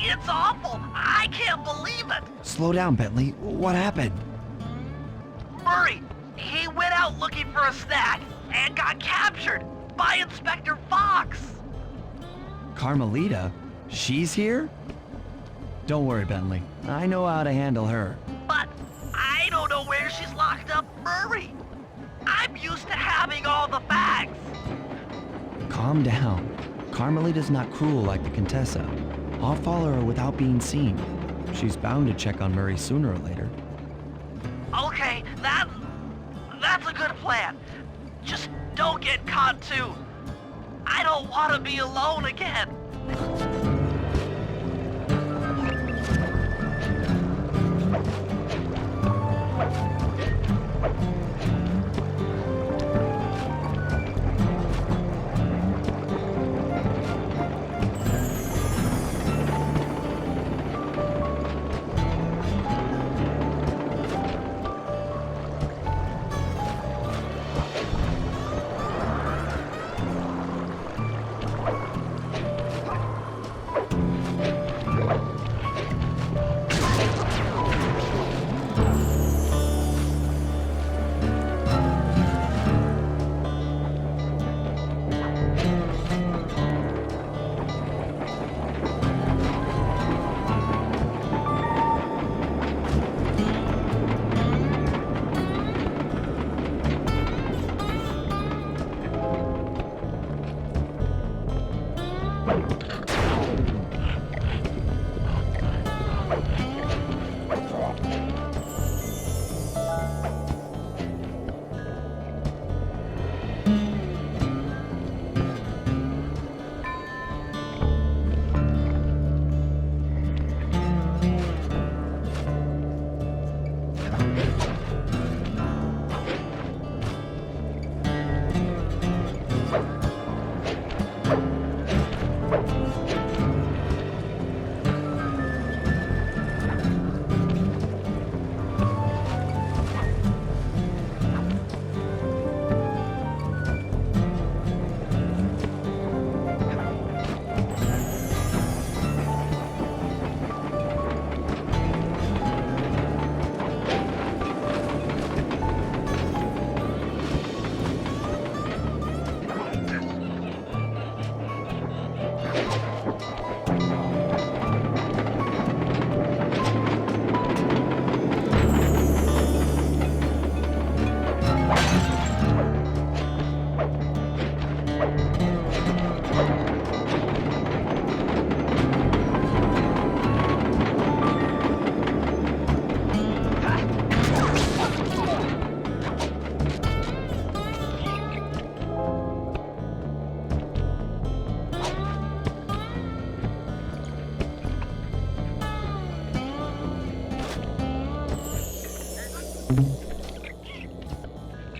It's awful. I can't believe it. Slow down, Bentley. What happened? Murray, he went out looking for a snack and got captured by Inspector Fox. Carmelita? She's here? Don't worry, Bentley. I know how to handle her. But I don't know where she's locked up, Murray. I'm used to having all the facts. Calm down. Carmelita's not cruel like the Contessa. I'll follow her without being seen. She's bound to check on Murray sooner or later. Okay, that's a good plan. Just don't get caught too. I don't want to be alone again.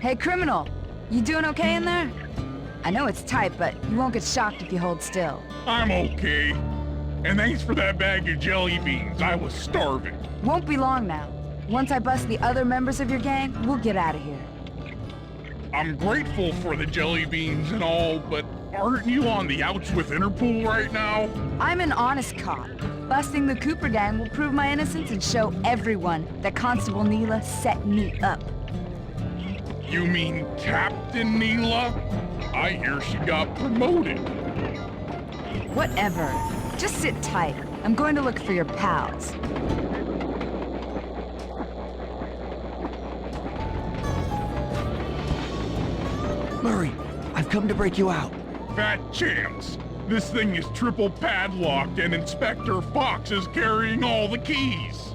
Hey, criminal! You doing okay in there? I know it's tight, but you won't get shocked if you hold still. I'm okay. And thanks for that bag of jelly beans. I was starving. Won't be long now. Once I bust the other members of your gang, we'll get out of here. I'm grateful for the jelly beans and all, but aren't you on the outs with Interpol right now? I'm an honest cop. Busting the Cooper gang will prove my innocence and show everyone that Constable Neela set me up. You mean Captain Neela? I hear she got promoted. Whatever. Just sit tight. I'm going to look for your pals. Murray, I've come to break you out. Fat chance. This thing is triple padlocked and Inspector Fox is carrying all the keys.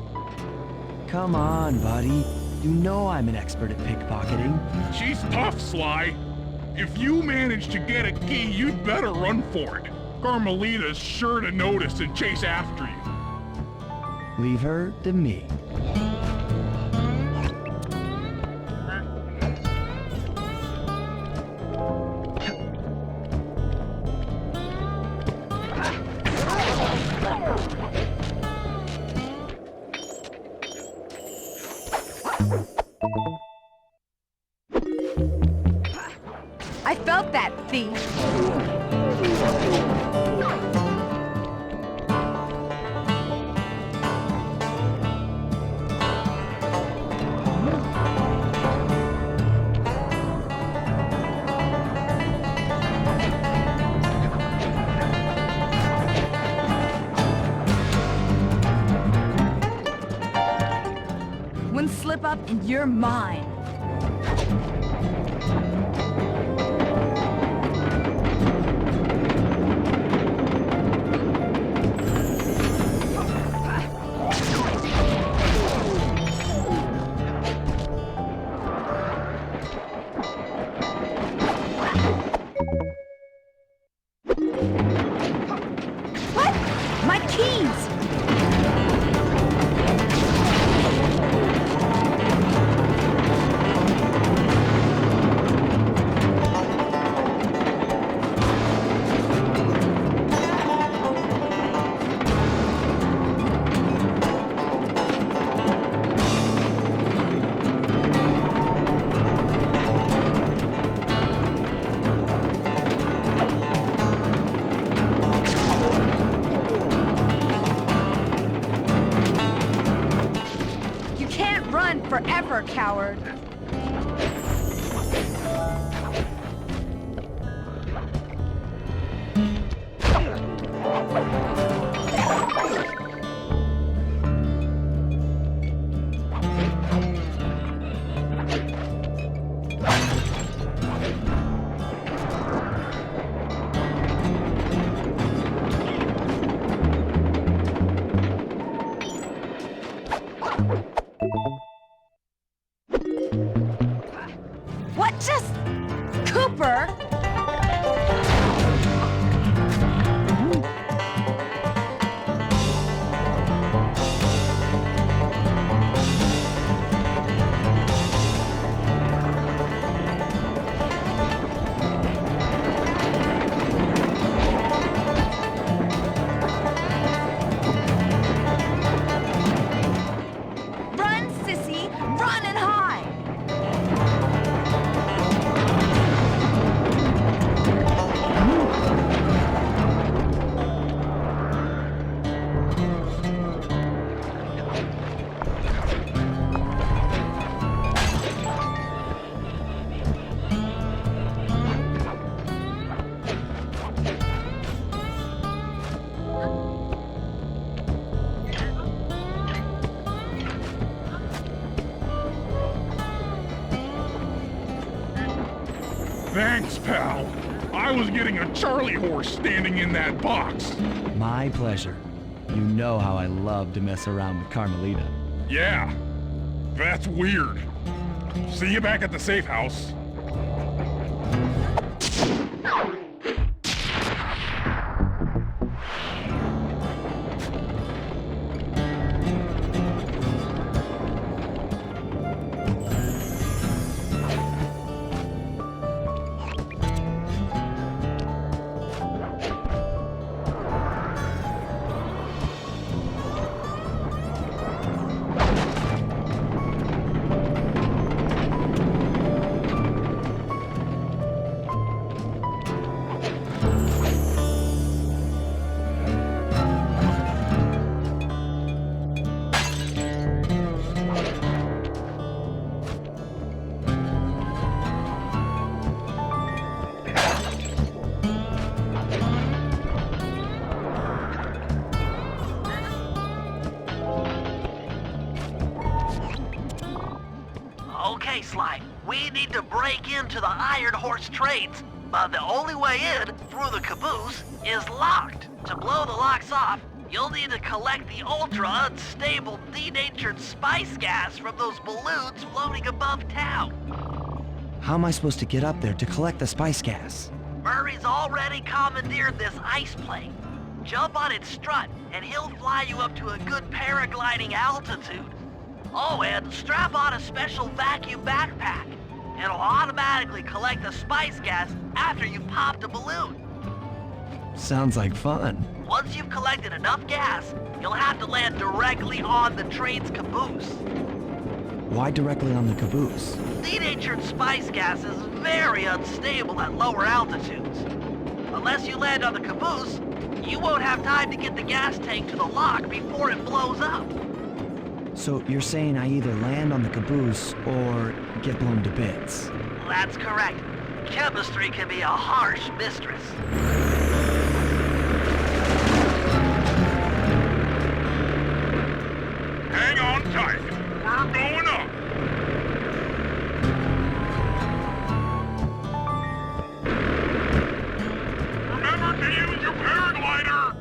Come on, buddy. You know I'm an expert at pickpocketing. She's tough, Sly. If you manage to get a key, you'd better run for it. Carmelita's sure to notice and chase after you. Leave her to me. I felt that, thief! One slip up and you're mine. What? My keys! Forever, coward. What just... Cooper? Run, sissy! Run and hide! Thanks, pal. I was getting a Charlie horse standing in that box. My pleasure. You know how I love to mess around with Carmelita. Yeah, that's weird. See you back at the safe house. Okay, Slime, we need to break into the Iron Horse trades, but the only way in, through the caboose, is locked. To blow the locks off, you'll need to collect the ultra-unstable, denatured spice gas from those balloons floating above town. How am I supposed to get up there to collect the spice gas? Murray's already commandeered this ice plane. Jump on its strut, and he'll fly you up to a good paragliding altitude. Oh, and strap on a special vacuum backpack. It'll automatically collect the spice gas after you've popped a balloon. Sounds like fun. Once you've collected enough gas, you'll have to land directly on the train's caboose. Why directly on the caboose? Denatured spice gas is very unstable at lower altitudes. Unless you land on the caboose, you won't have time to get the gas tank to the lock before it blows up. So you're saying I either land on the caboose or get blown to bits? That's correct. Chemistry can be a harsh mistress. Hang on tight. We're going up. Remember to use your paraglider.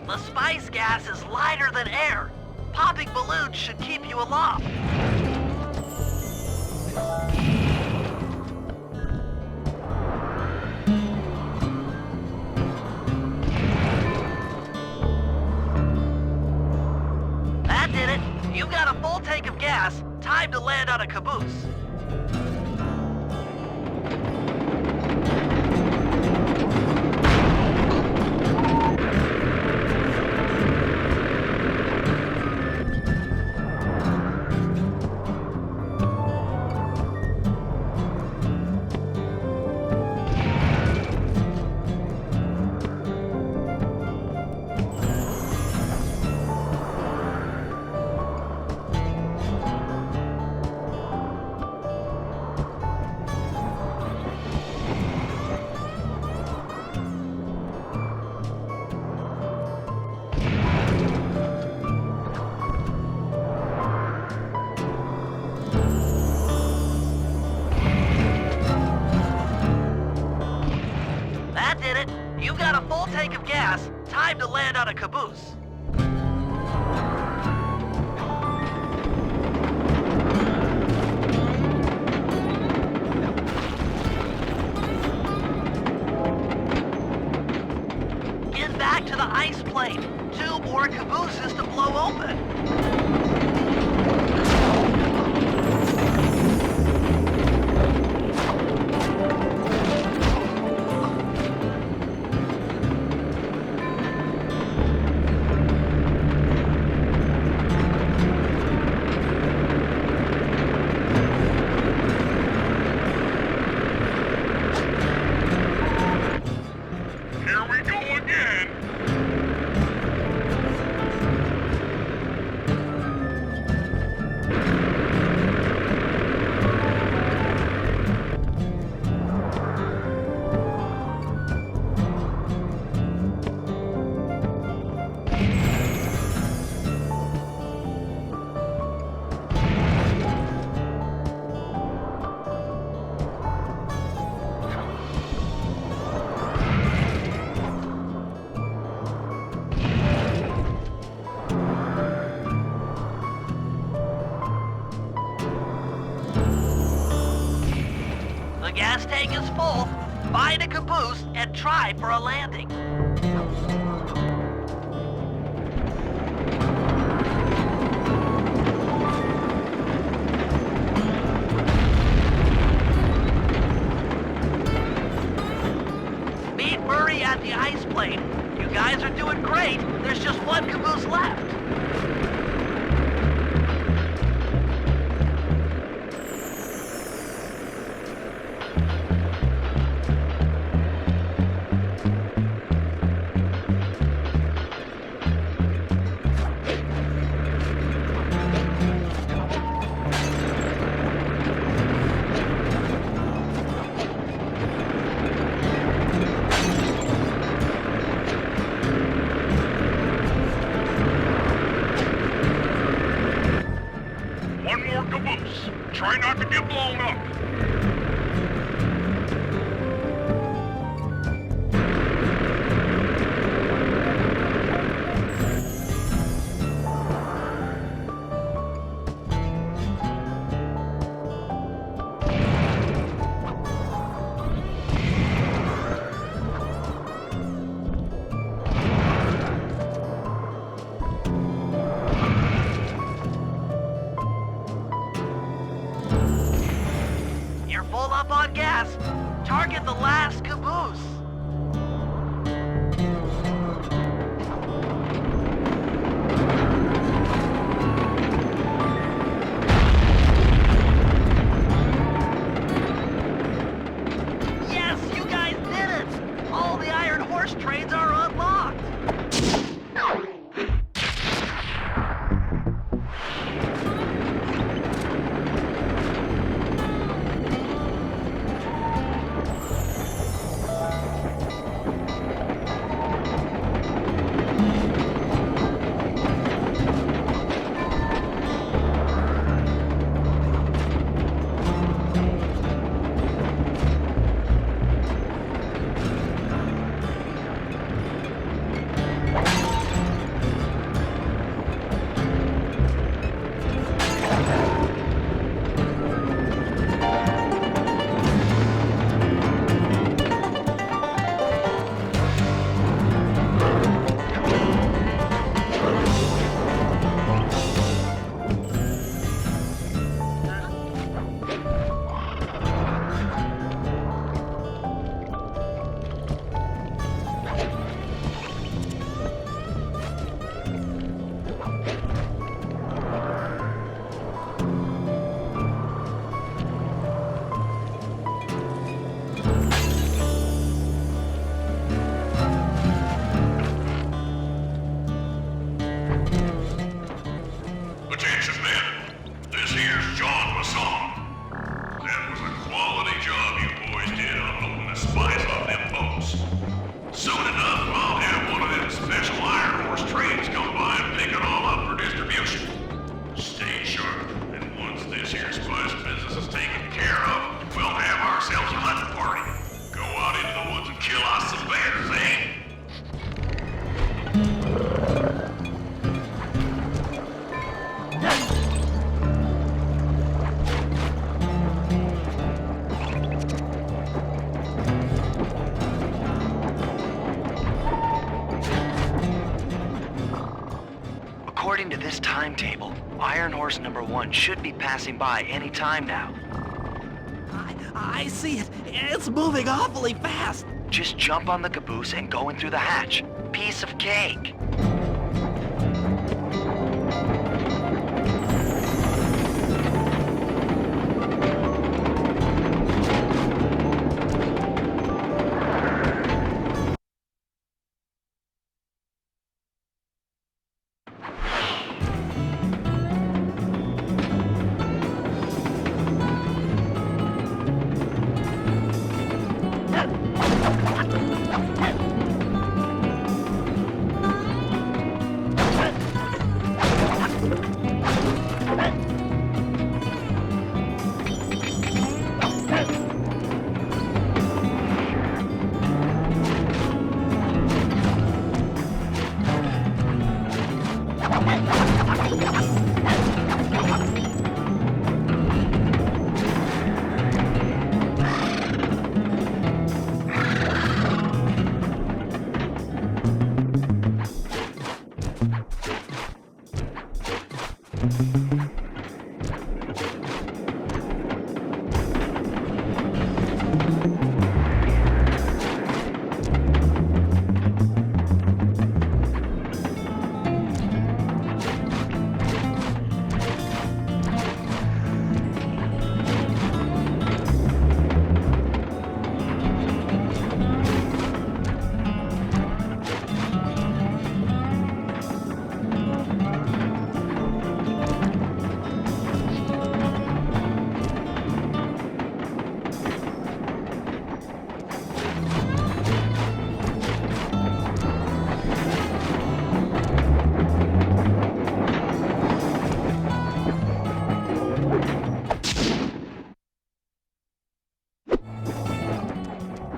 The spice gas is lighter than air. Popping balloons should keep you aloft. That did it. You've got a full tank of gas. Time to land on a caboose. You've got a full tank of gas. Time to land on a caboose. Get back to the ice plane. 2 more cabooses to blow open. Here we go again. The gas tank is full. Find a caboose and try for a landing. Meet Murray at the ice plane. You guys are doing great. There's just 1 caboose left. One more caboose. Try not to get blown up. You're full up on gas. Target the last caboose. Yes, you guys did it! All the Iron Horse trains are unlocked. According to this timetable, Iron Horse number 1 should be passing by any time now. I see it. It's moving awfully fast. Just jump on the caboose and go in through the hatch. Piece of cake.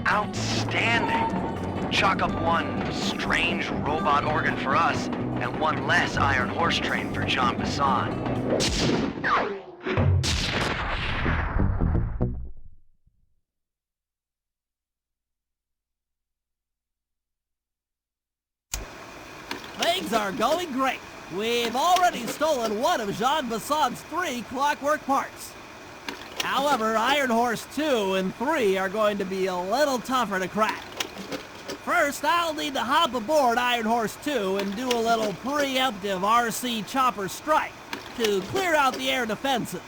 Outstanding! Chalk up one strange robot organ for us, and one less Iron Horse train for Jean Bisson. Things are going great. We've already stolen one of Jean Bisson's 3 clockwork parts. However, Iron Horse 2 and 3 are going to be a little tougher to crack. First, I'll need to hop aboard Iron Horse 2 and do a little preemptive RC chopper strike to clear out the air defenses.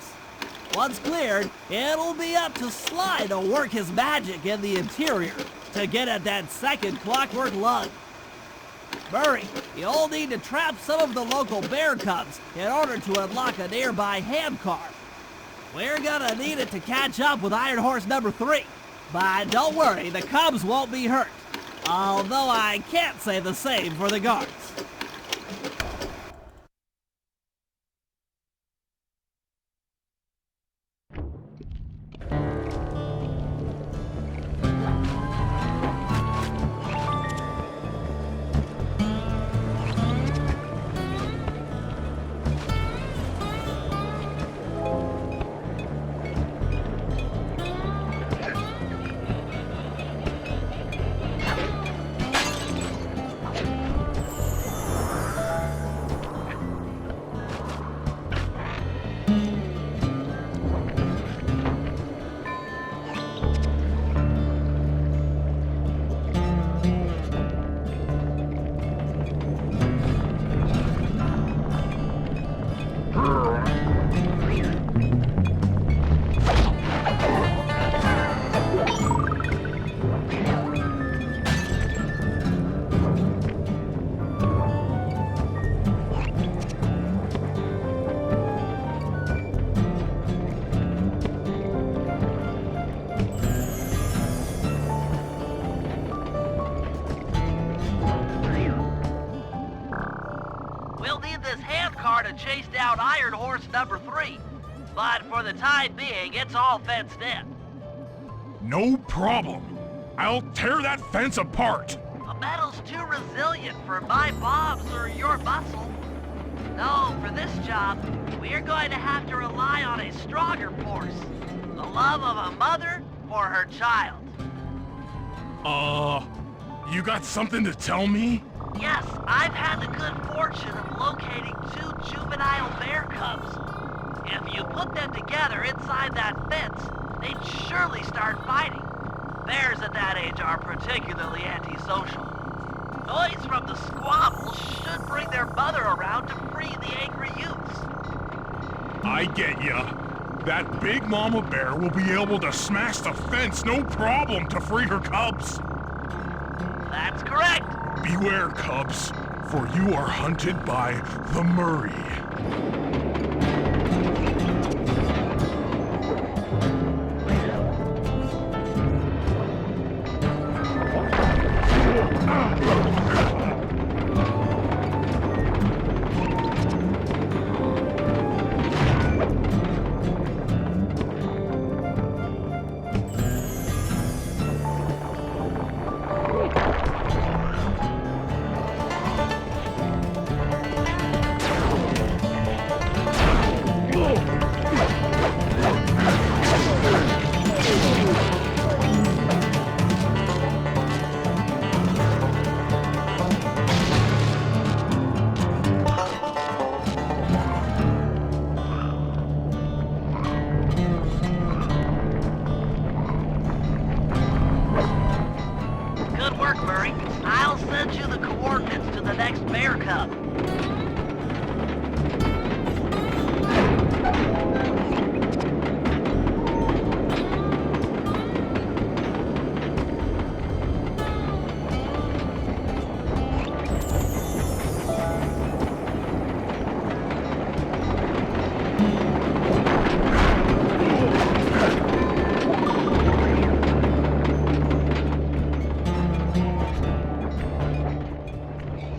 Once cleared, it'll be up to Sly to work his magic in the interior to get at that second clockwork lug. Murray, you'll need to trap some of the local bear cubs in order to unlock a nearby handcar. We're gonna need it to catch up with Iron Horse number 3. But don't worry, the cubs won't be hurt. Although I can't say the same for the guards. To chase down Iron Horse number 3. But for the time being, it's all fenced in. No problem. I'll tear that fence apart. The metal's too resilient for my bombs or your muscle. No, for this job, we're going to have to rely on a stronger force. The love of a mother for her child. You got something to tell me? Yes, I've had the good fortune of locating 2 juvenile bear cubs. If you put them together inside that fence, they'd surely start fighting. Bears at that age are particularly antisocial. Noise from the squabbles should bring their mother around to free the angry youths. I get ya. That big mama bear will be able to smash the fence no problem to free her cubs. That's correct. Beware, cubs, for you are hunted by the Murray. Good work, Murray. I'll send you the coordinates to the next bear cub.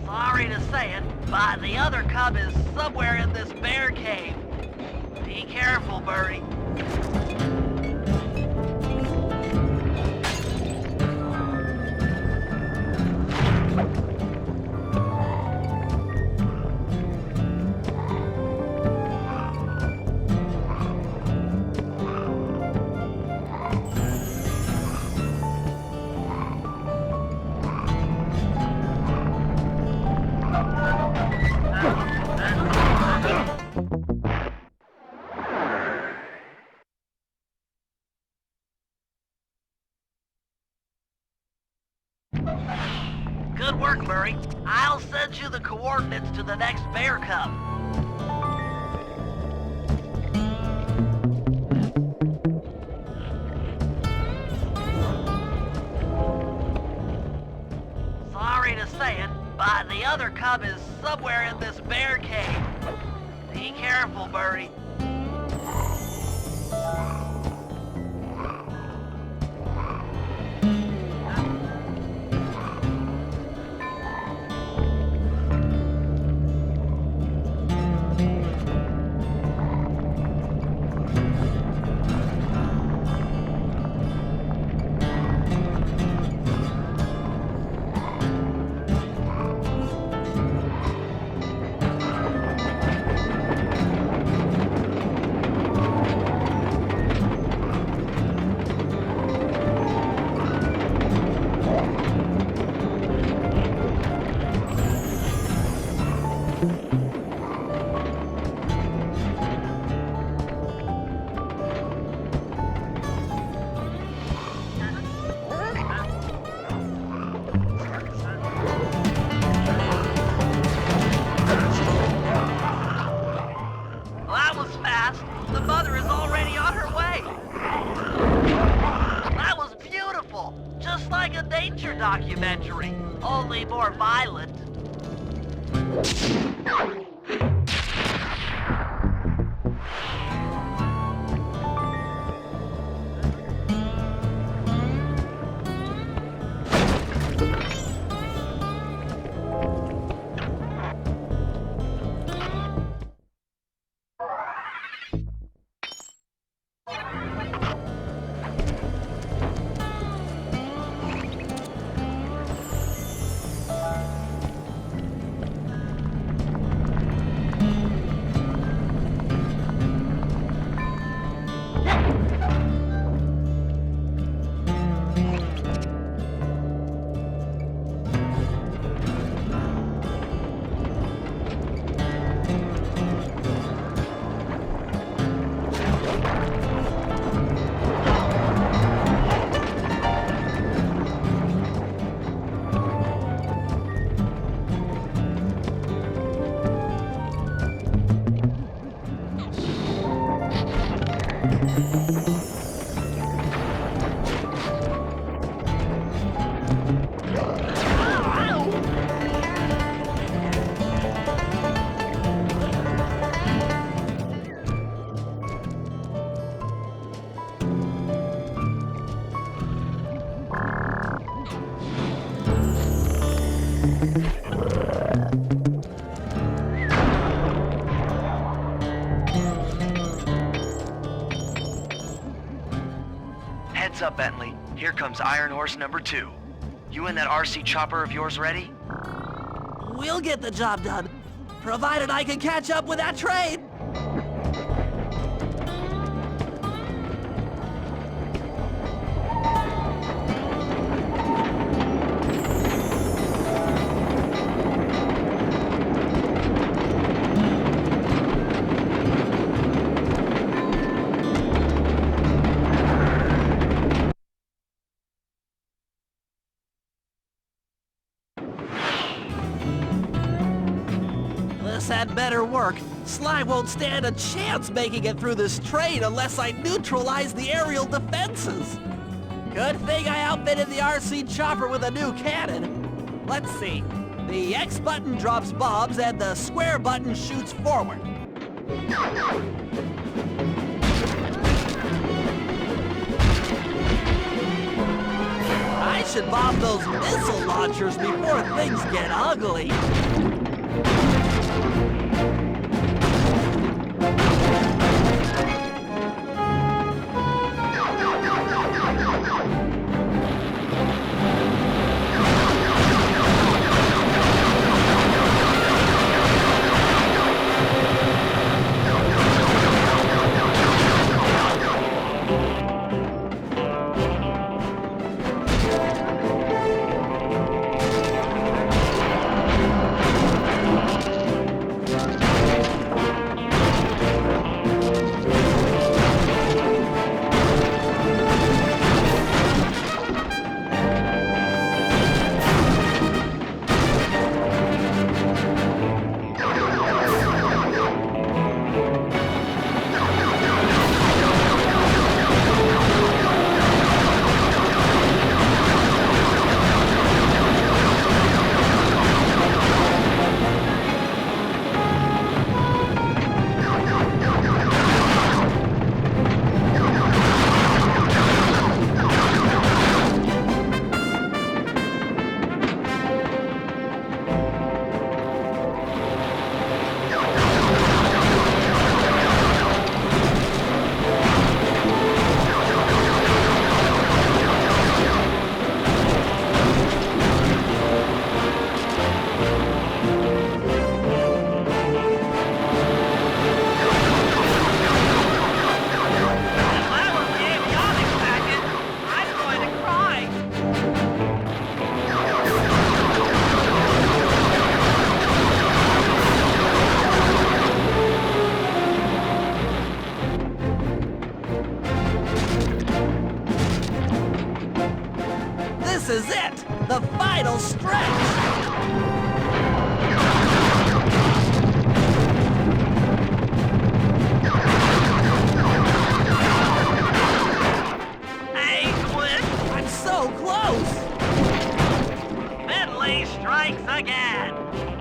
Sorry to say it, but the other cub is somewhere in this bear cave. Be careful, Murray. Good work, Murray. I'll send you the coordinates to the next bear cub. Sorry to say it, but the other cub is somewhere in this bear cave. Be careful, Murray. Documentary, only more violent. Heads up, Bentley. Here comes Iron Horse number 2. You and that RC chopper of yours ready? We'll get the job done, provided I can catch up with that train. This had better work. Sly won't stand a chance making it through this train unless I neutralize the aerial defenses. Good thing I outfitted the RC chopper with a new cannon. Let's see. The X button drops bombs and the square button shoots forward. I should bomb those missile launchers before things get ugly. This is it! The final stretch! I'm so close! Bentley strikes again!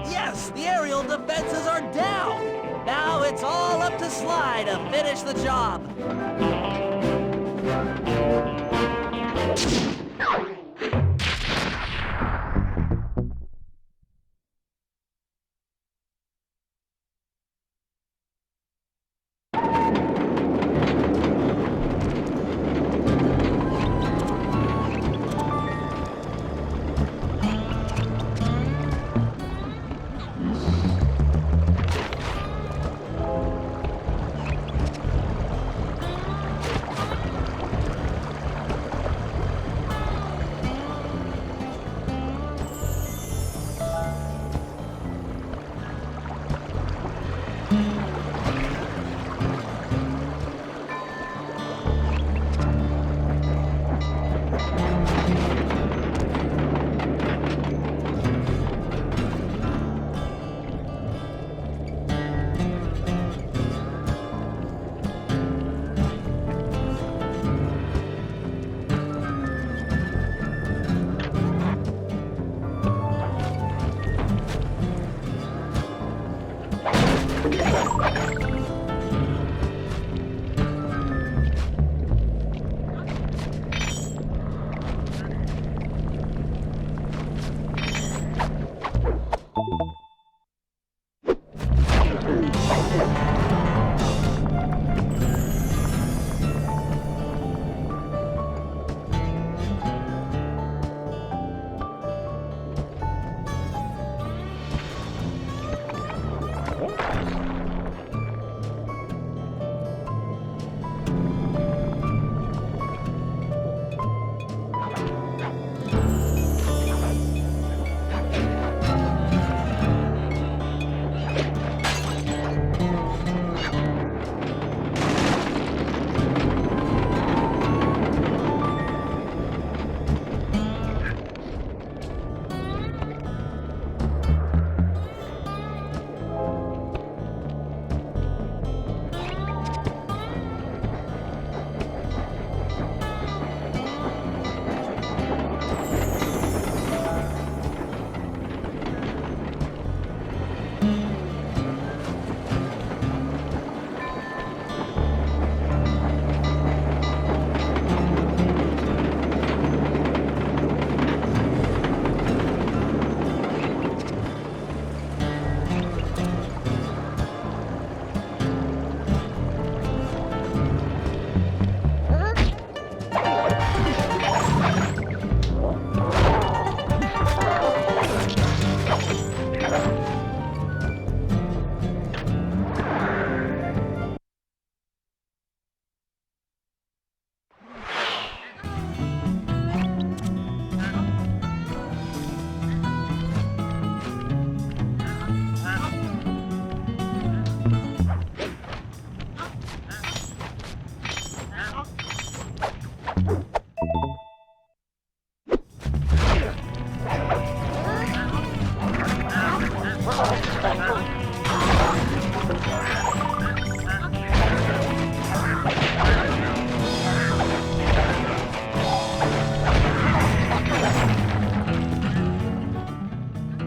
Yes, the aerial defenses are down! Now it's all up to Sly to finish the job!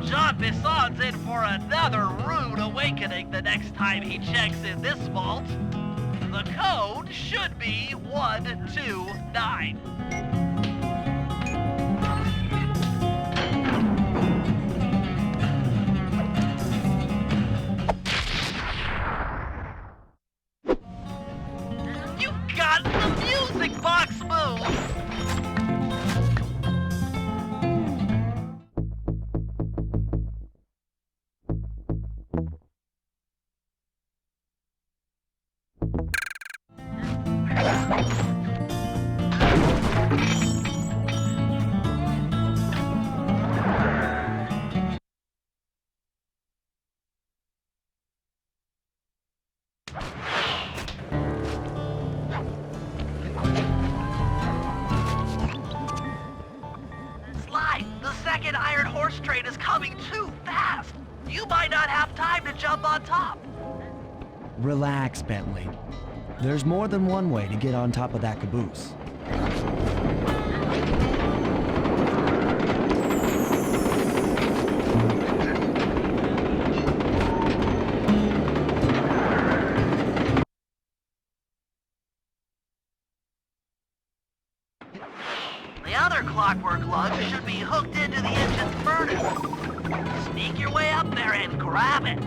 John Bisson's in for another rude awakening the next time he checks in this vault. The code should be 129. You got the music box move! The second Iron Horse train is coming too fast! You might not have time to jump on top! Relax, Bentley. There's more than one way to get on top of that caboose. The other clockwork lug should be hooked into the engine's furnace. Sneak your way up there and grab it.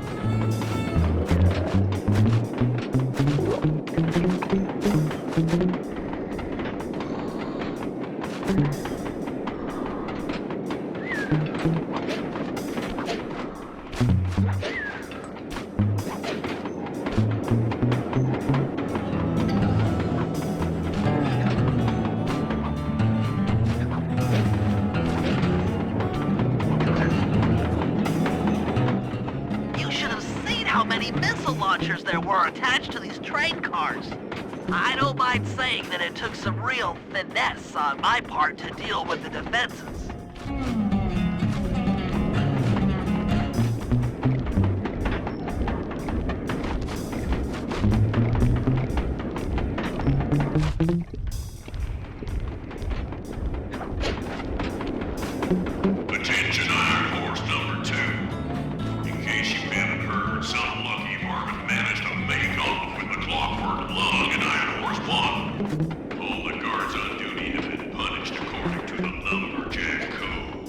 How many missile launchers there were attached to these train cars. I don't mind saying that it took some real finesse on my part to deal with the defenses. Attention Iron Horse number 2. In case you haven't heard, some lucky varmint managed to make off with the clockwork lug in Iron Horse 1. All the guards on duty have been punished according to the lumberjack code.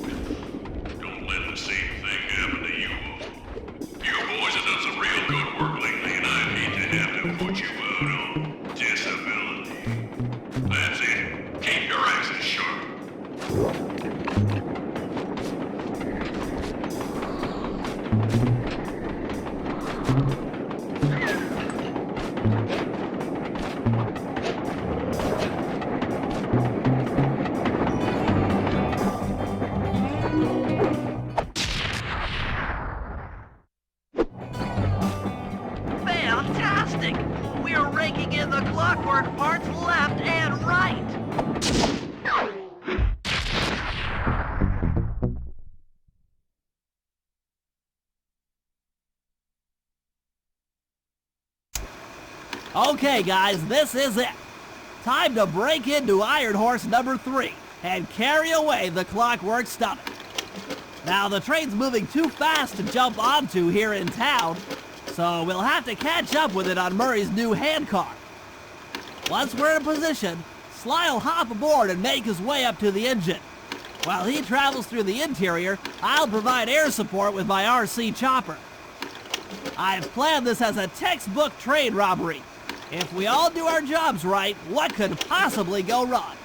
Don't let the same thing happen to you all. You boys have done some real good work lately, and I hate to have to put you out on disability. That's it. Keep your axes sharp. Fantastic! We're raking in the clockwork parts left and right! Okay, guys, this is it. Time to break into Iron Horse number 3 and carry away the clockwork stomach. Now, the train's moving too fast to jump onto here in town, so we'll have to catch up with it on Murray's new handcar. Once we're in position, Sly'll hop aboard and make his way up to the engine. While he travels through the interior, I'll provide air support with my RC chopper. I've planned this as a textbook train robbery. If we all do our jobs right, what could possibly go wrong?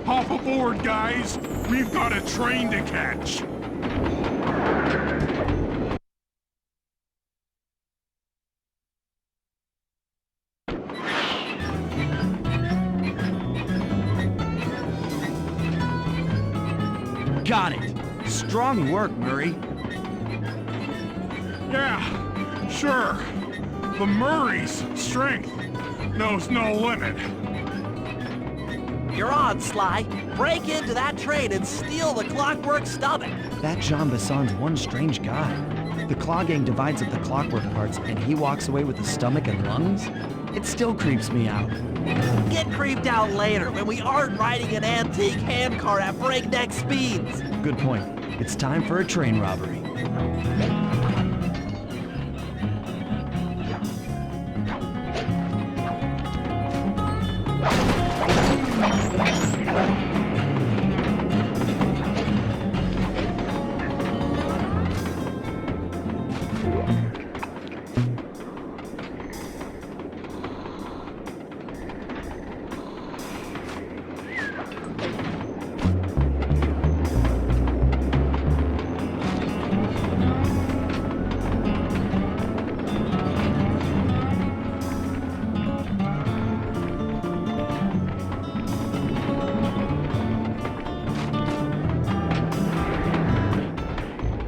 Hop aboard, guys! We've got a train to catch! Got it! Strong work, Murray. Yeah, Sure. The Murray's strength knows no limit. You're on, Sly. Break into that train and steal the Clockwork stomach. That Jean Besson's one strange guy. The Claw Gang divides up the clockwork parts and he walks away with the stomach and lungs? It still creeps me out. Get creeped out later when we aren't riding an antique handcar at breakneck speeds. Good point. It's time for a train robbery.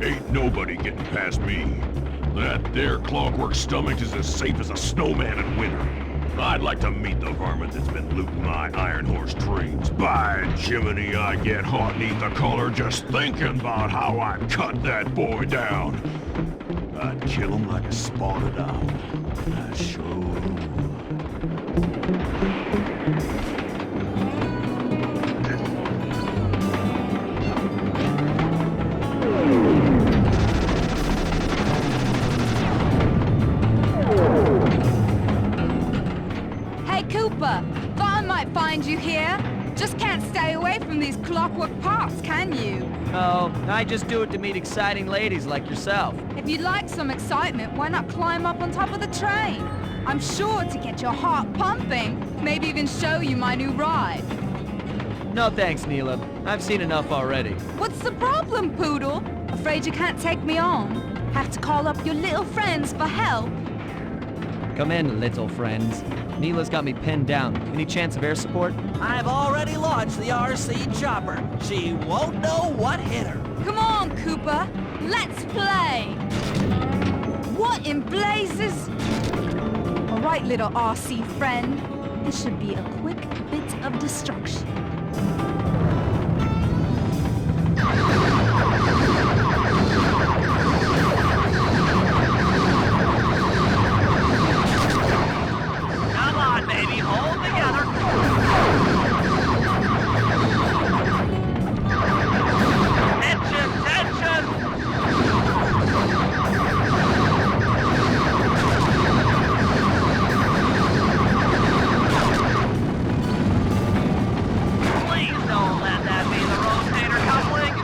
Ain't nobody getting past me. That there clockwork stomach is as safe as a snowman in winter. I'd like to meet the varmint that's been looting my Iron Horse trains. By Jiminy, I get hot neath the collar just thinking about how I'd cut that boy down. I'd kill him like a spotted owl. I sure would. Thought I might find you here. Just can't stay away from these clockwork parts, can you? Oh, I just do it to meet exciting ladies like yourself. If you'd like some excitement, why not climb up on top of the train? I'm sure to get your heart pumping. Maybe even show you my new ride. No thanks, Neela. I've seen enough already. What's the problem, Poodle? Afraid you can't take me on? Have to call up your little friends for help? Come in, little friends. Neela's got me pinned down. Any chance of air support? I've already launched the RC chopper. She won't know what hit her. Come on, Cooper. Let's play. What in blazes? All right, little RC friend. This should be a quick bit of destruction. Baby, hold together. Tension, tension. Please don't let that be the rotator coupling.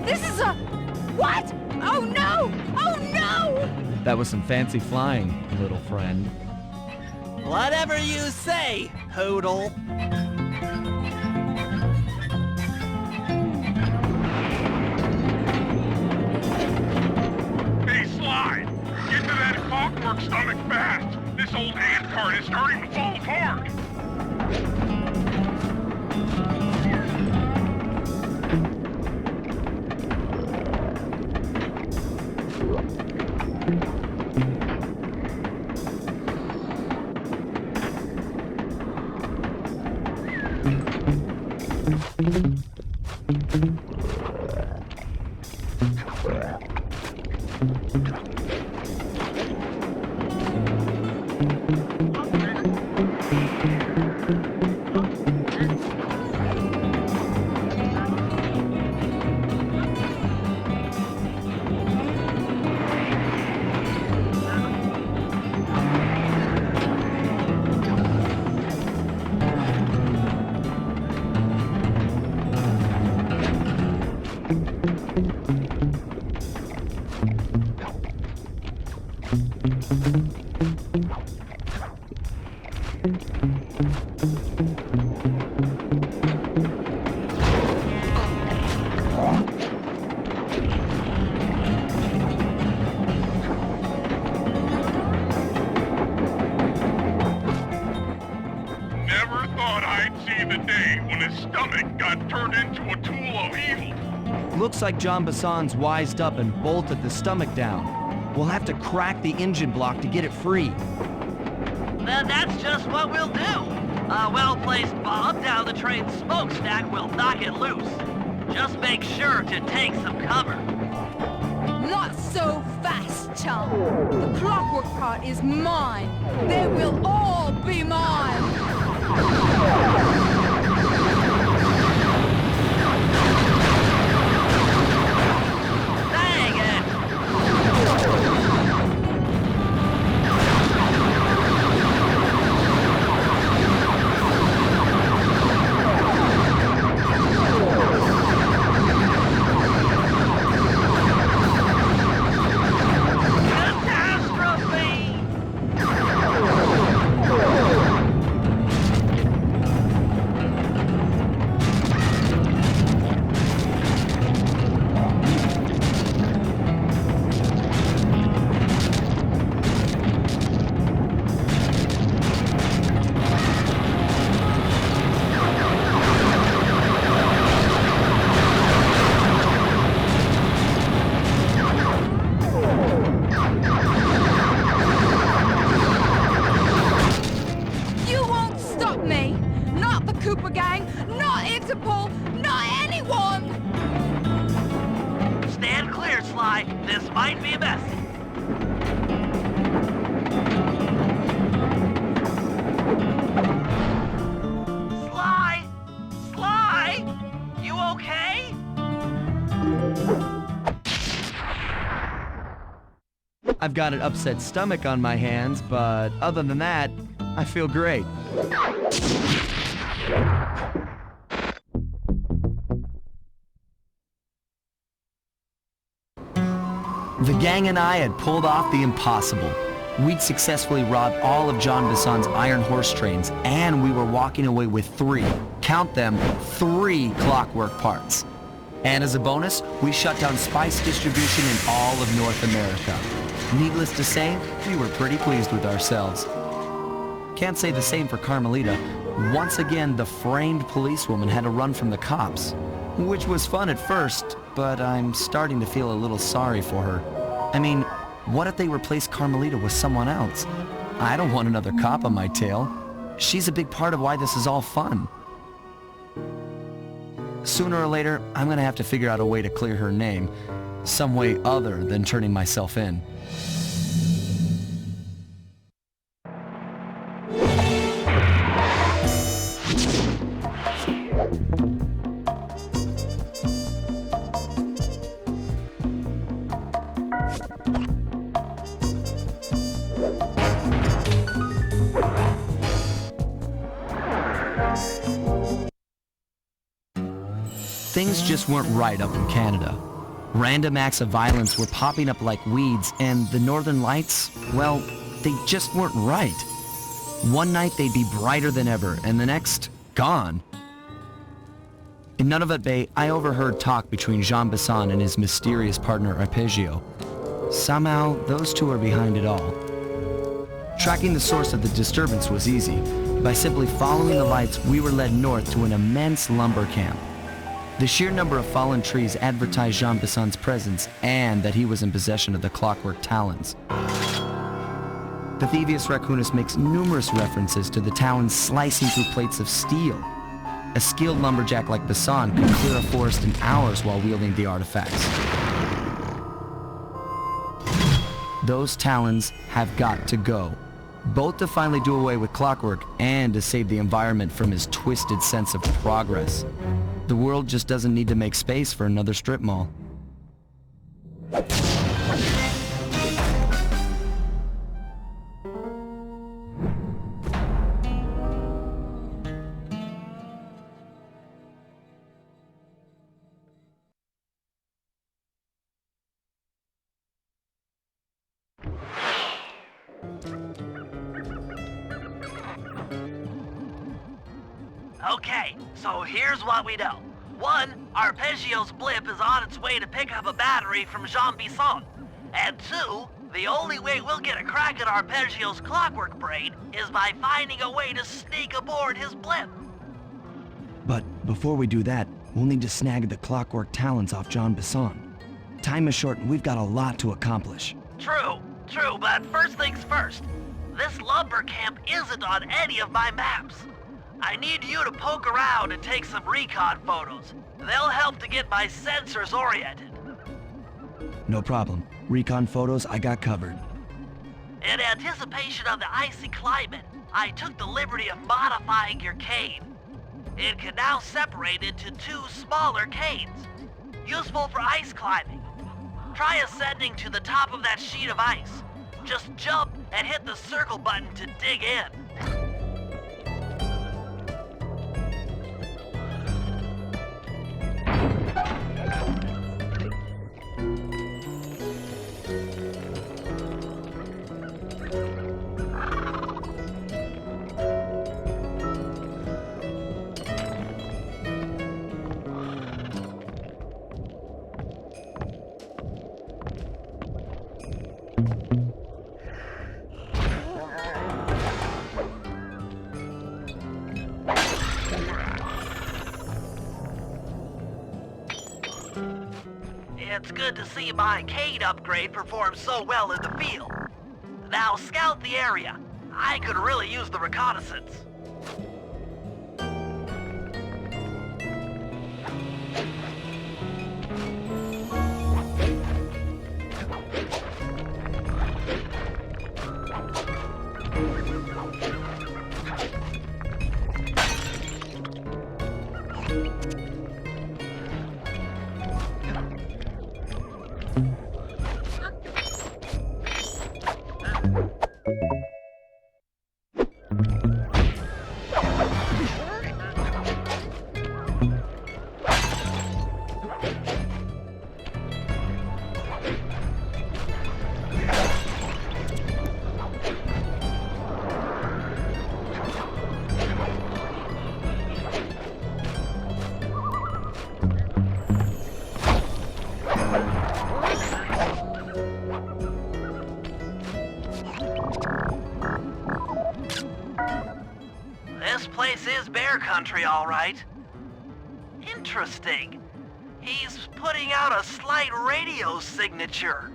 This is a... What? Oh no! Oh no! That was some fancy flying, little friend. Whatever you say, Poodle. Hey, Sly! Get to that clockwork stomach fast! This old ant cart is starting to fall apart! his stomach got turned into a tool of evil. Looks like Jean Bison's wised up and bolted the stomach down. We'll have to crack the engine block to get it free. Then that's just what we'll do. A well-placed bomb down the train's smokestack will knock it loose. Just make sure to take some cover. Not so fast, chum. The clockwork part is mine. They will all be mine. Dang it! This might be messy. Sly, you okay? I've got an upset stomach on my hands, but other than that, I feel great. The gang and I had pulled off the impossible. We'd successfully robbed all of Jean Bison's iron horse trains, and we were walking away with 3, count them, 3 clockwork parts. And as a bonus, we shut down spice distribution in all of North America. Needless to say, we were pretty pleased with ourselves. Can't say the same for Carmelita. Once again, the framed policewoman had to run from the cops, which was fun at first, but I'm starting to feel a little sorry for her. I mean, what if they replaced Carmelita with someone else? I don't want another cop on my tail. She's a big part of why this is all fun. Sooner or later, I'm gonna have to figure out a way to clear her name, some way other than turning myself in. Things just weren't right up in Canada. Random acts of violence were popping up like weeds, and the Northern Lights, well, they just weren't right. One night they'd be brighter than ever, and the next, gone. In Nunavut Bay, I overheard talk between Jean Bison and his mysterious partner Arpeggio. Somehow, those two are behind it all. Tracking the source of the disturbance was easy. By simply following the lights, we were led north to an immense lumber camp. The sheer number of fallen trees advertised Jean Bison's presence and that he was in possession of the clockwork talons. The Thievius Raccoonus makes numerous references to the talons slicing through plates of steel. A skilled lumberjack like Bison could clear a forest in hours while wielding the artifacts. Those talons have got to go, both to finally do away with clockwork and to save the environment from his twisted sense of progress. The world just doesn't need to make space for another strip mall. Okay, so here's what we know. 1, Arpeggio's blimp is on its way to pick up a battery from Jean Bison. And 2, the only way we'll get a crack at Arpeggio's clockwork brain is by finding a way to sneak aboard his blimp. But Before we do that, we'll need to snag the clockwork talents off John Bisson. Time is short and we've got a lot to accomplish. True, but first things first. This lumber camp isn't on any of my maps. I need you to poke around and take some recon photos. They'll help to get my sensors oriented. No problem. Recon photos I got covered. In anticipation of the icy climate, I took the liberty of modifying your cane. It can now separate into 2 smaller canes, useful for ice climbing. Try ascending to the top of that sheet of ice. Just jump and hit the circle button to dig in. It's good to see my cane upgrade perform so well in the field. Now scout the area. I could really use the reconnaissance. This place is bear country, all right. Interesting. He's putting out a slight radio signature.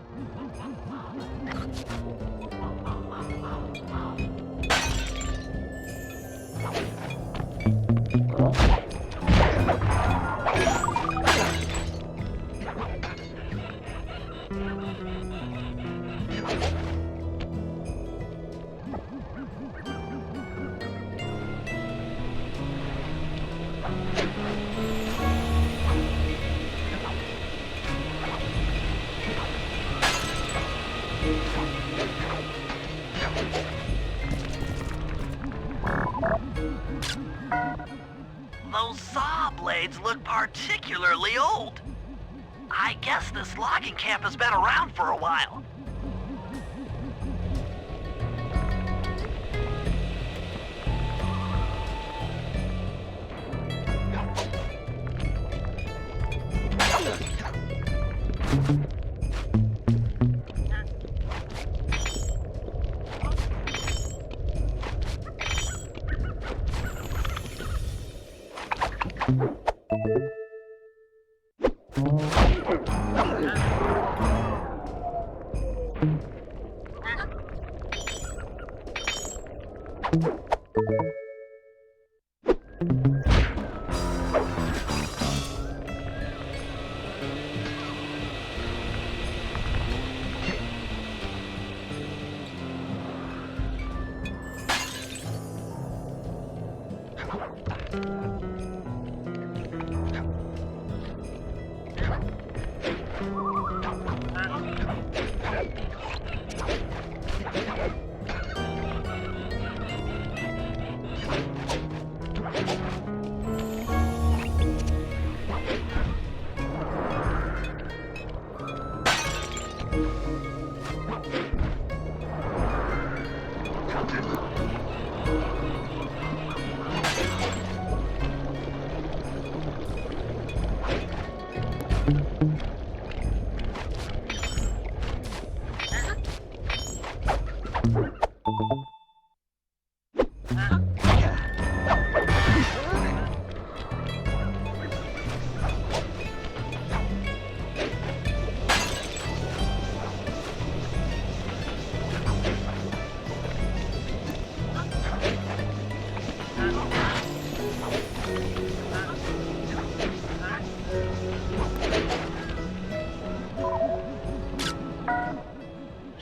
Those saw blades look particularly old. I guess this logging camp has been around for a while.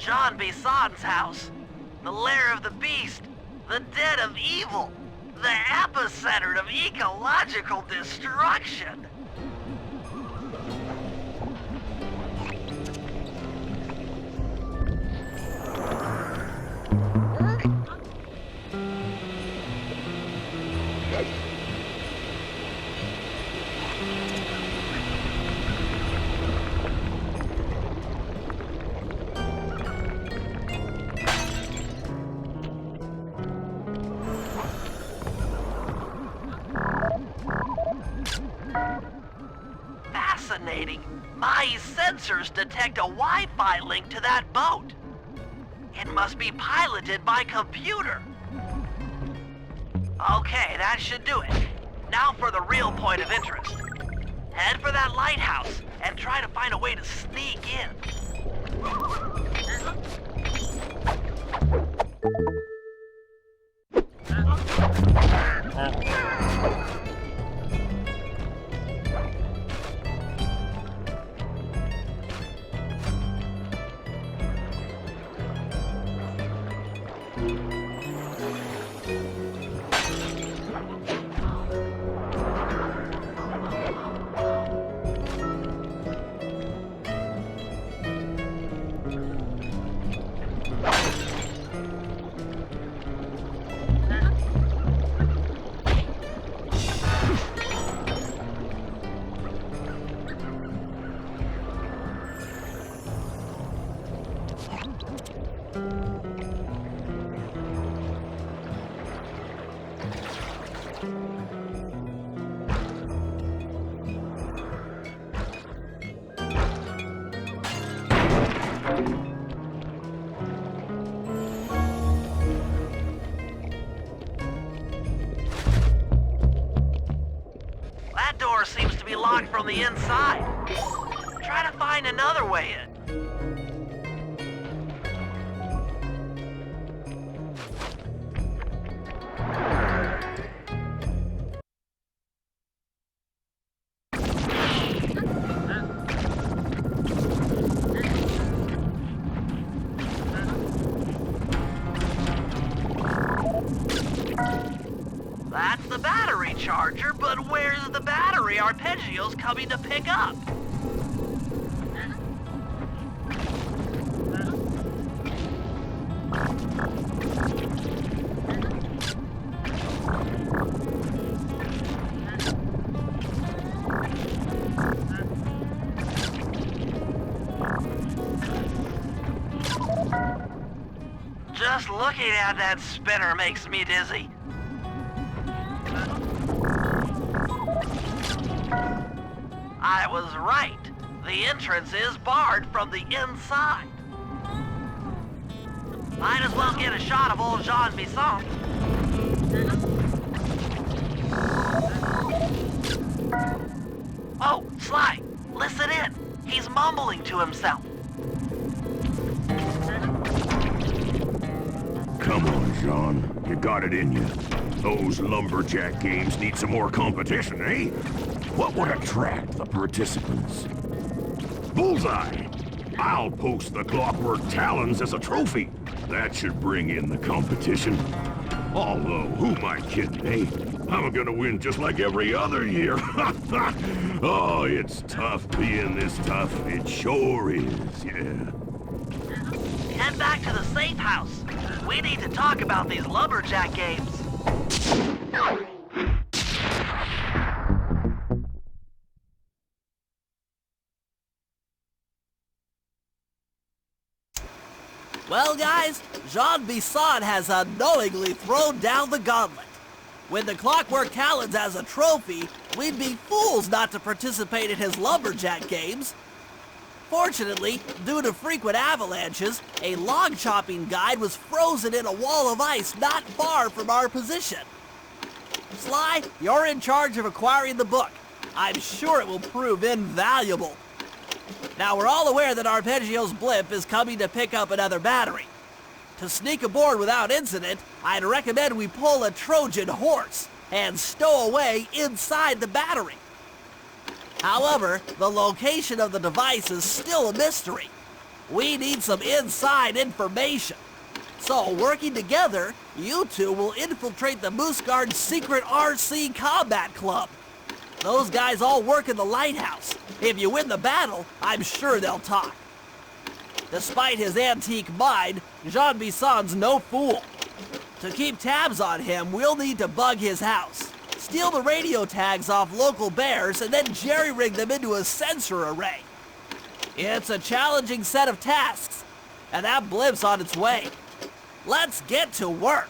Jean Bison's house. The lair of the beast. The den of evil. The epicenter of ecological destruction. Fascinating. My sensors detect a Wi-Fi link to that boat. It must be piloted by computer. Okay, that should do it. Now for the real point of interest. Head for that lighthouse and try to find a way to sneak in. That door seems to be locked from the inside. Try to find another way in. That's the battery charger, but where's the battery Arpeggio's coming to pick up? Just looking at that spinner makes me dizzy. I was right. The entrance is barred from the inside. Might as well get a shot of old Jean Bison. Oh, Sly, listen in. He's mumbling to himself. Come on, Jean. You got it in you. Those lumberjack games need some more competition, eh? What would attract the participants? Bullseye! I'll post the clockwork talons as a trophy. That should bring in the competition. Although, who am I kidding, eh? I'm gonna win just like every other year. Oh, it's tough being this tough. It sure is, yeah. Head back to the safe house. We need to talk about these lumberjack games. Well, guys, Jean Bison has unknowingly thrown down the gauntlet. With the clockwork talons as a trophy, we'd be fools not to participate in his lumberjack games. Fortunately, due to frequent avalanches, a log chopping guide was frozen in a wall of ice not far from our position. Sly, you're in charge of acquiring the book. I'm sure it will prove invaluable. Now, we're all aware that Arpeggio's blimp is coming to pick up another battery. To sneak aboard without incident, I'd recommend we pull a Trojan horse and stow away inside the battery. However, the location of the device is still a mystery. We need some inside information. So, working together, you two will infiltrate the Moose Guard's secret RC combat club. Those guys all work in the lighthouse. If you win the battle, I'm sure they'll talk. Despite his antique mind, Jean Bisson's no fool. To keep tabs on him, we'll need to bug his house, steal the radio tags off local bears, and then jerry-rig them into a sensor array. It's a challenging set of tasks, and that blimp's on its way. Let's get to work.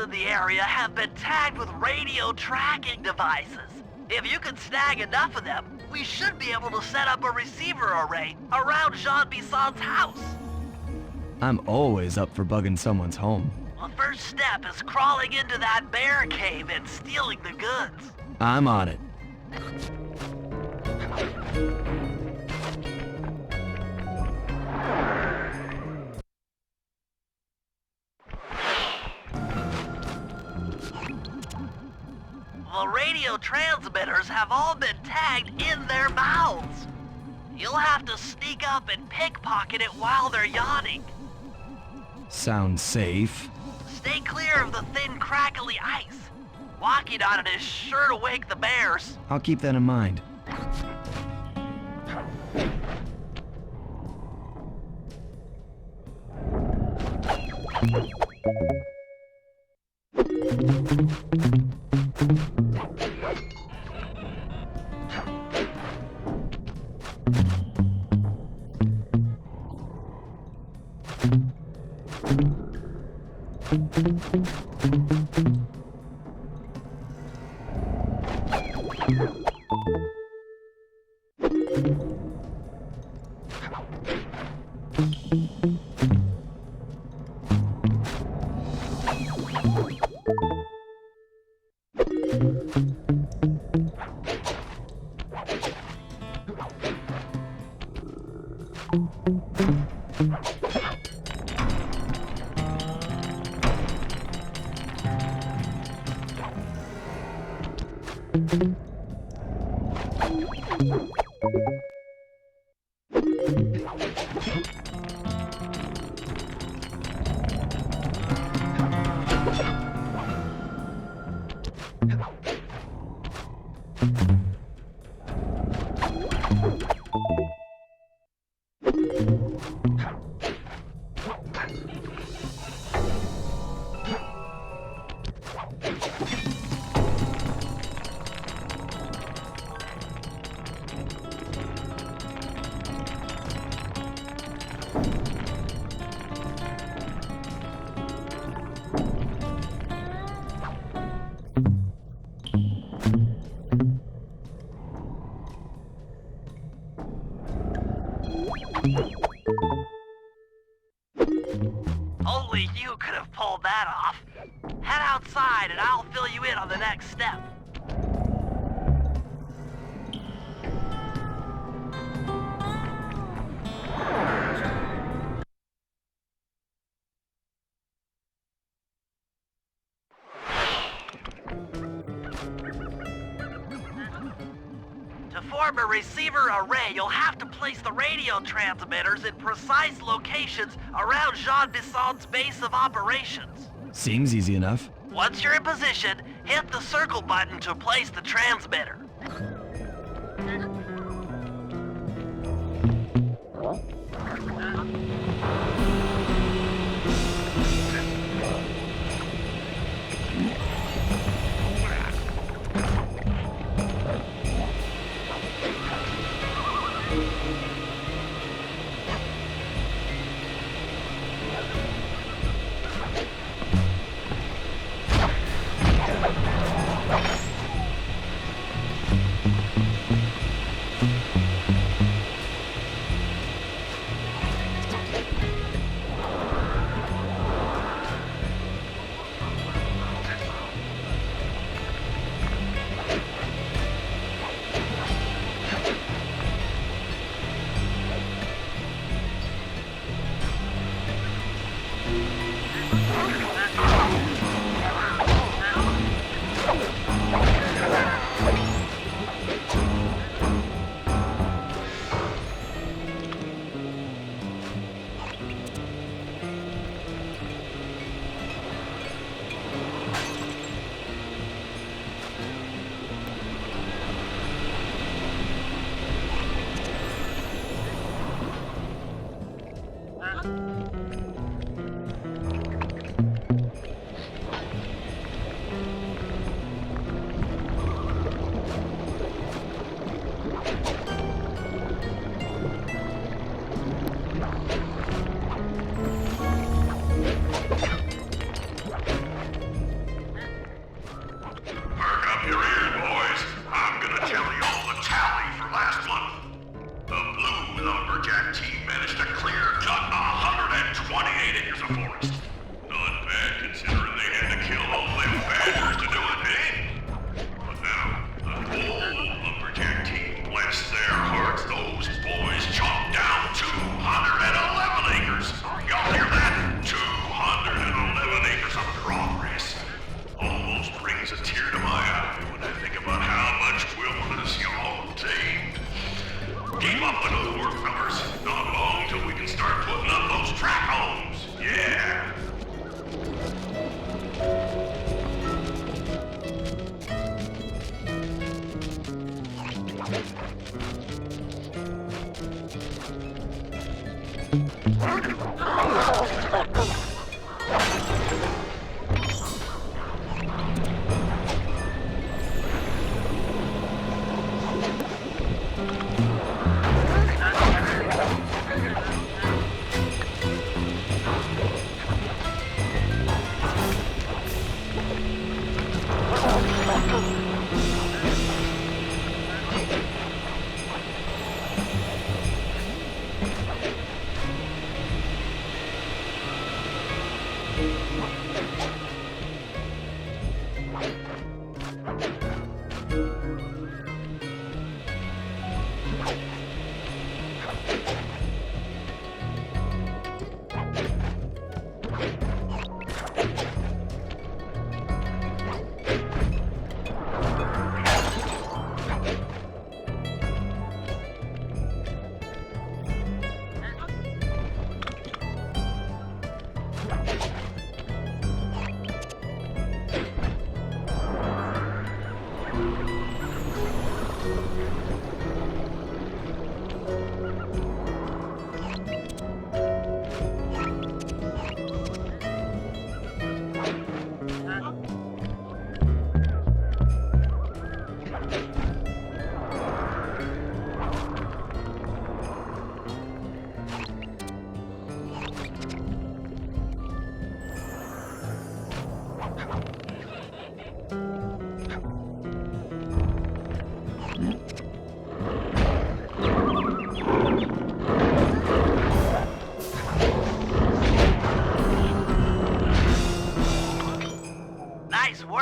In the area have been tagged with radio tracking devices. If you can snag enough of them, we should be able to set up a receiver array around Jean Bisson's house. I'm always up for bugging someone's home. The first step is crawling into that bear cave and stealing the goods. I'm on it. The radio transmitters have all been tagged in their mouths. You'll have to sneak up and pickpocket it while they're yawning. Sounds safe. Stay clear of the thin, crackly ice. Walking on it is sure to wake the bears. I'll keep that in mind. only you could have pulled that off. Head outside and I'll fill you in on the next step. To form a receiver array, you'll have to place the radio transmitters in precise locations around Jean Bisson's base of operations. Seems easy enough. Once you're in position, hit the circle button to place the transmitter.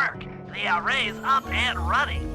work. The array's up and running.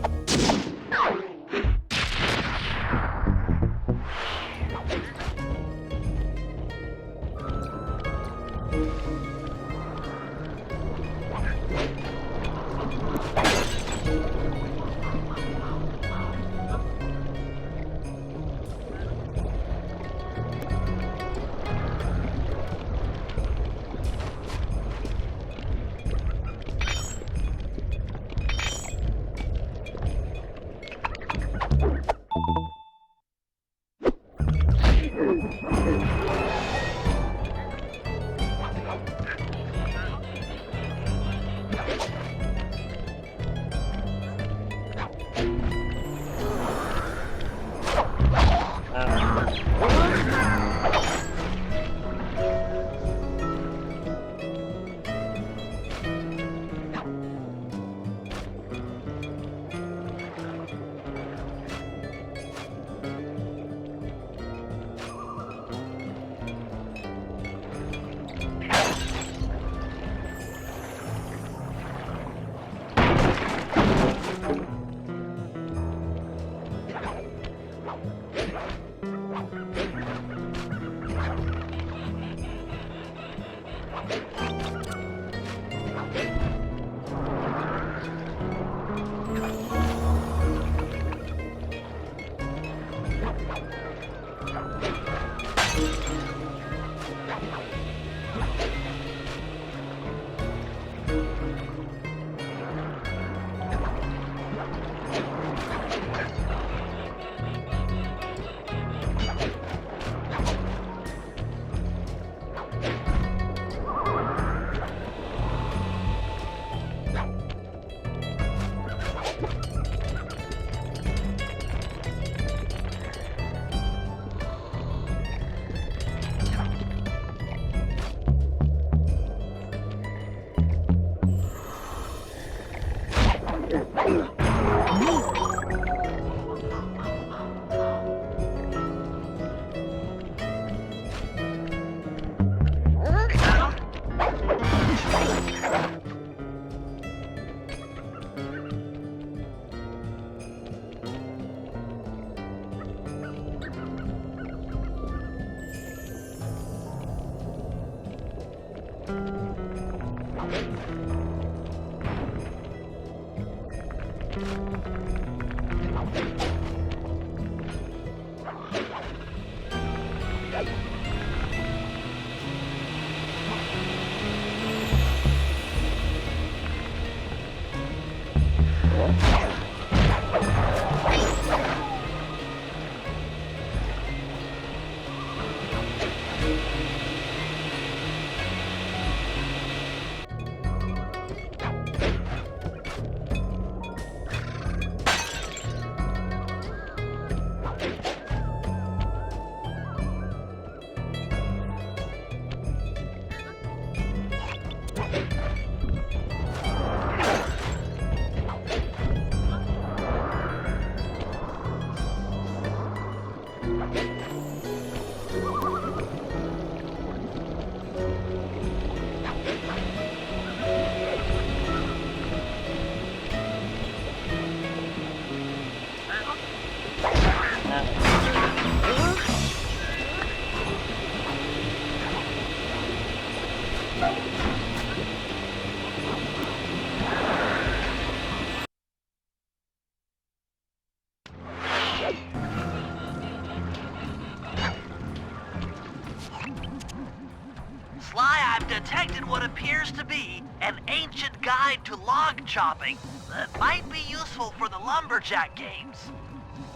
Sly, I've detected what appears to be an ancient guide to log chopping that might be useful for the lumberjack games.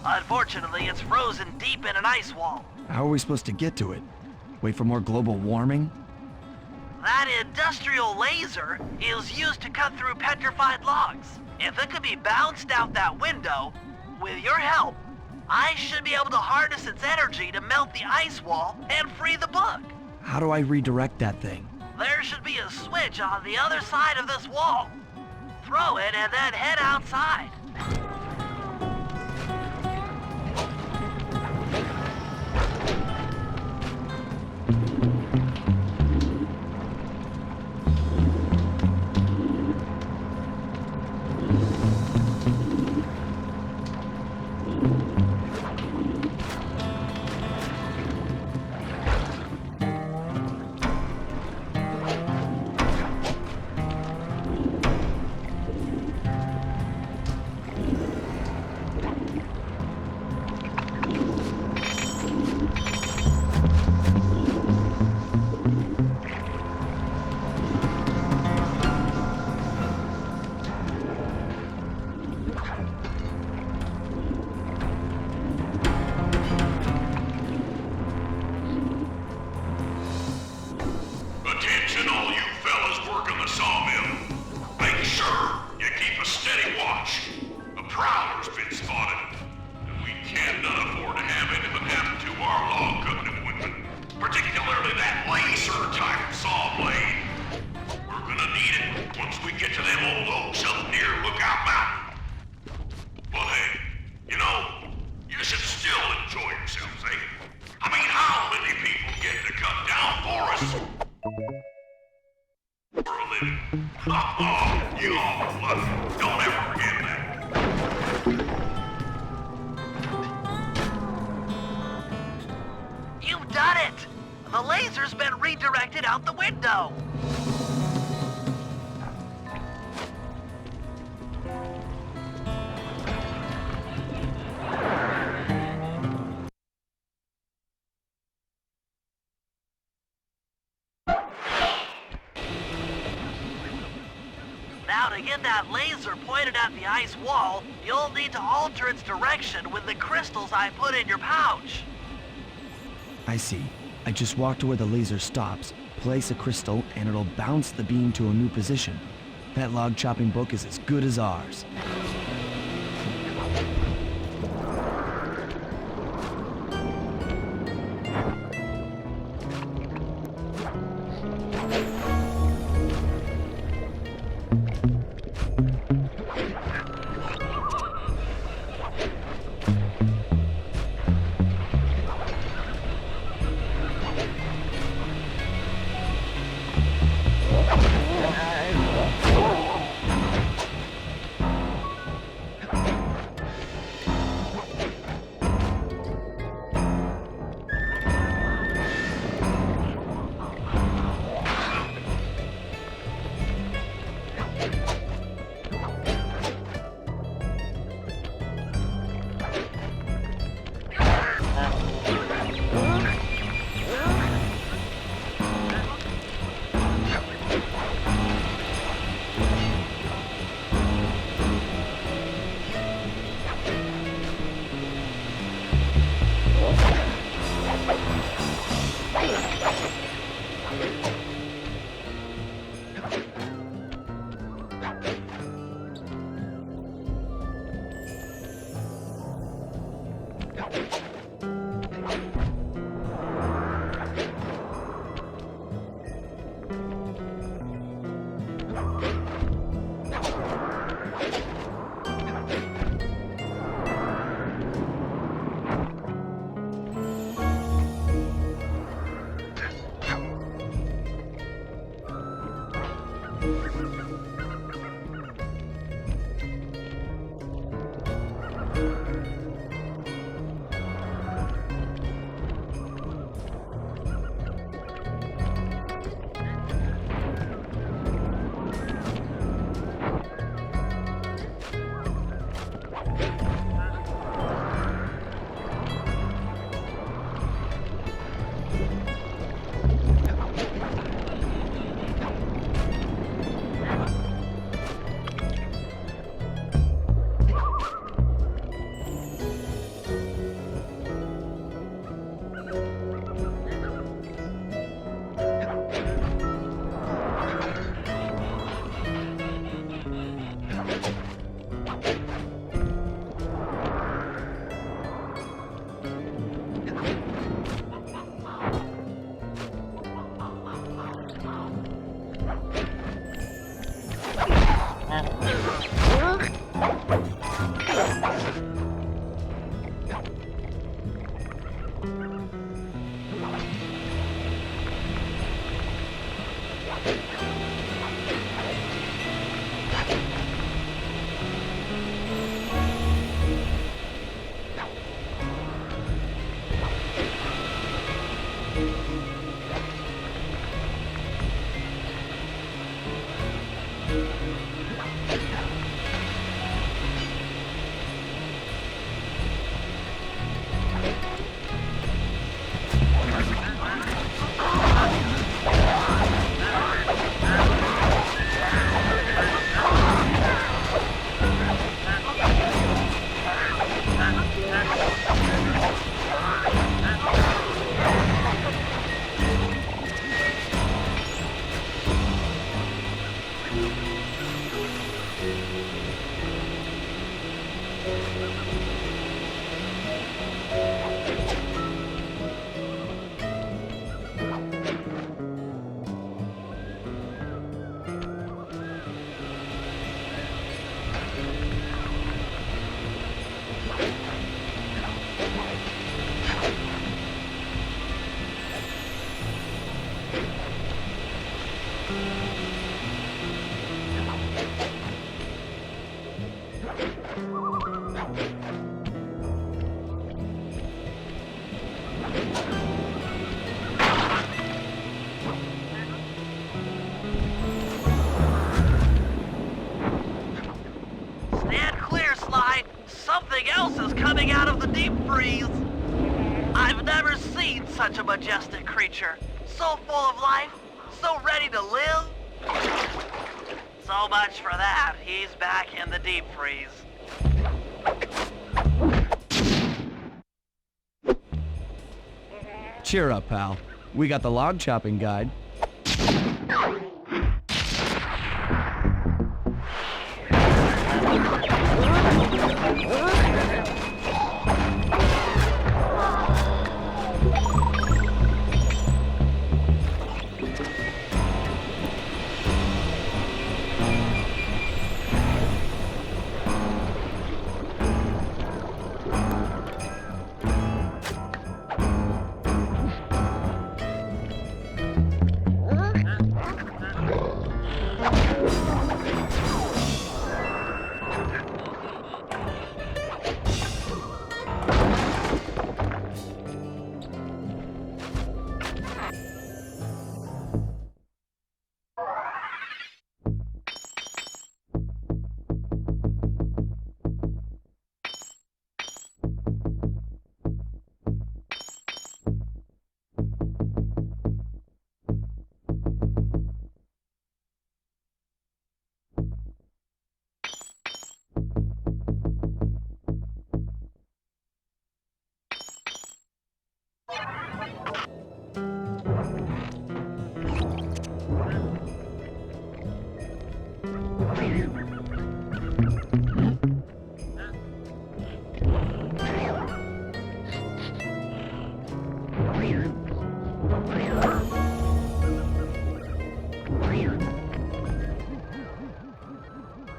Unfortunately, it's frozen deep in an ice wall. How are we supposed to get to it? Wait for more global warming? That industrial laser is used to cut through petrified logs. If it could be bounced out that window, with your help, I should be able to harness its energy to melt the ice wall and free the bug. How do I redirect that thing? There should be a switch on the other side of this wall. Throw it and then head outside. for a living. Oh, you all love. Don't ever forget that. You've done it! The laser's been redirected out the window! Now to get that laser pointed at the ice wall, you'll need to alter its direction with the crystals I put in your pouch. I see. I just walk to where the laser stops, place a crystal, and it'll bounce the beam to a new position. That log chopping book is as good as ours. coming out of the deep freeze. I've never seen such a majestic creature. So full of life, so ready to live. So much for that. He's back in the deep freeze. Cheer up, pal. We got the log chopping guide.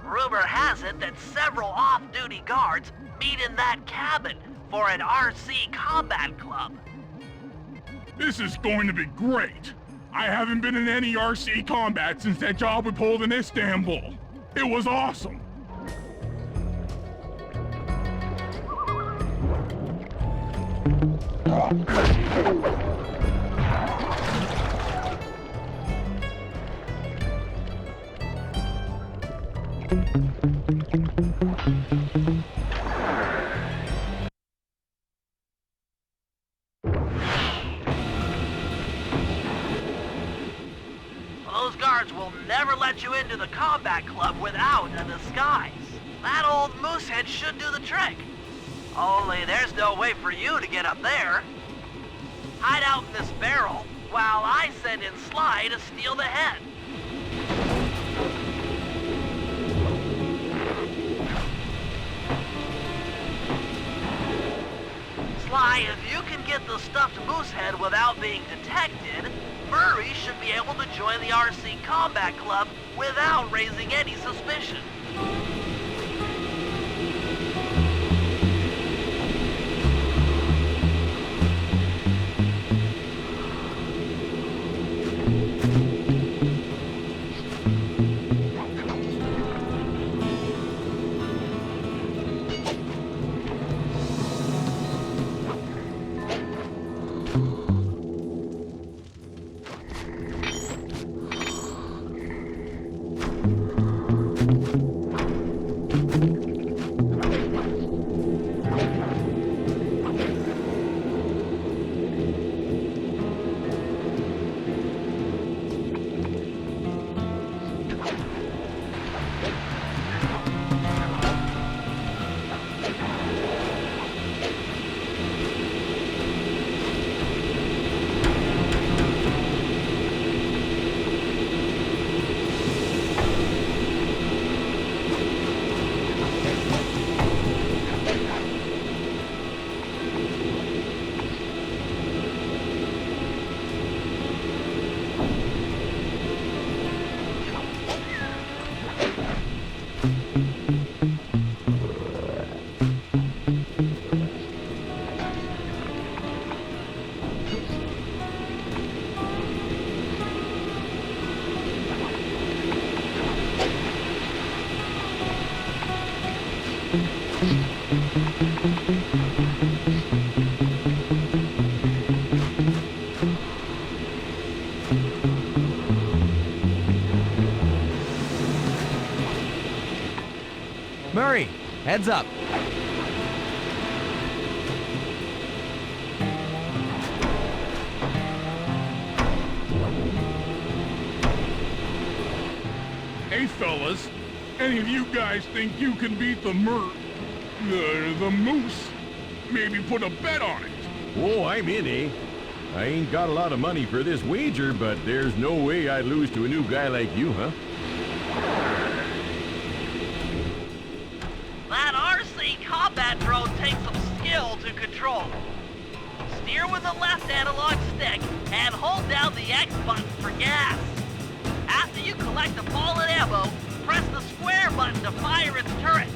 Rumor has it that several off-duty guards meet in that cabin for an RC combat club. This is going to be great. I haven't been in any RC combat since that job we pulled in Istanbul. It was awesome. Those guards will never let you into the combat club without a disguise. That old moosehead should do the trick. Only there's no way for you to get up there. Hide out in this barrel while I send in Sly to steal the head. Sly, if you can get the stuffed moosehead without being detected, Murray should be able to join the RC Combat Club without raising any suspicion. Murray, heads up. Hey, fellas, any of you guys think you can beat the moose? Maybe put a bet on it. Oh, I'm in, eh? I ain't got a lot of money for this wager, but there's no way I'd lose to a new guy like you, huh? That RC combat drone takes some skill to control. Steer with the left analog stick and hold down the X button for gas. After you collect the fallen ammo, press the square button to fire its turret.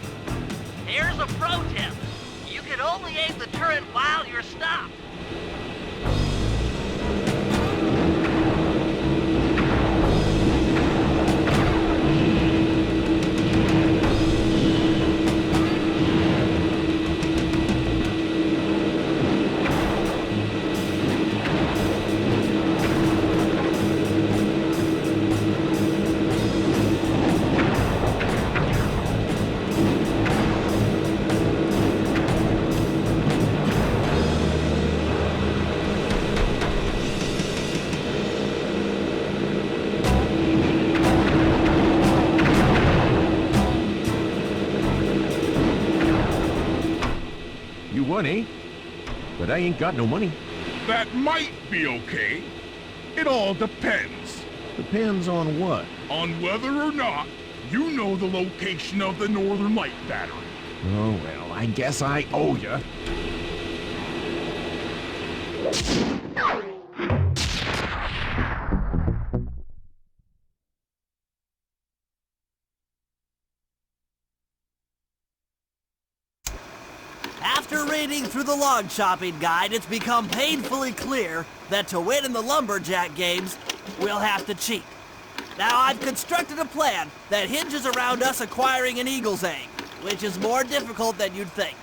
Here's a pro tip. You can only aim the turret while you're stopped. Eh? But I ain't got no money. That might be okay. It all depends. Depends on what? On whether or not you know the location of the Northern Light Battery. Oh, well, I guess I owe ya. After reading through the log chopping guide, it's become painfully clear that to win in the lumberjack games, we'll have to cheat. Now, I've constructed a plan that hinges around us acquiring an eagle's egg, which is more difficult than you'd think.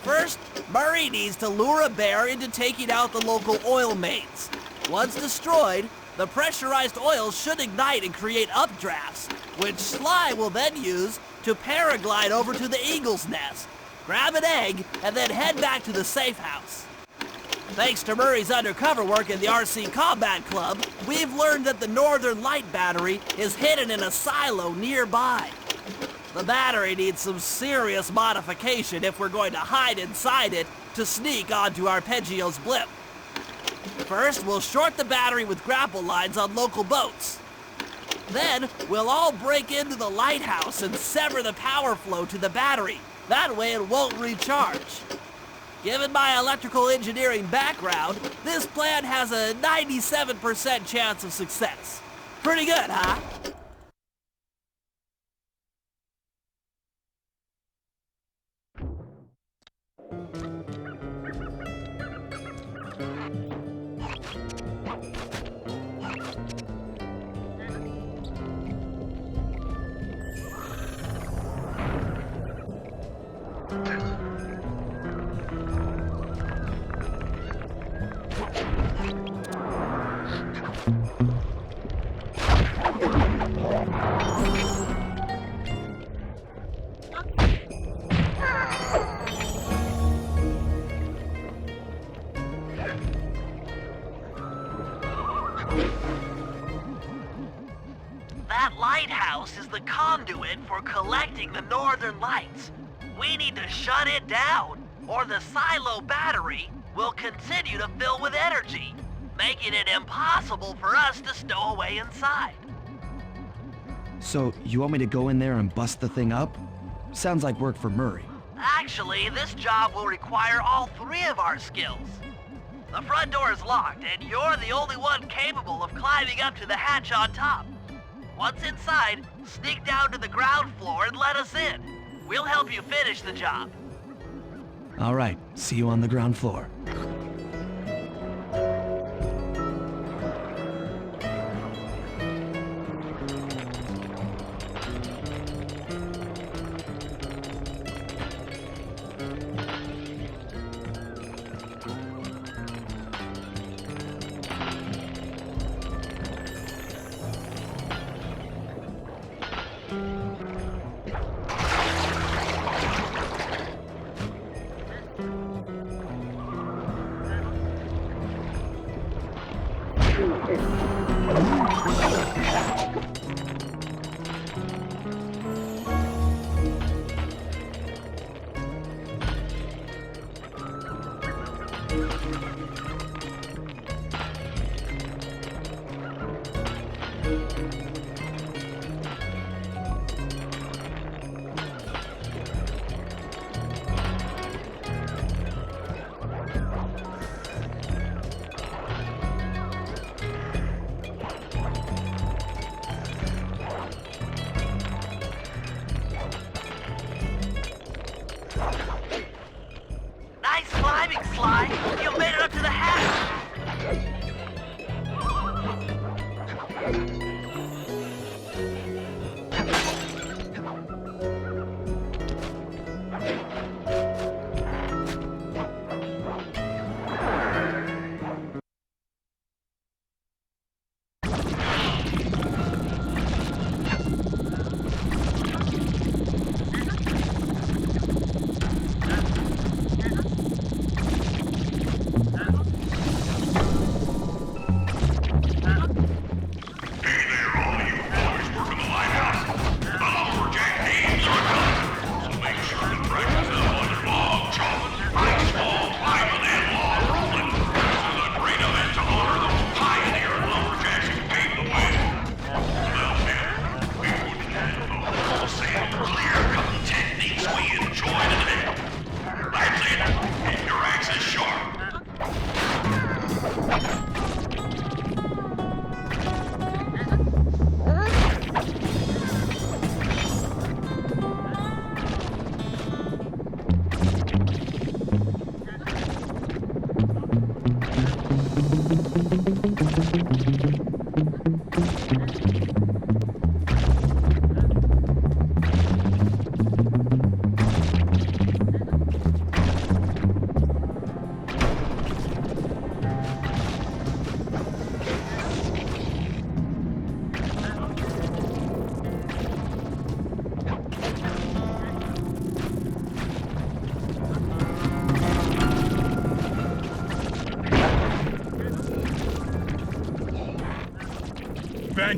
First, Murray needs to lure a bear into taking out the local oil mains. Once destroyed, the pressurized oil should ignite and create updrafts, which Sly will then use to paraglide over to the eagle's nest, grab an egg, and then head back to the safe house. Thanks to Murray's undercover work in the RC Combat Club, we've learned that the Northern Light Battery is hidden in a silo nearby. The battery needs some serious modification if we're going to hide inside it to sneak onto Arpeggio's blimp. First, we'll short the battery with grapple lines on local boats. Then, we'll all break into the lighthouse and sever the power flow to the battery. That way it won't recharge. Given my electrical engineering background, this plan has a 97% chance of success. Pretty good, huh? That lighthouse is the conduit for collecting the northern lights. We need to shut it down, or the silo battery will continue to fill with energy, making it impossible for us to stow away inside. So, you want me to go in there and bust the thing up? Sounds like work for Murray. Actually, this job will require all three of our skills. The front door is locked, and you're the only one capable of climbing up to the hatch on top. Once inside, sneak down to the ground floor and let us in. We'll help you finish the job. All right, see you on the ground floor.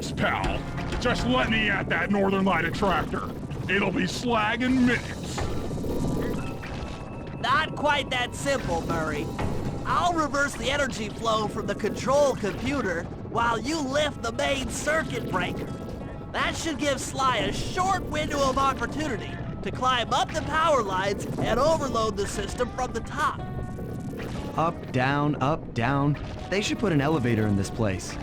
Thanks, pal. Just let me at that Northern Light attractor. It'll be slag in minutes. Not quite that simple, Murray. I'll reverse the energy flow from the control computer while you lift the main circuit breaker. That should give Sly a short window of opportunity to climb up the power lines and overload the system from the top. Up, down, up, down. They should put an elevator in this place.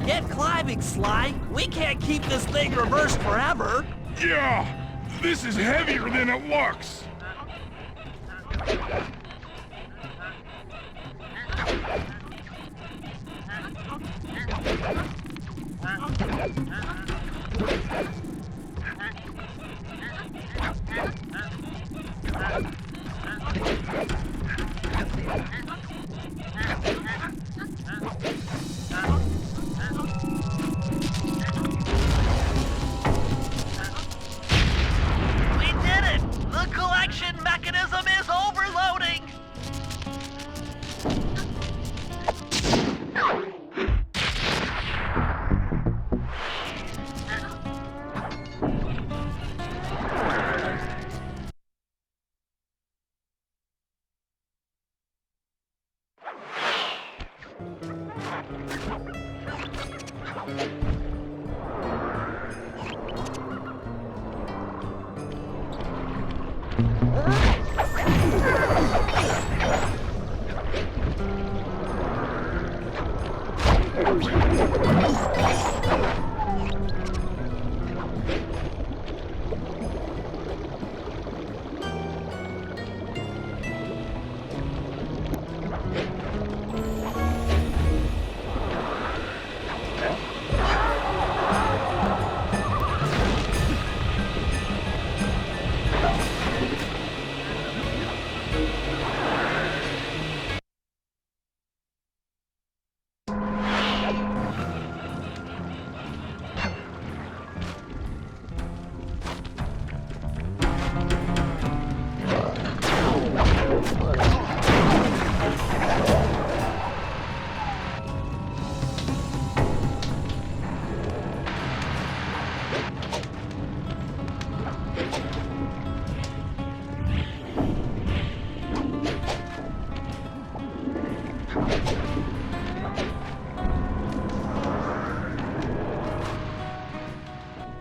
Get climbing, Sly. We can't keep this thing reversed forever. Yeah, this is heavier than it looks. We did it! The collection mechanism is overloading!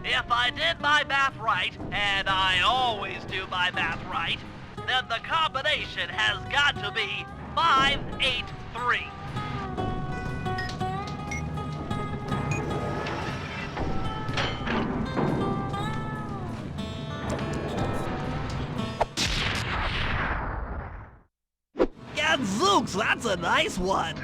If I did my math right, and I always do my math right, then the combination has got to be 583. Gadzooks, that's a nice one.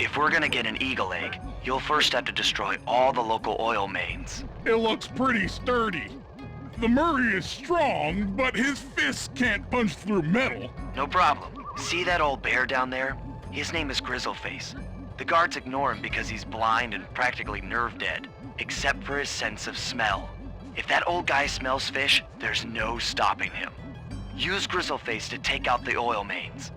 If we're gonna get an eagle egg, you'll first have to destroy all the local oil mains. It looks pretty sturdy. The Murray is strong, but his fists can't punch through metal. No problem. See that old bear down there? His name is Grizzleface. The guards ignore him because he's blind and practically nerve dead, except for his sense of smell. If that old guy smells fish, there's no stopping him. Use Grizzleface to take out the oil mains.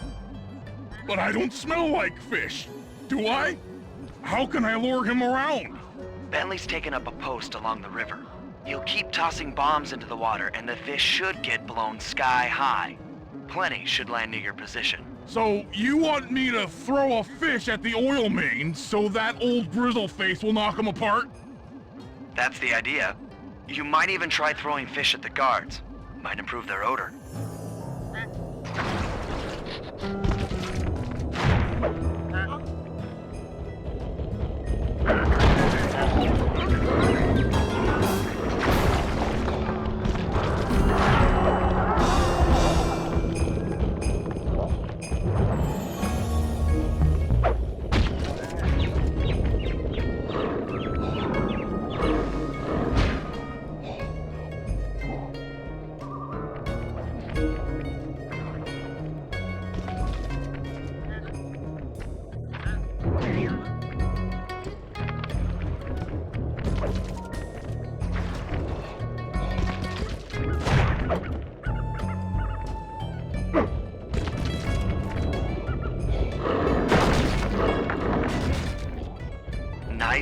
But I don't smell like fish, do I? How can I lure him around? Bentley's taken up a post along the river. He'll keep tossing bombs into the water and the fish should get blown sky high. Plenty should land near your position. So you want me to throw a fish at the oil main so that old Grizzleface will knock him apart? That's the idea. You might even try throwing fish at the guards. Might improve their odor.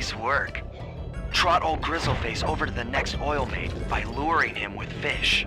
Nice work. Trot old Grizzleface over to the next oil main by luring him with fish.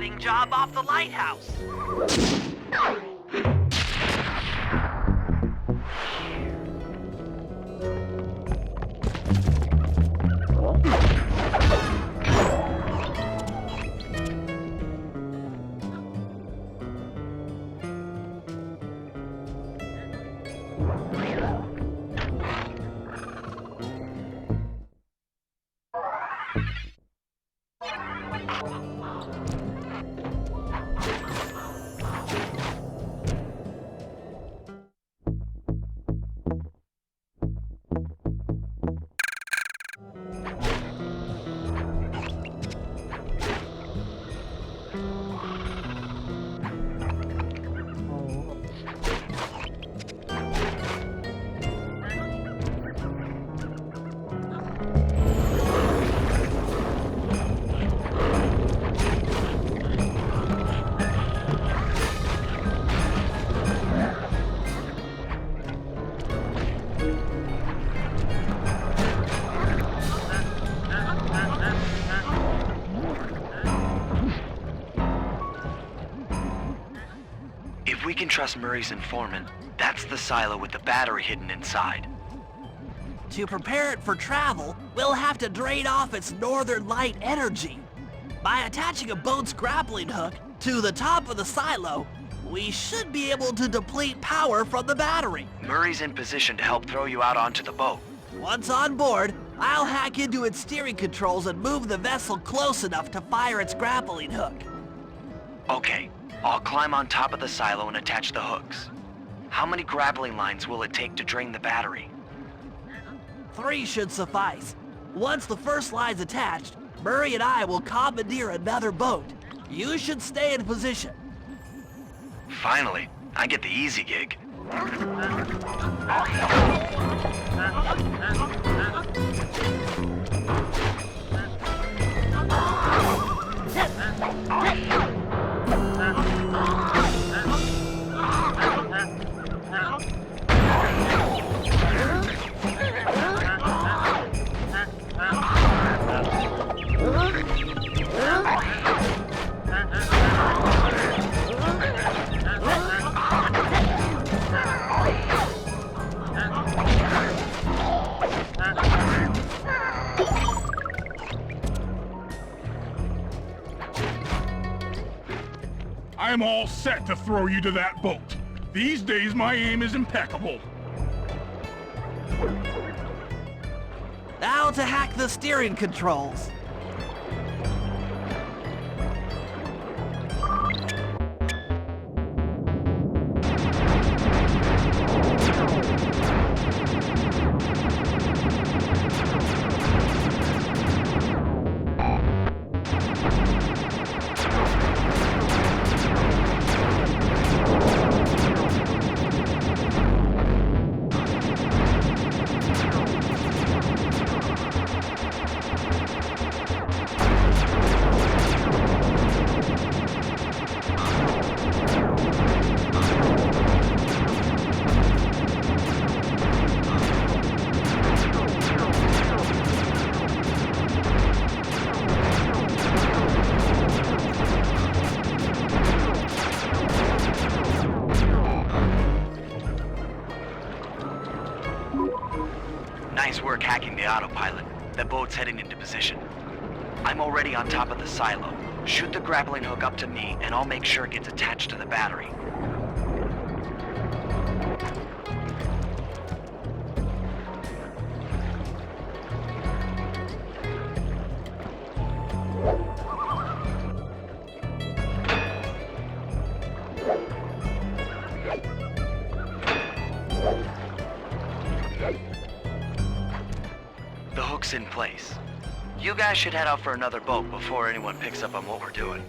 firefighting job off the lighthouse. If we can trust Murray's informant, that's the silo with the battery hidden inside. To prepare it for travel, we'll have to drain off its northern light energy. By attaching a boat's grappling hook to the top of the silo, we should be able to deplete power from the battery. Murray's in position to help throw you out onto the boat. Once on board, I'll hack into its steering controls and move the vessel close enough to fire its grappling hook. Okay, I'll climb on top of the silo and attach the hooks. How many grappling lines will it take to drain the battery? 3 should suffice. Once the first line's attached, Murray and I will commandeer another boat. You should stay in position. Finally, I get the easy gig. I'm all set to throw you to that boat. These days, my aim is impeccable. Now to hack the steering controls. Nice work hacking the autopilot. The boat's heading into position. I'm already on top of the silo. Shoot the grappling hook up to me, and I'll make sure it gets attached to the battery. The hook's in place. You guys should head out for another boat before anyone picks up on what we're doing.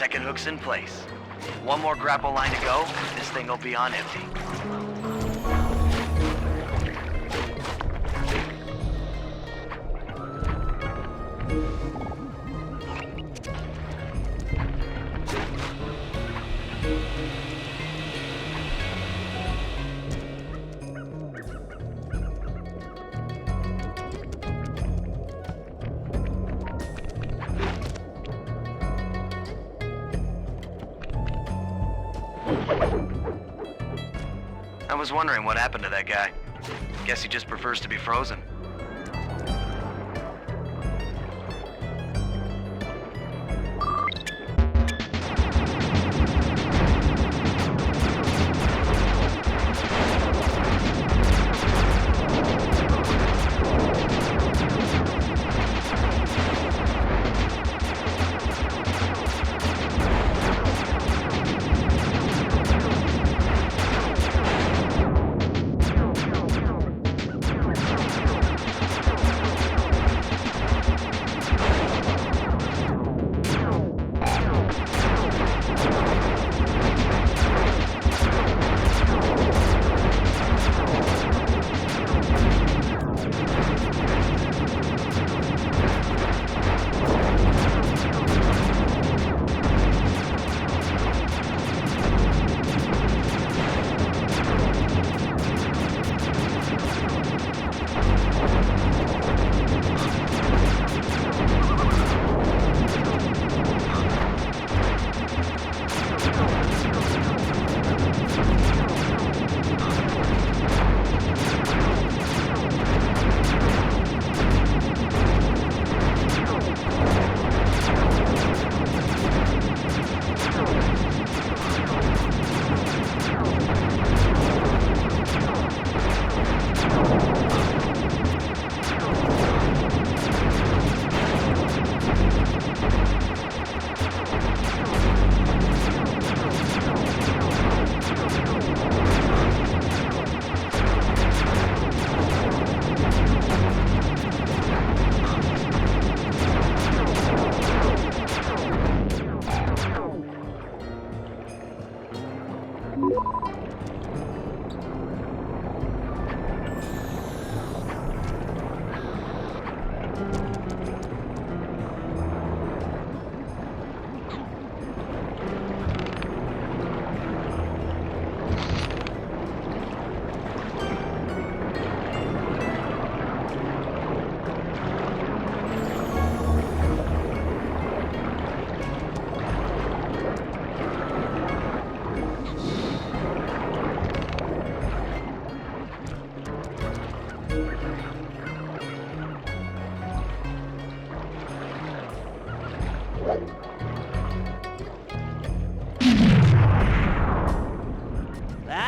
second hook's in place. One more grapple line to go, this thing will be on empty. I was wondering what happened to that guy. Guess he just prefers to be frozen.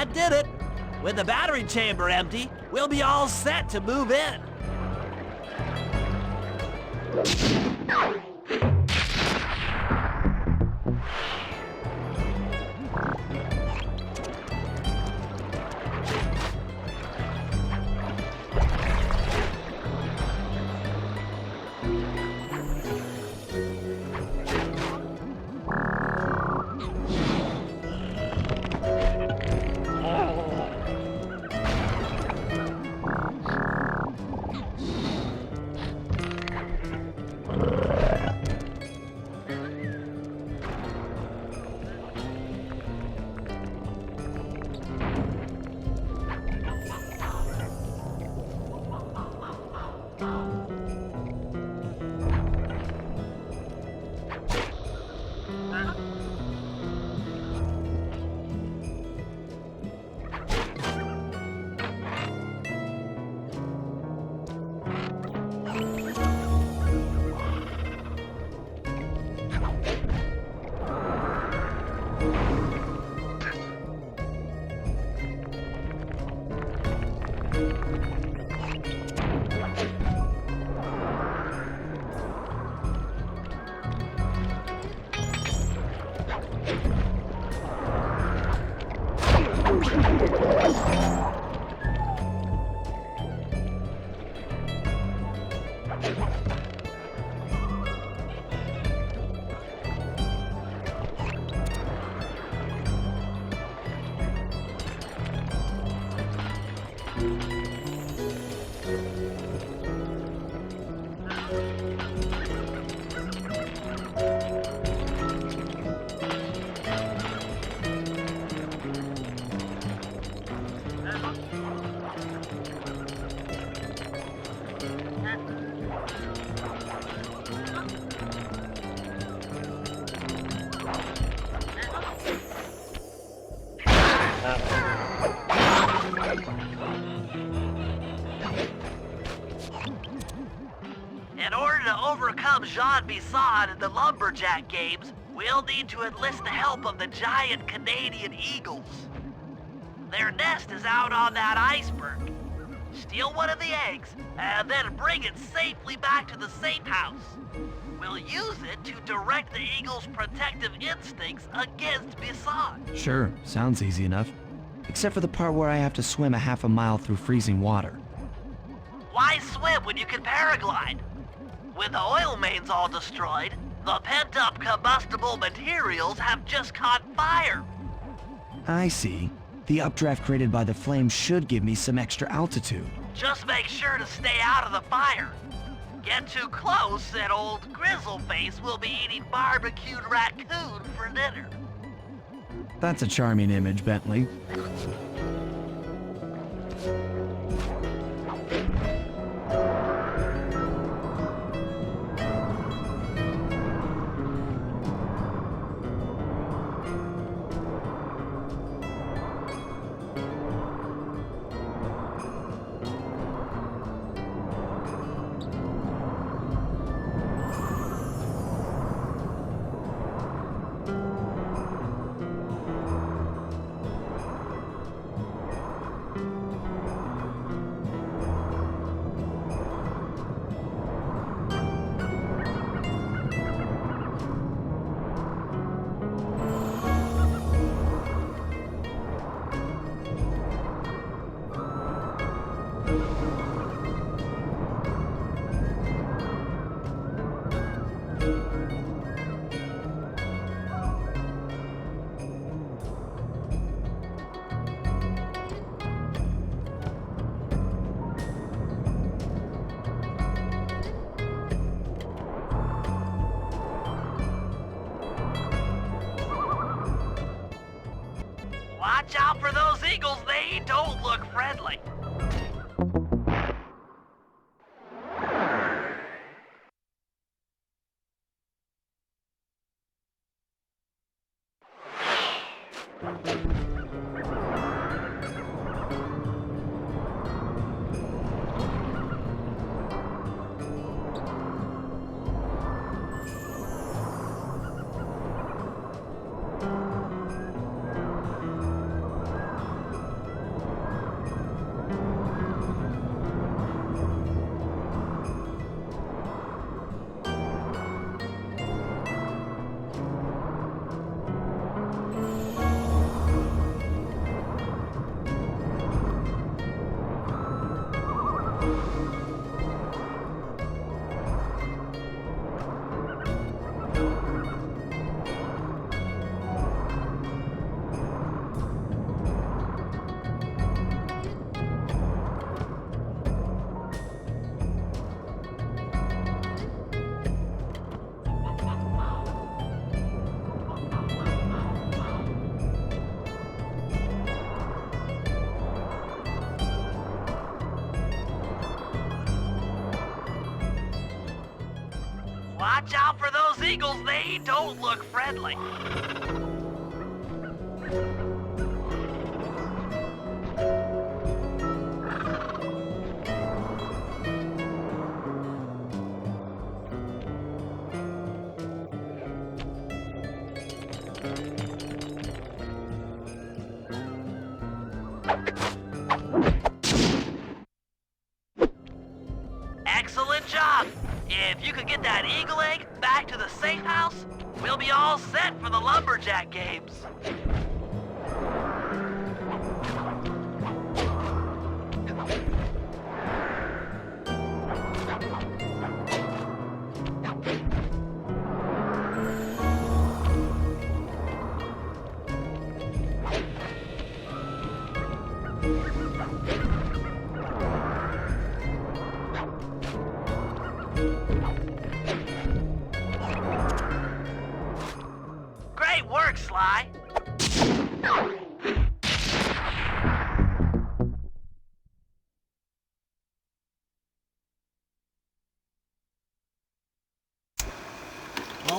That did it. With the battery chamber empty, we'll be all set to move in. In order to overcome Jean Bisson in the Lumberjack games, we'll need to enlist the help of the giant Canadian eagles. Their nest is out on that iceberg. Steal one of the eggs, and then bring it safely back to the safe house. We'll use it to direct the eagle's protective instincts against Bisson. Sure, sounds easy enough. Except for the part where I have to swim a half a mile through freezing water. Why swim when you can paraglide? With the oil mains all destroyed, the pent-up combustible materials have just caught fire. I see. The updraft created by the flames should give me some extra altitude. Just make sure to stay out of the fire. Get too close and old Grizzleface will be eating barbecued raccoon for dinner. That's a charming image, Bentley. Watch out for those eagles, they don't look friendly. Watch out for those eagles, they don't look friendly. Excellent job! If you could get that eagle egg back to the safe house, we'll be all set for the Lumberjack games.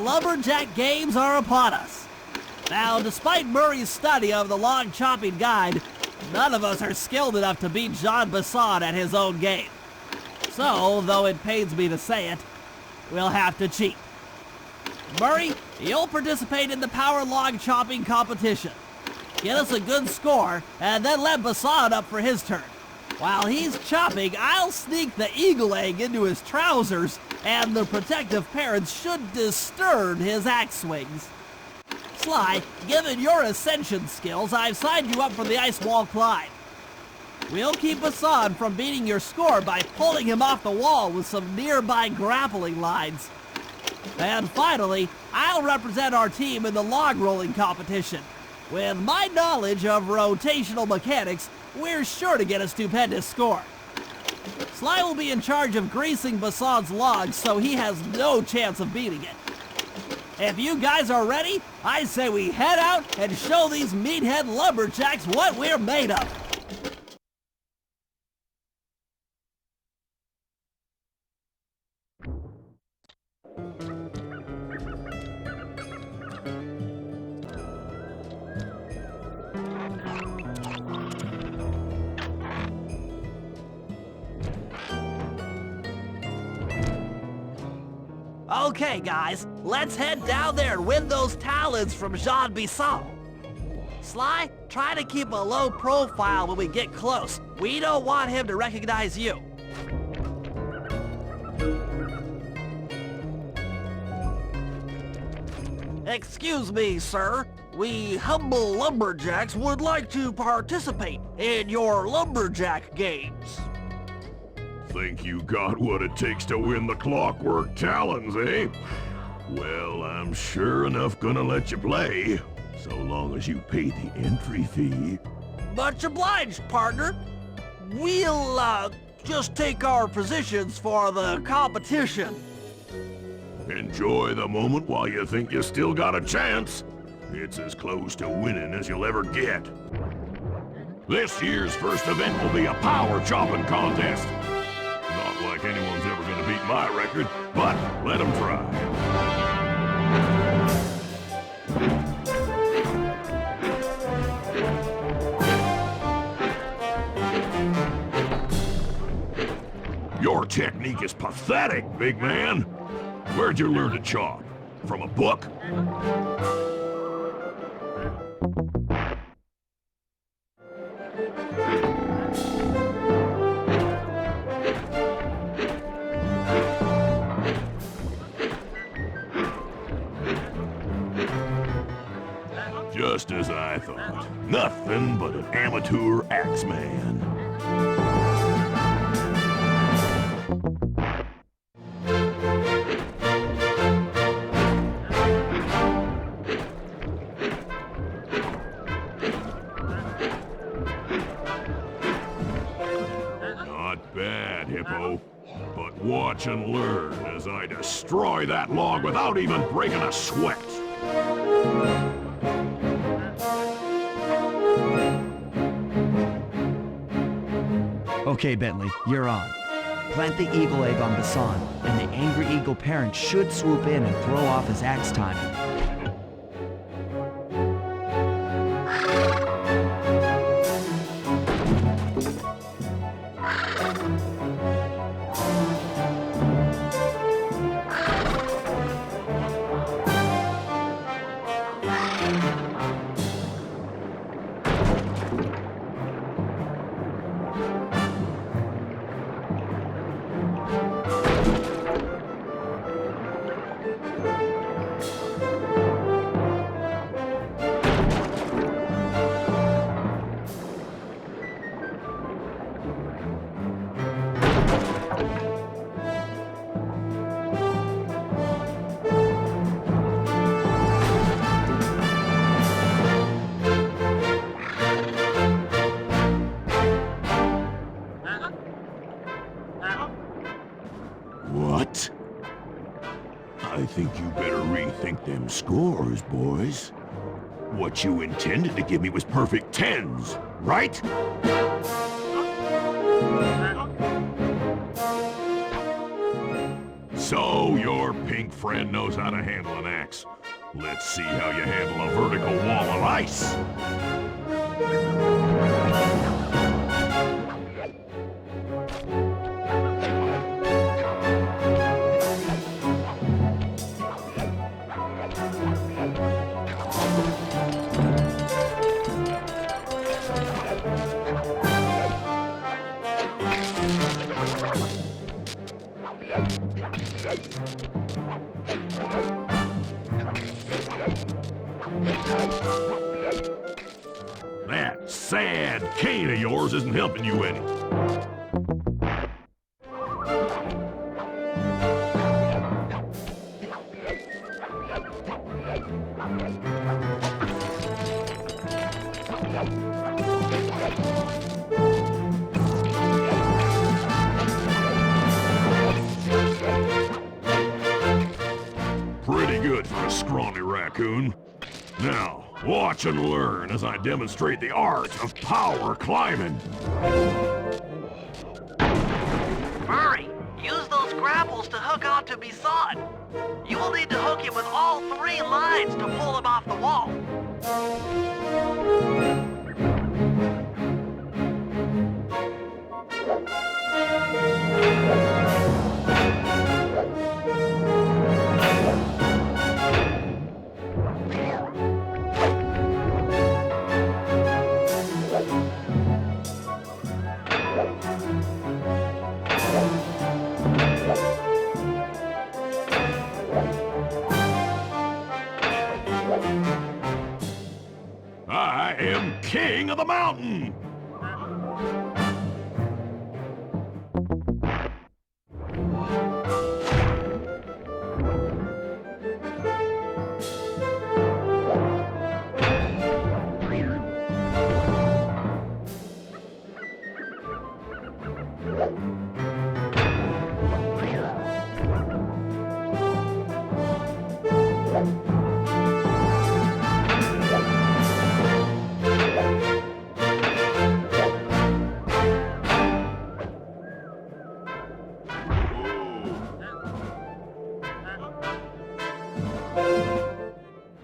Lumberjack Games are upon us. Now, despite Murray's study of the log chopping guide, none of us are skilled enough to beat Jean Bisson at his own game. So, though it pains me to say it, we'll have to cheat. Murray, you'll participate in the power log chopping competition. Get us a good score, and then let Bisson up for his turn. While he's chopping, I'll sneak the eagle egg into his trousers, and the protective parents should disturb his axe swings. Sly, given your ascension skills, I've signed you up for the ice wall climb. We'll keep Bisson from beating your score by pulling him off the wall with some nearby grappling lines. And finally, I'll represent our team in the log rolling competition. With my knowledge of rotational mechanics, we're sure to get a stupendous score. Sly will be in charge of greasing Bisson's logs, so he has no chance of beating it. If you guys are ready, I say we head out and show these meathead lumberjacks what we're made of. Okay, guys, let's head down there and win those talons from Jean Bisson. Sly, try to keep a low profile when we get close. We don't want him to recognize you. Excuse me, sir. We humble lumberjacks would like to participate in your lumberjack games. Think you got what it takes to win the Clockwork Talons, eh? Well, I'm sure enough gonna let you play, so long as you pay the entry fee. Much obliged, partner. We'll, just take our positions for the competition. Enjoy the moment while you think you still got a chance. It's as close to winning as you'll ever get. This year's first event will be a power chopping contest. Not like anyone's ever gonna beat my record, but let them try. Your technique is pathetic, big man. Where'd you learn to chop? From a book? Just as I thought. Nothing but an amateur axeman. Not bad, Hippo. But watch and learn as I destroy that log without even breaking a sweat. Okay, Bentley, you're on. Plant the eagle egg on Bisson, and the angry eagle parent should swoop in and throw off his axe timing. What? I think you better rethink them scores, boys. What you intended to give me was perfect tens, right? So your pink friend knows how to handle an axe. Let's see how you handle a vertical wall of ice. That sad cane of yours isn't helping you any. Pretty good for a scrawny raccoon. Now, watch and learn as I demonstrate the art of power climbing. Murray, use those grapples to hook onto Besot. You will need to hook him with all 3 lines to pull him off the wall. I am king of the mountain!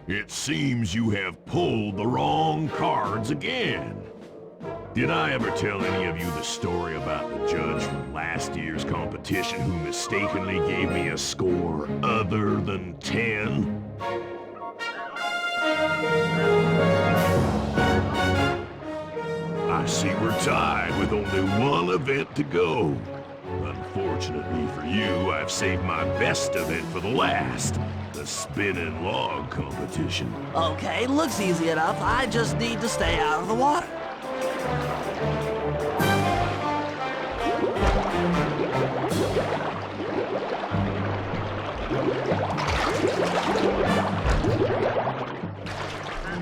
It seems you have pulled the wrong cards again. Did I ever tell any of you the story about the judge from last year's competition who mistakenly gave me a score other than 10? I see we're tied with only one event to go. Unfortunately for you, I've saved my best event for the last. The spinning log competition. Okay, looks easy enough. I just need to stay out of the water.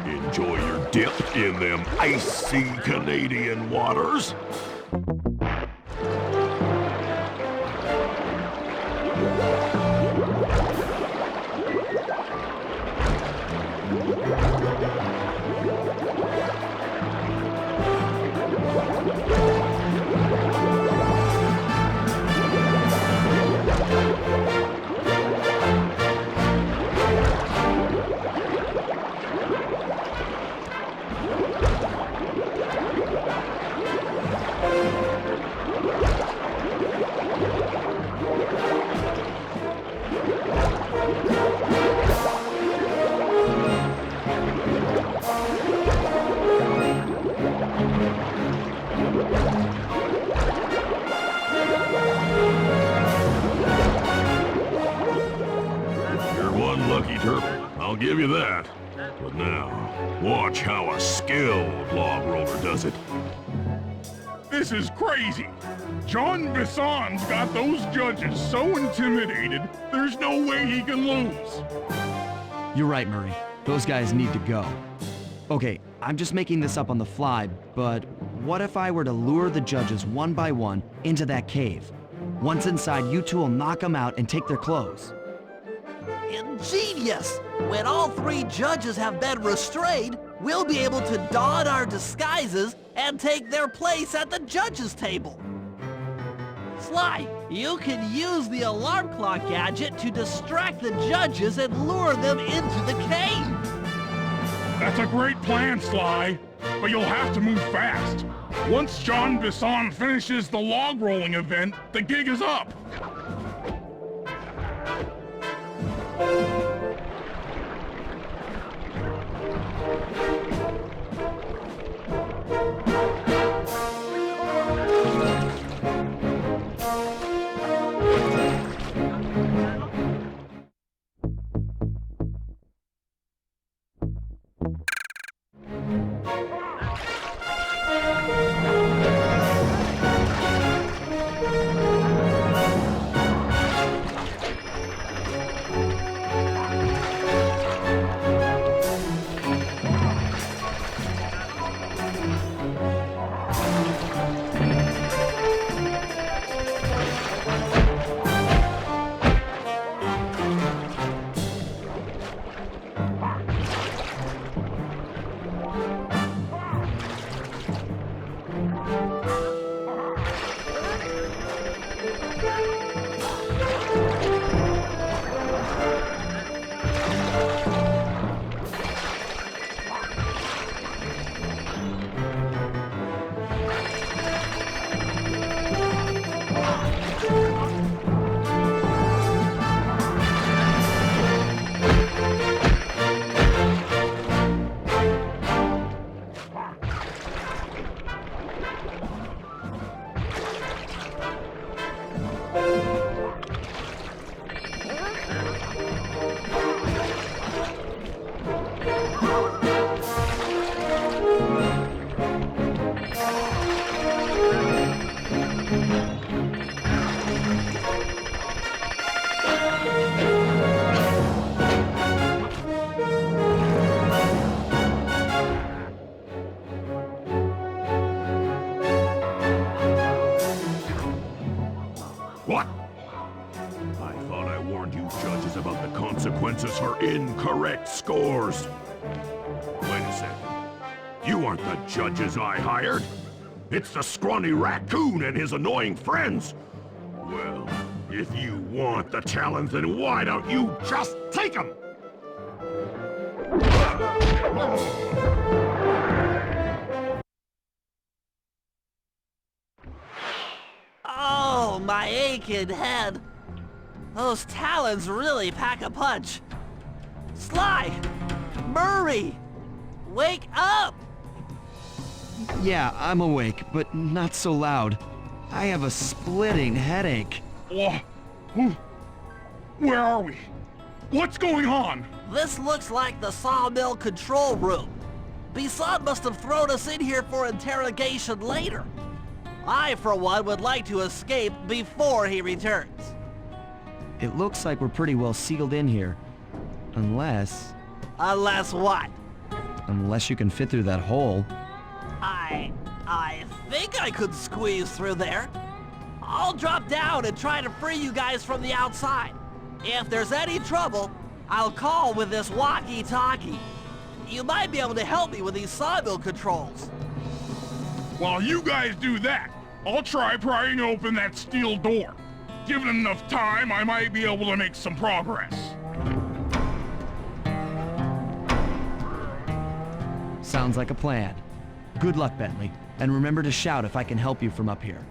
Enjoy your dip in them icy Canadian waters. I'll give you that. But now, watch how a skilled log roller does it. This is crazy. John Bisson's got those judges so intimidated, there's no way he can lose. You're right, Murray. Those guys need to go. Okay, I'm just making this up on the fly, but what if I were to lure the judges one by one into that cave? Once inside, you two will knock them out and take their clothes. Ingenious! When all 3 judges have been restrained, we'll be able to don our disguises and take their place at the judges' table. Sly, you can use the alarm clock gadget to distract the judges and lure them into the cave. That's a great plan, Sly, but you'll have to move fast. Once Jean Bisson finishes the log rolling event, the gig is up. What? I thought I warned you judges about the consequences for incorrect scores. Wait a second. You aren't the judges I hired. It's the scrawny raccoon and his annoying friends. Well, if you want the challenge, then why don't you just take them? Oh, my aching head. Those talons really pack a punch. Sly! Murray! Wake up! Yeah, I'm awake, but not so loud. I have a splitting headache. Where are we? What's going on? This looks like the sawmill control room. Bisson must have thrown us in here for interrogation later. I, for one, would like to escape before he returns. It looks like we're pretty well sealed in here. Unless... Unless what? Unless you can fit through that hole. I think I could squeeze through there. I'll drop down and try to free you guys from the outside. If there's any trouble, I'll call with this walkie-talkie. You might be able to help me with these sawmill controls. While you guys do that, I'll try prying open that steel door. Given enough time, I might be able to make some progress. Sounds like a plan. Good luck, Bentley. And remember to shout if I can help you from up here.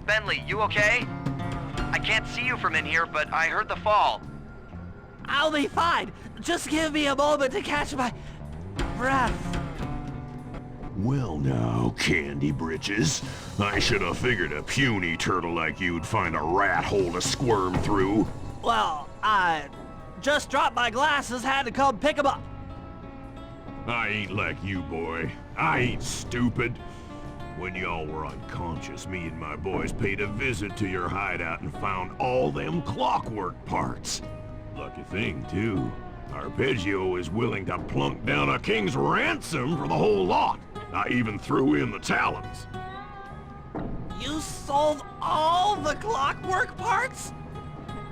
Bentley, you okay? I can't see you from in here, but I heard the fall. I'll be fine. Just give me a moment to catch my breath. Well now, Candy Britches. I should have figured a puny turtle like you'd find a rat hole to squirm through. Well, I just dropped my glasses, had to come pick them up. I ain't like you, boy. I ain't stupid. When y'all were unconscious, me and my boys paid a visit to your hideout and found all them clockwork parts. Lucky thing, too. Arpeggio is willing to plunk down a king's ransom for the whole lot. I even threw in the talons. You sold all the clockwork parts?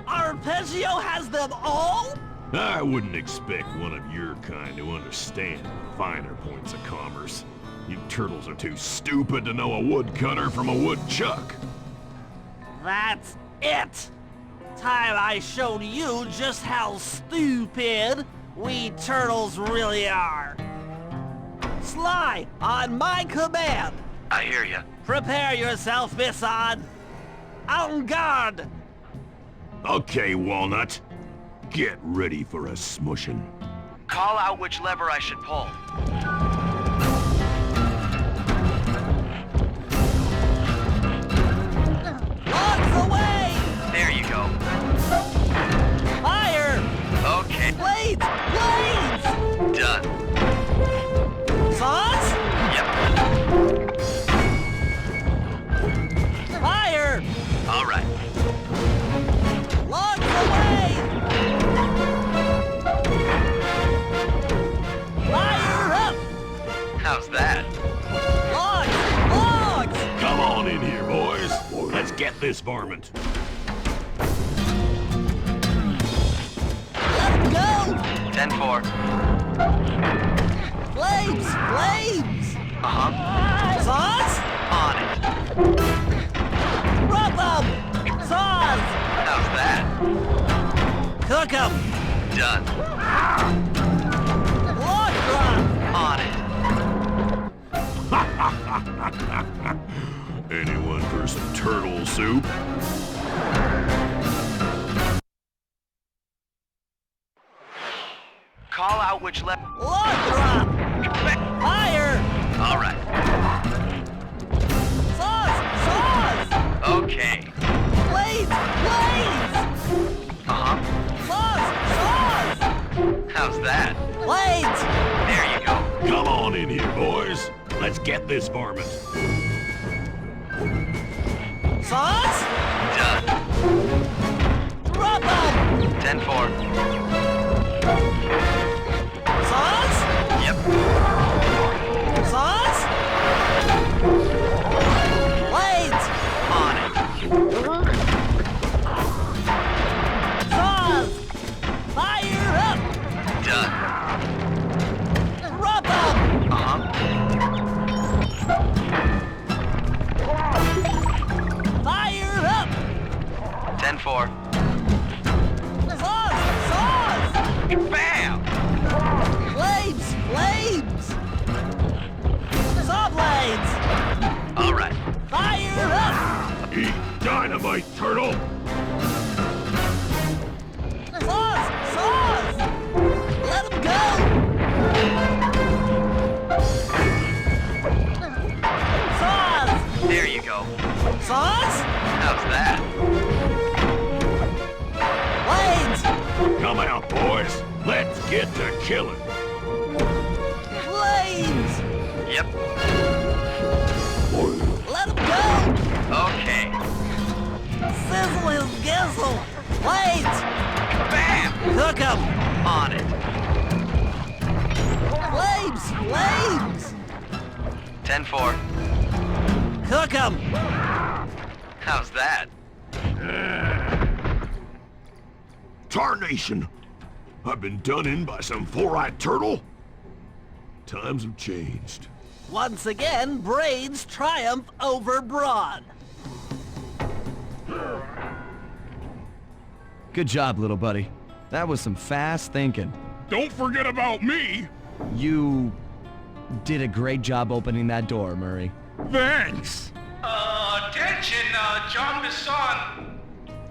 Arpeggio has them all? I wouldn't expect one of your kind to understand the finer points of commerce. You turtles are too stupid to know a woodcutter from a woodchuck. That's it! Time I showed you just how stupid we turtles really are. Sly, on my command! I hear ya. Prepare yourself, Bisson! En garde! Okay, Walnut. Get ready for a smushing. Call out which lever I should pull. Logs away! There you go. Fire! Okay. Blades! Blades! Done. Sauce? Yep. Fire! All right. Logs away! Fire up! How's that? Logs! Logs! Come on in here, boys. Let's get this varmint. Let's go! 10-4. Flames! Flames! Uh-huh. Sauce? On it. Rub 'em! Sauce! How's that? Cook 'em! Done. Log drop! On it. Anyone for some turtle soup? Call out which lever. Log drop! Fire! All right. Sauce! Sauce! Okay. Blades! Blades! Uh-huh. Sauce! Sauce! How's that? Blades! There you go. Come on in here, boys. Let's get this varmint. Sauce? Done. Rub 'em! 10-4. Sauce? Yep. Sauce? Blades! On it. Sauce! Fire up! Done. Rub 'em! Uh-huh. Fire up! 10-4. Sauce! Sauce! Bam! Flames! Flames! Saw blades! All right. Fire up! Eat dynamite, turtle! Sauce! Sauce! Let 'em go! Sauce! There you go. Sauce? How's that? Blades! Come out, boys. Let's get to killing. Flames! Yep. Let 'em go! Okay. Sizzle his gizzle! Blades! Bam! Cook 'em! On it. Flames! Flames! 10-4. Cook 'em! How's that? Tarnation! I've been done in by some four-eyed turtle? Times have changed. Once again, brains triumph over brawn. Good job, little buddy. That was some fast thinking. Don't forget about me! You did a great job opening that door, Murray. Thanks! Attention, John Bisson.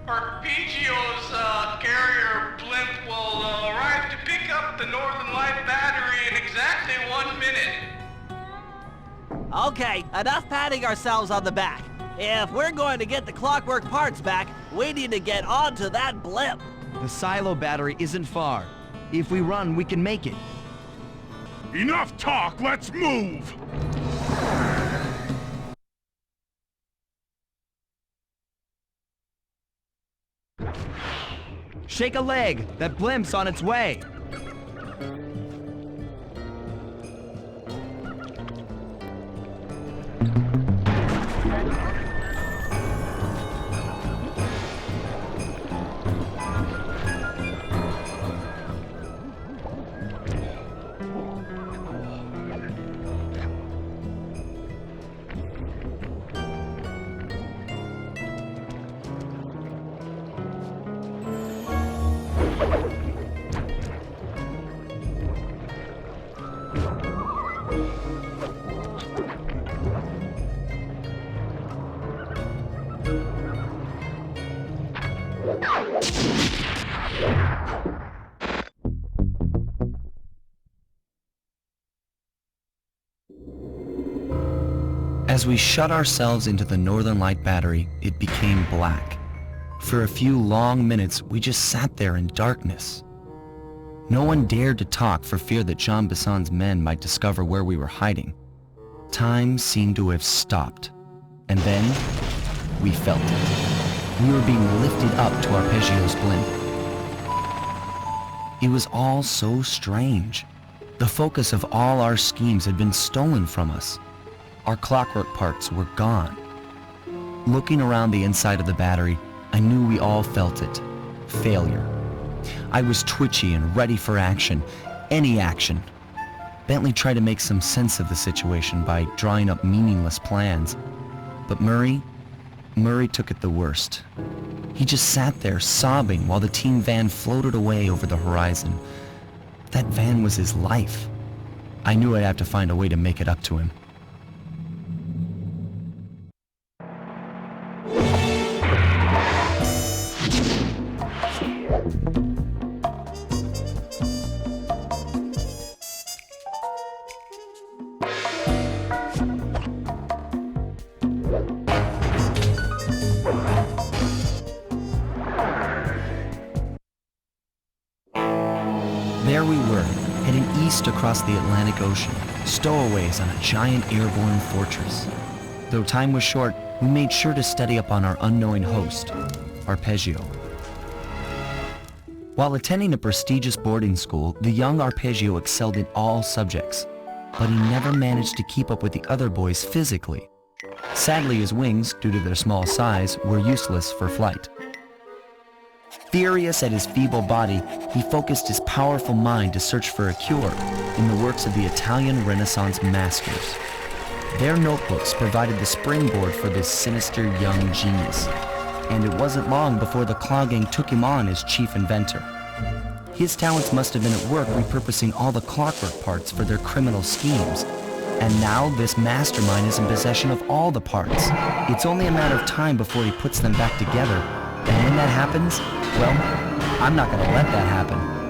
Arpeggio's carrier blimp will arrive to pick up the Northern Light battery in exactly 1 minute. Okay, enough patting ourselves on the back. If we're going to get the clockwork parts back, we need to get onto that blimp. The silo battery isn't far. If we run, we can make it. Enough talk, let's move! Shake a leg! That blimp's on its way! As we shut ourselves into the Northern Light Battery, it became black. For a few long minutes, we just sat there in darkness. No one dared to talk for fear that Jean Bisson's men might discover where we were hiding. Time seemed to have stopped. And then, we felt it. We were being lifted up to Arpeggio's blimp. It was all so strange. The focus of all our schemes had been stolen from us. Our clockwork parts were gone. Looking around the inside of the battery, I knew we all felt it. Failure. I was twitchy and ready for action. Any action. Bentley tried to make some sense of the situation by drawing up meaningless plans. But Murray took it the worst. He just sat there sobbing while the team van floated away over the horizon. That van was his life. I knew I'd have to find a way to make it up to him. There we were, heading east across the Atlantic Ocean, stowaways on a giant airborne fortress. Though time was short, we made sure to study up on our unknowing host, Arpeggio. While attending a prestigious boarding school, the young Arpeggio excelled in all subjects, but he never managed to keep up with the other boys physically. Sadly, his wings, due to their small size, were useless for flight. Furious at his feeble body, he focused his powerful mind to search for a cure in the works of the Italian Renaissance masters. Their notebooks provided the springboard for this sinister young genius, and it wasn't long before the Claw Gang took him on as chief inventor. His talents must have been at work repurposing all the clockwork parts for their criminal schemes. And now this mastermind is in possession of all the parts. It's only a matter of time before he puts them back together. And when that happens, well, I'm not gonna let that happen.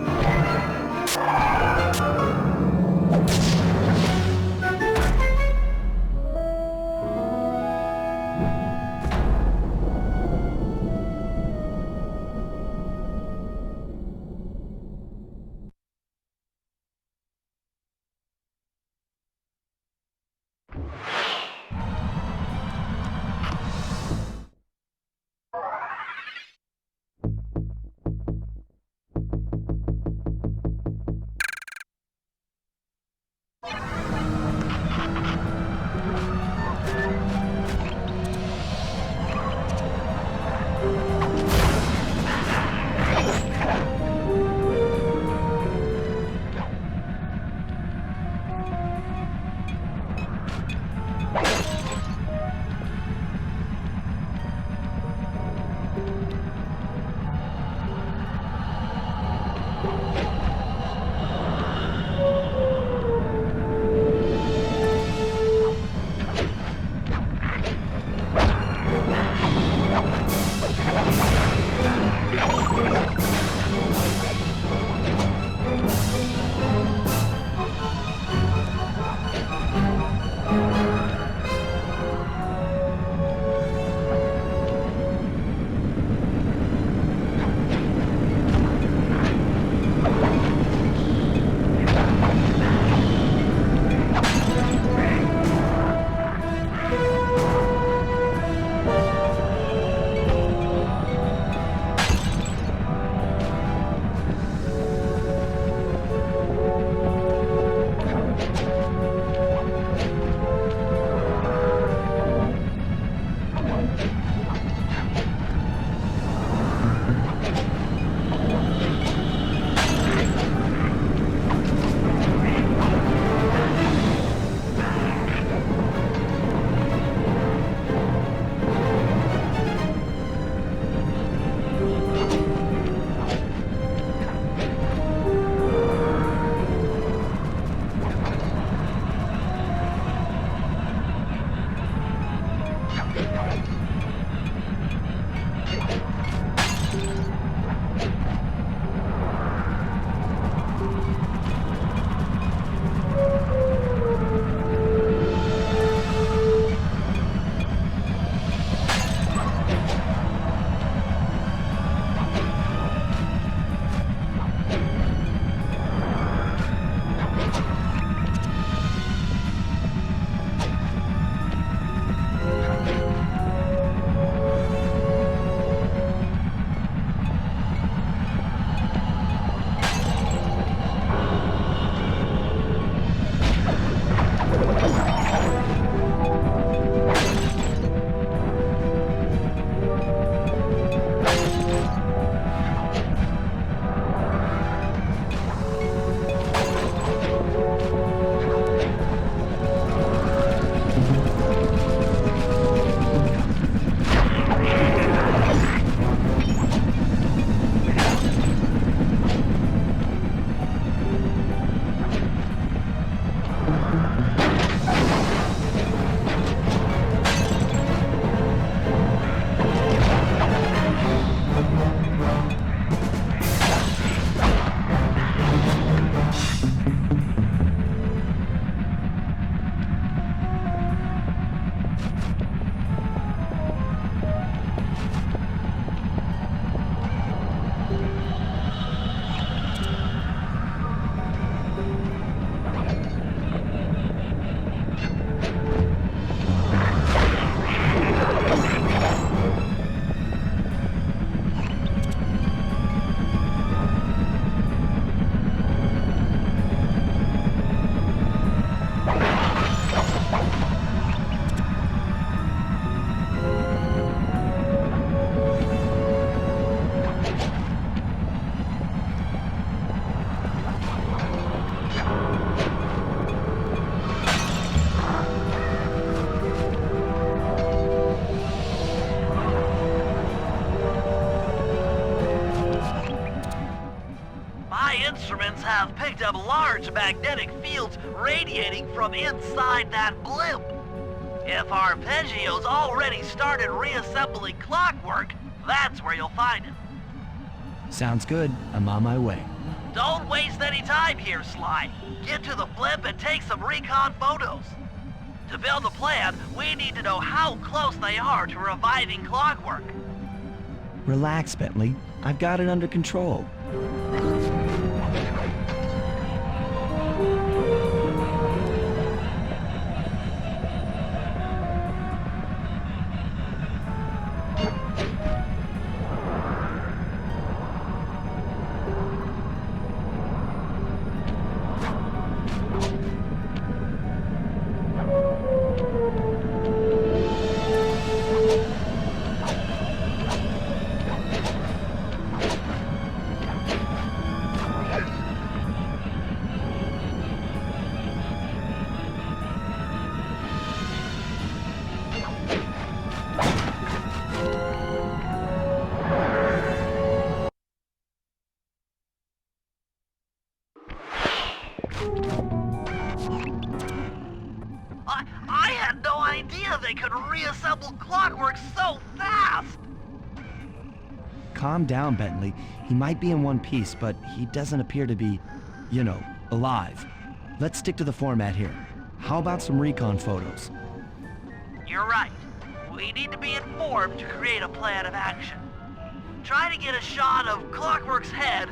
measurements have picked up large magnetic fields radiating from inside that blimp. If Arpeggio's already started reassembling clockwork, that's where you'll find it. Sounds good. I'm on my way. Don't waste any time here, Sly. Get to the blimp and take some recon photos. To build a plan, we need to know how close they are to reviving clockwork. Relax, Bentley. I've got it under control. I had no idea they could reassemble clockwork so fast! Calm down, Bentley. He might be in one piece, but he doesn't appear to be, you know, alive. Let's stick to the format here. How about some recon photos? You're right. We need to be informed to create a plan of action. Try to get a shot of Clockwork's head,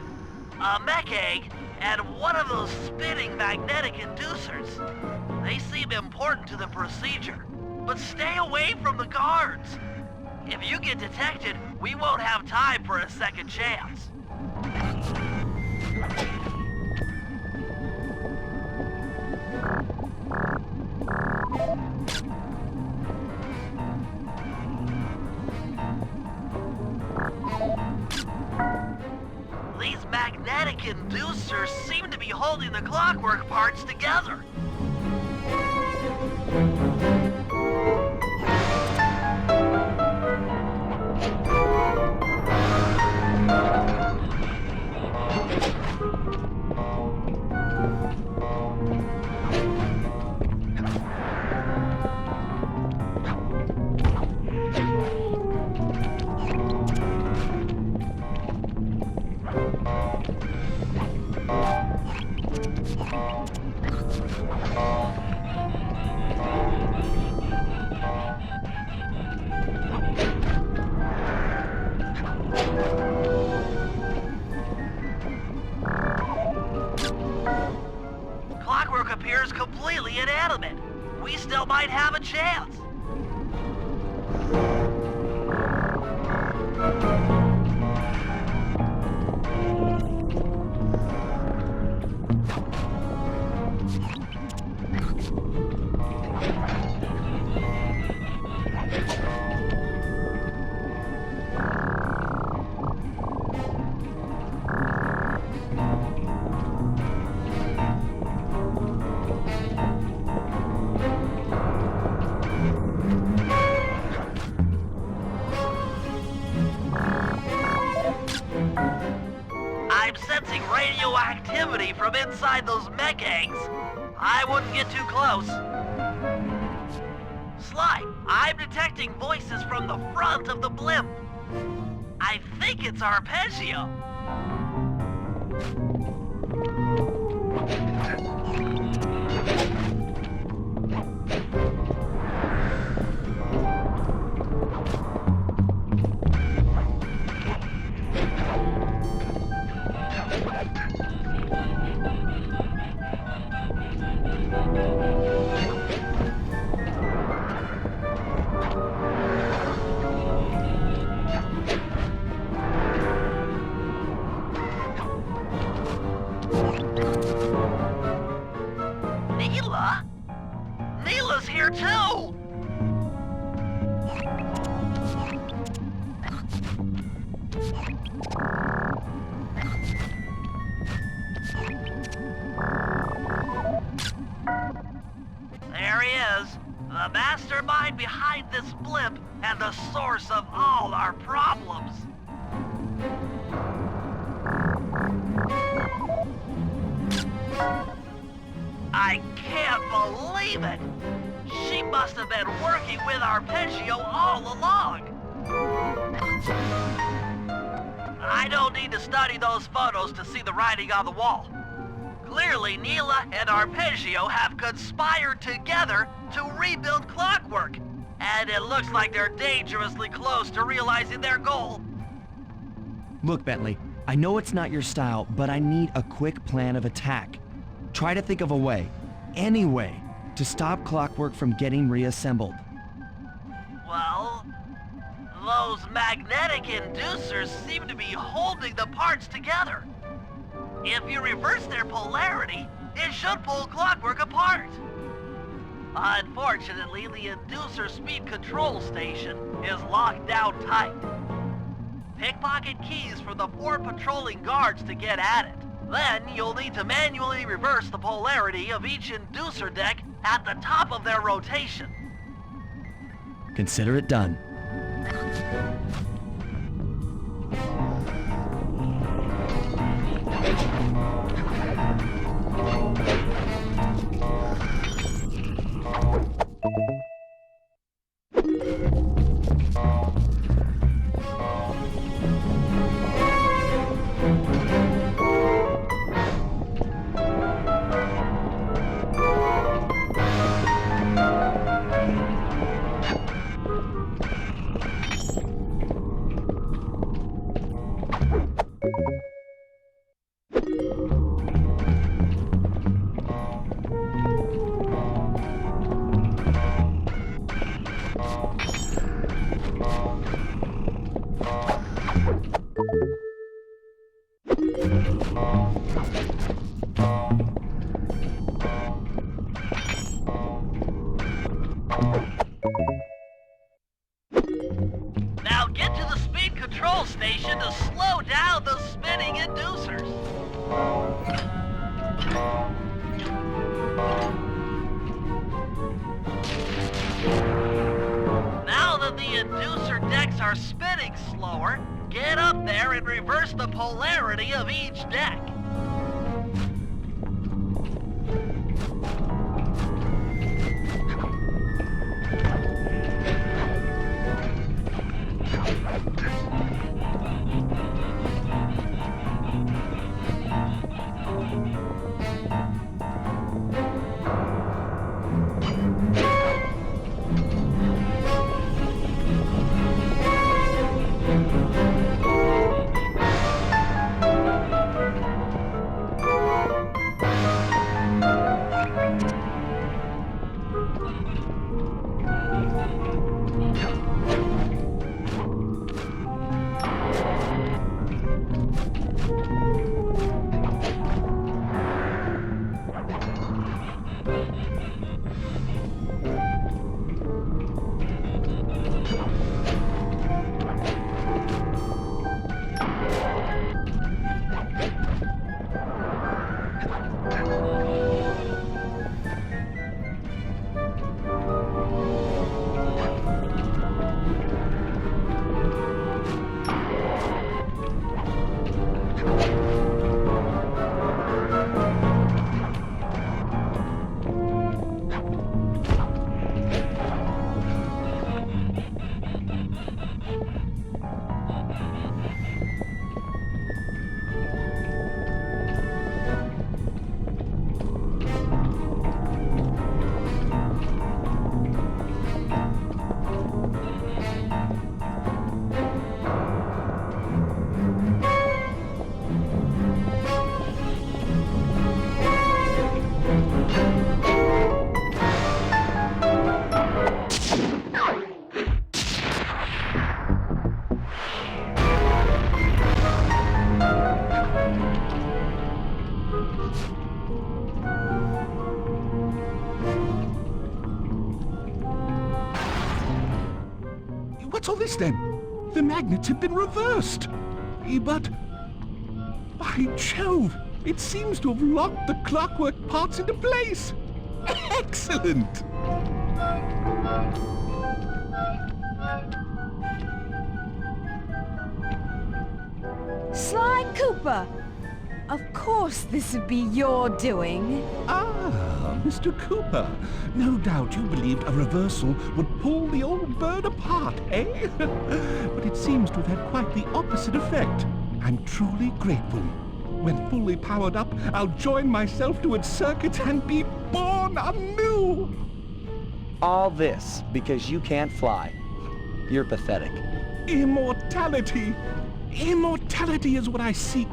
a mech egg, and one of those spinning magnetic inducers. They seem important to the procedure, but stay away from the guards. If you get detected, we won't have time for a second chance. These magnetic inducers seem to be holding the clockwork parts together. Clockwork appears completely inanimate. We still might have a chance. I'm sensing radioactivity from inside those mech eggs. I wouldn't get too close. Sly, I'm detecting voices from the front of the blimp. I think it's Arpeggio. Neela's here too! There he is, the mastermind behind this blimp and the source of all our problems. believe it! She must have been working with Arpeggio all along! I don't need to study those photos to see the writing on the wall. Clearly, Neela and Arpeggio have conspired together to rebuild Clockwork, and it looks like they're dangerously close to realizing their goal. Look, Bentley, I know it's not your style, but I need a quick plan of attack. Try to think of a way, any way, to stop Clockwork from getting reassembled. Well, those magnetic inducers seem to be holding the parts together. If you reverse their polarity, it should pull Clockwork apart. Unfortunately, the inducer speed control station is locked down tight. Pickpocket keys for the 4 patrolling guards to get at it. Then you'll need to manually reverse the polarity of each inducer deck at the top of their rotation. Consider it done. Now get to the speed control station to slow down the spinning inducers. Now that the inducer decks are spinning slower, get up there and reverse the polarity of each deck. What's all this then? The magnets have been reversed. But... by Jove, it seems to have locked the clockwork parts into place. Excellent! Sly Cooper! Of course this would be your doing. Ah, Mr. Cooper. No doubt you believed a reversal would pull the old bird apart, eh? But it seems to have had quite the opposite effect. I'm truly grateful. When fully powered up, I'll join myself to its circuit and be born anew! All this because you can't fly. You're pathetic. Immortality! Immortality is what I seek.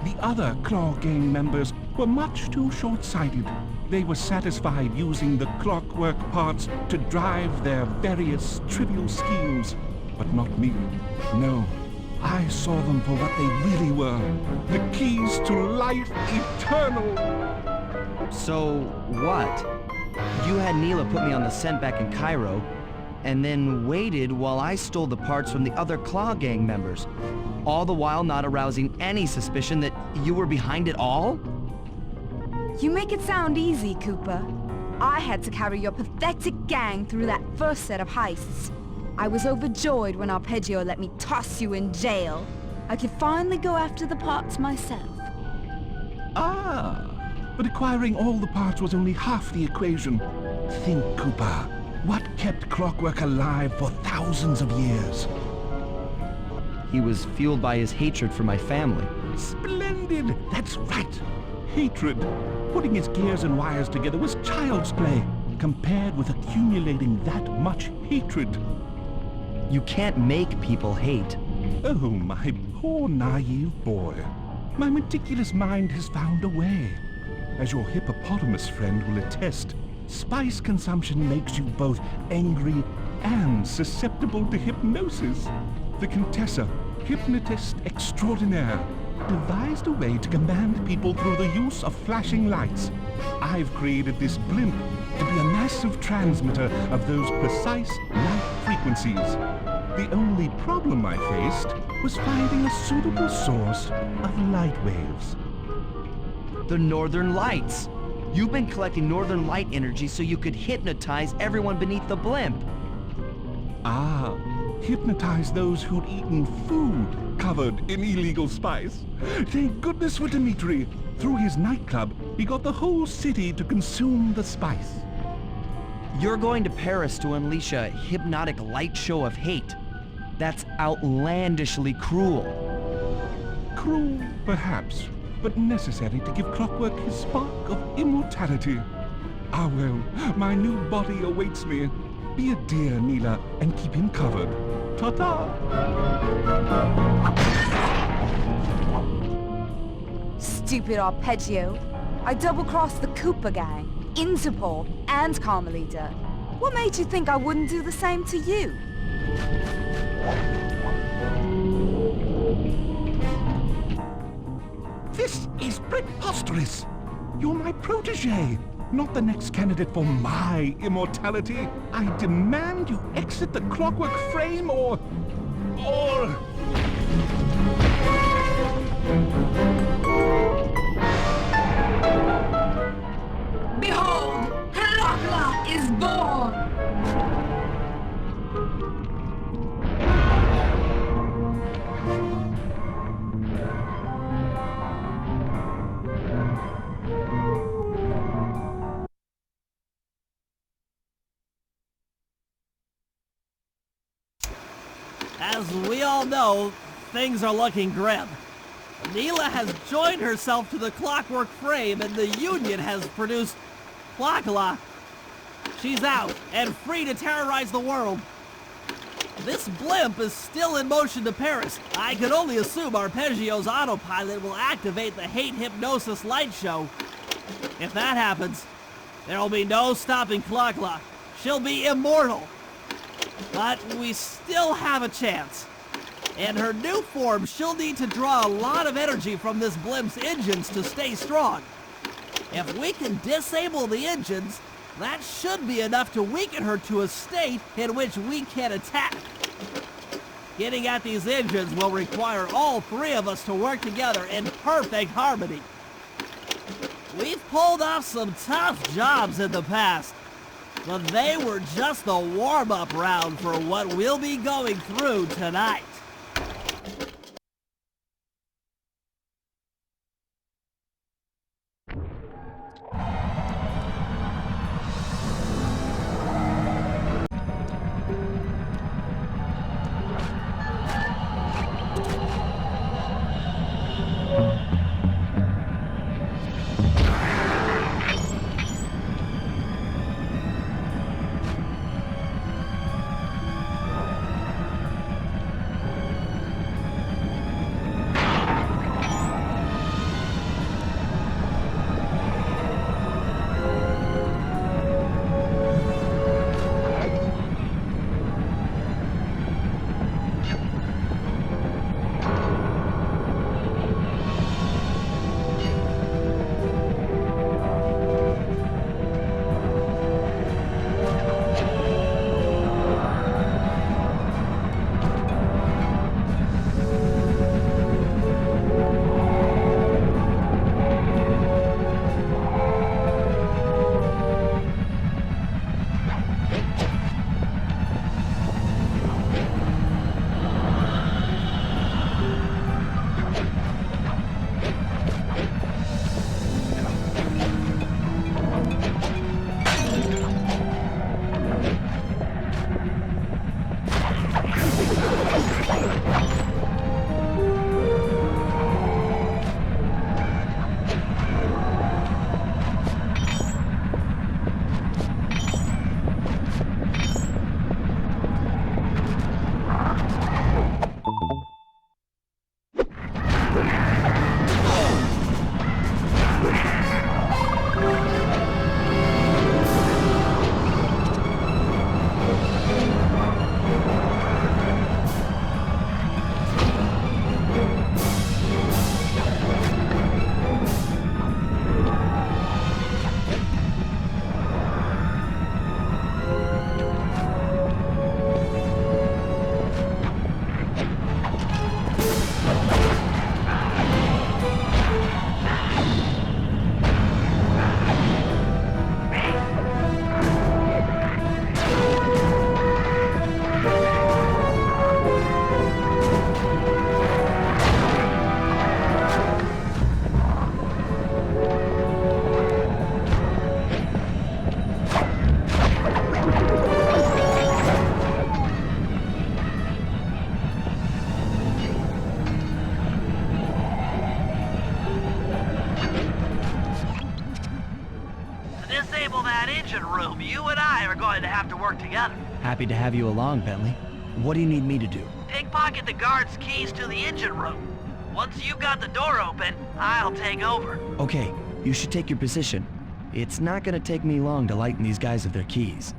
The other Claw Gang members were much too short-sighted. They were satisfied using the clockwork parts to drive their various trivial schemes. But not me. No. I saw them for what they really were. The keys to life eternal. So, what? You had Neela put me on the scent back in Cairo, and then waited while I stole the parts from the other Claw Gang members, all the while not arousing any suspicion that you were behind it all? You make it sound easy, Cooper. I had to carry your pathetic gang through that first set of heists. I was overjoyed when Arpeggio let me toss you in jail. I could finally go after the parts myself. Ah, but acquiring all the parts was only half the equation. Think, Cooper. What kept Clockwork alive for thousands of years? He was fueled by his hatred for my family. Splendid! That's right! Hatred. Putting his gears and wires together was child's play, compared with accumulating that much hatred. You can't make people hate. Oh, my poor naive boy. My meticulous mind has found a way. As your hippopotamus friend will attest, spice consumption makes you both angry and susceptible to hypnosis. The Contessa, hypnotist extraordinaire, devised a way to command people through the use of flashing lights. I've created this blimp to be a massive transmitter of those precise light frequencies. The only problem I faced was finding a suitable source of light waves. The Northern Lights. You've been collecting Northern Light energy so you could hypnotize everyone beneath the blimp. Ah, hypnotize those who'd eaten food covered in illegal spice. Thank goodness for Dimitri. Through his nightclub, he got the whole city to consume the spice. You're going to Paris to unleash a hypnotic light show of hate. That's outlandishly cruel. Cruel, perhaps, but necessary to give Clockwork his spark of immortality. Ah well, my new body awaits me. Be a dear, Neela, and keep him covered. Ta-ta! Stupid Arpeggio. I double-crossed the Cooper gang, Interpol, and Carmelita. What made you think I wouldn't do the same to you? This is preposterous! You're my protege, not the next candidate for my immortality. I demand you exit the Clockwork frame or... Behold, Helakla is born! As we all know, things are looking grim. Neela has joined herself to the Clockwork frame and the Union has produced Clockla. She's out and free to terrorize the world. This blimp is still in motion to Paris. I can only assume Arpeggio's autopilot will activate the hate hypnosis light show. If that happens, there'll be no stopping Clockla. She'll be immortal. But we still have a chance. In her new form, she'll need to draw a lot of energy from this blimp's engines to stay strong. If we can disable the engines, that should be enough to weaken her to a state in which we can attack. Getting at these engines will require all three of us to work together in perfect harmony. We've pulled off some tough jobs in the past, but they were just the warm-up round for what we'll be going through tonight. disable that engine room, you and I are going to have to work together. Happy to have you along, Bentley. What do you need me to do? Pickpocket the guard's keys to the engine room. Once you've got the door open, I'll take over. Okay, you should take your position. It's not gonna take me long to lighten these guys of their keys.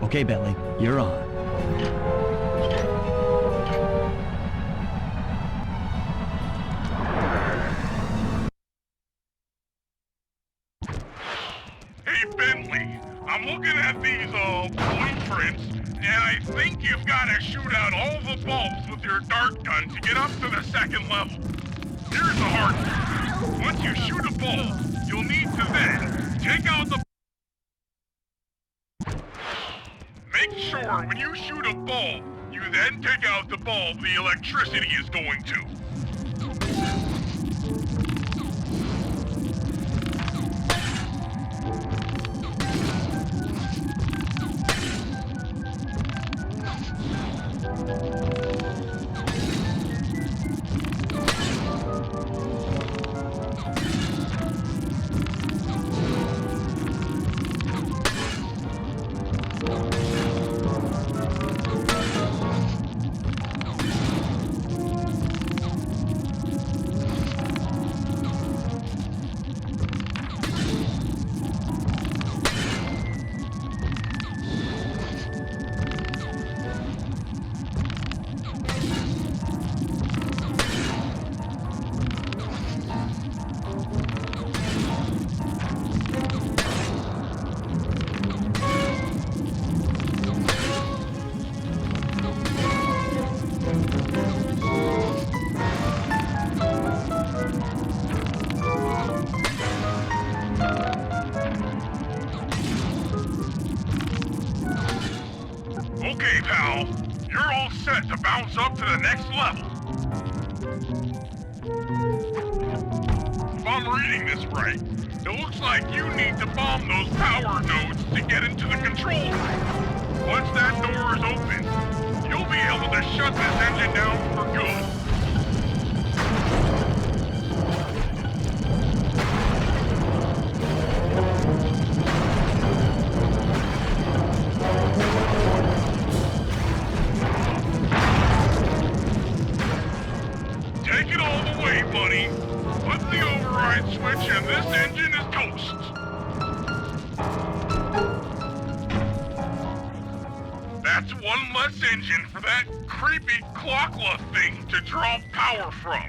Okay, Bentley, you're on. Hey, Bentley, I'm looking at these, blueprints, and I think you've got to shoot out all the bulbs with your dart gun to get up to the second level. Here's the hard part. Once you shoot a bulb, you'll need to then take out the... Make sure when you shoot a bulb, you then take out the bulb the electricity is going to. Okay, pal. You're all set to bounce up to the next level. If I'm reading this right, it looks like you need to bomb those power nodes to get into the control room. Once that door is open, you'll be able to shut this engine down for good. Take it all the way, buddy. Flip the override switch and this engine is toast. That's one less engine for that creepy clockla thing to draw power from.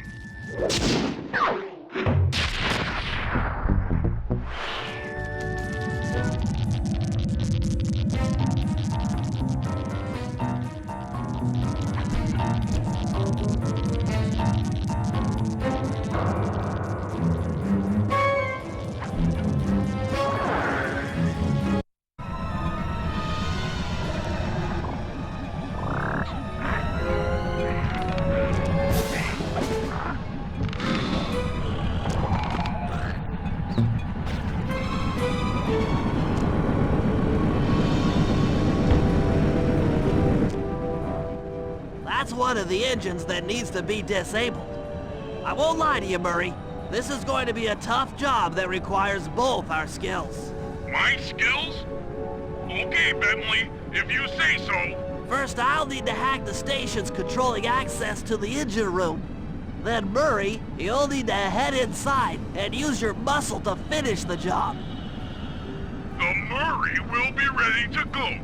That's one of the engines that needs to be disabled. I won't lie to you, Murray. This is going to be a tough job that requires both our skills. My skills? Okay, Bentley, if you say so. First, I'll need to hack the stations controlling access to the engine room. Then, Murray, you'll need to head inside and use your muscle to finish the job. The Murray will be ready to go.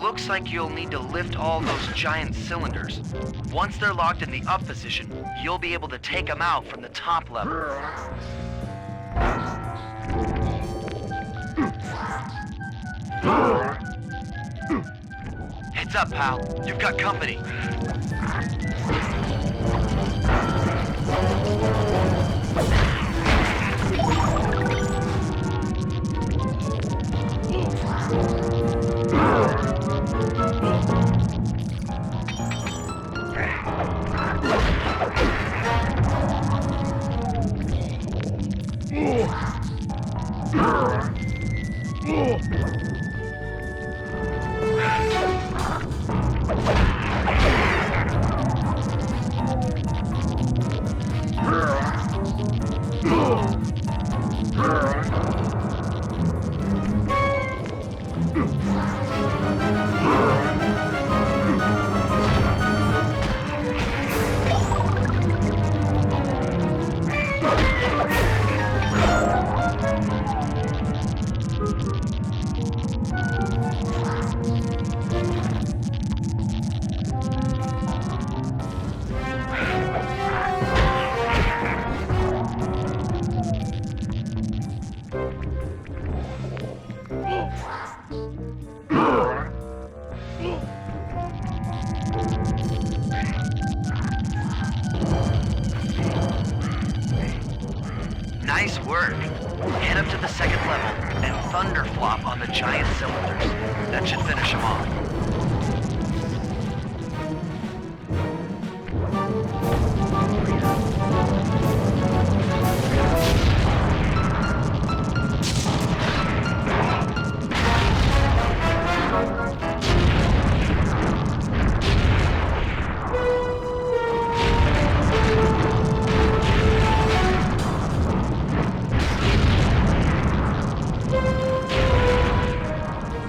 Looks like you'll need to lift all those giant cylinders. Once they're locked in the up position, you'll be able to take them out from the top level. Heads up, pal. You've got company. Nice work. Head up to the second level and thunderflop on the giant cylinders. That should finish them off.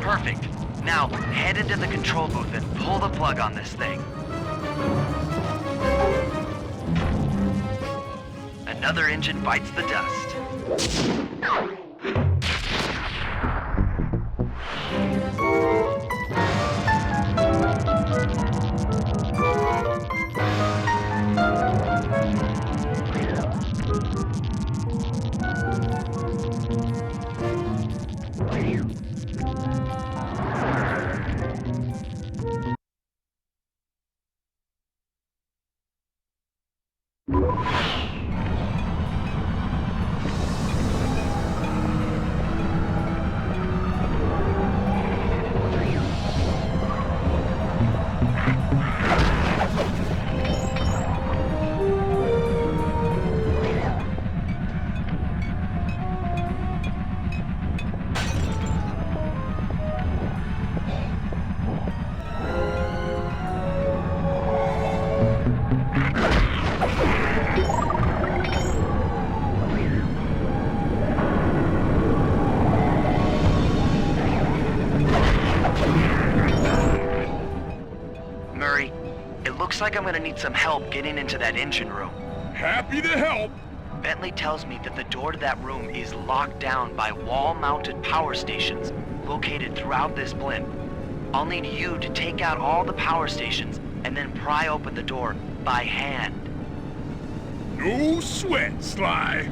Perfect. Now, head into the control booth and pull the plug on this thing. Another engine bites the dust. Looks like I'm gonna need some help getting into that engine room. Happy to help. Bentley tells me that the door to that room is locked down by wall-mounted power stations located throughout this blimp. I'll need you to take out all the power stations and then pry open the door by hand. No sweat, Sly.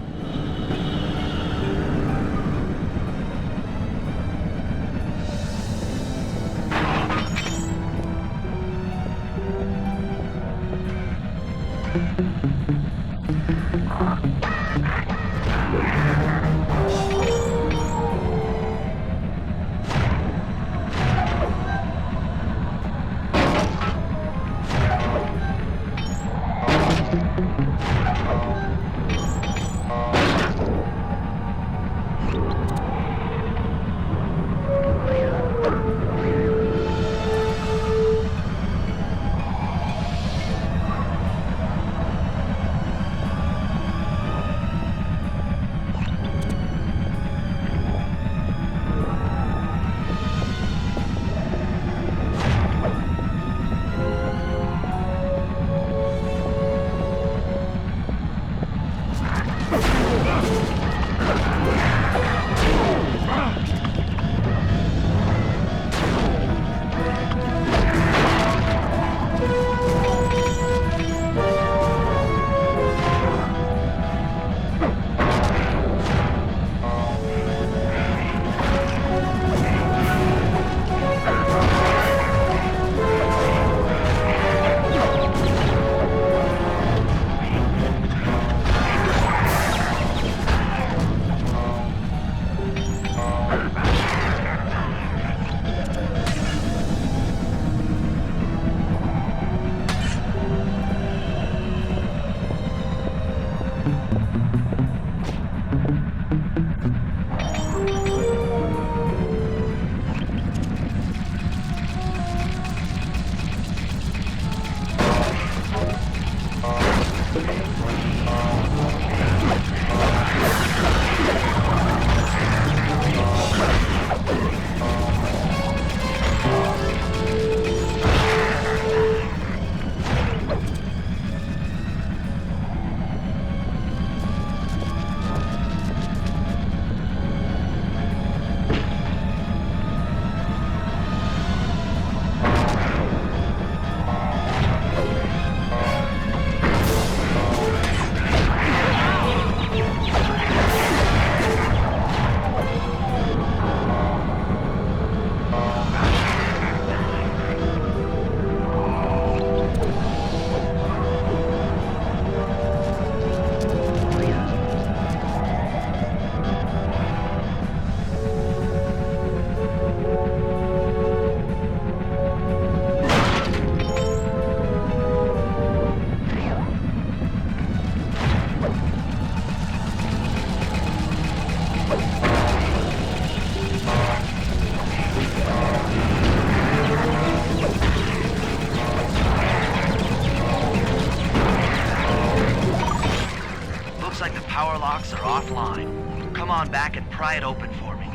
power locks are offline. Come on back and pry it open for me.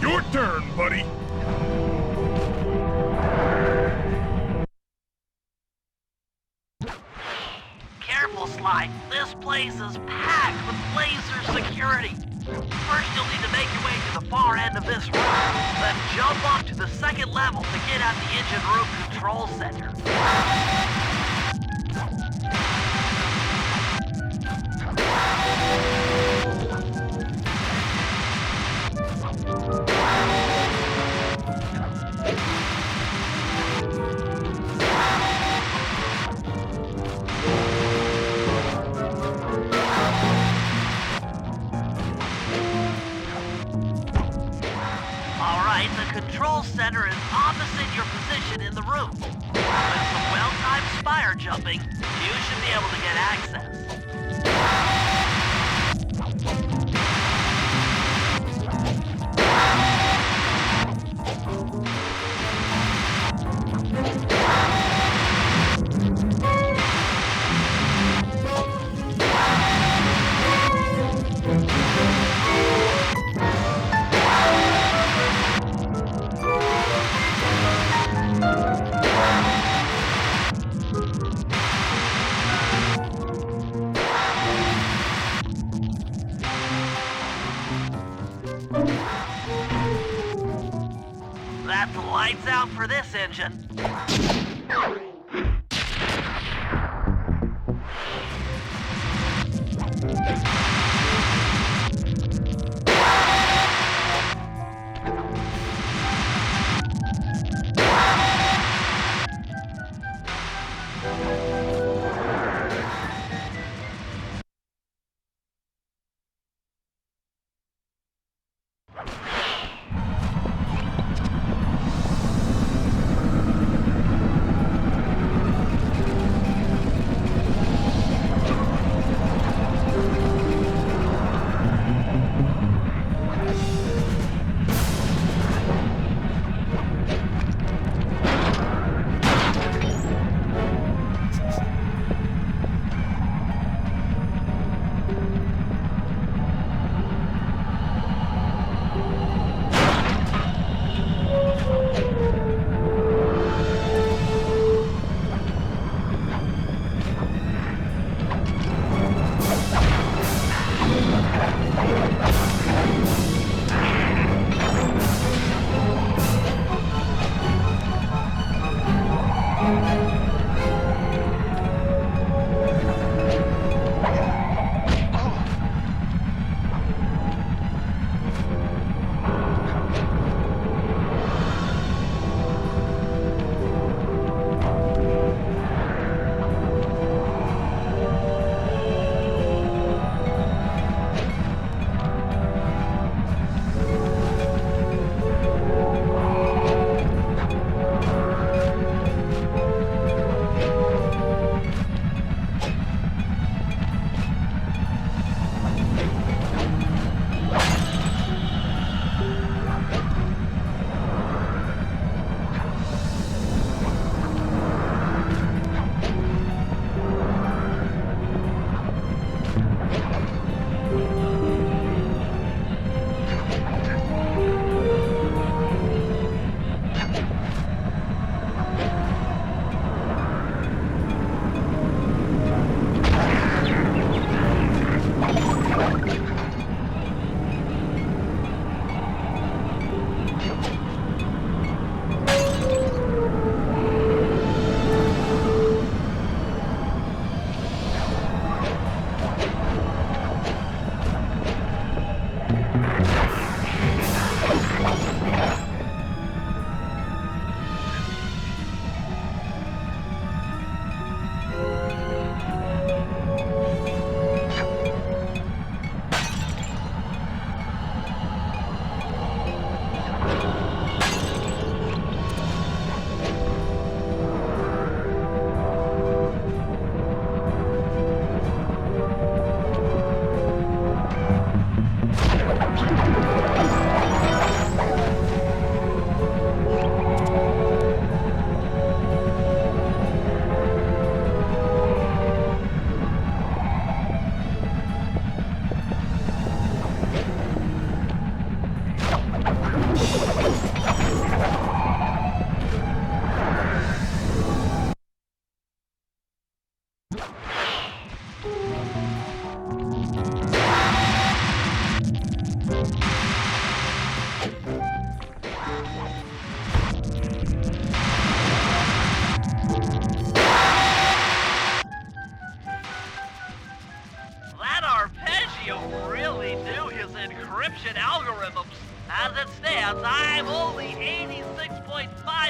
Your turn, buddy. Careful, Sly. This place is packed with laser security. First, you'll need to make your way to the far end of this room, then jump up to the second level to get at the engine room control center. The control center is opposite your position in the room. With some well-timed spire jumping, you should be able to get access. That's lights out for this engine.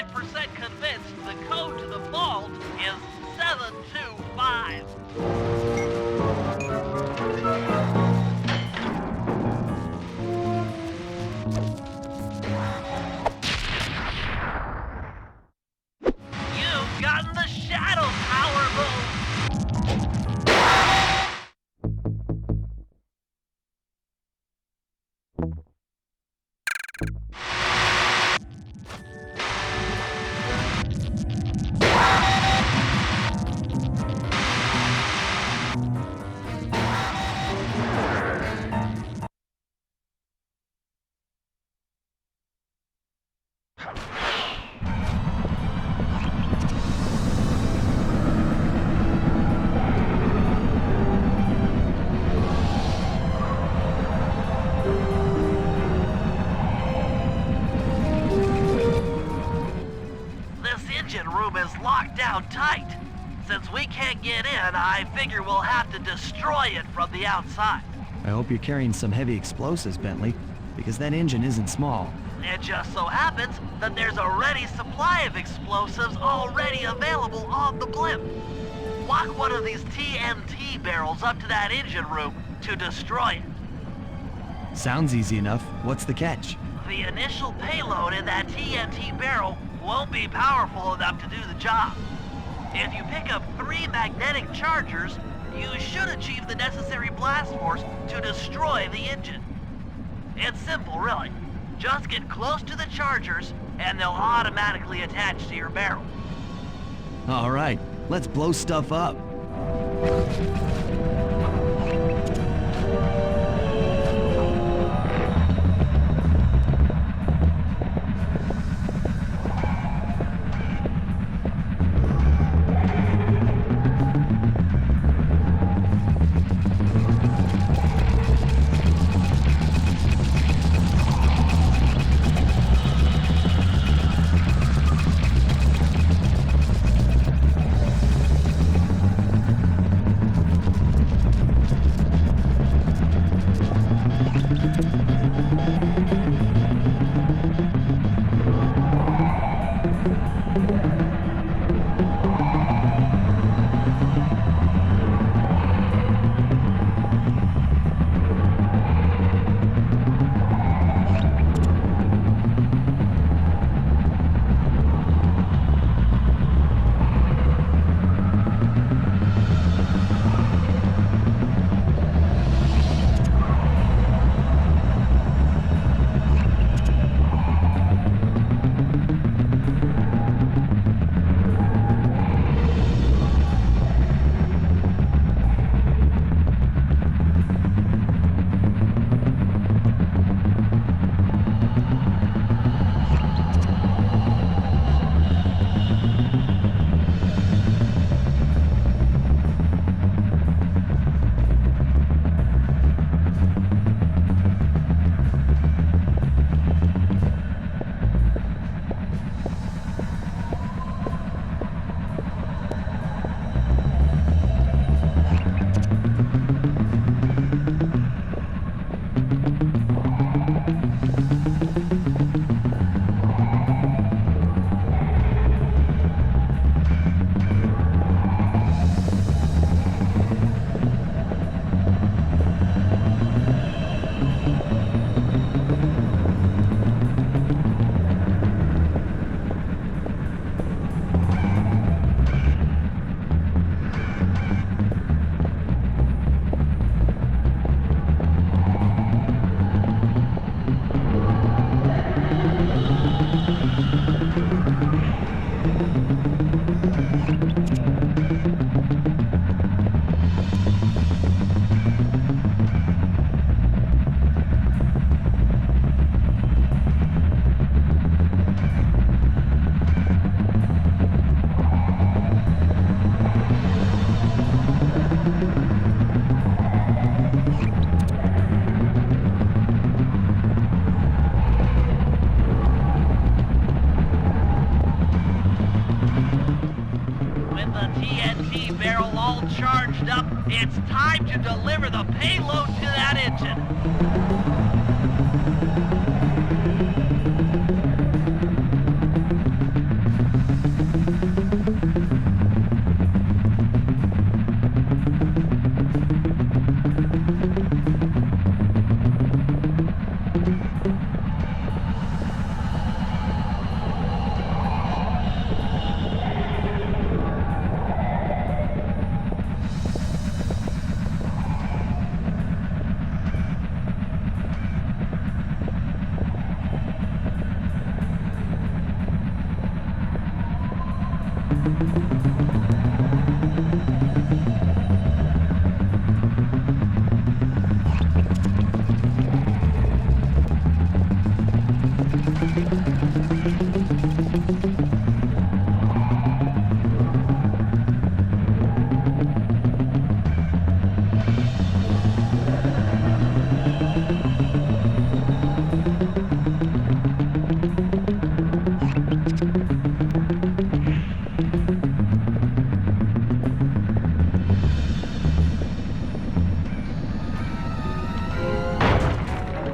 95% convinced the code to the vault is 725. You've gotten the Shadow Power move! Room is locked down tight. Since we can't get in, I figure we'll have to destroy it from the outside. I hope you're carrying some heavy explosives, Bentley, because that engine isn't small. It just so happens that there's a ready supply of explosives already available on the blimp. Walk one of these TNT barrels up to that engine room to destroy it. Sounds easy enough. What's the catch? The initial payload in that TNT barrel won't be powerful enough to do the job. If you pick up 3 magnetic chargers, you should achieve the necessary blast force to destroy the engine. It's simple, really. Just get close to the chargers, and they'll automatically attach to your barrel. All right, let's blow stuff up. It's time to deliver the payload to that engine.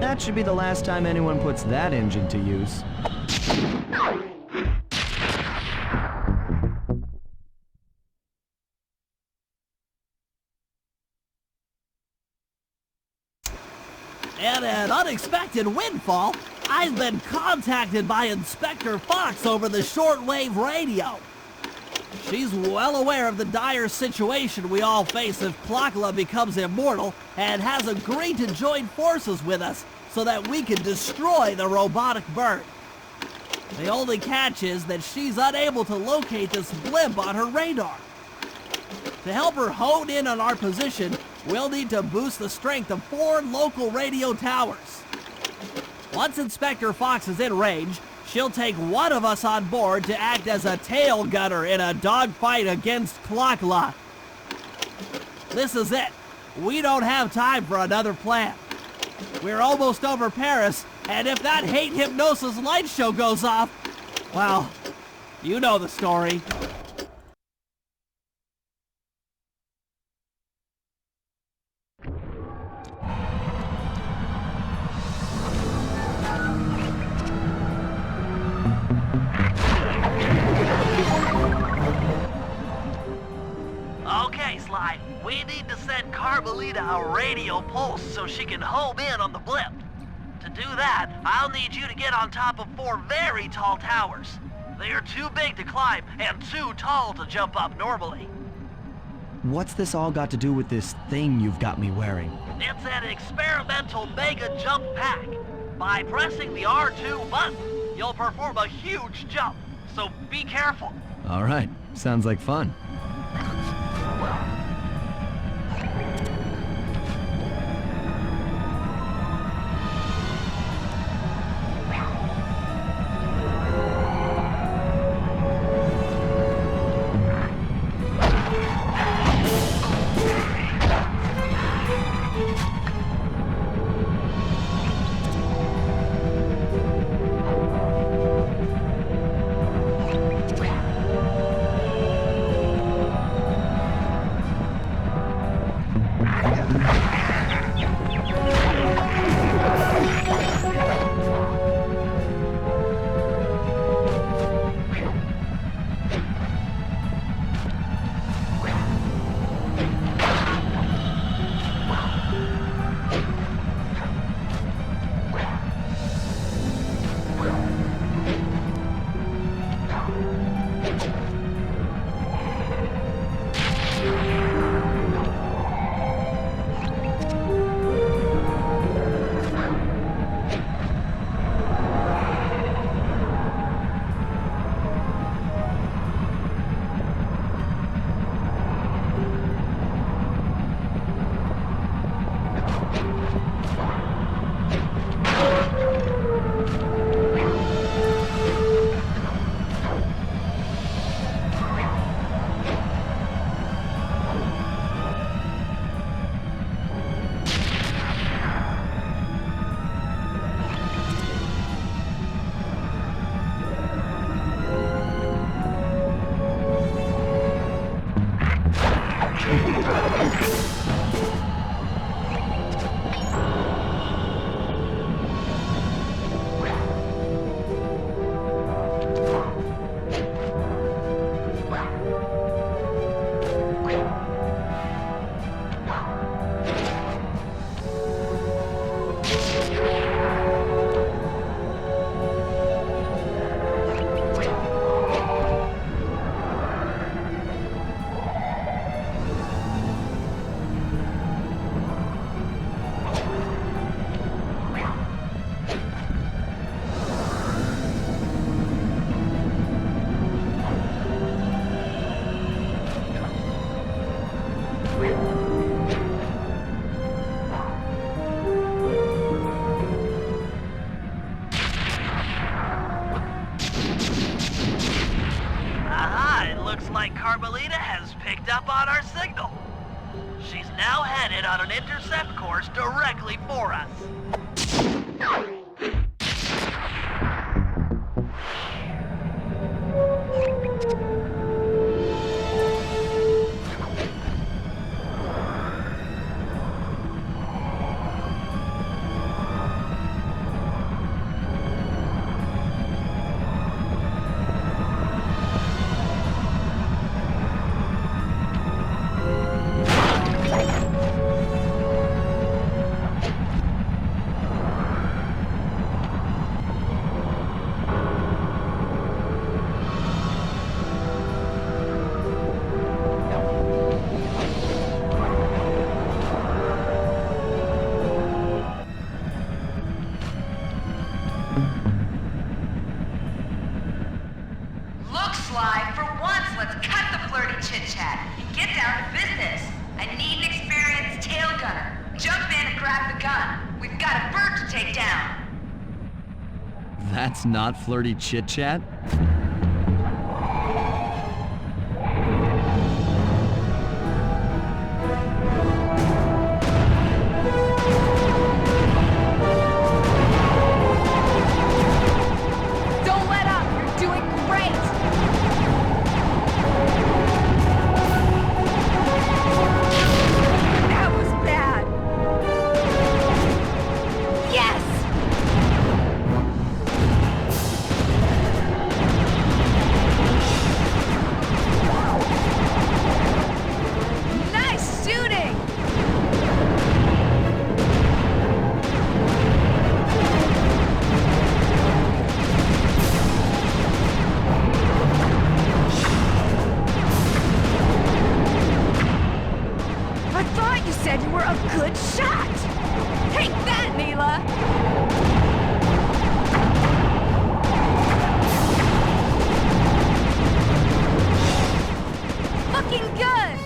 That should be the last time anyone puts that engine to use. And an unexpected windfall, I've been contacted by Inspector Fox over the shortwave radio. She's well aware of the dire situation we all face if Klakla becomes immortal and has agreed to join forces with us so that we can destroy the robotic bird. The only catch is that she's unable to locate this blimp on her radar. To help her hone in on our position, we'll need to boost the strength of 4 local radio towers. Once Inspector Fox is in range, she'll take one of us on board to act as a tail gunner in a dogfight against Klakla. This is it. We don't have time for another plan. We're almost over Paris, and if that hate hypnosis light show goes off, well, you know the story. Okay, Sly, we need to send Carmelita a radio pulse so she can home in on the blimp. To do that, I'll need you to get on top of 4 very tall towers. They are too big to climb and too tall to jump up normally. What's this all got to do with this thing you've got me wearing? It's an experimental mega jump pack. By pressing the R2 button, you'll perform a huge jump, so be careful. All right, sounds like fun. looks like Carmelita has picked up on our signal. She's now headed on an intercept course directly for us. Look, Sly, for once, let's cut the flirty chit-chat and get down to business. I need an experienced tail gunner. Jump in and grab the gun. We've got a bird to take down. That's not flirty chit-chat? Don't let up! You're doing great! That was bad. Yes! Nice shooting! I thought you said you were a good shot! Take that, Neela! Looking good!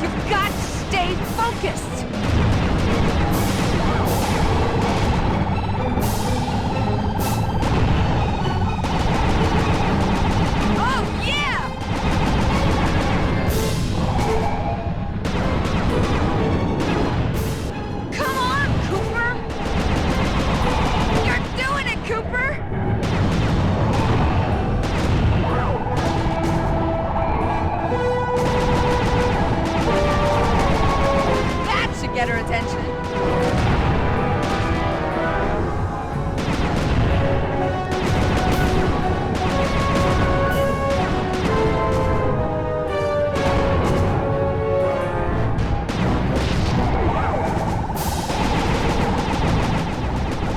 You've got to stay focused! Oh, yeah! Come on, Cooper! You're doing it, Cooper! That should get her attention.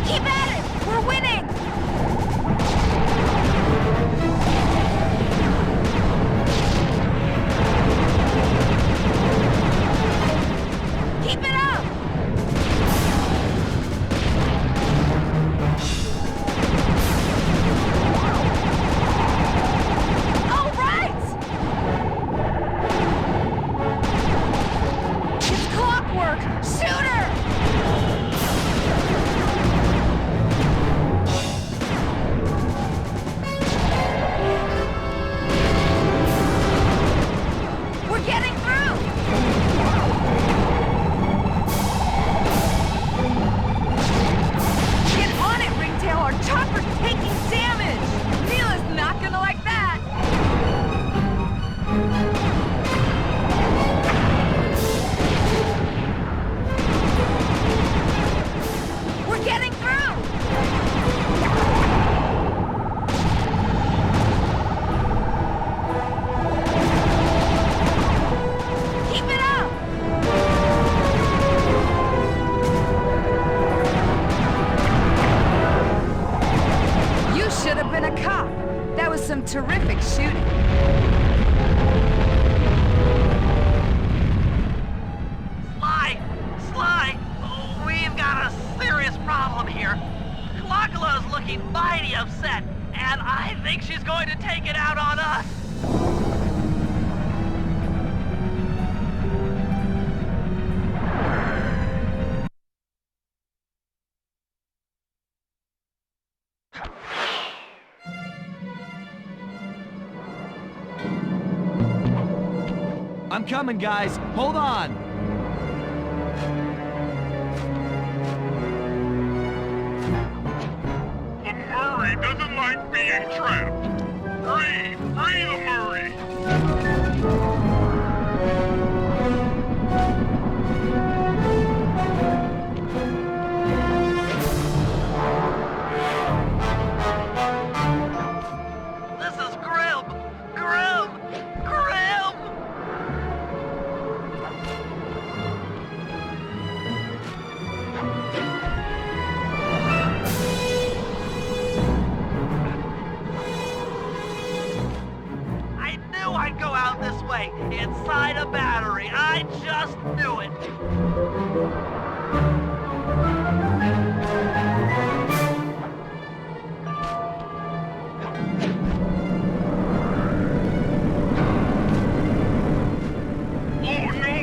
Keep at it! We're winning! Keep it up! All right! It's clockwork! Shoot her! We're getting through! Get on it, Ringtail! Our chopper's taking damage! Neela's not gonna like that! We're getting through! Keep it up! You should have been a cop. That was some terrific shooting. Sly, we've got a serious problem here. Clockula's looking mighty upset, and I think she's going to take it out on us. I'm coming, guys. Hold on. The Murray doesn't like being trapped. Free the Murray! This is grim! Grim! Grim! I knew I'd go out this way, inside a battery. I just knew it. Oh no!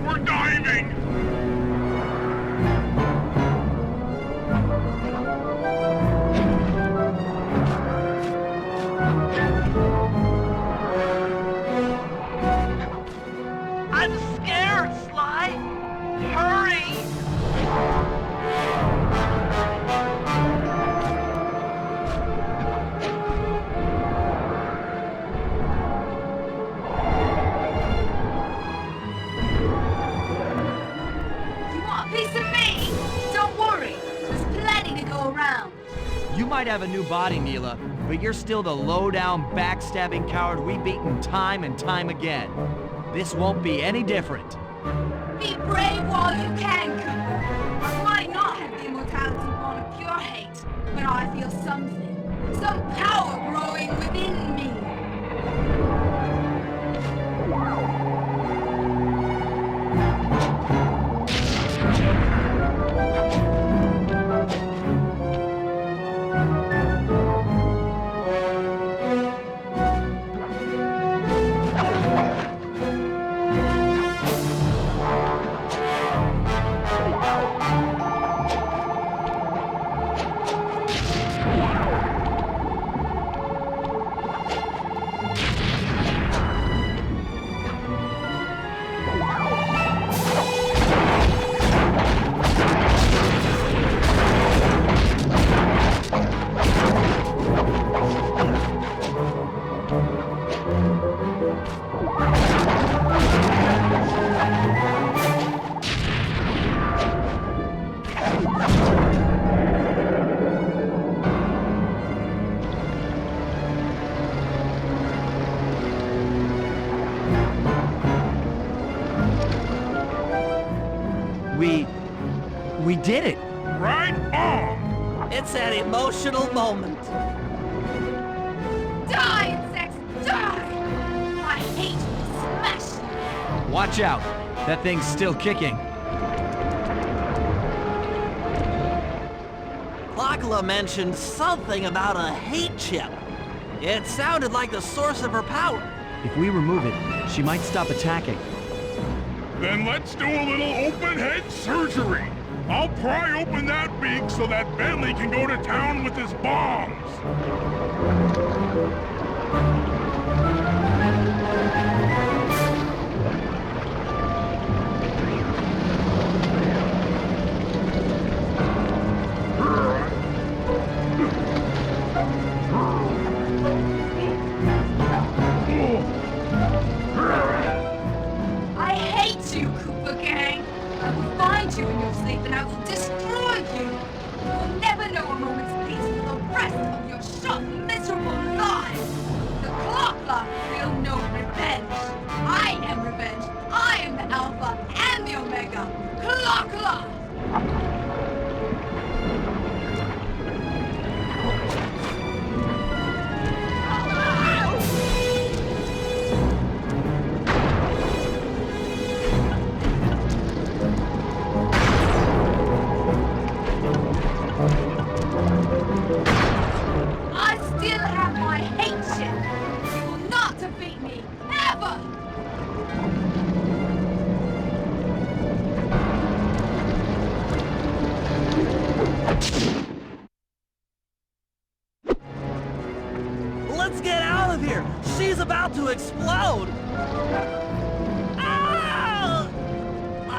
We're diving! I'm scared, Sly! Hurry! You want a piece of me? Don't worry, there's plenty to go around. You might have a new body, Neela, but you're still the low-down, backstabbing coward we've beaten time and time again. This won't be any different. Be brave while you can, Cooper. I might not have the immortality born of pure hate, but I feel something. Some power growing within me. We did it! Right on! It's an emotional moment. Die, insects, die! I hate you, smash you! Watch out! That thing's still kicking. Lachla mentioned something about a hate chip. It sounded like the source of her power. If we remove it, she might stop attacking. Then let's do a little open head surgery. I'll pry open that beak so that Bentley can go to town with his bombs. I hate you, Cooper Gang! I will find you in your sleep and I will destroy you! You will never know a moment's peace for the rest of your short, miserable lives! The Clock will know revenge! I am revenge! I am the Alpha and the Omega! Clock! I still have my hate shit! You will not defeat me, ever! Let's get out of here! She's about to explode!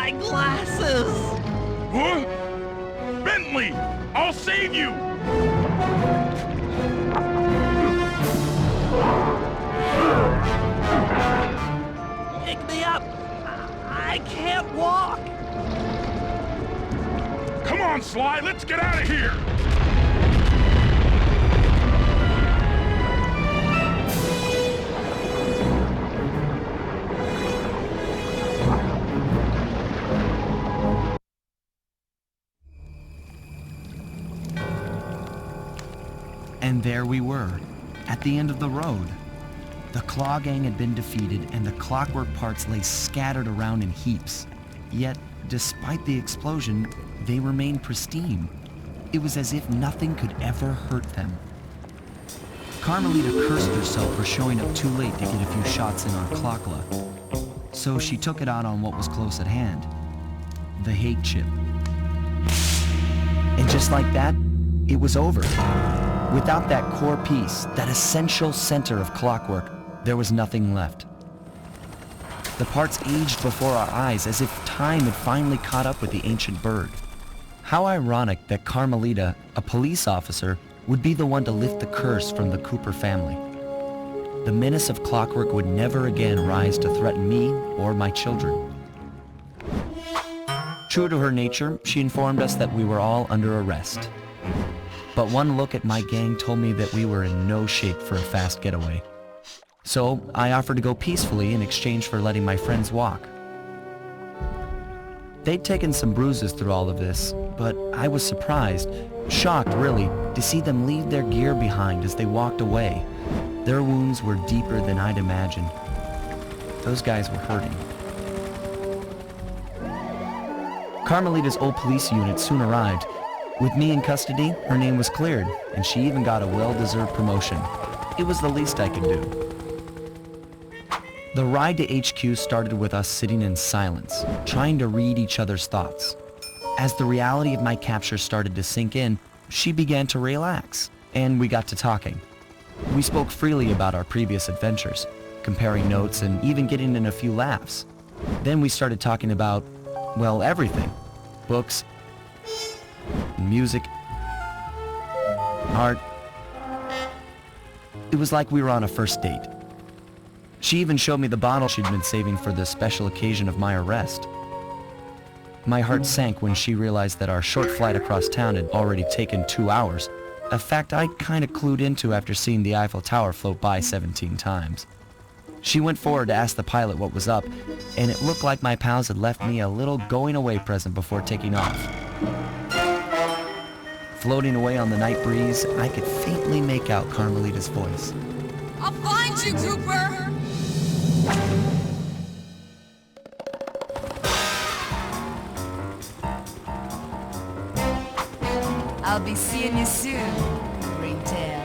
My glasses! Huh? Bentley! I'll save you! Pick me up! I can't walk! Come on, Sly, let's get out of here! And there we were, at the end of the road. The Claw Gang had been defeated and the clockwork parts lay scattered around in heaps. Yet, despite the explosion, they remained pristine. It was as if nothing could ever hurt them. Carmelita cursed herself for showing up too late to get a few shots in on Clockla. So she took it out on what was close at hand, the hate chip. And just like that, it was over. Without that core piece, that essential center of clockwork, there was nothing left. The parts aged before our eyes as if time had finally caught up with the ancient bird. How ironic that Carmelita, a police officer, would be the one to lift the curse from the Cooper family. The menace of clockwork would never again rise to threaten me or my children. True to her nature, she informed us that we were all under arrest. But one look at my gang told me that we were in no shape for a fast getaway. So I offered to go peacefully in exchange for letting my friends walk. They'd taken some bruises through all of this, but I was surprised, shocked really, to see them leave their gear behind as they walked away. Their wounds were deeper than I'd imagined. Those guys were hurting. Carmelita's old police unit soon arrived. With me in custody, her name was cleared, and she even got a well-deserved promotion. It was the least I could do. The ride to HQ started with us sitting in silence, trying to read each other's thoughts. As the reality of my capture started to sink in, she began to relax, and we got to talking. We spoke freely about our previous adventures, comparing notes and even getting in a few laughs. Then we started talking about, well, everything. Books, music, art. It was like we were on a first date. She even showed me the bottle she'd been saving for the special occasion of my arrest. My heart sank when she realized that our short flight across town had already taken 2 hours, a fact I kinda clued into after seeing the Eiffel Tower float by 17 times. She went forward to ask the pilot what was up, and it looked like my pals had left me a little going-away present before taking off. Floating away on the night breeze, I could faintly make out Carmelita's voice. I'll find you, Cooper! I'll be seeing you soon, Ringtail.